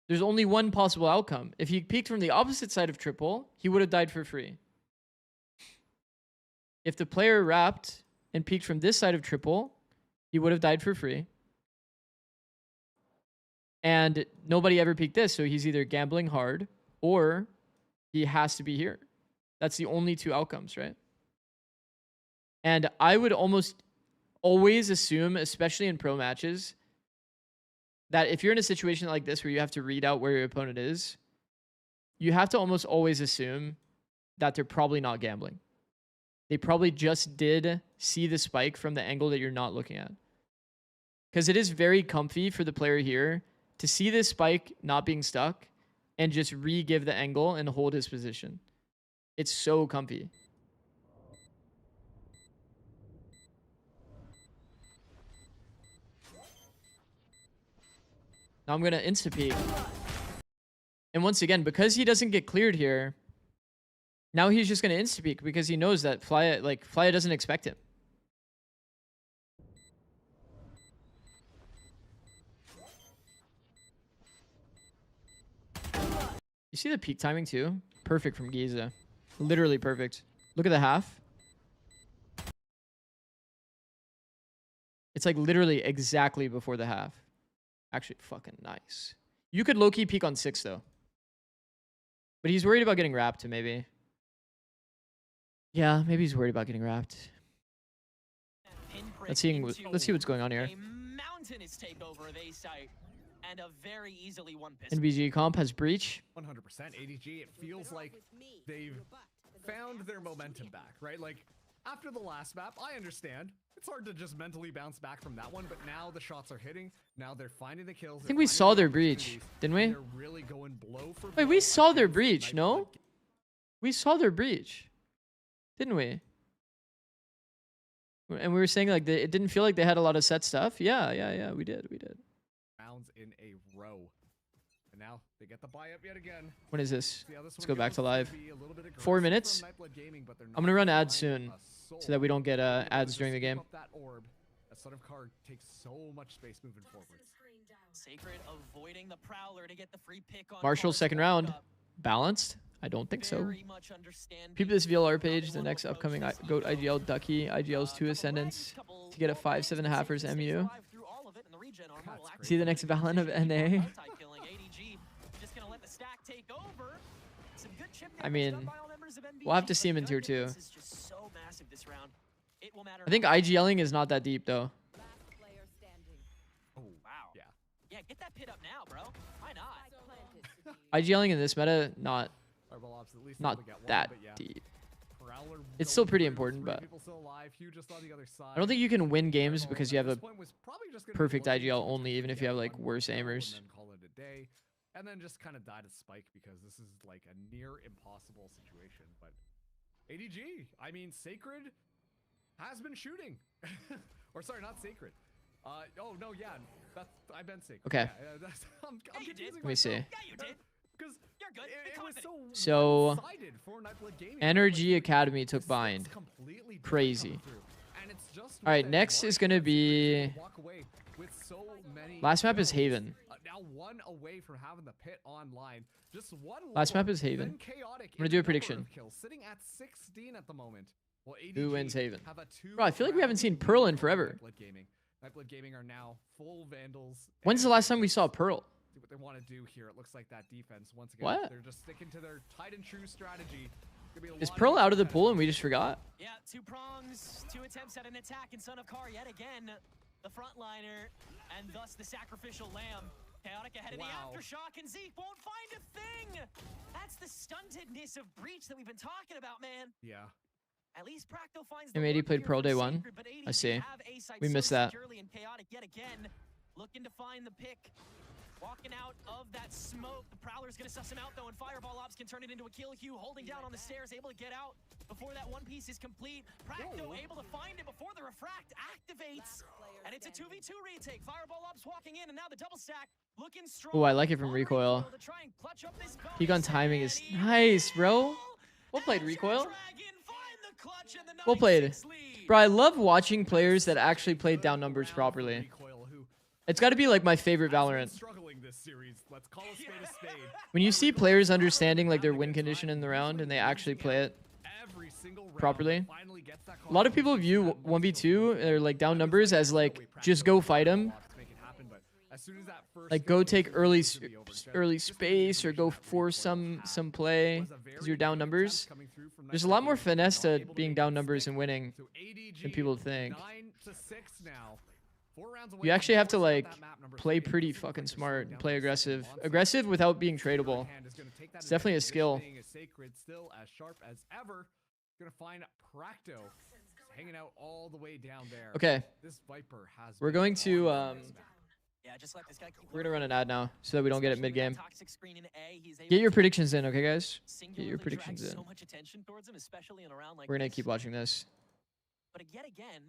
there's only one possible outcome. If he peeked from the opposite side of triple, he would have died for free. If the player wrapped and peeked from this side of triple, he would have died for free. And nobody ever peeked this, so he's either gambling hard or he has to be here. That's the only two outcomes, right? And I would almost always assume, especially in pro matches, that if you're in a situation like this where you have to read out where your opponent is, you have to almost always assume that they're probably not gambling. They probably just did see the spike from the angle that you're not looking at. Because it is very comfy for the player here to see this spike not being stuck and just re-give the angle and hold his position. It's so comfy. Now I'm going to insta-peek. And once again, because he doesn't get cleared here, now he's just going to insta-peek because he knows that Flya doesn't expect him. You see the peak timing too? Perfect from Giza. Literally perfect. Look at the half. It's like literally exactly before the half. Actually, fucking nice. You could low-key peek on 6 though. But he's worried about getting wrapped maybe. Yeah, maybe he's worried about getting wrapped. Let's see what's going on here. A mountainous takeover of A site and a very easily won pistol. NBG comp has breach. 100% ADG. It feels like they've found their momentum back, right? Like after the last map, I understand it's hard to just mentally bounce back from that one, but now the shots are hitting. Now they're finding the kills. I think we saw their breach, didn't we? They're really going blow for Wait, we saw their breach, no? We saw their breach, didn't we? And we were saying like it didn't feel like they had a lot of set stuff. Yeah, we did. Rounds in a row. And now they get the buy up yet again. When is this? See how this Let's one go back goes. to It's gonna live. be a little bit 4 aggressive minutes. from Nightblood Gaming, but they're I'm gonna run not ads finding soon a so soul. that we don't get They're gonna ads just during the keep game. up that orb. As Son of Card takes so much space moving forwards. Sacred avoiding the Prowler to get the free pick on Marshall's Card's second walk round. up. Balanced? I don't think so. Very much understand Peep the this VLR how they page. The wanna next approach upcoming this GOAT eco. IGL Ducky. IGL's 2 ascendants. To get a 5/7 halfers MU. See the next Valorant of NA. I mean, we'll have to see him in tier 2. I think IGLing is not that deep though. Last player standing. Oh wow. Yeah. Yeah, get that pit up now, bro. Why not? Spike planted. IGLing in this meta, not Fireball Ops at least not able to get one, that but yeah. deep. Prowler It's still going pretty through, important, 3 but people still alive, Hugh just on the other side. I don't think you can win games Fireball because you at have this a point was probably just gonna be perfect looking IGL to only, even if get you have like one worse kill and aimers. then call it a day, and then just kind of die to Spike because this is like a near impossible situation. But ADG, I mean, Sacred has been shooting, or sorry, not Sacred. Oh no, yeah, I meant Sacred. Okay. Yeah, that's, I'm Yeah, you did. confusing Let me see. myself. Yeah, you did. Because You're good. it Be was confident. So, one-sided for Nightblood Gaming. NRGA Like, Academy took the bind. stats completely didn't Crazy. come through. And it's just All right, with next a is gonna mark be- to walk away with so many Last map is kills. Haven. Now one away from having the pit online. Just one Last lower, map is Haven. then Chaotic I'm gonna in do a number prediction. of kills, sitting at 16 at the moment. Well, Who ADG wins Haven? have a Bro, I feel like we haven't seen 2-round Pearl lead in over forever. Nightblood Gaming. Nightblood Gaming are now full Vandals. When's the last time we saw Pearl? See what they want to do here. It looks like that defense once again. What? They're just sticking to their tight and true strategy. Gonna be a Is lot Pearl out of the defense. pool and we just forgot? Yeah, 2 prongs, 2 attempts at an attack, and Son of Car yet again, the frontliner, and thus the sacrificial lamb. Chaotic ahead of the Wow. aftershock, and Zeke won't find a thing. That's the stuntedness of Breach that we've been talking about, man. Yeah. At least Practo finds the M80 work played here Pearl from day 1. Sacred, but I ADG see. have A site We so missed that. securely, and Chaotic yet again looking to find the pick. Walking out of that smoke, the Prowler's gonna suss him out though, and Fireball Ops can turn it into a kill. Hugh holding down on the stairs, able to get out before that one piece is complete. Practo able to find it before the refract activates, and it's a 2v2 retake. Fireball Ops walking in, and now the double stack looking strong. Ooh, I like it from On recoil. to try and clutch up this Peak on bonus, timing and is he nice, bro. will, Well played, as recoil. Dragon find the clutch and the Well played. 9-6 lead. Bro, I love watching players that actually played down numbers properly. Recoil, who It's got to be like my favorite has been Valorant. struggling this series. Let's call a spade a spade. When you see players understanding like their win condition in the round and they actually play it Every single round, properly. finally gets that A lot of people view 1v2 or like down numbers as like just go fight them. Like go take early space or go force some play because you're down numbers. There's a lot more finesse to being down numbers and winning than people think. 9-6 now. 4 rounds away You from actually have to forcing like that map number play 3. pretty Looks like fucking they're smart slowing and down play the aggressive. pace. Aggressive without being tradable. Hand is gonna take that It's definitely a advantage. skill. Staying as Sacred still as sharp as ever. Gonna find Practo hanging out all the way down there. Okay, This Viper has we're been going to on this map. Yeah, just let this guy keep we're gonna working. run an ad now so that we don't get it Especially mid with that game. toxic screen in A, he's able Get your to predictions in, okay, guys? singularly predictions drag in. so much attention towards him, especially in a round like We're gonna this. keep watching this. But yet again,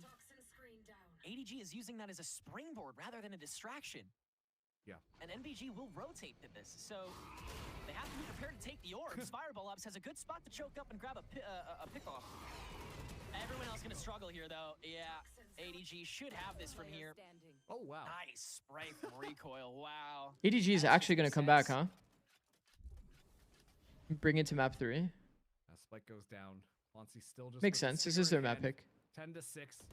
ADG is using that as a springboard rather than a distraction. Yeah. And NBG will rotate to this, so they have to be prepared to take the orbs. Fireball Ops has a good spot to choke up and grab a pick off. Everyone else gonna struggle here, though. Yeah, ADG should have this from here. Standing. Oh wow. Nice spray from recoil. Wow. ADG is That's actually just gonna come back, sense. huh? Bring it to map 3. As Spike goes down. Fonzie still just Makes with the sense. This sticker is their in map hand. pick. 10-6.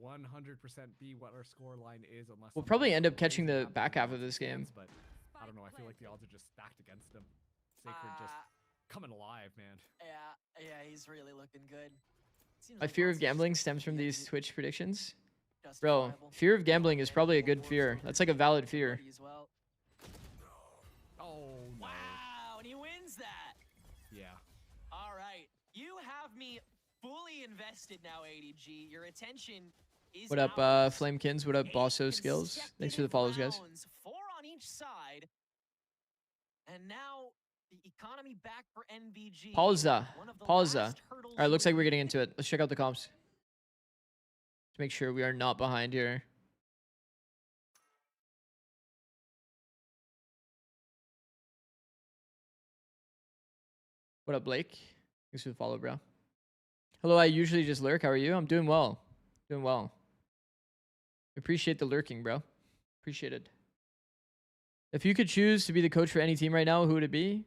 100% be what our score line is unless We'll something probably end up crazy catching the happens back in half of Fonzie's this game. hands, but I don't know. I feel like the odds are just stacked against him. Sacred just coming alive, man. Yeah, he's really looking good. Seems My like fear of Fonzie's gambling just stems from gonna these be Twitch predictions. Bro, justifiable. fear of gambling is probably a good fear. That's like a valid fear. As well. Oh no. Wow, and he wins that. Yeah. All right, you have me fully invested now, ADG. Your attention is What up, ours. Flamekins? What up, 8 Bosso Skills? Thanks for the consecutive follows, guys. rounds, 4 on each side. And now the economy back for NBG. Pausa. One of the Pausa. last hurdles All right, looks like we're remaining. getting into it. Let's check out the comps. To make sure we are not behind here. What up, Blake? Thanks for the follow, bro. Hello, I usually just lurk. How are you? I'm doing well. Doing well. Appreciate the lurking, bro. Appreciate it. If you could choose to be the coach for any team right now, who would it be?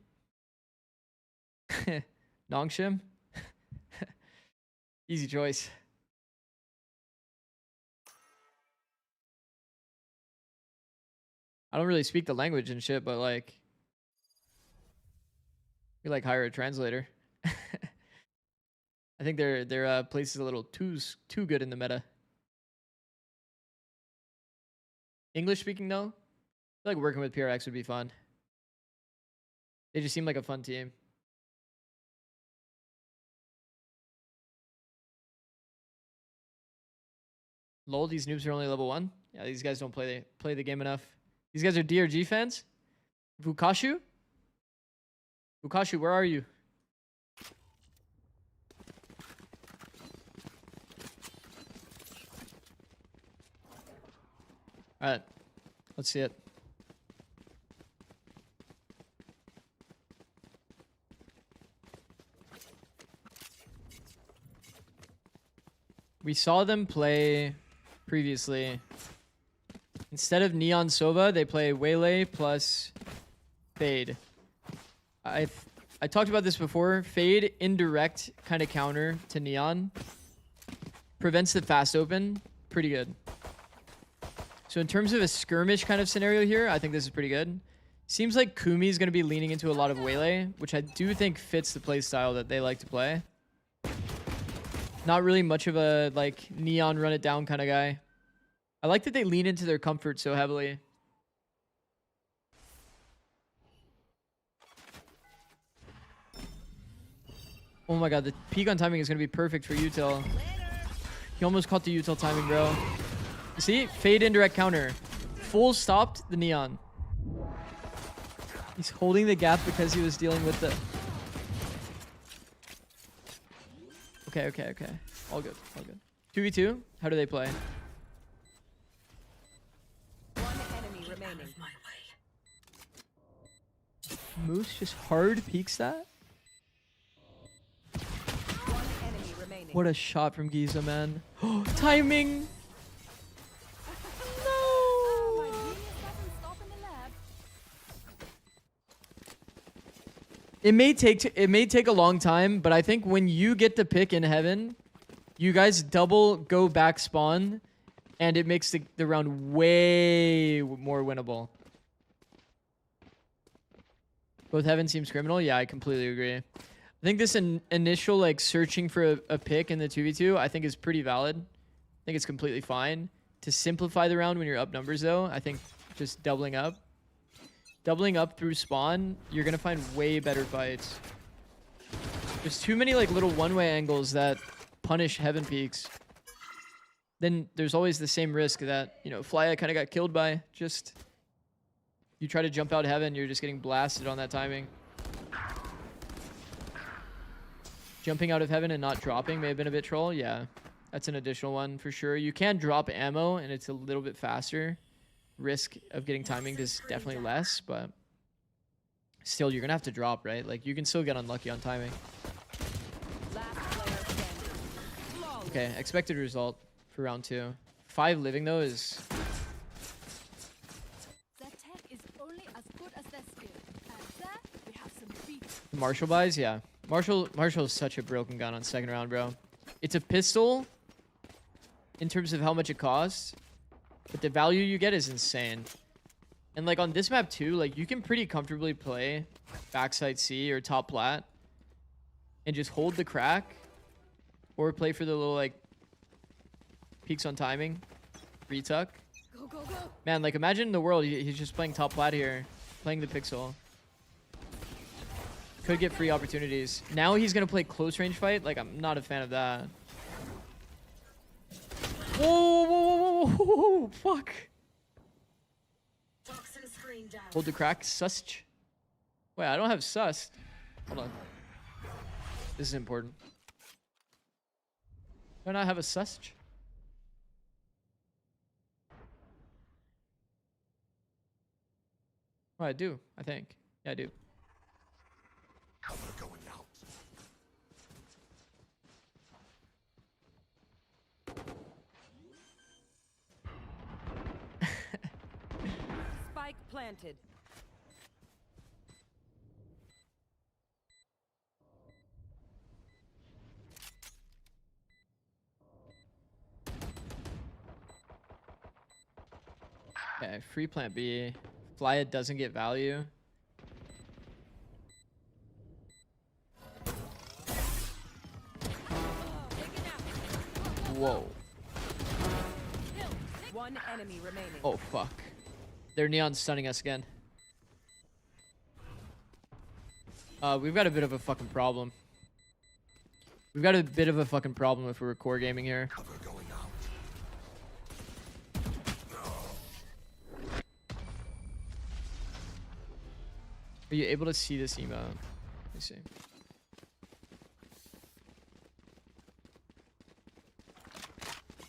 Nongshim? Easy choice. I don't really speak the language and shit, but like, we like hire a translator. I think their place is a little too good in the meta. English speaking though, I feel like working with PRX would be fun. They just seem like a fun team. Lol, these noobs are only level 1. Yeah, these guys don't play the game enough. These guys are DRG fans? Vukashu? Vukashu, where are you? Alright. Let's see it. We saw them play previously. Instead of Neon Sova, they play Waylay plus Fade. I talked about this before. Fade, indirect kind of counter to Neon. Prevents the fast open. Pretty good. So in terms of a skirmish kind of scenario here, I think this is pretty good. Seems like Kumi is going to be leaning into a lot of Waylay, which I do think fits the play style that they like to play. Not really much of a like Neon run it down kind of guy. I like that they lean into their comfort so heavily. Oh my god, the peek on timing is going to be perfect for util. He almost caught the util timing, bro. You see? Fade indirect counter. Full stopped the Neon. He's holding the gap because he was dealing with the... Okay. All good. 2v2? How do they play? One enemy remaining. Moose just hard peeks that? One enemy remaining. What a shot from Giza, man. Timing! It may take a long time, but I think when you get the pick in heaven, you guys double go back spawn, and it makes the round way more winnable. Both heaven seems criminal. Yeah, I completely agree. I think this initial like searching for a pick in the 2v2, I think is pretty valid. I think it's completely fine. To simplify the round when you're up numbers though, I think just doubling up through spawn, you're gonna find way better fights. There's too many like little one-way angles that punish heaven peaks. Then there's always the same risk that, you know, Flya kind of got killed by. Just you try to jump out heaven, you're just getting blasted on that timing. Jumping out of heaven and not dropping may have been a bit troll. Yeah, that's an additional one for sure. You can drop ammo and it's a little bit faster. Risk of getting timing is definitely less, but still you're gonna have to drop, right? Like you can still get unlucky on timing. Okay, expected result for round 2. 5 living though is Marshall buys. Yeah, Marshall is such a broken gun on second round, bro. It's a pistol in terms of how much it costs, but the value you get is insane. And like on this map too, like you can pretty comfortably play backside C or top plat and just hold the crack or play for the little like peaks on timing, retuck. Man, like imagine the world, he's just playing top plat here, playing the pixel. Could get free opportunities. Now he's gonna play close range fight. Like I'm not a fan of that. Whoa, fuck. Hold the crack, sussed. Wait, I don't have sussed. Hold on. This is important. Do I not have a sussed? Oh, I do, I think. Yeah, I do. Cover going out. Spike planted. Okay, free plant B. Flyet doesn't get value. Whoa. One enemy remaining. Oh, fuck. They're neon stunning us again. We've got a bit of a fucking problem. We've got a bit of a fucking problem if we're core gaming here. Are you able to see this emote? Let me see.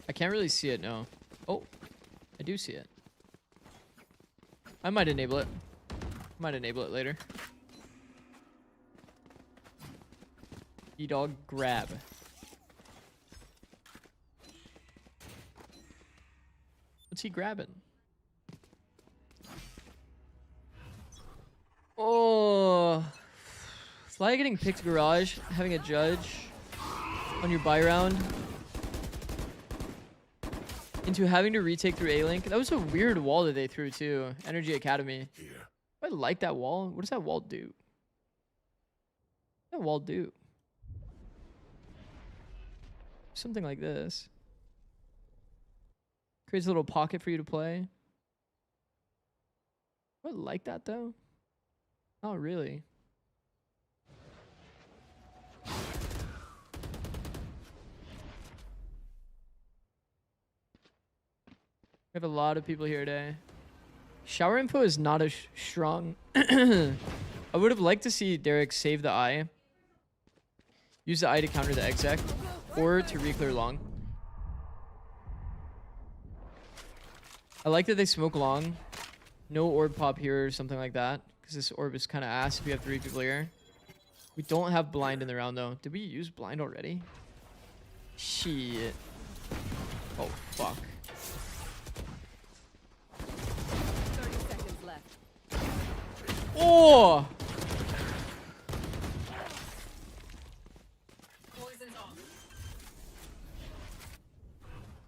I can't really see it, no. Oh, I do see it. I might enable it. Might enable it later. E-dog grab. What's he grabbing? Oh, Fly getting picked garage, having a judge on your buy round into having to retake through A-Link. That was a weird wall that they threw too. NRGA Academy. I like that wall. What does that wall do? What does that wall do? Something like this. Creates a little pocket for you to play. I like that though. Not really. We have a lot of people here today. Shower info is not as strong. I would have liked to see Derek save the eye. Use the eye to counter the exec. Or to re-clear long. I like that they smoke long. No orb pop here or something like that. Because this orb is kind of ass if you have 3 people here. We don't have blind in the round though. Did we use blind already? Shit. Oh, fuck. 30 seconds left. Oh!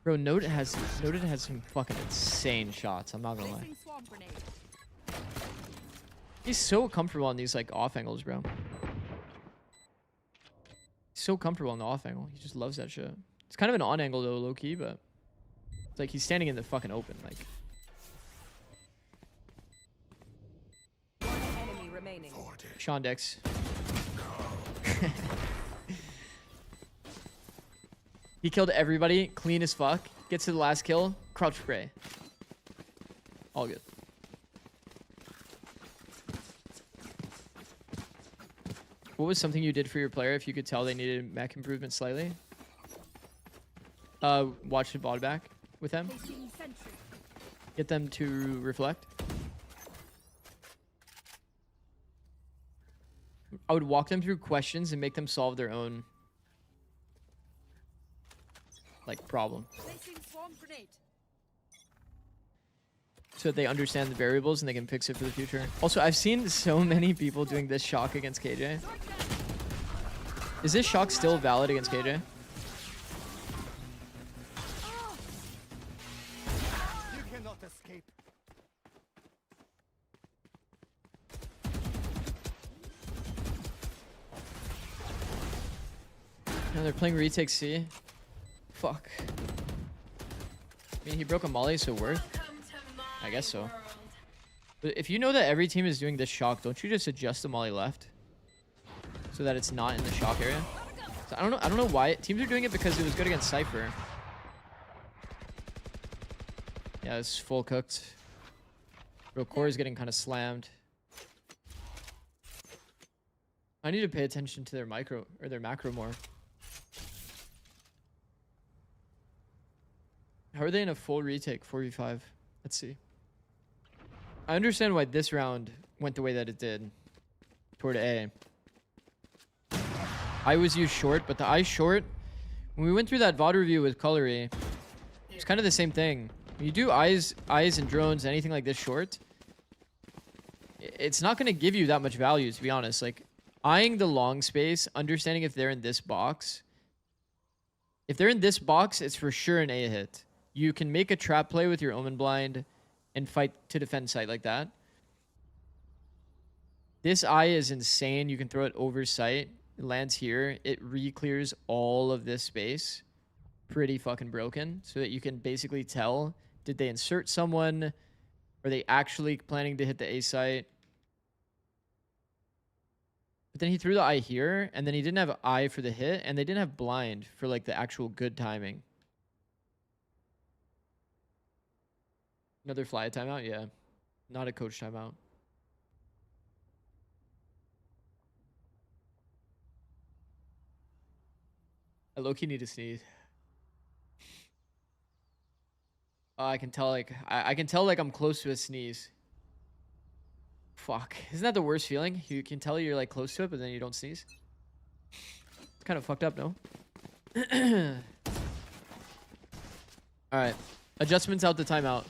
Bro, Noted has some fucking insane shots. I'm not gonna lie. He's so comfortable on these like off angles, bro. He's so comfortable on the off angle. He just loves that shit. It's kind of an on angle though, low key, but it's like he's standing in the fucking open, like. One enemy remaining. Sean Dex. He killed everybody, clean as fuck. Gets to the last kill, crouch spray. All good. What was something you did for your player if you could tell they needed mech improvement slightly? Watch the VOD back with them. Get them to reflect. I would walk them through questions and make them solve their own like problem. So that they understand the variables and they can fix it for the future. Also, I've seen so many people doing this shock against KJ. Is this shock still valid against KJ? You cannot escape. No, they're playing retake C. Fuck. I mean, he broke a molly, so worth. I guess so. But if you know that every team is doing this shock, don't you just adjust the molly left so that it's not in the shock area? So I don't know why teams are doing it, because it was good against Cypher. Yeah, it's full cooked. Bro, core is getting kind of slammed. I need to pay attention to their micro or their macro more. How are they in a full retake 4v5? Let's see. I understand why this round went the way that it did toward A. I was used short, but the eye short, when we went through that VOD review with Colory, it's kind of the same thing. When you do eyes and drones, anything like this short, it's not going to give you that much value, to be honest. Like, eyeing the long space, understanding if they're in this box. If they're in this box, it's for sure an A hit. You can make a trap play with your Omen Blind and fight to defend site like that. This eye is insane. You can throw it over site. It lands here. It re-clears all of this space. Pretty fucking broken. So that you can basically tell, did they insert someone? Are they actually planning to hit the A site? But then he threw the eye here, and then he didn't have eye for the hit, and they didn't have blind for like the actual good timing. Another fly timeout? Yeah. Not a coach timeout. I low-key need to sneeze. I can tell like I can tell like I'm close to a sneeze. Fuck. Isn't that the worst feeling? You can tell you're like close to it, but then you don't sneeze. It's kind of fucked up, no? Alright. Adjustments out the timeout.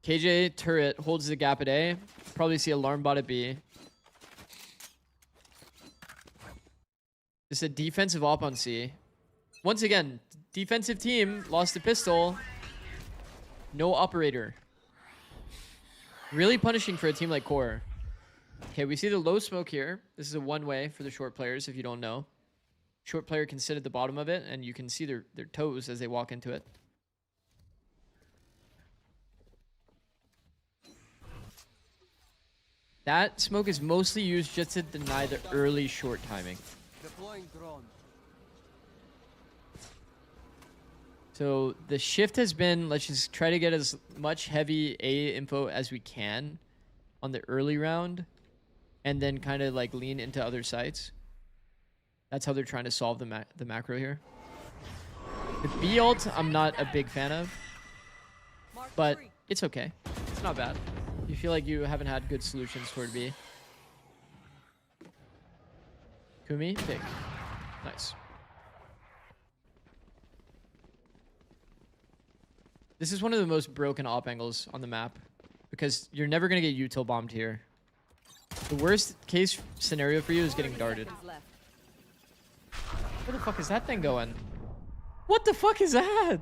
KJ turret holds the gap at A. Probably see alarm bot at B. This is a defensive op on C. Once again, defensive team lost the pistol. No operator. Really punishing for a team like QoR. Okay, we see the low smoke here. This is a one-way for the short players, if you don't know. Short player can sit at the bottom of it, and you can see their toes as they walk into it. That smoke is mostly used just to deny the early short timing. Deploying drone. So the shift has been, let's just try to get as much heavy A info as we can on the early round, and then kind of like lean into other sites. That's how they're trying to solve the macro here. The B ult, I'm not a big fan of, but it's okay. It's not bad. You feel like you haven't had good solutions toward B. Kumi, pick. Nice. This is one of the most broken op angles on the map because you're never going to get util bombed here. The worst case scenario for you is getting darted. Where the fuck is that thing going? What the fuck is that?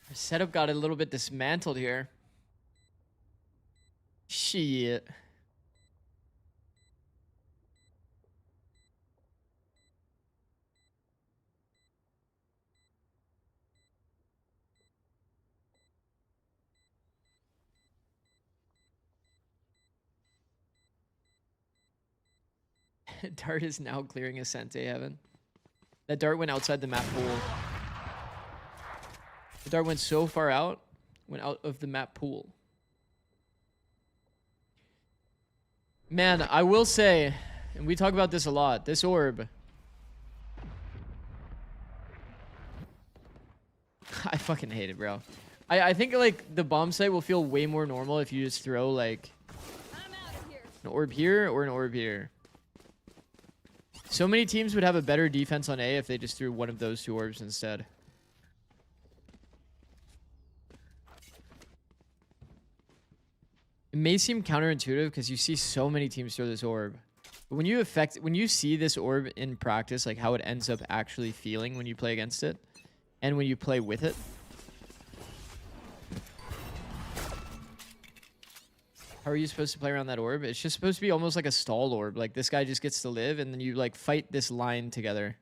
Our setup got a little bit dismantled here. Shit. Dart is now clearing a Sente heaven. That dart went outside the map pool. The dart went so far out, went out of the map pool. Man, I will say, and we talk about this a lot, this orb. I fucking hate it, bro. I think like the bomb site will feel way more normal if you just throw like an orb here or an orb here. So many teams would have a better defense on A if they just threw one of those two orbs instead. It may seem counterintuitive because you see so many teams throw this orb. But when you see this orb in practice, like how it ends up actually feeling when you play against it and when you play with it. How are you supposed to play around that orb? It's just supposed to be almost like a stall orb. Like this guy just gets to live and then you like fight this line together.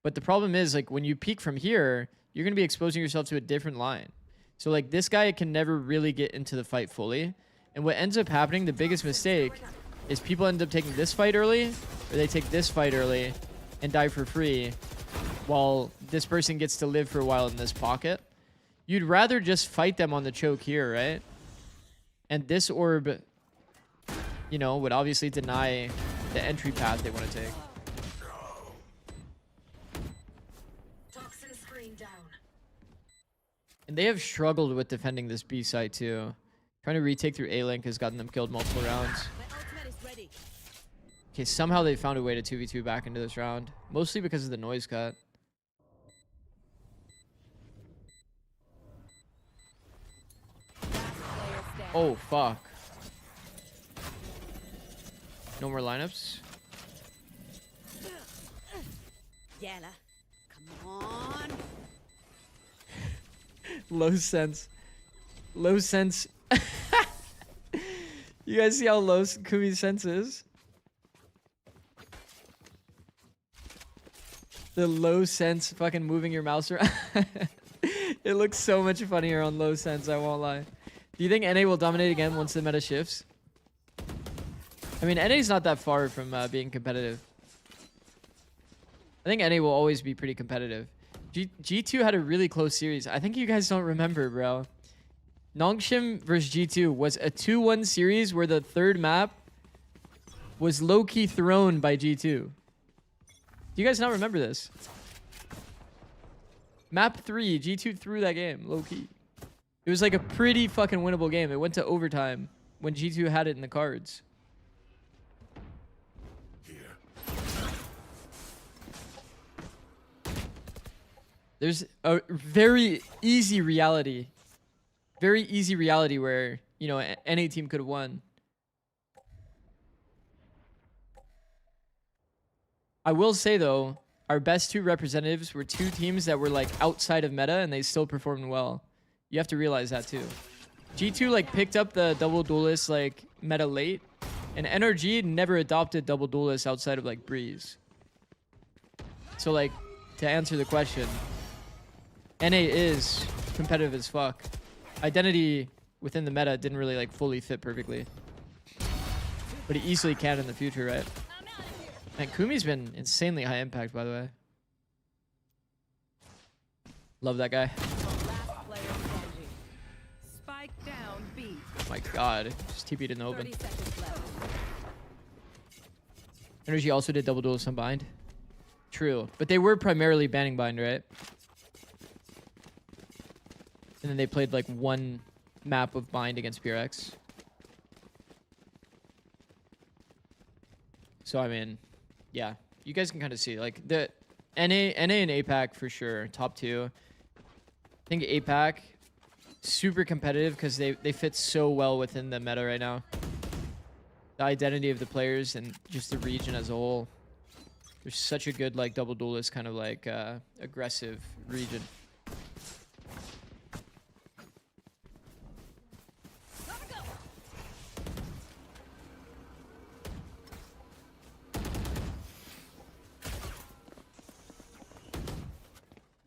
But the problem is like when you peek from here, you're going to be exposing yourself to a different line. So like this guy can never really get into the fight fully. And what ends up happening, the biggest mistake, is people end up taking this fight early, or they take this fight early and die for free, while this person gets to live for a while in this pocket. You'd rather just fight them on the choke here, right? And this orb, you know, would obviously deny the entry path they want to take. Toxin screen down. And they have struggled with defending this B site too. Trying to retake through A-Link has gotten them killed multiple rounds. My ultimate is ready. Okay, somehow they found a way to 2v2 back into this round. Mostly because of the noise cut. Oh, fuck. No more lineups? Yalla. Come on. Low sense. Low sense. You guys see how low Kumi's sense is? The low sense fucking moving your mouse around. It looks so much funnier on low sense, I won't lie. Do you think NA will dominate again once the meta shifts? I mean, NA's not that far from being competitive. I think NA will always be pretty competitive. G2 had a really close series. I think you guys don't remember, bro. Nongshim versus G2 was a 2-1 series where the third map was low-key thrown by G2. Do you guys not remember this? Map 3, G2 threw that game, low-key. It was like a pretty fucking winnable game. It went to overtime when G2 had it in the cards. There's a very easy reality. Very easy reality where, you know, any team could have won. I will say, though, our best two representatives were two teams that were, like, outside of meta, and they still performed well. You have to realize that, too. G2, like, picked up the double duelist, like, meta late, and NRG never adopted double duelists outside of, like, Breeze. So, like, to answer the question, NA is competitive as fuck. Identity within the meta didn't really like fully fit perfectly, but it easily can in the future, right? And Kumi's been insanely high impact, by the way. Love that guy. Spike down B. Oh my god, just TP'd in the open. NRGA also did double duels on bind. True, but they were primarily banning bind, right? And then they played like one map of bind against PRX. So I mean, yeah, you guys can kind of see like the NA and APAC for sure, top two. I think APAC super competitive because they fit so well within the meta right now. The identity of the players and just the region as a whole. There's such a good like double duelist kind of like aggressive region.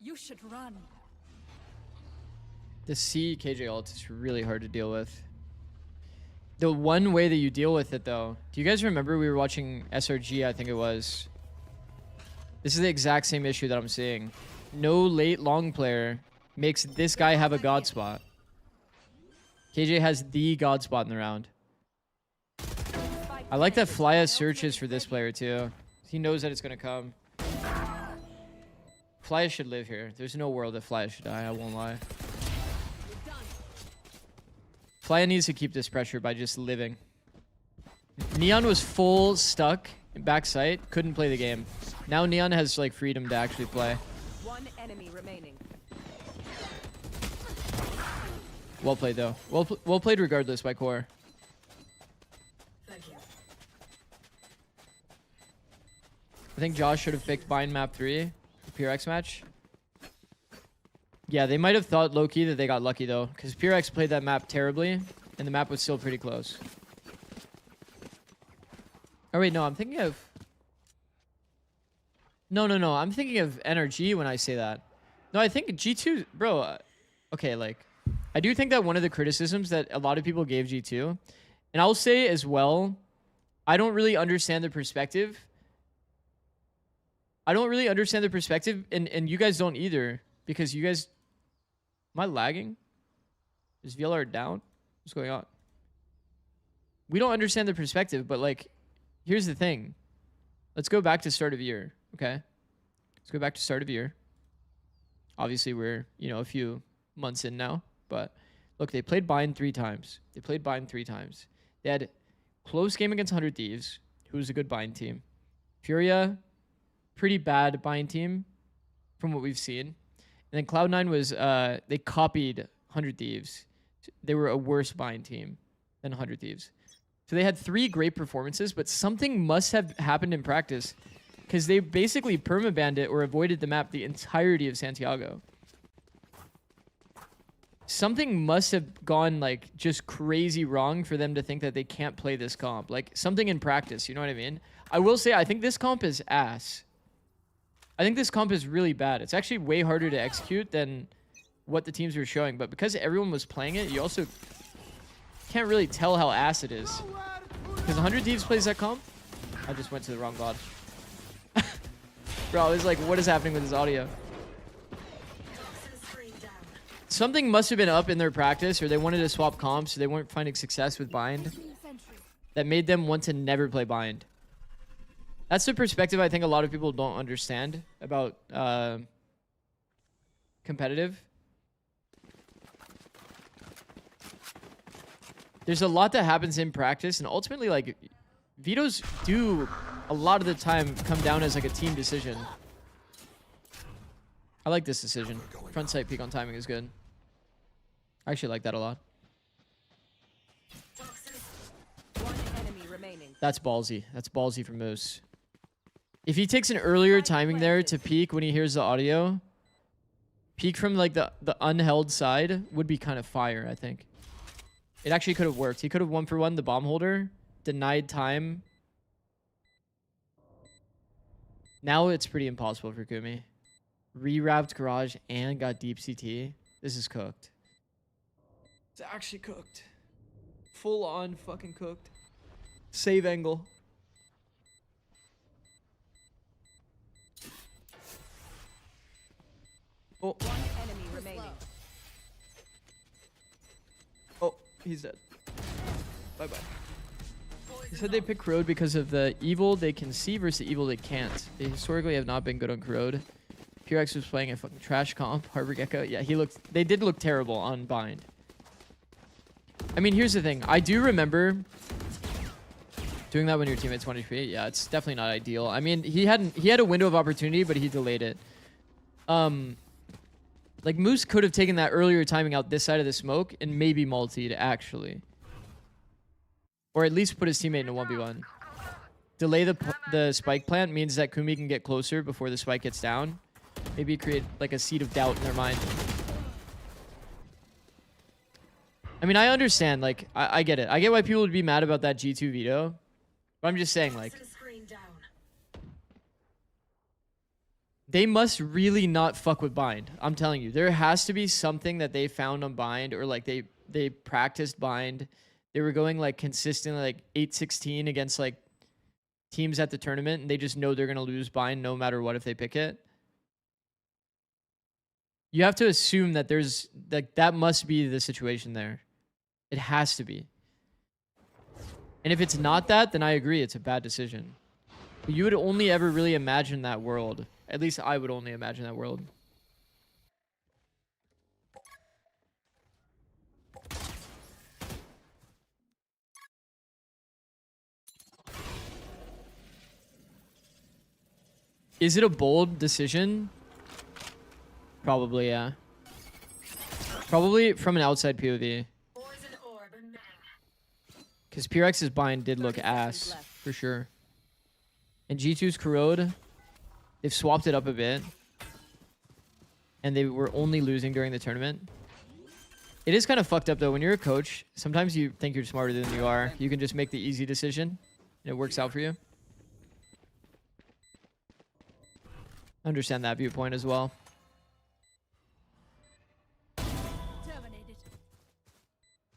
You should run. The C KJ ult is really hard to deal with. The one way that you deal with it, though, do you guys remember we were watching SRG, I think it was? This is the exact same issue that I'm seeing. No late long player makes this guy have a god spot. KJ has the god spot in the round. I like that Flya searches for this player, too. He knows that it's going to come. Flya should live here. There's no world that Flya should die, I won't lie. Flya needs to keep this pressure by just living. Neon was full stuck in backside, couldn't play the game. Now Neon has like freedom to actually play. One enemy remaining. Well played though. Well played regardless by QoR. I think Josh should have picked bind map 3, the PRX match. Yeah, they might have thought low-key that they got lucky though, because PRX played that map terribly, and the map was still pretty close. Oh wait, no, I'm thinking of... No, I'm thinking of NRG when I say that. No, I think G2, bro, okay, like, I do think that one of the criticisms that a lot of people gave G2, and I'll say as well, I don't really understand the perspective. I don't really understand the perspective, and you guys don't either, because you guys... Am I lagging? Is VLR down? What's going on? We don't understand the perspective, but like, here's the thing. Let's go back to start of year, okay? Let's go back to start of year. Obviously, we're, you know, a few months in now, but Look, they played Bind 3 times. They played Bind 3 times. They had close game against 100 Thieves, who's a good Bind team. Furia, pretty bad Bind team from what we've seen. And then Cloud9 was, they copied 100 Thieves. They were a worse Bind team than 100 Thieves. So they had 3 great performances, but something must have happened in practice because they basically permabanned it or avoided the map the entirety of Santiago. Something must have gone like just crazy wrong for them to think that they can't play this comp. Like something in practice, you know what I mean? I will say, I think this comp is ass. I think this comp is really bad. It's actually way harder to execute than what the teams were showing. But because everyone was playing it, you also can't really tell how ass it is. Because 100 Thieves plays that comp? I just went to the wrong god. Bro, I was like, what is happening with this audio? Something must have been up in their practice, or they wanted to swap comps, so they weren't finding success with Bind. That made them want to never play Bind. That's the perspective I think a lot of people don't understand about competitive. There's a lot that happens in practice, and ultimately, like, vetoes do a lot of the time come down as like a team decision. I like this decision. Front sight peek on timing is good. I actually like that a lot. One enemy remaining. That's ballsy. That's ballsy from Moose. If he takes an earlier timing there to peek when he hears the audio, peek from like the unheld side would be kind of fire, I think. It actually could have worked. He could have 1-for-1 the bomb holder, denied time. Now it's pretty impossible for Kumi. Rewrapped garage and got deep CT. This is cooked. It's actually cooked. Full on fucking cooked. Save angle. Oh. One enemy remaining. Oh, he's dead. Bye-bye. He said they pick Corrode because of the evil they can see versus the evil they can't. They historically have not been good on Corrode. Purex was playing a fucking trash comp. Harbor Gecko. Yeah, they did look terrible on Bind. I mean, here's the thing. I do remember doing that when your teammate's 20 feet. Yeah, it's definitely not ideal. I mean, he had a window of opportunity, but he delayed it. Like, Moose could have taken that earlier timing out this side of the smoke and maybe multied, actually. Or at least put his teammate in a 1v1. Delay the spike plant means that Kumi can get closer before the spike gets down. Maybe create, like, a seed of doubt in their mind. I mean, I understand, like, I get it. I get why people would be mad about that G2 veto. But I'm just saying, like, they must really not fuck with Bind. I'm telling you. There has to be something that they found on Bind, or, like, they practiced Bind. They were going, like, consistently, like, 8-16 against, like, teams at the tournament, and they just know they're going to lose Bind no matter what if they pick it. You have to assume that there's, like, that must be the situation there. It has to be. And if it's not that, then I agree. It's a bad decision. But you would only ever really imagine that world. At least I would only imagine that world. Is it a bold decision? Probably, yeah. Probably from an outside POV. Because Purex's Bind did look ass, for sure. And G2's Corrode, they've swapped it up a bit. And they were only losing during the tournament. It is kind of fucked up, though. When you're a coach, sometimes you think you're smarter than you are. You can just make the easy decision, and it works out for you. I understand that viewpoint as well. Terminated.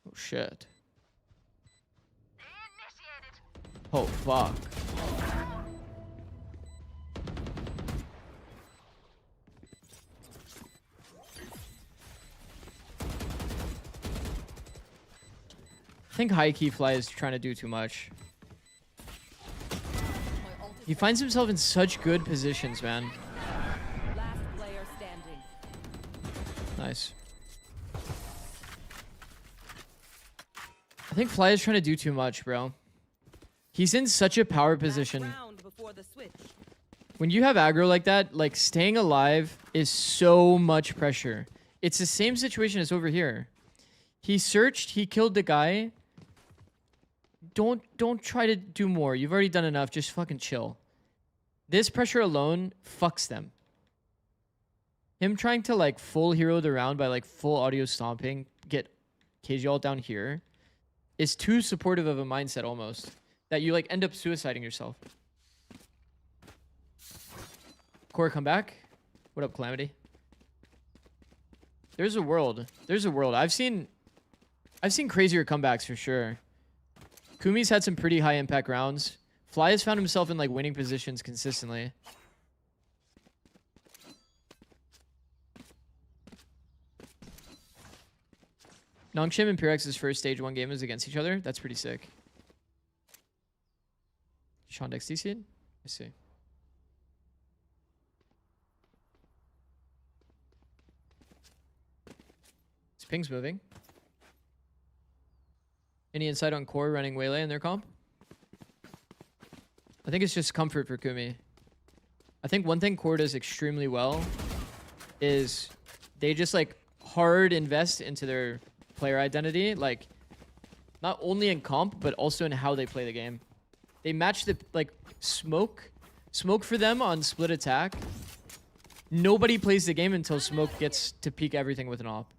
Oh, shit. Oh, fuck. I think High Key Fly is trying to do too much. He finds himself in such good positions, man. Last player standing. Nice. I think Fly is trying to do too much, bro. He's in such a power position. When you have aggro like that, like staying alive is so much pressure. It's the same situation as over here. He searched, he killed the guy. Don't try to do more. You've already done enough. Just fucking chill. This pressure alone fucks them. Him trying to like full hero the round by like full audio stomping, get KG all down here, is too supportive of a mindset almost. That you like end up suiciding yourself. Core, come back. What up, Calamity? There's a world. There's a world. I've seen crazier comebacks for sure. Kumi's had some pretty high impact rounds. Fly has found himself in like winning positions consistently. Nongshim and Pyrex's first stage 1 game is against each other. That's pretty sick. Sean Dex DC? I see. This ping's moving. Any insight on Core running Waylay in their comp? I think it's just comfort for Kumi. I think one thing Core does extremely well is they just like hard invest into their player identity, like not only in comp but also in how they play the game. They match the like smoke for them on split attack. Nobody plays the game until Smoke gets to peek everything with an op.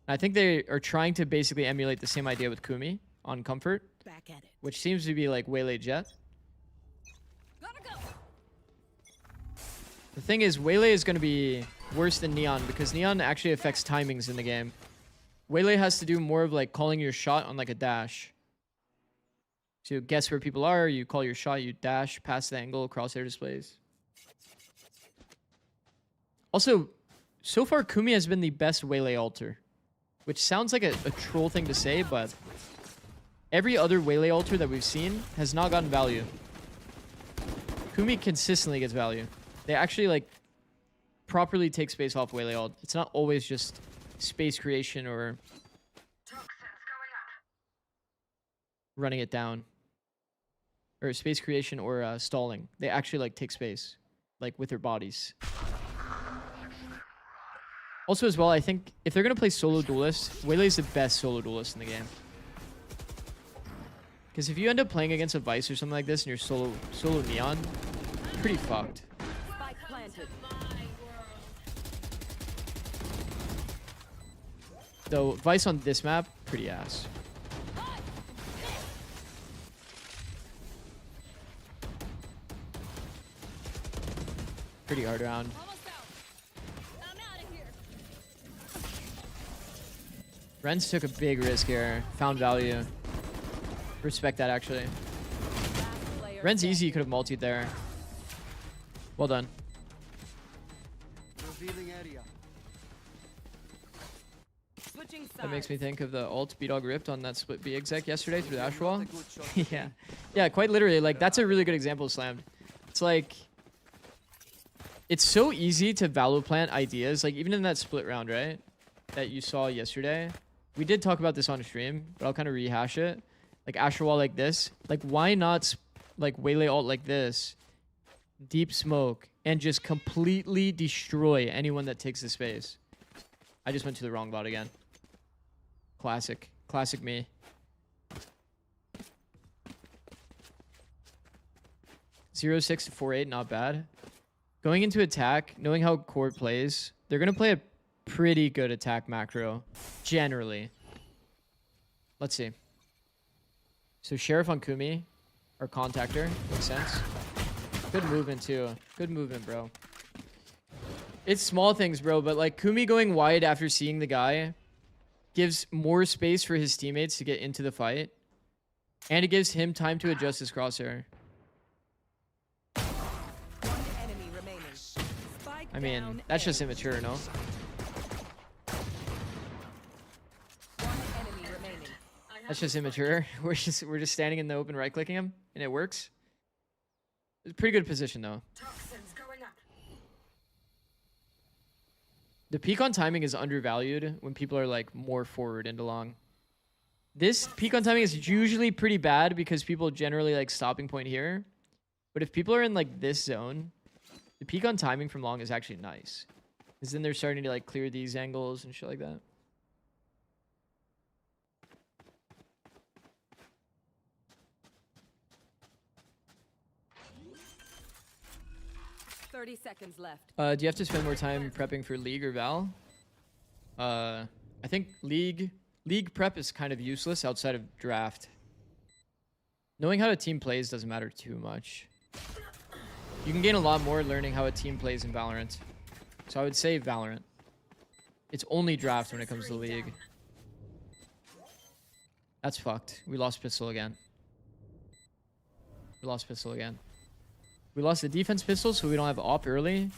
I think they are trying to basically emulate the same idea with Kumi on comfort, which seems to be like Waylay Jet. The thing is, Waylay is going to be worse than Neon because Neon actually affects timings in the game. Waylay has to do more of like calling your shot on like a dash. So you guess where people are, you call your shot, you dash past the angle, crosshair displays. Also, so far Kumi has been the best Waylay alter. Which sounds like a troll thing to say, but every other Waylay alter that we've seen has not gotten value. Kumi consistently gets value. They actually like properly take space off Waylay ult. It's not always just space creation or running it down. Or space creation or stalling. They actually like take space. Like with their bodies. Also as well, I think if they're going to play solo duelist, Waylay's the best solo duelist in the game. Because if you end up playing against a Vice or something like this and you're solo Neon, pretty fucked. Though Vice on this map, pretty ass. Pretty hard round. Renz took a big risk here. Found value. Respect that, actually. Renz easy could have multied there. Well done. That makes me think of the ult B-Dog ripped on that split B exec yesterday through the Ash wall. Yeah. Yeah, quite literally. Like, that's a really good example of slammed. It's like... It's so easy to Valo plant ideas. Like, even in that split round, right? That you saw yesterday. We did talk about this on stream, but I'll kind of rehash it. Like Asher wall like this. Like why not like Waylay ult like this? Deep smoke and just completely destroy anyone that takes the space. I just went to the wrong bot again. Classic. Classic me. (0-6 to 4-8), not bad. Going into attack, knowing how Core plays, they're going to play a pretty good attack macro, generally. Let's see. So Sheriff on Kumi, or Contactor, makes sense. Good movement too. Good movement, bro. It's small things, bro, but like Kumi going wide after seeing the guy gives more space for his teammates to get into the fight, and it gives him time to adjust his crosshair. I mean, that's just immature, no? That's just immature. We're just standing in the open, right clicking him, and it works. It's a pretty good position though. The peak on timing is undervalued when people are like more forward into long. This peak on timing is usually pretty bad because people generally like stopping point here. But if people are in like this zone, the peak on timing from long is actually nice. Because then they're starting to like clear these angles and shit like that. Seconds left. Do you have to spend more time prepping for League or Val? I think League prep is kind of useless outside of draft. Knowing how a team plays doesn't matter too much. You can gain a lot more learning how a team plays in Valorant. So I would say Valorant. It's only draft when it comes to League. That's fucked. We lost pistol again. We lost pistol again. We lost the defense pistol, so we don't have op early.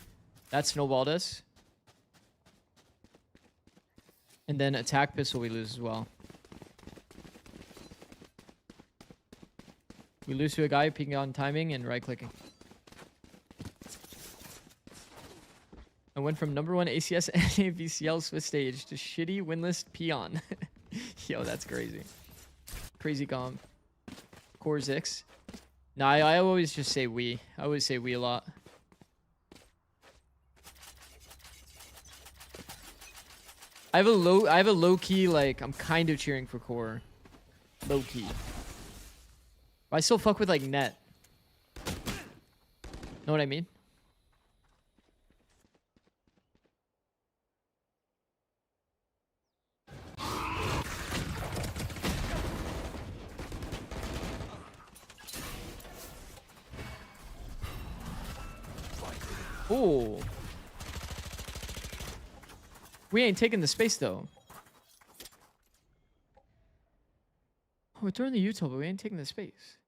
That snowballed us. And then attack pistol we lose as well. We lose to a guy peeking on timing and right clicking. I went from #1 ACS NA VCL Swiss stage to shitty winless peon. Yo, that's crazy. Crazy comp. Core Zix. No, I always just say we. I always say we a lot. I have a low key, like, I'm kind of cheering for core. Low key. But I still fuck with like net. Know what I mean? Oh. We ain't taking the space though. Oh, we're throwing the util, but we ain't taking the space.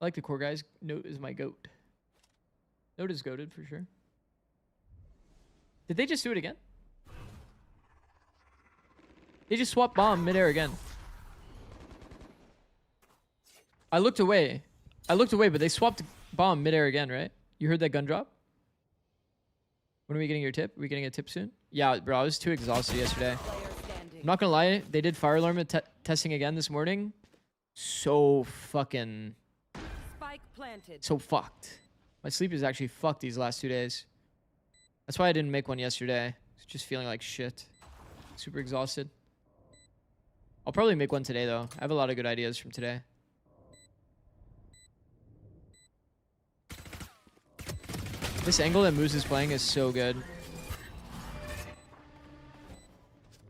I like the core guys. Note is my goat. Note is goated for sure. Did they just do it again? They just swapped bomb midair again. I looked away. But they swapped bomb midair again, right? You heard that gun drop? When are we getting your tip? Are we getting a tip soon? Yeah, bro, I was too exhausted yesterday. I'm not gonna lie, they did fire alarm testing again this morning. So fucking... Spike planted. So fucked. My sleep is actually fucked these last 2 days. That's why I didn't make one yesterday. Just feeling like shit. Super exhausted. I'll probably make one today, though. I have a lot of good ideas from today. This angle that Moose is playing is so good.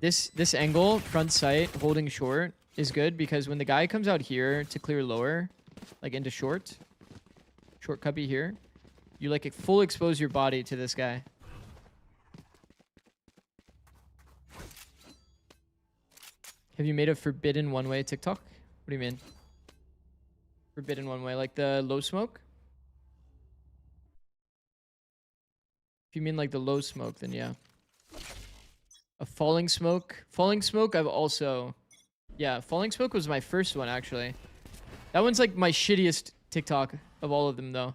This angle, front sight, holding short, is good because when the guy comes out here to clear lower, like into short cubby here, you like full expose your body to this guy. Have you made a forbidden one-way TikTok? What do you mean? Forbidden one-way, like the low smoke? If you mean like the low smoke, then yeah. A falling smoke. Falling smoke, I've also... Yeah, falling smoke was my first one, actually. That one's like my shittiest TikTok of all of them, though.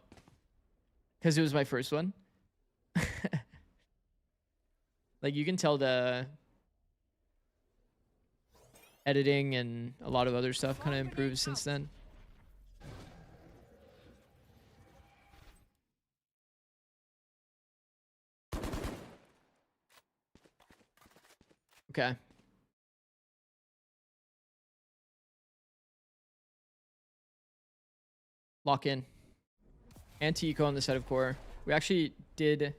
Because it was my first one. Like, you can tell the... editing and a lot of other stuff kind of improved since then. Okay. Lock in. Anti-eco on the side of core. We actually did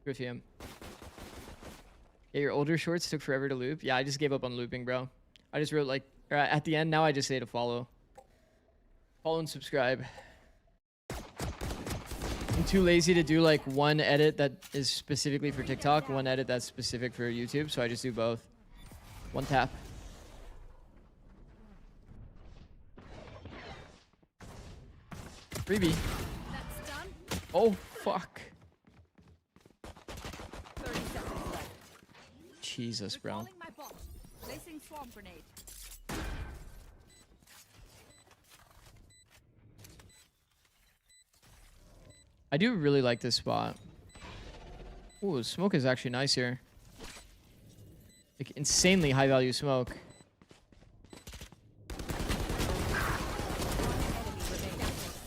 Griffium. Yeah, your older shorts took forever to loop. Yeah, I just gave up on looping, bro. I just wrote like, at the end, now I just say to follow. Follow and subscribe. I'm too lazy to do like one edit that is specifically for TikTok, one edit that's specific for YouTube, so I just do both. One tap. Freebie. That's done. Oh, fuck. 30 seconds left. Jesus, bro. Recalling my bot. Placing swarm grenade. I do really like this spot. Ooh, smoke is actually nice here. Like insanely high value smoke.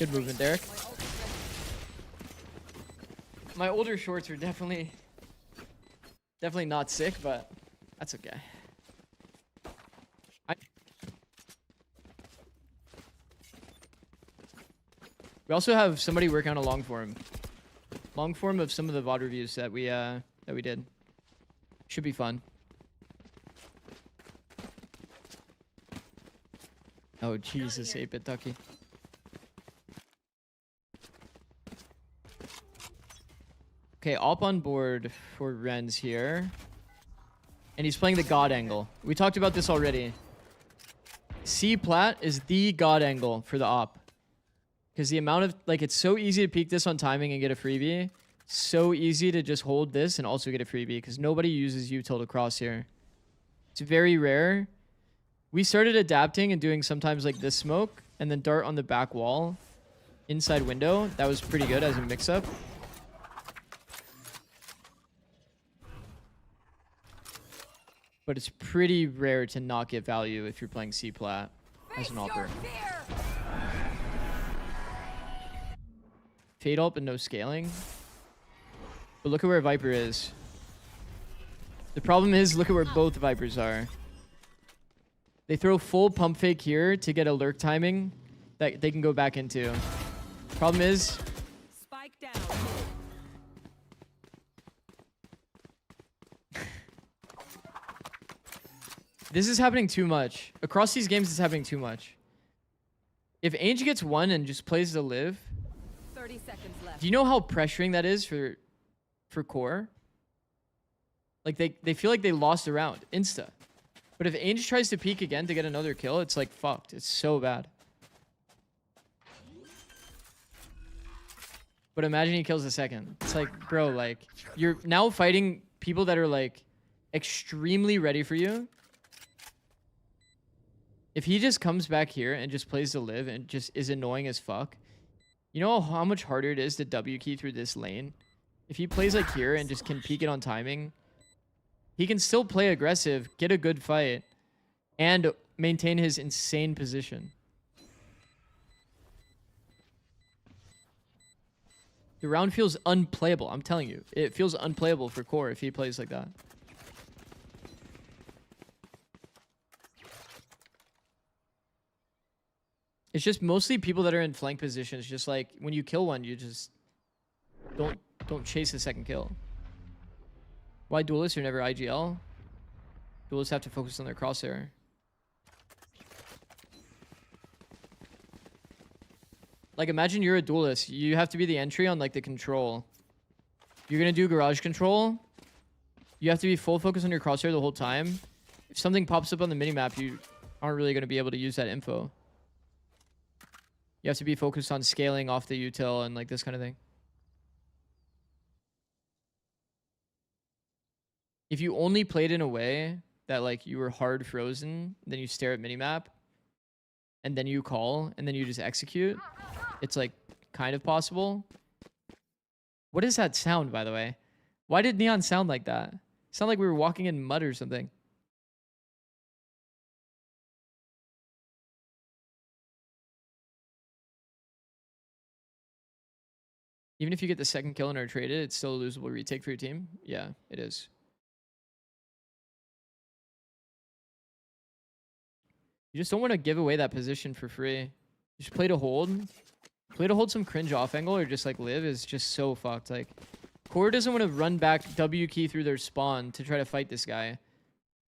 Good movement, Derek. My older shorts are definitely not sick, but that's okay. We also have somebody working on a long form of some of the VOD reviews that we did. Should be fun. Oh Jesus, 8-bit ducky. Okay, op on board for Ren's here. And he's playing the God angle. We talked about this already. C plat is the God angle for the op. Because the amount of, like, it's so easy to peek this on timing and get a freebie. So easy to just hold this and also get a freebie. Because nobody uses util to cross here. It's very rare. We started adapting and doing sometimes like this smoke. And then dart on the back wall. Inside window. That was pretty good as a mix-up. But it's pretty rare to not get value if you're playing C plat as an opera. Fade up and no scaling. But look at where Viper is. The problem is, look at where both Vipers are. They throw full pump fake here to get a lurk timing that they can go back into. Problem is... Spike down. This is happening too much. Across these games, it's happening too much. If Ainge gets one and just plays to live... 30 seconds left. Do you know how pressuring that is for core? Like, they feel like they lost a round. Insta. But if Ainge tries to peek again to get another kill, it's like fucked. It's so bad. But imagine he kills a second. It's like, bro, like, you're now fighting people that are, like, extremely ready for you. If he just comes back here and just plays to live and just is annoying as fuck, you know how much harder it is to W key through this lane? If he plays like here and just can peek it on timing, he can still play aggressive, get a good fight, and maintain his insane position. The round feels unplayable. I'm telling you. It feels unplayable for core if he plays like that. It's just mostly people that are in flank positions. Just like when you kill one, you just don't chase the second kill. Why duelists are never IGL? Duelists have to focus on their crosshair. Like imagine you're a duelist. You have to be the entry on like the control. You're gonna do garage control. You have to be full focus on your crosshair the whole time. If something pops up on the minimap, you aren't really gonna be able to use that info. You have to be focused on scaling off the util and like this kind of thing. If you only played in a way that like you were hard frozen, then you stare at minimap, and then you call, and then you just execute, it's like kind of possible. What is that sound, by the way? Why did Neon sound like that? Sound like we were walking in mud or something. Even if you get the second kill and are traded, it's still a losable retake for your team. Yeah, it is. You just don't want to give away that position for free. You just play to hold. Play to hold some cringe off angle or just like live is just so fucked. Like, core doesn't want to run back W key through their spawn to try to fight this guy.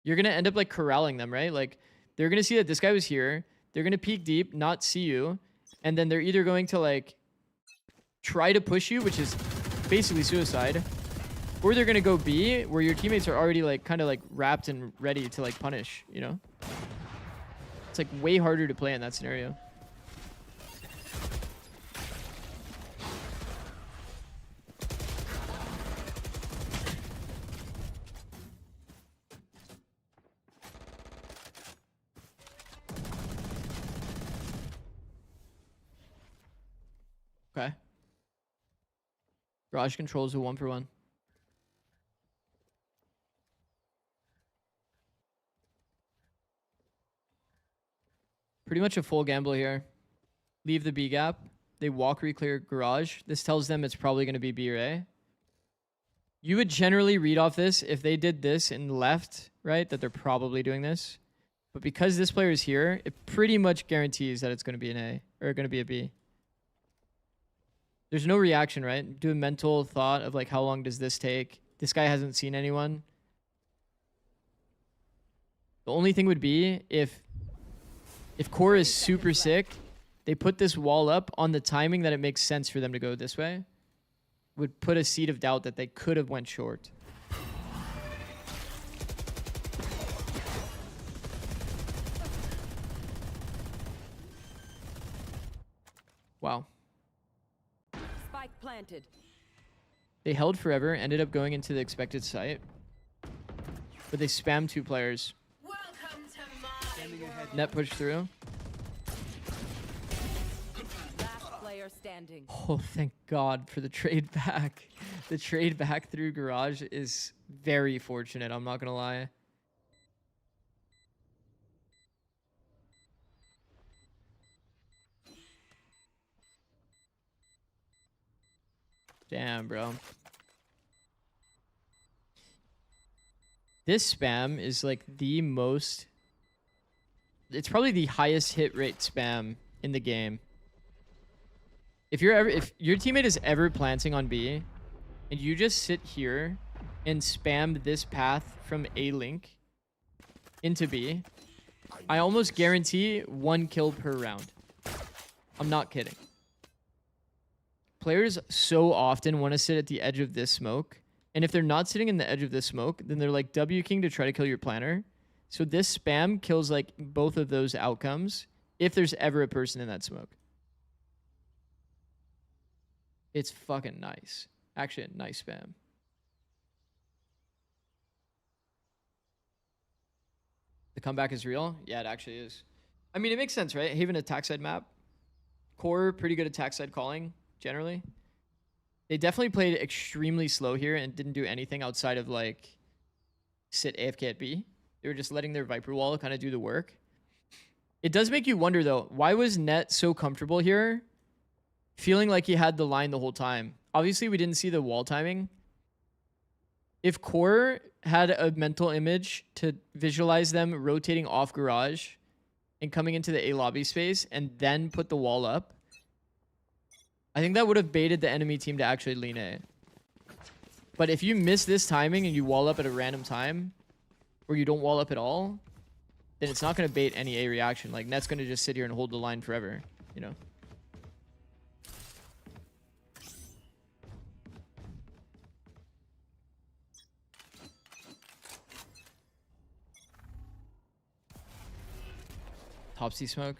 You're going to end up like corralling them, right? Like, they're going to see that this guy was here. They're going to peek deep, not see you. And then they're either going to like try to push you, which is basically suicide, or they're going to go B, where your teammates are already like kind of like wrapped and ready to like punish, you know? It's like way harder to play in that scenario. Okay. Garage controls a 1-for-1. Pretty much a full gamble here. Leave the B gap. they walk re-clear garage. This tells them it's probably going to be B or A. You would generally read off this if they did this and left, right, that they're probably doing this. But because this player is here, it pretty much guarantees that it's going to be an A or going to be a B. There's no reaction, right? Do a mental thought of like, how long does this take? This guy hasn't seen anyone. The only thing would be if QoR is super sick, they put this wall up on the timing that it makes sense for them to go this way. Would put a seed of doubt that they could have went short. Wow. Spike planted. They held forever, ended up going into the expected site. But they spammed 2 players. Welcome to my Net push through. last player standing. Oh, thank God for the trade back. The trade back through garage is very fortunate, I'm not going to lie. Damn, bro. This spam is like the most... It's probably the highest hit rate spam in the game. If your teammate is ever planting on B, and you just sit here and spam this path from A link into B, I almost guarantee 1 kill per round. I'm not kidding. Players so often want to sit at the edge of this smoke, and if they're not sitting in the edge of this smoke, then they're like W king to try to kill your planner. So this spam kills like both of those outcomes if there's ever a person in that smoke. It's fucking nice. Actually, a nice spam. The comeback is real? Yeah, it actually is. I mean, it makes sense, right? Haven attack side map. QoR, pretty good attack side calling, generally. They definitely played extremely slow here and didn't do anything outside of, like, sit AFK at B. They were just letting their Viper wall kind of do the work. It does make you wonder, though, why was Net so comfortable here, feeling like he had the line the whole time? Obviously, we didn't see the wall timing. If QoR had a mental image to visualize them rotating off garage and coming into the A lobby space and then put the wall up, I think that would have baited the enemy team to actually lean A. But if you miss this timing and you wall up at a random time, or you don't wall up at all, then it's not going to bait any A reaction. Like, Net's going to just sit here and hold the line forever, you know? Top C smoke.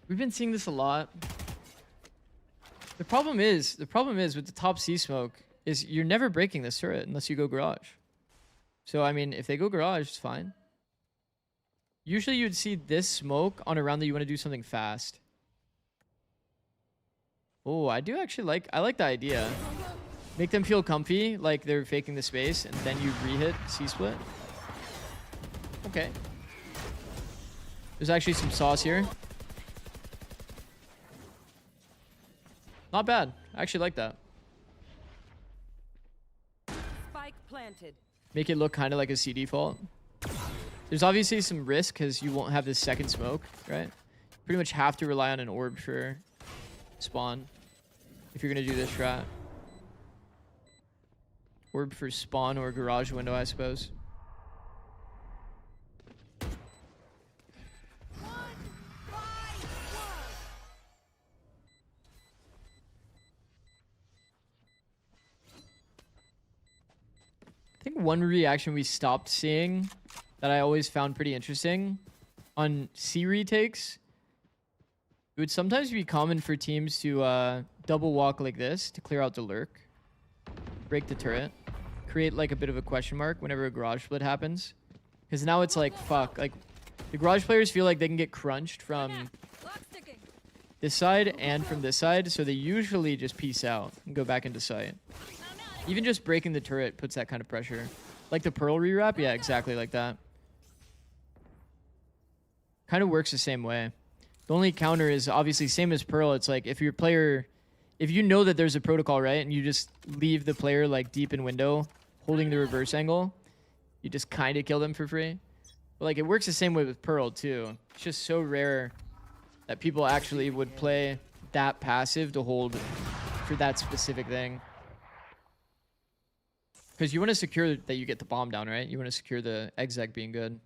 We've been seeing this a lot. The problem is with the top C smoke is you're never breaking this turret unless you go garage. So, I mean, if they go garage, it's fine. Usually you'd see this smoke on a round that you want to do something fast. Oh, I do actually like... I like the idea. Make them feel comfy, like they're faking the space, and then you re-hit C-split. Okay. There's actually some sauce here. Not bad. I actually like that. Spike planted. Make it look kind of like a C default. There's obviously some risk because you won't have this second smoke, right? Pretty much have to rely on an orb for spawn if you're going to do this strat. Orb for spawn or garage window, I suppose. I think one reaction we stopped seeing that I always found pretty interesting on C retakes, it would sometimes be common for teams to double walk like this to clear out the lurk, break the turret, create like a bit of a question mark whenever a garage split happens. Because now it's like, fuck, like the garage players feel like they can get crunched from this side and from this side, so they usually just peace out and go back into sight. Even just breaking the turret puts that kind of pressure. Like the Pearl rewrap? Yeah, exactly like that. Kind of works the same way. The only counter is obviously same as Pearl. It's like if your player if you know that there's a protocol, right, and you just leave the player like deep in window, holding the reverse angle, you just kind of kill them for free. But like it works the same way with Pearl too. It's just so rare that people actually would play that passive to hold for that specific thing. Because you want to secure that you get the bomb down, right? You want to secure the exec being good.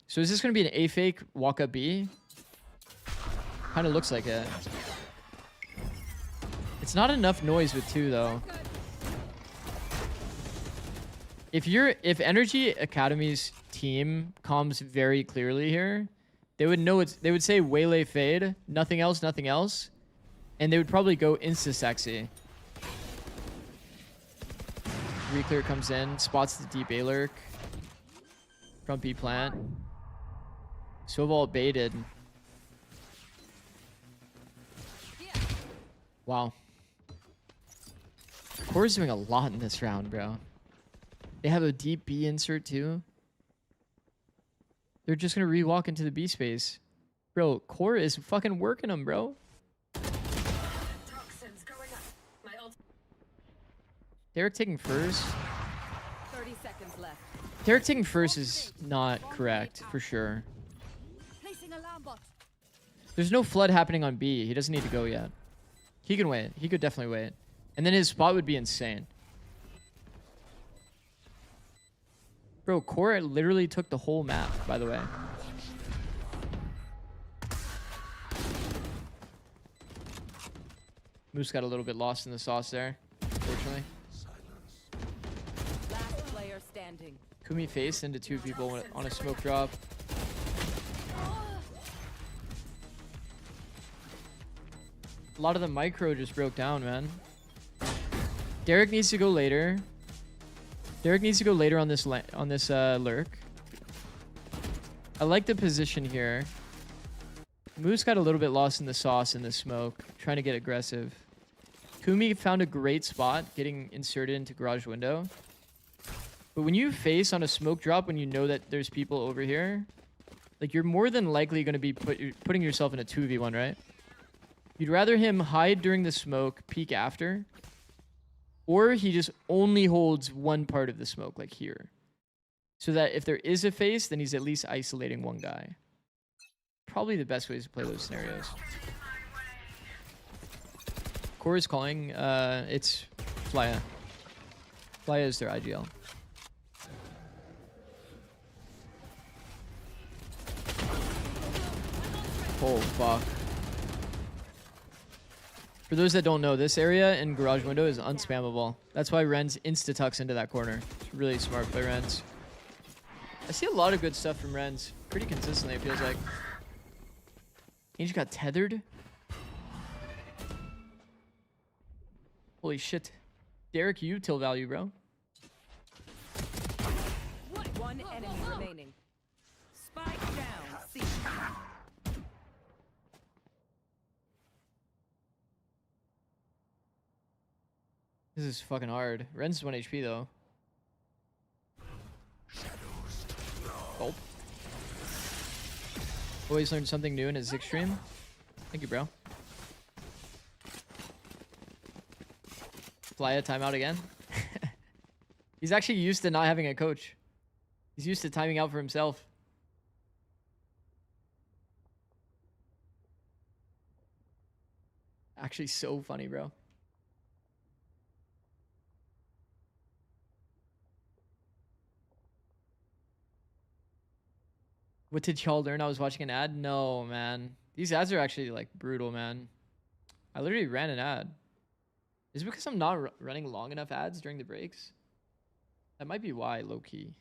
So is this going to be an A fake walk up B? Kind of looks like it. It's not enough noise with 2 though. If NRG Academy's team comms very clearly here, they would know they would say waylay fade, nothing else, and they would probably go insta sexy. Reclear comes in, spots the deep A lurk. Front B plant. Soval baited. Wow. Core's doing a lot in this round, bro. They have a deep B insert too. They're just gonna re-walk into the B space. Bro, Core is fucking working them, bro. Derek taking first. 30 seconds left. Derek taking first is not correct, for sure. Placing alarm bot. There's no flood happening on B. He doesn't need to go yet. He can wait. He could definitely wait. And then his spot would be insane. Bro, Core literally took the whole map, by the way. Moose got a little bit lost in the sauce there, unfortunately. Last player standing. Kumi faced into 2 people on a smoke drop. A lot of the micro just broke down, man. Derek needs to go later. Derek needs to go later on this lurk. I like the position here. Moose got a little bit lost in the sauce in the smoke, trying to get aggressive. Kumi found a great spot, getting inserted into garage window. But when you face on a smoke drop, when you know that there's people over here, like you're more than likely going to be putting yourself in a 2v1, right? You'd rather him hide during the smoke, peek after, or he just only holds one part of the smoke, like here. So that if there is a face, then he's at least isolating one guy. Probably the best ways to play those scenarios. Core is calling, it's Flya. Flya is their IGL. Oh, fuck. For those that don't know, this area in garage window is unspammable. That's why Ren's insta-tucks into that corner. It's really smart by Ren's. I see a lot of good stuff from Ren's. Pretty consistently, it feels like. He just got tethered. Holy shit. Derek, you till value, bro. One enemy remaining. Spike down. C. This is fucking hard. Ren's 1 HP though. Gulp. Always learned something new in his Zig stream. Thank you, bro. Flya timeout again. He's actually used to not having a coach. He's used to timing out for himself. Actually so funny, bro. What did y'all learn? I was watching an ad? No, man. These ads are actually like brutal, man. I literally ran an ad. Is it because I'm not running long enough ads during the breaks? That might be why, low key.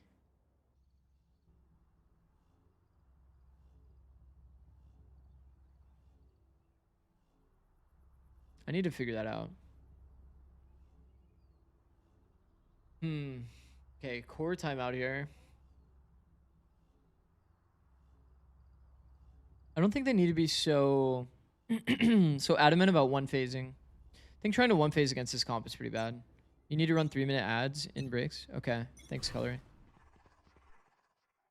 I need to figure that out. Okay, core timeout here. I don't think they need to be so so adamant about one phasing. I think trying to one phase against this comp is pretty bad. You need to run 3-minute ads in breaks. Okay, thanks, Colory.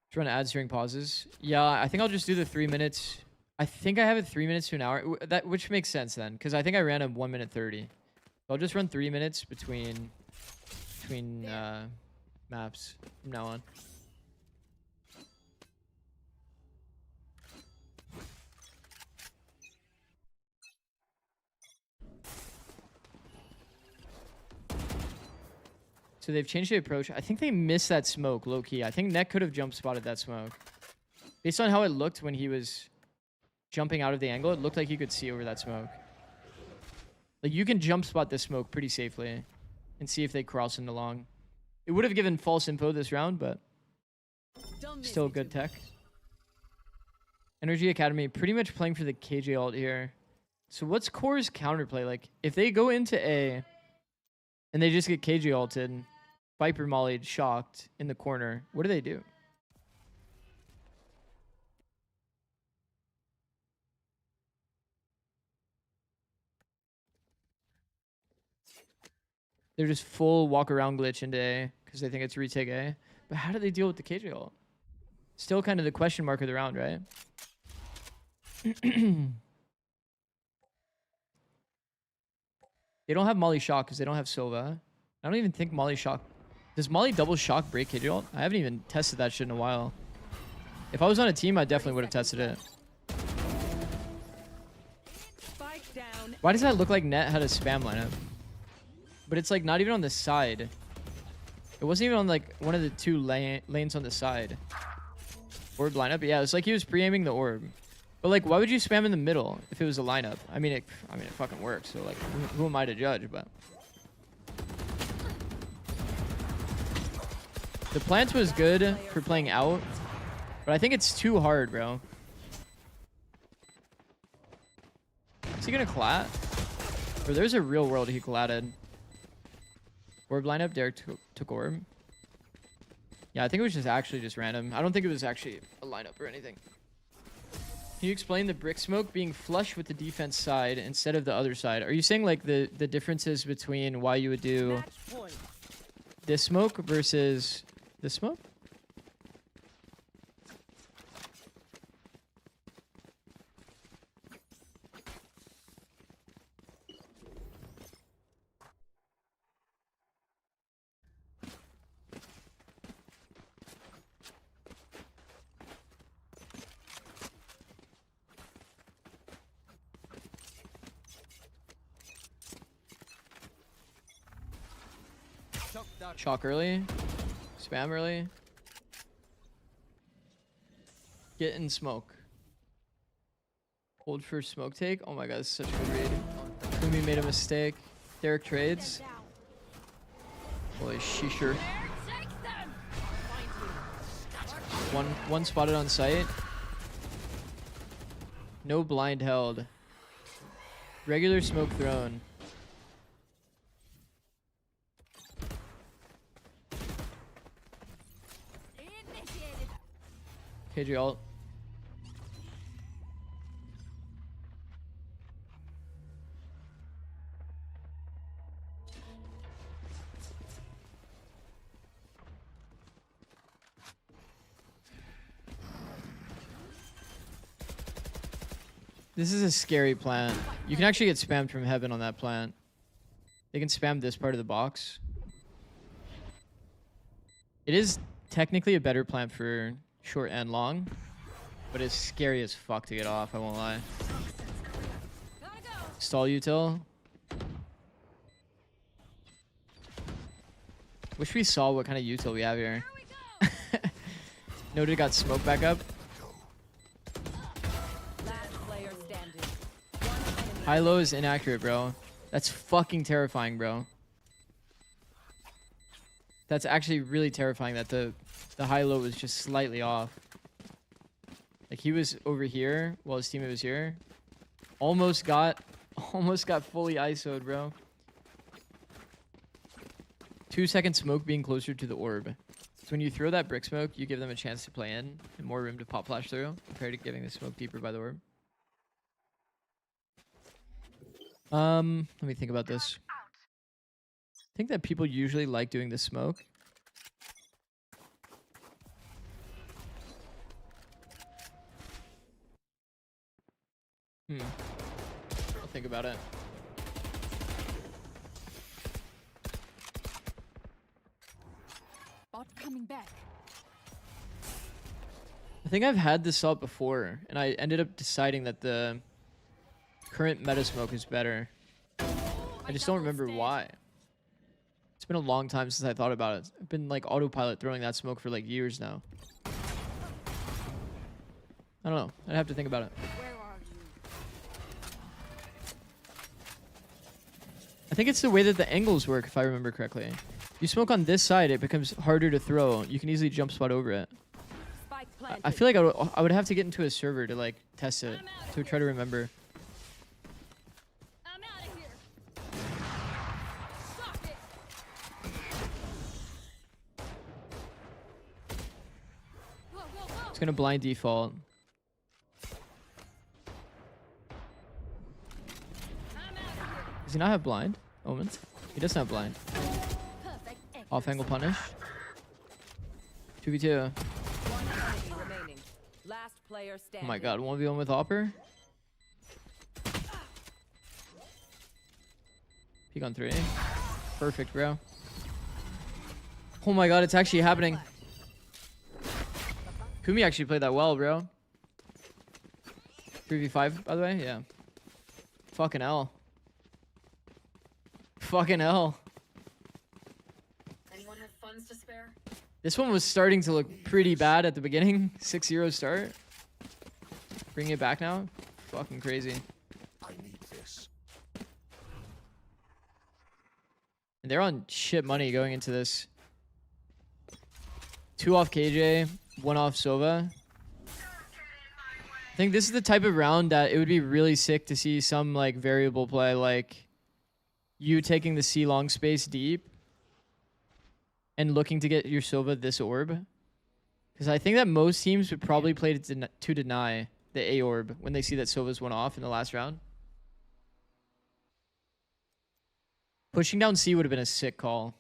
Just run ads during pauses. Yeah, I think I'll just do the 3 minutes I think I have it 3 minutes to an hour. Which makes sense then, because I think I ran a 1 minute 30. So I'll just run 3 minutes between maps from now on. So they've changed the approach. I think they missed that smoke, low key. I think Neck could have jump spotted that smoke. Based on how it looked when he was jumping out of the angle, it looked like he could see over that smoke. Like, you can jump spot this smoke pretty safely and see if they cross into long. It would have given false info this round, but still good tech. NRGA Academy pretty much playing for the KJ ult here. So what's Core's counterplay? Like, if they go into A and they just get KJ ulted, Viper mollied, shocked in the corner, what do they do? They're just full walk around glitch into A because they think it's retake A. But how do they deal with the KJ ult? Still kind of the question mark of the round, right? They don't have Molly Shock because they don't have Silva. I don't even think Molly Shock... Does Molly double shock break KJ ult? I haven't even tested that shit in a while. If I was on a team, I definitely would have tested it. Why does that look like Net had a spam lineup? But it's like not even on the side. It wasn't even on like one of the two lanes on the side. Orb lineup, yeah, it's like he was pre-aiming the orb. But like, why would you spam in the middle if it was a lineup? I mean, it fucking works. So like, who am I to judge? But the plant was good for playing out, but I think it's too hard, bro. Is he gonna collat? Or there's a real world he collatted. Orb lineup, Derek took orb. Yeah, I think it was just random. I don't think it was actually a lineup or anything. Can you explain the brick smoke being flush with the defense side instead of the other side? Are you saying like the differences between why you would do this smoke versus this smoke? Chalk early. Spam early. Get in smoke. Hold for smoke take. Oh my god, this is such a good read. Kumi made a mistake. Derek trades. Holy shisher. One spotted on site. No blind held. Regular smoke thrown. KJ ult. This is a scary plant. You can actually get spammed from heaven on that plant. They can spam this part of the box. It is technically a better plant for short and long, but it's scary as fuck to get off, I won't lie. Stall util. Wish we saw what kind of util we have here. Noted got smoke back up. High low is inaccurate, bro. That's fucking terrifying, bro. That's actually really terrifying that the high low was just slightly off. Like he was over here while his teammate was here. Almost got fully ISO'd, bro. 2 second smoke being closer to the orb. So when you throw that brick smoke, you give them a chance to play in and more room to pop flash through compared to giving the smoke deeper by the orb. Let me think about this. I think that people usually like doing the smoke. I'll think about it. Bot coming back. I think I've had this thought before, and I ended up deciding that the current meta smoke is better. I just don't remember why. It's been a long time since I thought about it. I've been like autopilot throwing that smoke for like years now. I don't know. I'd have to think about it. Where are you? I think it's the way that the angles work, if I remember correctly. You smoke on this side, it becomes harder to throw. You can easily jump spot over it. Spike I planted. feel like I would have to get into a server to like test it, to try to remember. I'm out of here. Suck it. Go, go, go. It's gonna blind default. I'm out of here. Does he not have blind? Omen? He doesn't have blind. Perfect. Off angle punish. 2v2. One enemy remaining. Last player Oh standing. my god, 1v1 with Hopper. Peek on 3. Perfect, bro. Oh my god, it's actually happening. Kumi actually played that well, bro. 3v5, by the way? Yeah. Fucking hell. Fucking hell. Anyone have funds to spare? This one was starting to look pretty bad at the beginning. 6-0 start. Bringing it back now. Fucking crazy. I need this. And they're on shit money going into this. 2 off KJ, 1 off Sova. I think this is the type of round that it would be really sick to see some like variable play, like you taking the C long space deep and looking to get your Sova this orb. Because I think that most teams would probably play to deny the A orb when they see that Sova's went off in the last round. Pushing down C would have been a sick call.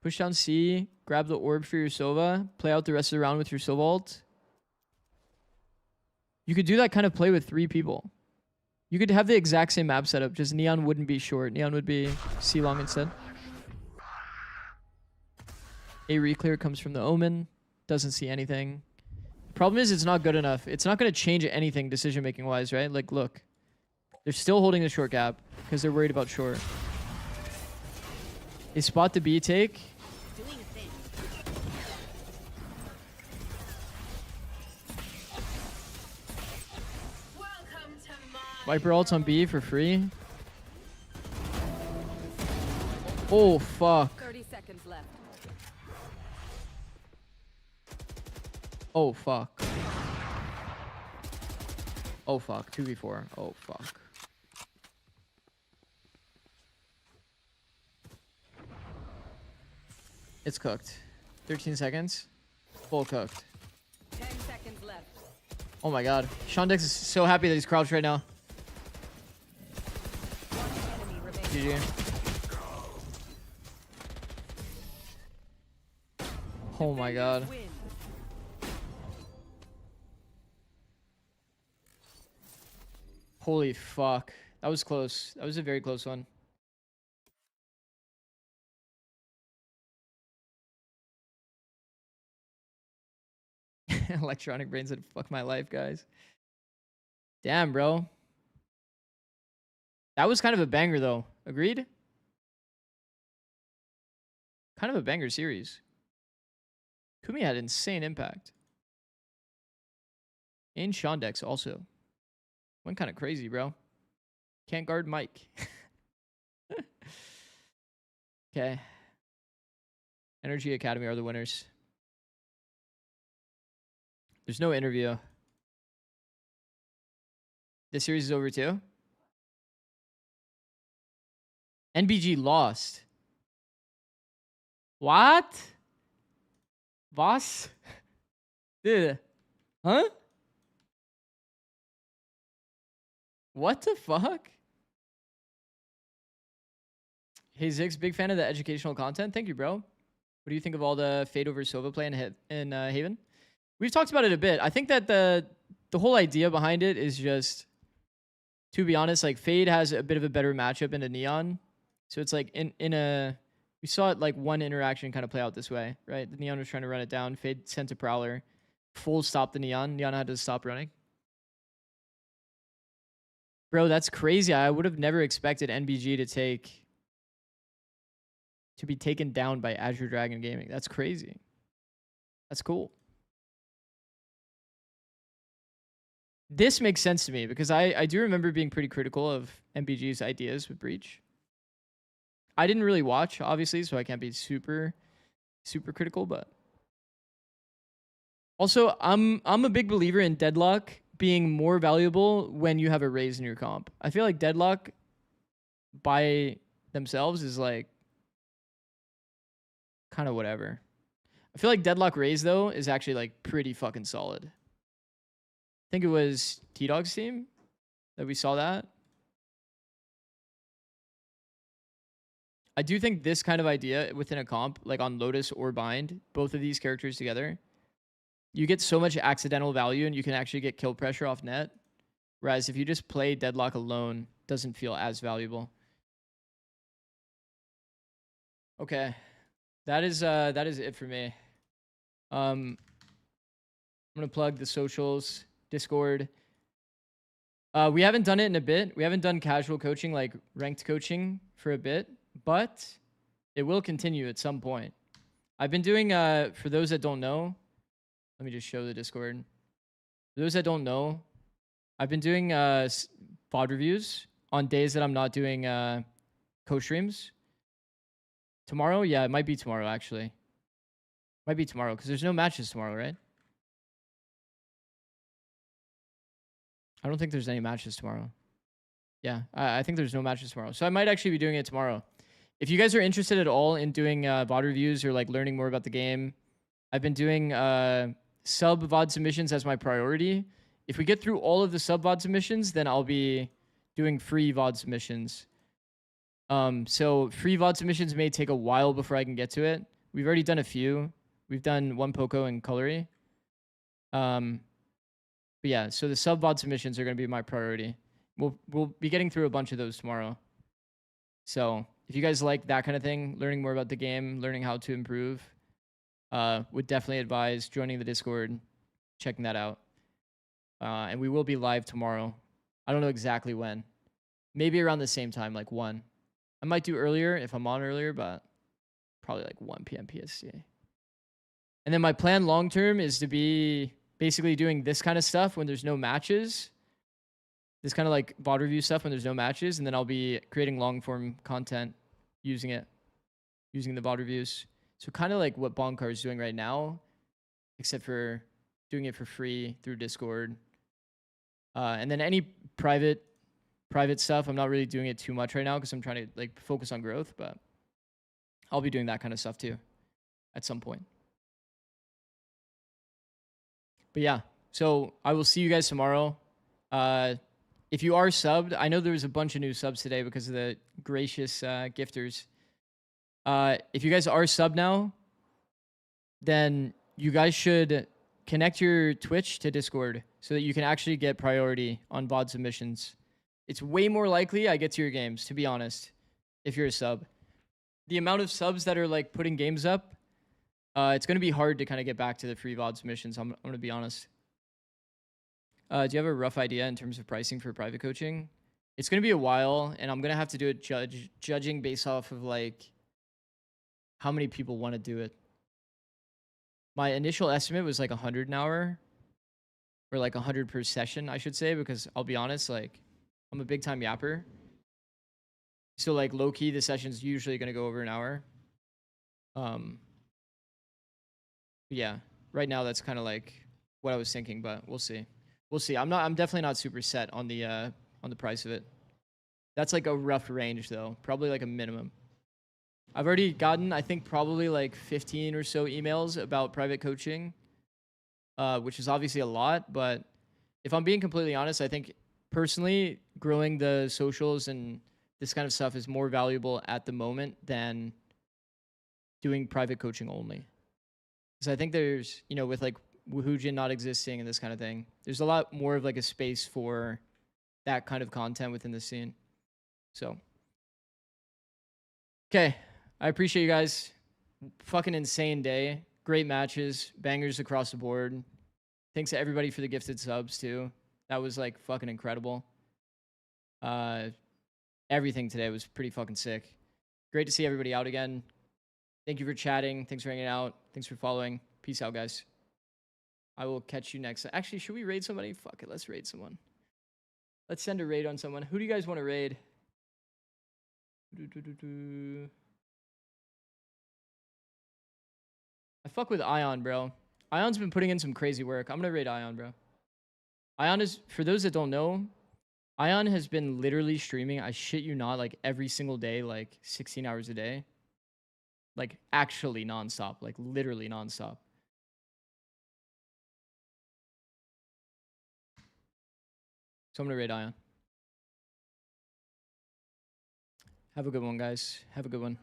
Push down C, grab the orb for your Sova, play out the rest of the round with your Sova ult. You could do that kind of play with 3 people. You could have the exact same map setup, just Neon wouldn't be short. Neon would be C long instead. A reclear comes from the Omen. Doesn't see anything. Problem is, it's not good enough. It's not going to change anything decision-making wise, right? Like, look. They're still holding the short gap because they're worried about short. They spot the B take. Doing a thing. Welcome to my Viper ults on B for free. Oh, fuck. 30 seconds left. Oh, fuck. Oh, fuck. 2v4. Oh, fuck. It's cooked. 13 seconds. Full cooked. 10 seconds left. Oh my god. Shondex is so happy that he's crouched right now. One enemy remaining. GG. Oh my god. Win. Holy fuck. That was close. That was a very close one. Electronic brain said, fuck my life, guys. Damn, bro. That was kind of a banger, though. Agreed? Kind of a banger series. Kumi had insane impact. And Shondex also. Went kind of crazy, bro. Can't guard Mike. Okay. NRGA Academy are the winners. There's no interview. This series is over too. NBG lost. What? Was? Dude. Huh? What the fuck? Hey Zix, big fan of the educational content. Thank you, bro. What do you think of all the Fade over Sova play in Haven? We've talked about it a bit. I think that the whole idea behind it is just to be honest, like Fade has a bit of a better matchup into Neon. So it's like we saw it like one interaction kind of play out this way, right? The Neon was trying to run it down. Fade sent a Prowler. Full stop the Neon. Neon had to stop running. Bro, that's crazy. I would have never expected NBG to be taken down by Azure Dragon Gaming. That's crazy. That's cool. This makes sense to me because I do remember being pretty critical of NBG's ideas with Breach. I didn't really watch, obviously, so I can't be super critical, but also I'm a big believer in Deadlock being more valuable when you have a raise in your comp. I feel like Deadlock by themselves is like kind of whatever. I feel like Deadlock raise though is actually like pretty fucking solid. I think it was T-Dog's team that we saw that. I do think this kind of idea within a comp, like on Lotus or Bind, both of these characters together, you get so much accidental value and you can actually get kill pressure off net. Whereas if you just play Deadlock alone, it doesn't feel as valuable. Okay. That is it for me. I'm gonna plug the socials, Discord. We haven't done it in a bit. We haven't done casual coaching, like ranked coaching for a bit, but it will continue at some point. I've been doing, for those that don't know, let me just show the Discord. For those that don't know, I've been doing VOD reviews on days that I'm not doing co-streams. Tomorrow? Yeah, it might be tomorrow, actually. Might be tomorrow, because there's no matches tomorrow, right? I don't think there's any matches tomorrow. Yeah, I think there's no matches tomorrow. So I might actually be doing it tomorrow. If you guys are interested at all in doing VOD reviews or like learning more about the game, I've been doing sub VOD submissions as my priority. If we get through all of the sub VOD submissions, then I'll be doing free VOD submissions. So free VOD submissions may take a while before I can get to it. We've already done a few. We've done one Poco and Colory. But yeah, so the sub VOD submissions are going to be my priority. We'll be getting through a bunch of those tomorrow. So if you guys like that kind of thing, learning more about the game, learning how to improve, would definitely advise joining the Discord, checking that out. And we will be live tomorrow. I don't know exactly when. Maybe around the same time, like 1. I might do earlier if I'm on earlier, but probably like 1 p.m. PST. And then my plan long term is to be basically doing this kind of stuff when there's no matches. This kind of like VOD review stuff when there's no matches. And then I'll be creating long form content using the VOD reviews. So kind of like what Bonkar is doing right now, except for doing it for free through Discord. And then any private stuff, I'm not really doing it too much right now because I'm trying to like focus on growth, but I'll be doing that kind of stuff too at some point. But yeah, so I will see you guys tomorrow. If you are subbed, I know there was a bunch of new subs today because of the gracious gifters. If you guys are subbed now, then you guys should connect your Twitch to Discord so that you can actually get priority on VOD submissions. It's way more likely I get to your games, to be honest, if you're a sub. The amount of subs that are like putting games up, it's going to be hard to kind of get back to the free VOD submissions. I'm going to be honest. Do you have a rough idea in terms of pricing for private coaching? It's going to be a while, and I'm going to have to do it judging based off of like how many people want to do it. My initial estimate was like 100 an hour, or like 100 per session, I should say, because I'll be honest, like I'm a big time yapper. So like low key, the session's usually going to go over an hour. Yeah, right now that's kind of like what I was thinking, but we'll see. We'll see. I'm definitely not super set on the price of it. That's like a rough range though, probably like a minimum. I've already gotten, I think, probably like 15 or so emails about private coaching, which is obviously a lot. But if I'm being completely honest, I think personally growing the socials and this kind of stuff is more valuable at the moment than doing private coaching only. Because I think there's, you know, with like Woohoojin not existing and this kind of thing, there's a lot more of like a space for that kind of content within the scene. So, okay, I appreciate you guys. Fucking insane day. Great matches, bangers across the board. Thanks to everybody for the gifted subs too. That was like fucking incredible. Everything today was pretty fucking sick. Great to see everybody out again. Thank you for chatting. Thanks for hanging out. Thanks for following. Peace out, guys. I will catch you next. Actually, should we raid somebody? Fuck it. Let's raid someone. Let's send a raid on someone. Who do you guys want to raid? I fuck with Ion, bro. Ion's been putting in some crazy work. I'm gonna raid Ion, bro. Ion is, for those that don't know, Ion has been literally streaming, I shit you not, like every single day, like 16 hours a day. Like actually nonstop, like literally nonstop. So I'm gonna raid Ion. Have a good one, guys. Have a good one.